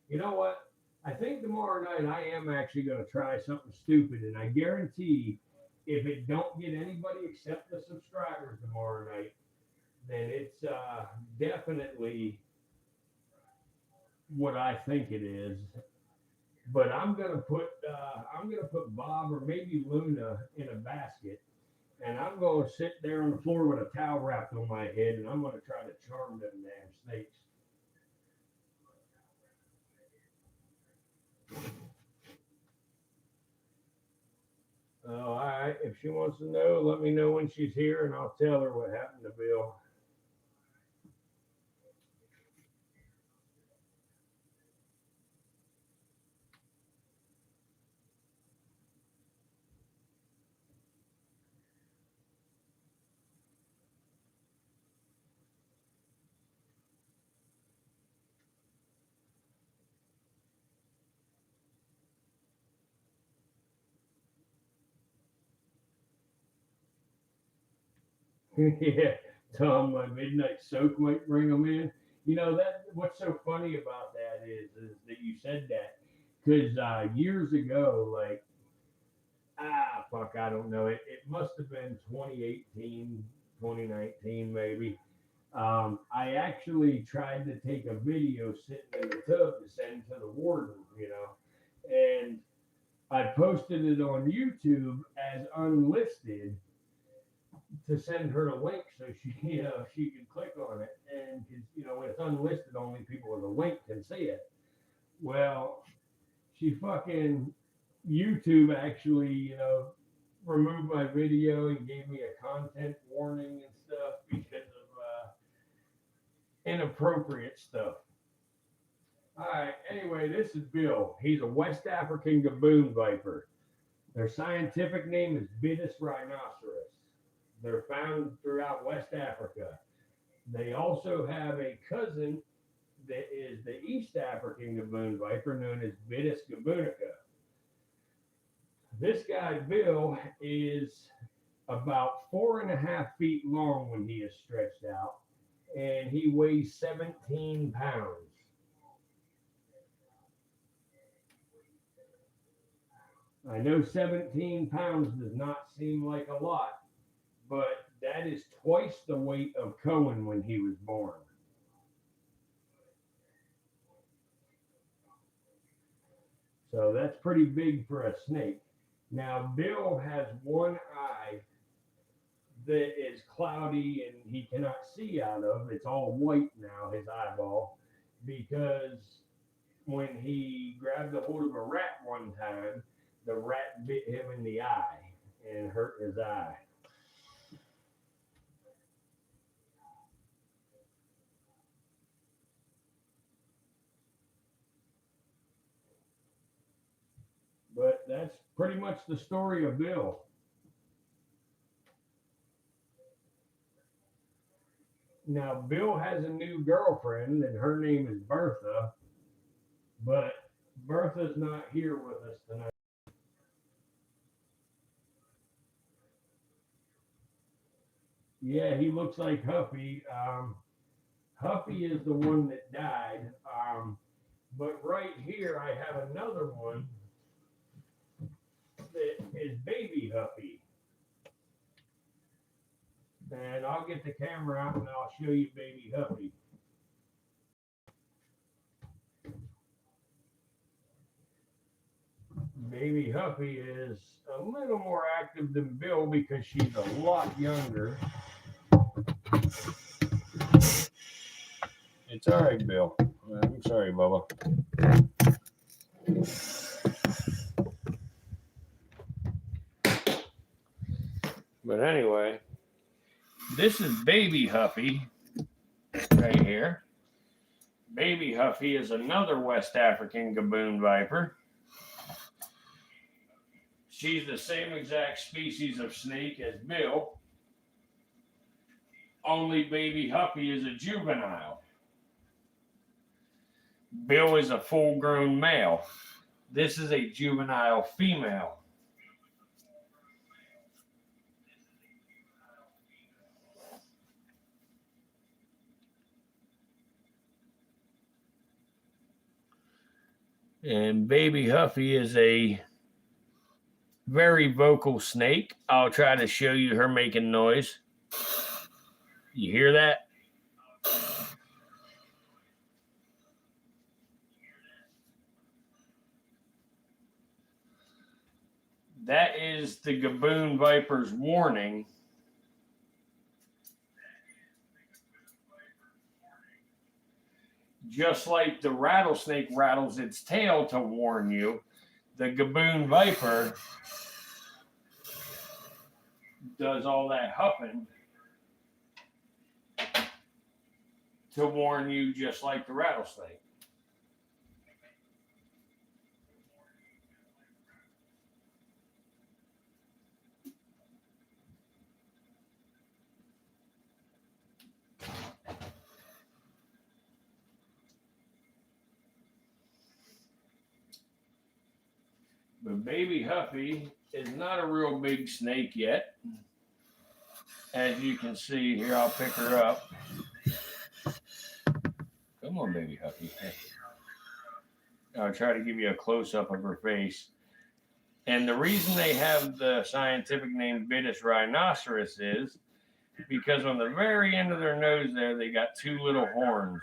You know what? I think tomorrow night I am actually going to try something stupid, and I guarantee if it don't get anybody except the subscribers tomorrow night, then it's definitely what I think it is. But I'm gonna put Bob or maybe Luna in a basket, and I'm gonna sit there on the floor with a towel wrapped on my head, and I'm gonna try to charm them damn snakes. Oh, all right. If she wants to know, let me know when she's here, and I'll tell her what happened to Bill. Yeah, Tom, my midnight soak might bring them in. You know that what's so funny about that is that you said that because years ago, like fuck, I don't know, it must have been 2018, 2019 maybe. I actually tried to take a video sitting in the tub to send to the warden, you know, and I posted it on YouTube as unlisted to send her a link so she, you know, she could click on it. And you know, when it's unlisted, only people with a link can see it. Well, she fucking YouTube actually, you know, removed my video and gave me a content warning and stuff because of inappropriate stuff. All right. Anyway, this is Bill. He's a West African gaboon viper. Their scientific name is Bitis rhinoceros. They're found throughout West Africa. They also have a cousin that is the East African gaboon viper known as Bitis gabunica. This guy, Bill, is about 4.5 feet long when he is stretched out, and he weighs 17 pounds. I know 17 pounds does not seem like a lot, but that is twice the weight of Cohen when he was born. So that's pretty big for a snake. Now, Bill has one eye that is cloudy and he cannot see out of. It's all white now, his eyeball, because when he grabbed a hold of a rat one time, the rat bit him in the eye and hurt his eye. But that's pretty much the story of Bill. Now, Bill has a new girlfriend, and her name is Bertha, but Bertha's not here with us tonight. Yeah, he looks like Huffy. Huffy is the one that died. But right here, I have another one that is baby Huffy. And I'll get the camera out and I'll show you baby Huffy. Baby Huffy is a little more active than Bill because she's a lot younger. It's all right, Bill. I'm sorry, Bubba. But anyway, this is baby Huffy right here. Baby Huffy is another West African gaboon viper. She's the same exact species of snake as Bill, only baby Huffy is a juvenile. Bill is a full-grown male. This is a juvenile female. And baby Huffy is a very vocal snake. I'll try to show you her making noise. You hear that? That is the gaboon viper's warning. Just like the rattlesnake rattles its tail to warn you, the gaboon viper does all that huffing to warn you, just like the rattlesnake. But baby Huffy is not a real big snake yet. As you can see here, I'll pick her up. Come on, baby Huffy. I'll try to give you a close-up of her face. And the reason they have the scientific name Vitis rhinoceros is because on the very end of their nose there, they got two little horns.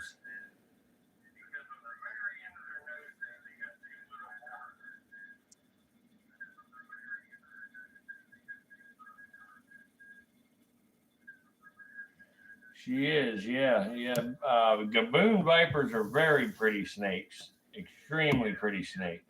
She is, yeah. Gaboon vipers are very pretty snakes, extremely pretty snakes.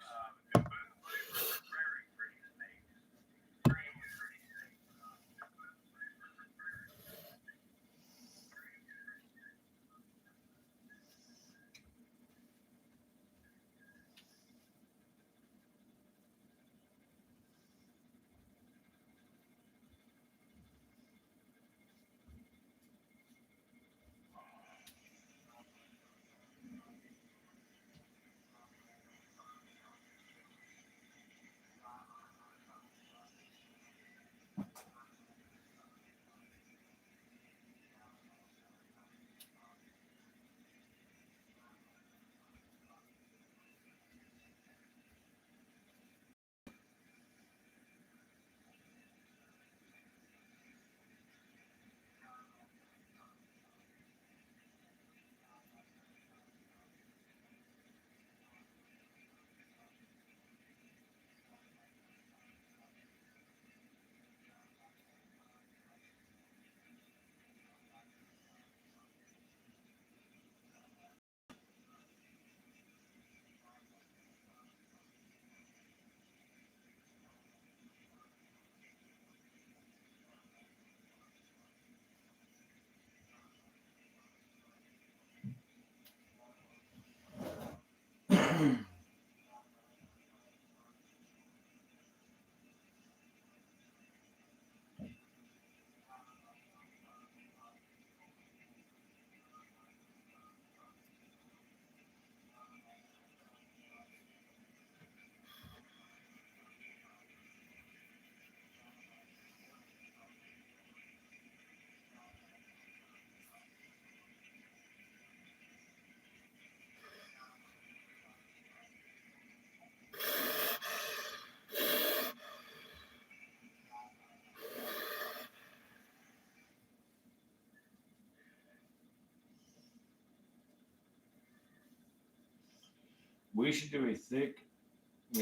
We should do a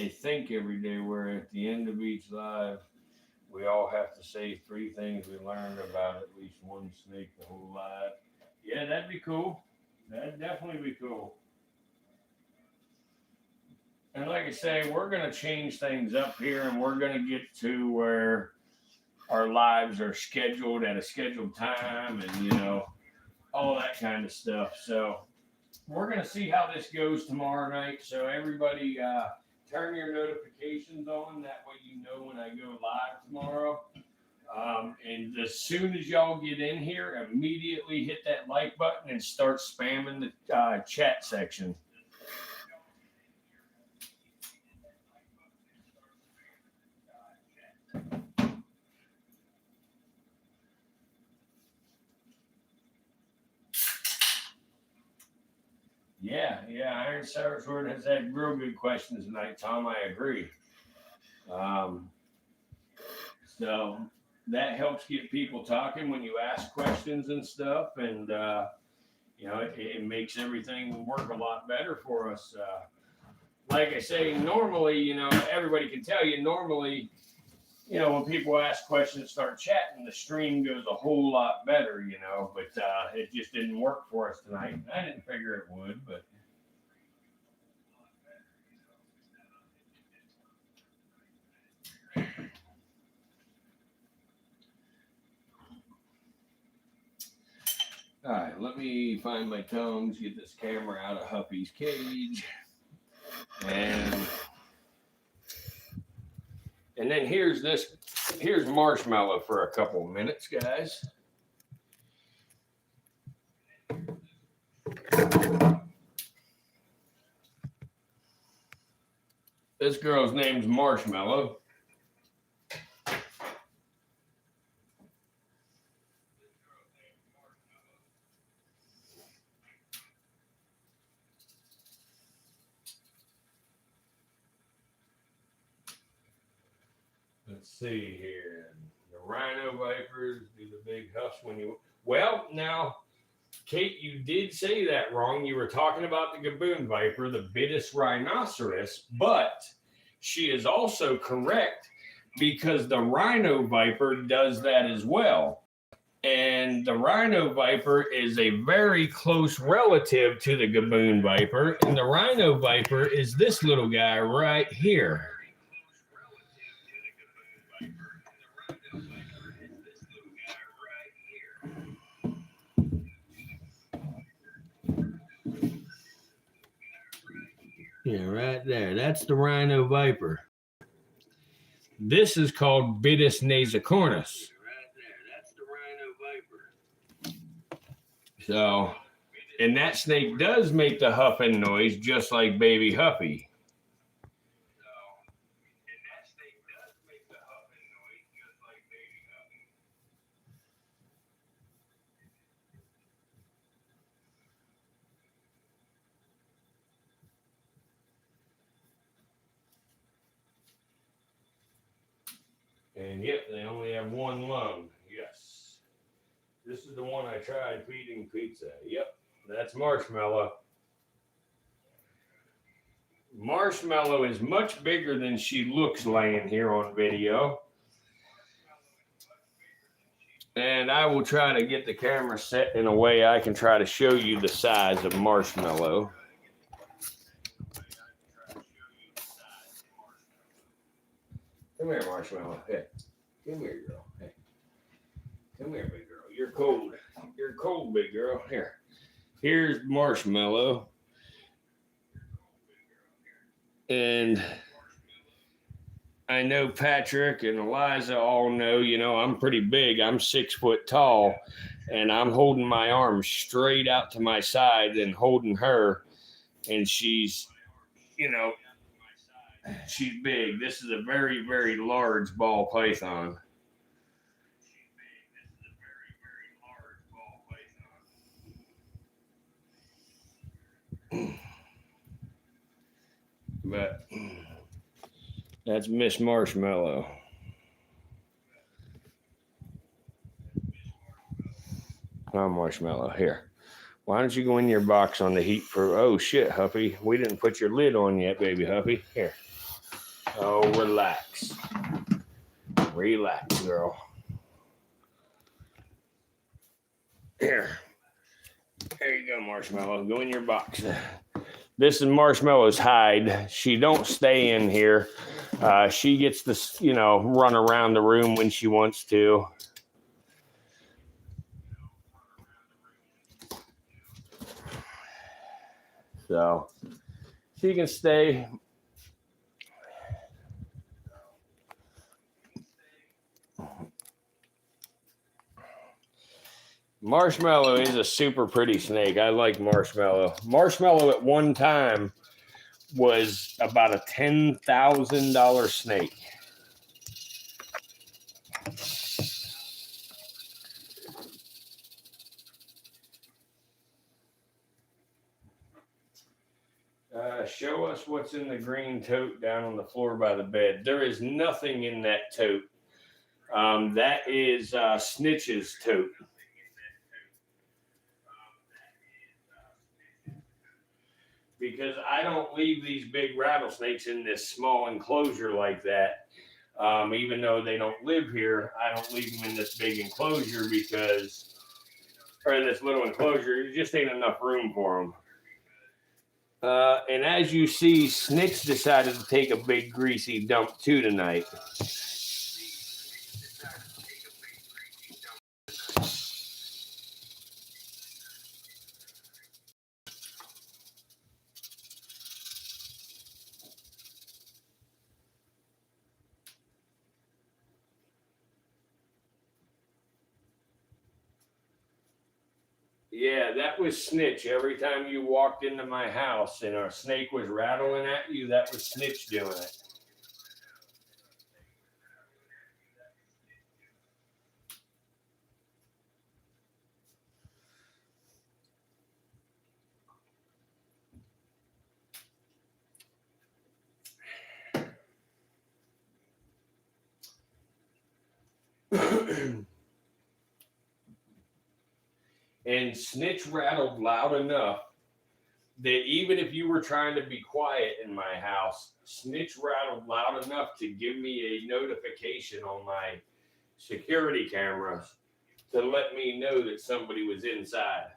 think every day where at the end of each live, we all have to say 3 things we learned about at least one snake the whole live. Yeah, that'd be cool. That'd definitely be cool. And like I say, we're going to change things up here, and we're going to get to where our lives are scheduled at a scheduled time and, all that kind of stuff. So we're going to see how this goes tomorrow night. So everybody turn your notifications on. That way you know when I go live tomorrow. And as soon as y'all get in here, immediately hit that like button and start spamming the chat section. Yeah, Iron Sword has had real good questions tonight, Tom. I agree. So that helps get people talking when you ask questions and stuff, and it makes everything work a lot better for us. Like I say, normally, everybody can tell you, normally, when people ask questions, start chatting, the stream goes a whole lot better, but it just didn't work for us tonight. I didn't figure it would, but. let me find my tongs, get this camera out of Huppy's cage. And then here's Marshmallow for a couple minutes, guys. This girl's name's Marshmallow. Let's see here. The rhino vipers do the big huffs when you... Well, now, Kate, you did say that wrong. You were talking about the gaboon viper, the Bitis rhinoceros, but she is also correct because the rhino viper does that as well. And the rhino viper is a very close relative to the gaboon viper. And the rhino viper is this little guy right here. Yeah, right there. That's the rhino viper. This is called Bitis nasicornis. So, and that snake does make the huffing noise just like baby Huffy. And yep, they only have one lung. Yes. This is the one I tried feeding pizza. Yep, that's Marshmallow. Marshmallow is much bigger than she looks laying here on video. And I will try to get the camera set in a way I can try to show you the size of Marshmallow. Come here, Marshmallow. Hey, come here, girl. Hey, come here, big girl. You're cold. You're cold, big girl. Here. Here's Marshmallow. And I know Patrick and Eliza all know, you know, I'm pretty big. I'm 6 foot tall. And I'm holding my arms straight out to my side and holding her. And she's, you know, she's big. This is a very, very large ball python. But that's Miss Marshmallow. Come on, Marshmallow. Here. Why don't you go in your box on the heat for... Oh, shit, Huffy. We didn't put your lid on yet, baby Huffy. Here. Oh, relax. Relax, girl. Here. There you go, Marshmallow. Go in your box. This is Marshmallow's hide. She don't stay in here. She gets to, you know, run around the room when she wants to. So she can stay. Marshmallow is a super pretty snake. I like Marshmallow. Marshmallow at one time was about a $10,000 snake. Show us what's in the green tote down on the floor by the bed. There is nothing in that tote. That is Snitch's tote. Because I don't leave these big rattlesnakes in this small enclosure like that. Even though they don't live here, I don't leave them in this big enclosure because, or in this little enclosure, there just ain't enough room for them. And as you see, Snitch decided to take a big greasy dump too tonight. Yeah, that was Snitch. Every time you walked into my house and a snake was rattling at you, that was Snitch doing it. And Snitch rattled loud enough that even if you were trying to be quiet in my house, Snitch rattled loud enough to give me a notification on my security cameras to let me know that somebody was inside.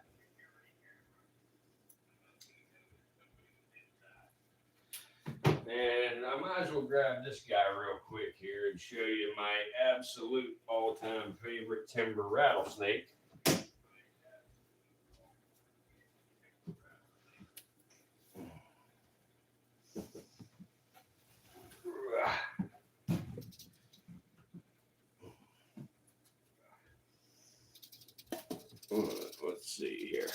And I might as well grab this guy real quick here and show you my absolute all-time favorite timber rattlesnake. Let's see here.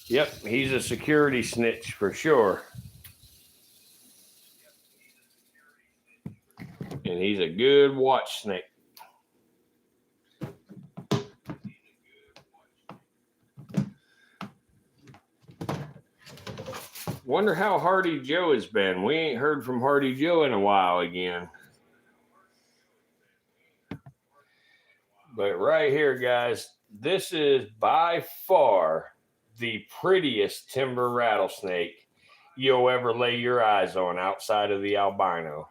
Yep, he's a security snitch for sure. And he's a good watch snake. Wonder how Hardy Joe has been. We ain't heard from Hardy Joe in a while again. But right here, guys, this is by far the prettiest timber rattlesnake you'll ever lay your eyes on outside of the albino.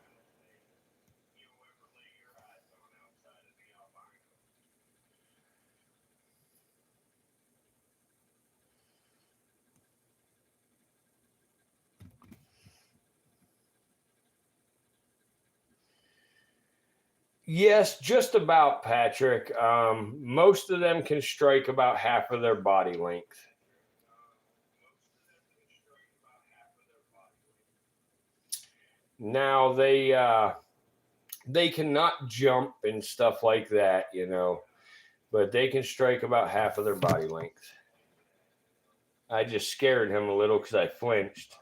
Yes, just about, Patrick. Most of them can strike about half of their body length. Now they cannot jump and stuff like that, you know, but they can strike about half of their body length. I just scared him a little because I flinched.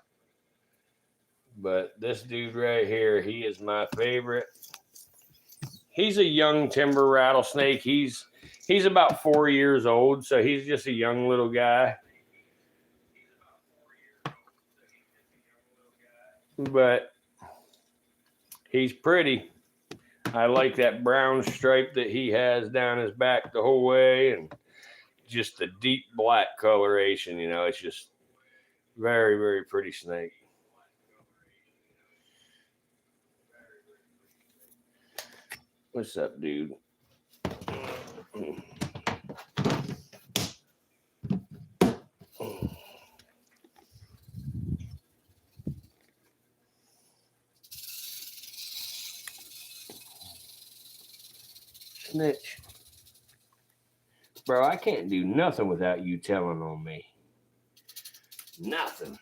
But this dude right here, he is my favorite. He's a young timber rattlesnake. He's about 4 years old, so he's just a young little guy. But he's pretty. I like that brown stripe that he has down his back the whole way, and just the deep black coloration. You know, it's just very, very pretty snake. What's up, dude? Snitch. Bro, I can't do nothing without you telling on me. Nothing.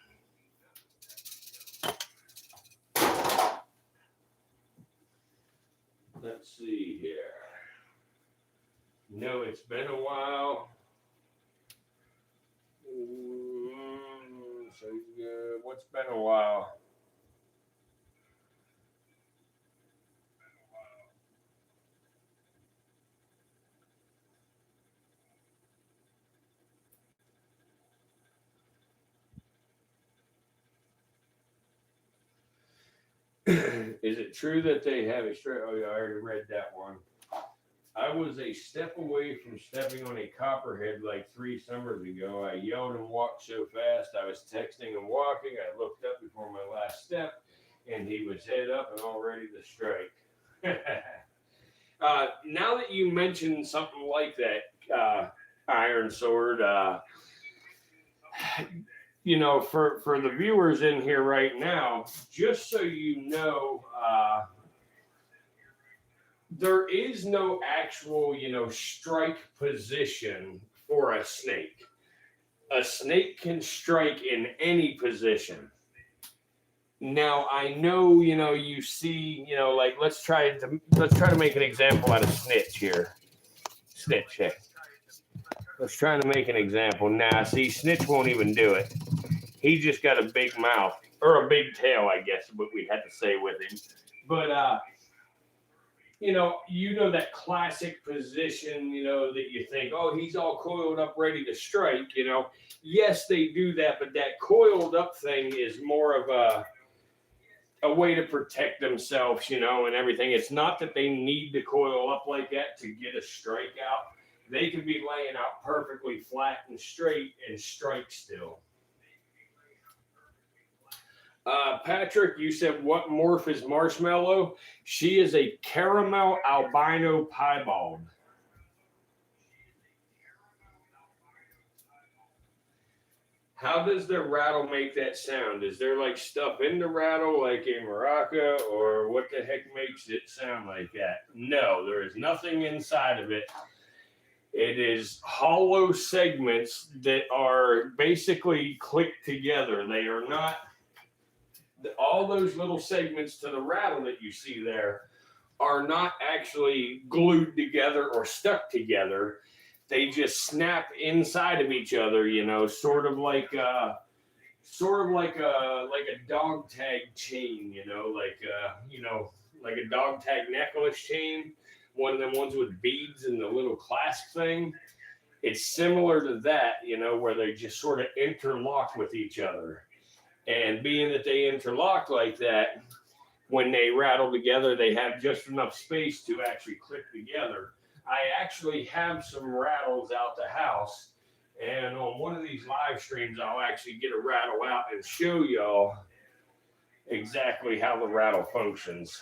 Let's see here. No, it's been a while. So what's been a while? Is it true that they have a straight? Oh, yeah, I already read that one. I was a step away from stepping on a copperhead like 3 summers ago. I yelled and walked so fast. I was texting and walking. I looked up before my last step, and he was head up and all ready to strike. Now that you mentioned something like that, Iron Sword, you know, for the viewers in here right now, just so you know, there is no actual, you know, strike position for a snake. A snake can strike in any position. Now I know, you see, like let's try to make an example out of snitch here. Snitch, hey. Let's try to make an example. Now, see, snitch won't even do it. He just got a big mouth or a big tail, I guess, what we had to say with him. But that classic position, that you think, oh, he's all coiled up, ready to strike. Yes, they do that, but that coiled up thing is more of a way to protect themselves, and everything. It's not that they need to coil up like that to get a strike out. They can be laying out perfectly flat and straight and strike still. Patrick, you said what morph is Marshmallow? She is a caramel albino piebald. How does the rattle make that sound? Is there like stuff in the rattle like a maraca, or what the heck makes it sound like that? No, there is nothing inside of it. It is hollow segments that are basically clicked together. They are not, all those little segments to the rattle that you see there are not actually glued together or stuck together. They just snap inside of each other, sort of like a dog tag chain, like a dog tag necklace chain. One of them ones with beads and the little clasp thing. It's similar to that, where they just sort of interlock with each other. And being that they interlock like that, when they rattle together, they have just enough space to actually click together. I actually have some rattles out the house, and on one of these live streams, I'll actually get a rattle out and show y'all exactly how the rattle functions.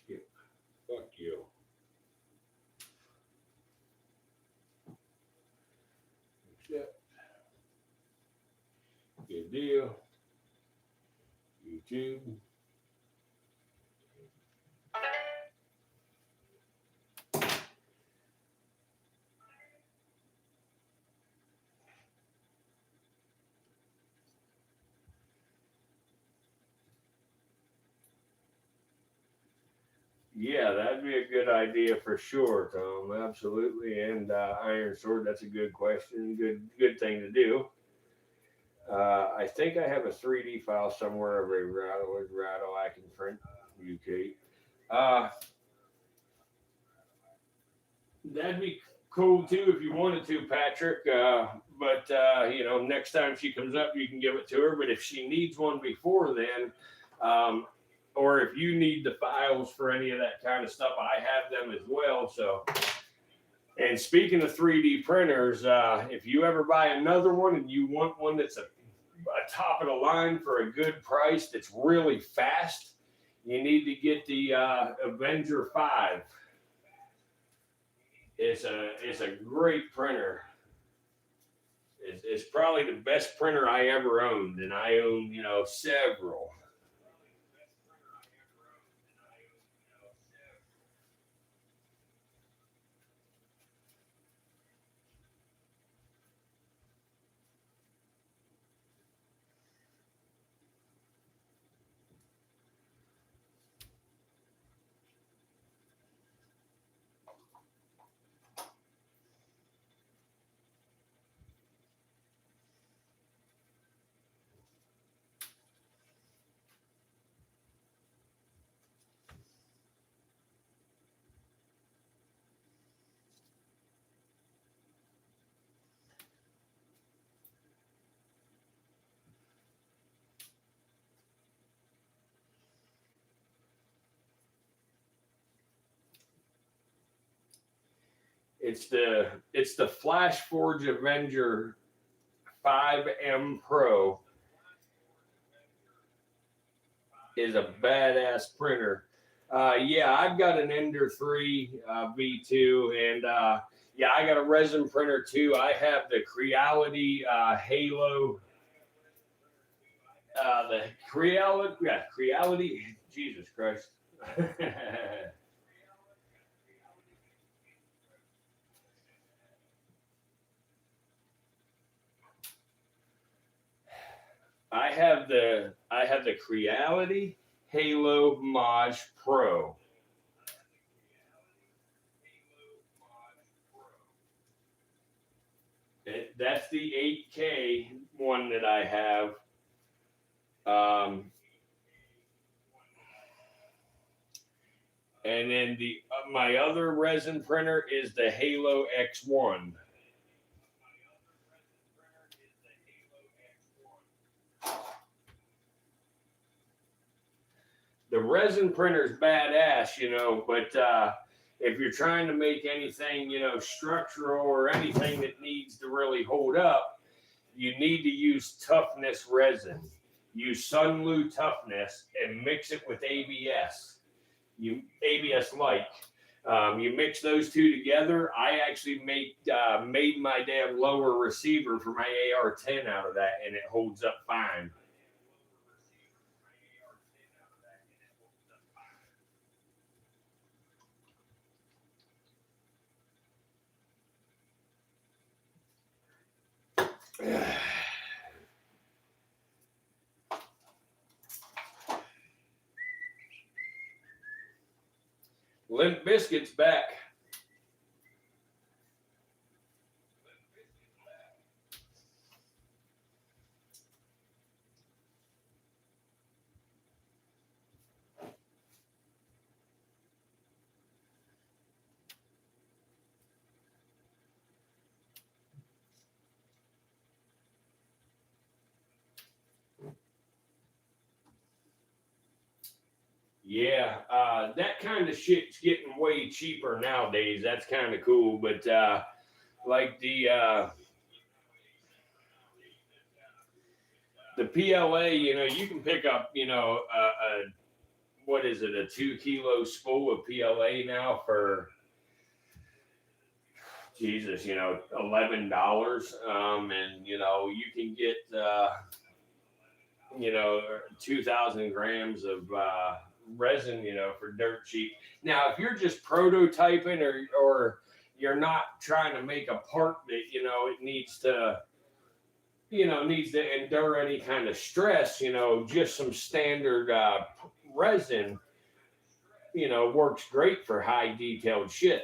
Skip. Fuck you. Accept. Good deal. YouTube. Yeah, that'd be a good idea for sure, Tom. Absolutely. And Iron Sword, that's a good question. Good thing to do. I think I have a 3D file somewhere of a rattle I can print. UK. That'd be cool too if you wanted to, Patrick. But next time she comes up, you can give it to her. But if she needs one before then, or if you need the files for any of that kind of stuff, I have them as well. So, and speaking of 3D printers, if you ever buy another one and you want one that's a top of the line for a good price that's really fast, you need to get the Avenger 5. It's a great printer. It's probably the best printer I ever owned, and I own several. It's the Flash Forge Avenger 5M Pro. Is a badass printer. Yeah, I've got an Ender 3 V2, and yeah, I got a resin printer too. I have the Creality Halo. The Creality, Jesus Christ. I have the Creality Halo Maj Pro. That's the 8K one that I have. And then my other resin printer is the Halo X1. The resin printer's badass, you know, but if you're trying to make anything, you know, structural or anything that needs to really hold up, you need to use toughness resin. Use Sunlu toughness and mix it with ABS. ABS like. You mix those two together. I actually made my damn lower receiver for my AR-10 out of that, and it holds up fine. Limp Bizkit's back. Yeah, that kind of shit's getting way cheaper nowadays. That's kind of cool, but like the PLA, you know, you can pick up, you know, what is it, a 2 kilo spool of PLA now for Jesus, you know, $11. And you know, you can get you know, 2,000 grams of resin, you know, for dirt cheap. Now, if you're just prototyping or you're not trying to make a part that, you know, it needs to, you know, needs to endure any kind of stress, you know, just some standard resin, you know, works great for high detailed shit.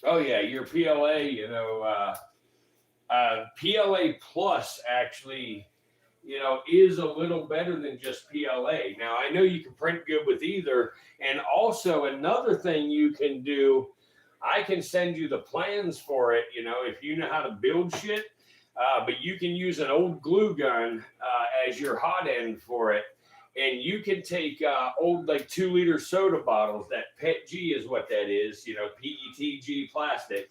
Oh yeah, your PLA, you know, PLA Plus actually, you know, is a little better than just PLA. Now I know you can print good with either, and also another thing you can do, I can send you the plans for it. You know, if you know how to build shit, but you can use an old glue gun as your hot end for it. And you can take old like 2-liter soda bottles, that PETG is what that is, you know, PETG plastic,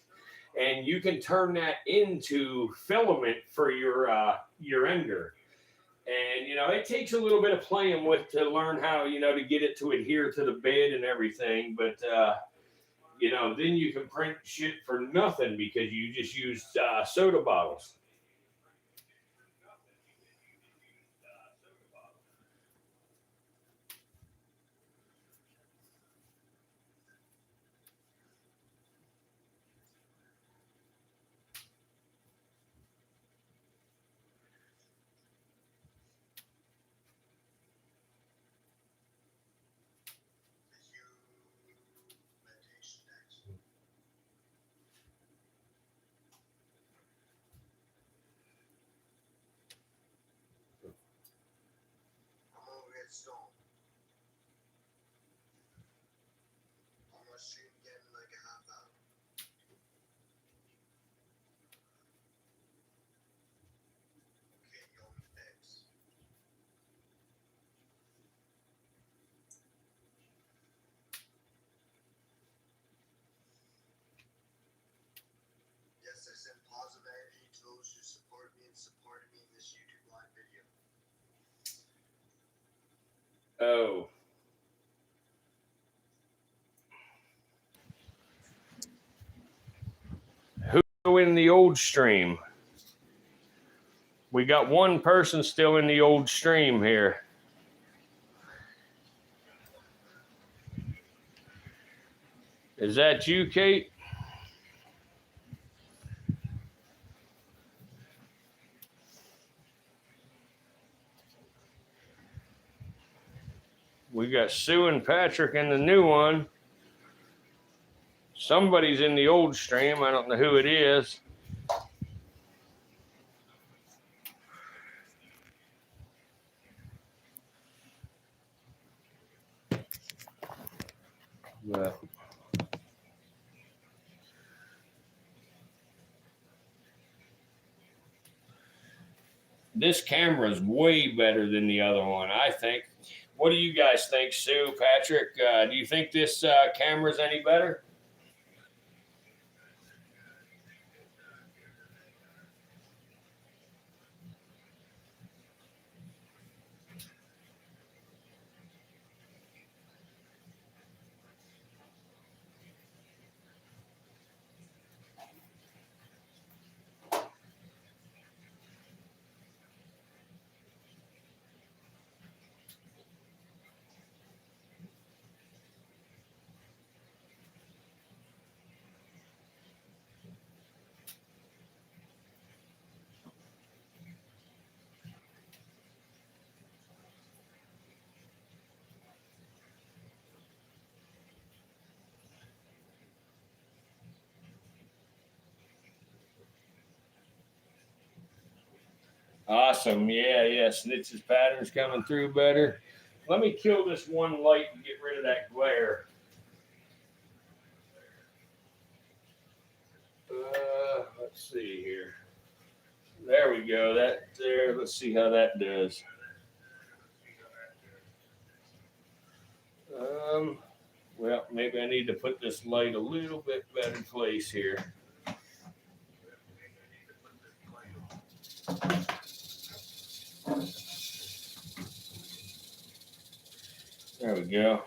and you can turn that into filament for your ender. And you know, it takes a little bit of playing with to learn how, you know, to get it to adhere to the bed and everything. But you know, then you can print shit for nothing because you just use soda bottles. Oh. Who in the old stream? We got one person still in the old stream here. Is that you, Kate? We got Sue and Patrick in the new one. Somebody's in the old stream. I don't know who it is. But this camera is way better than the other one, I think. What do you guys think, Sue, Patrick? Do you think this camera's any better? Awesome. Yeah. Snitch's pattern's coming through better. Let me kill this one light and get rid of that glare. Let's see here. There we go. That there. Let's see how that does. Well, maybe I need to put this light a little bit better place here. There we go.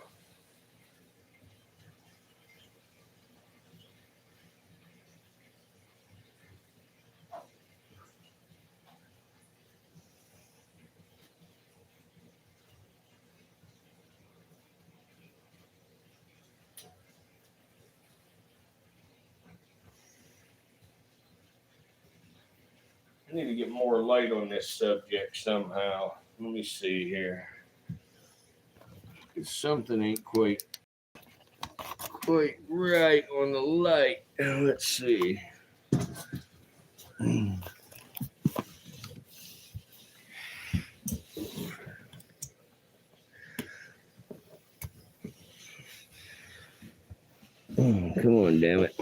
I need to get more light on this subject somehow. Let me see here. Something ain't quite right on the light. Let's see. Come on, damn it.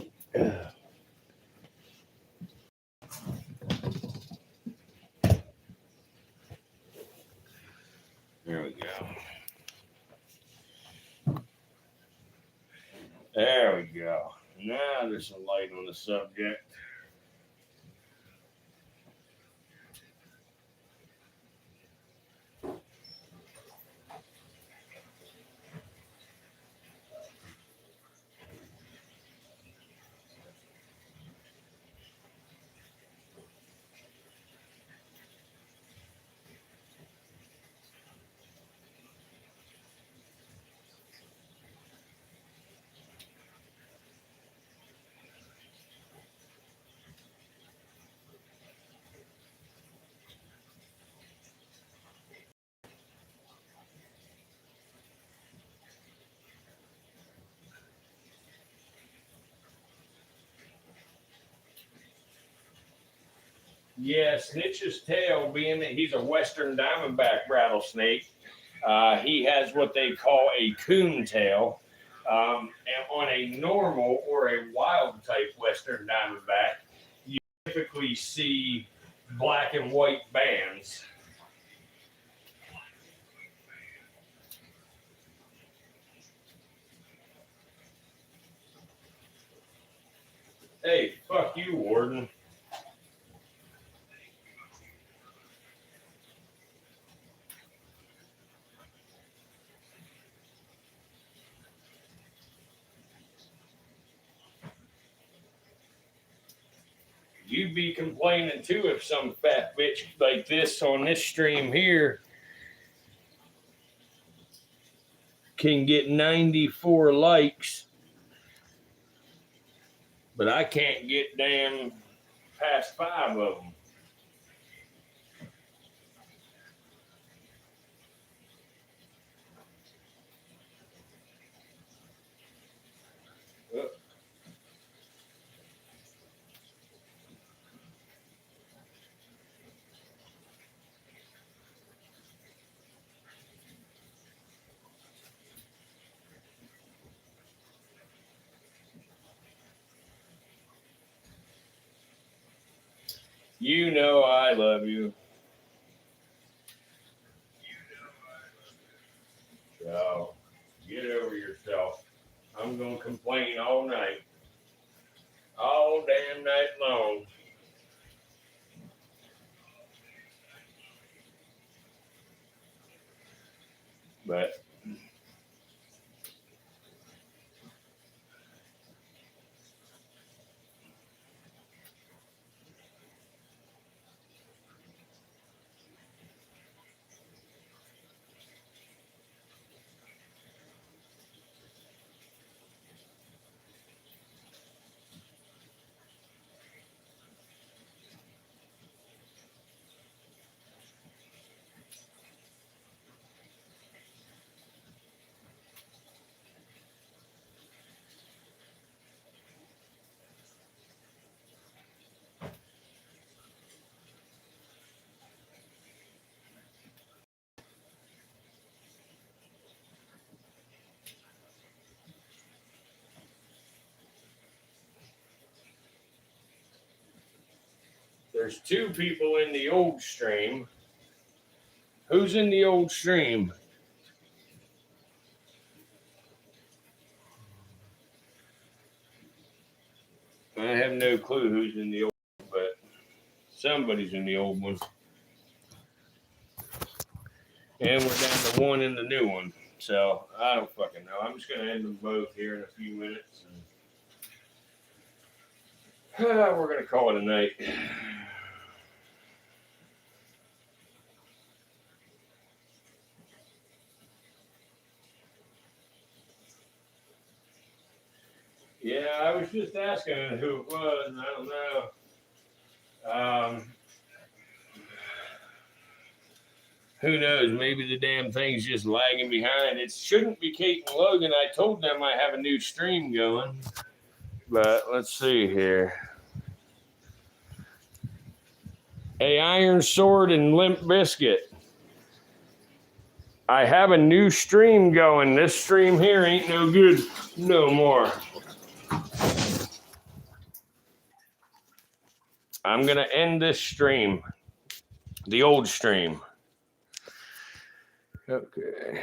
There we go. There we go. Now there's some light on the subject. Yeah, Snitch's tail, being that he's a western diamondback rattlesnake, he has what they call a coon tail. And on a normal or a wild type western diamondback, you typically see black and white bands. Hey, fuck you, Warden. you'd be complaining too if some fat bitch like this on this stream here can get 94 likes, but I can't get damn past 5 of them. You know I love you. So, get over yourself. I'm going to complain all night. All damn night long. But there's 2 people in the old stream. Who's in the old stream? I have no clue who's in the old one, but somebody's in the old one. And we're down to 1 in the new one. So I don't fucking know. I'm just going to end them both here in a few minutes. And we're going to call it a night. Yeah, I was just asking who it was. I don't know. Who knows? Maybe the damn thing's just lagging behind. It shouldn't be Kate and Logan. I told them I have a new stream going. But let's see here. Hey, Iron Sword and Limp Biscuit. I have a new stream going. This stream here ain't no good no more. I'm going to end this stream. The old stream. Okay.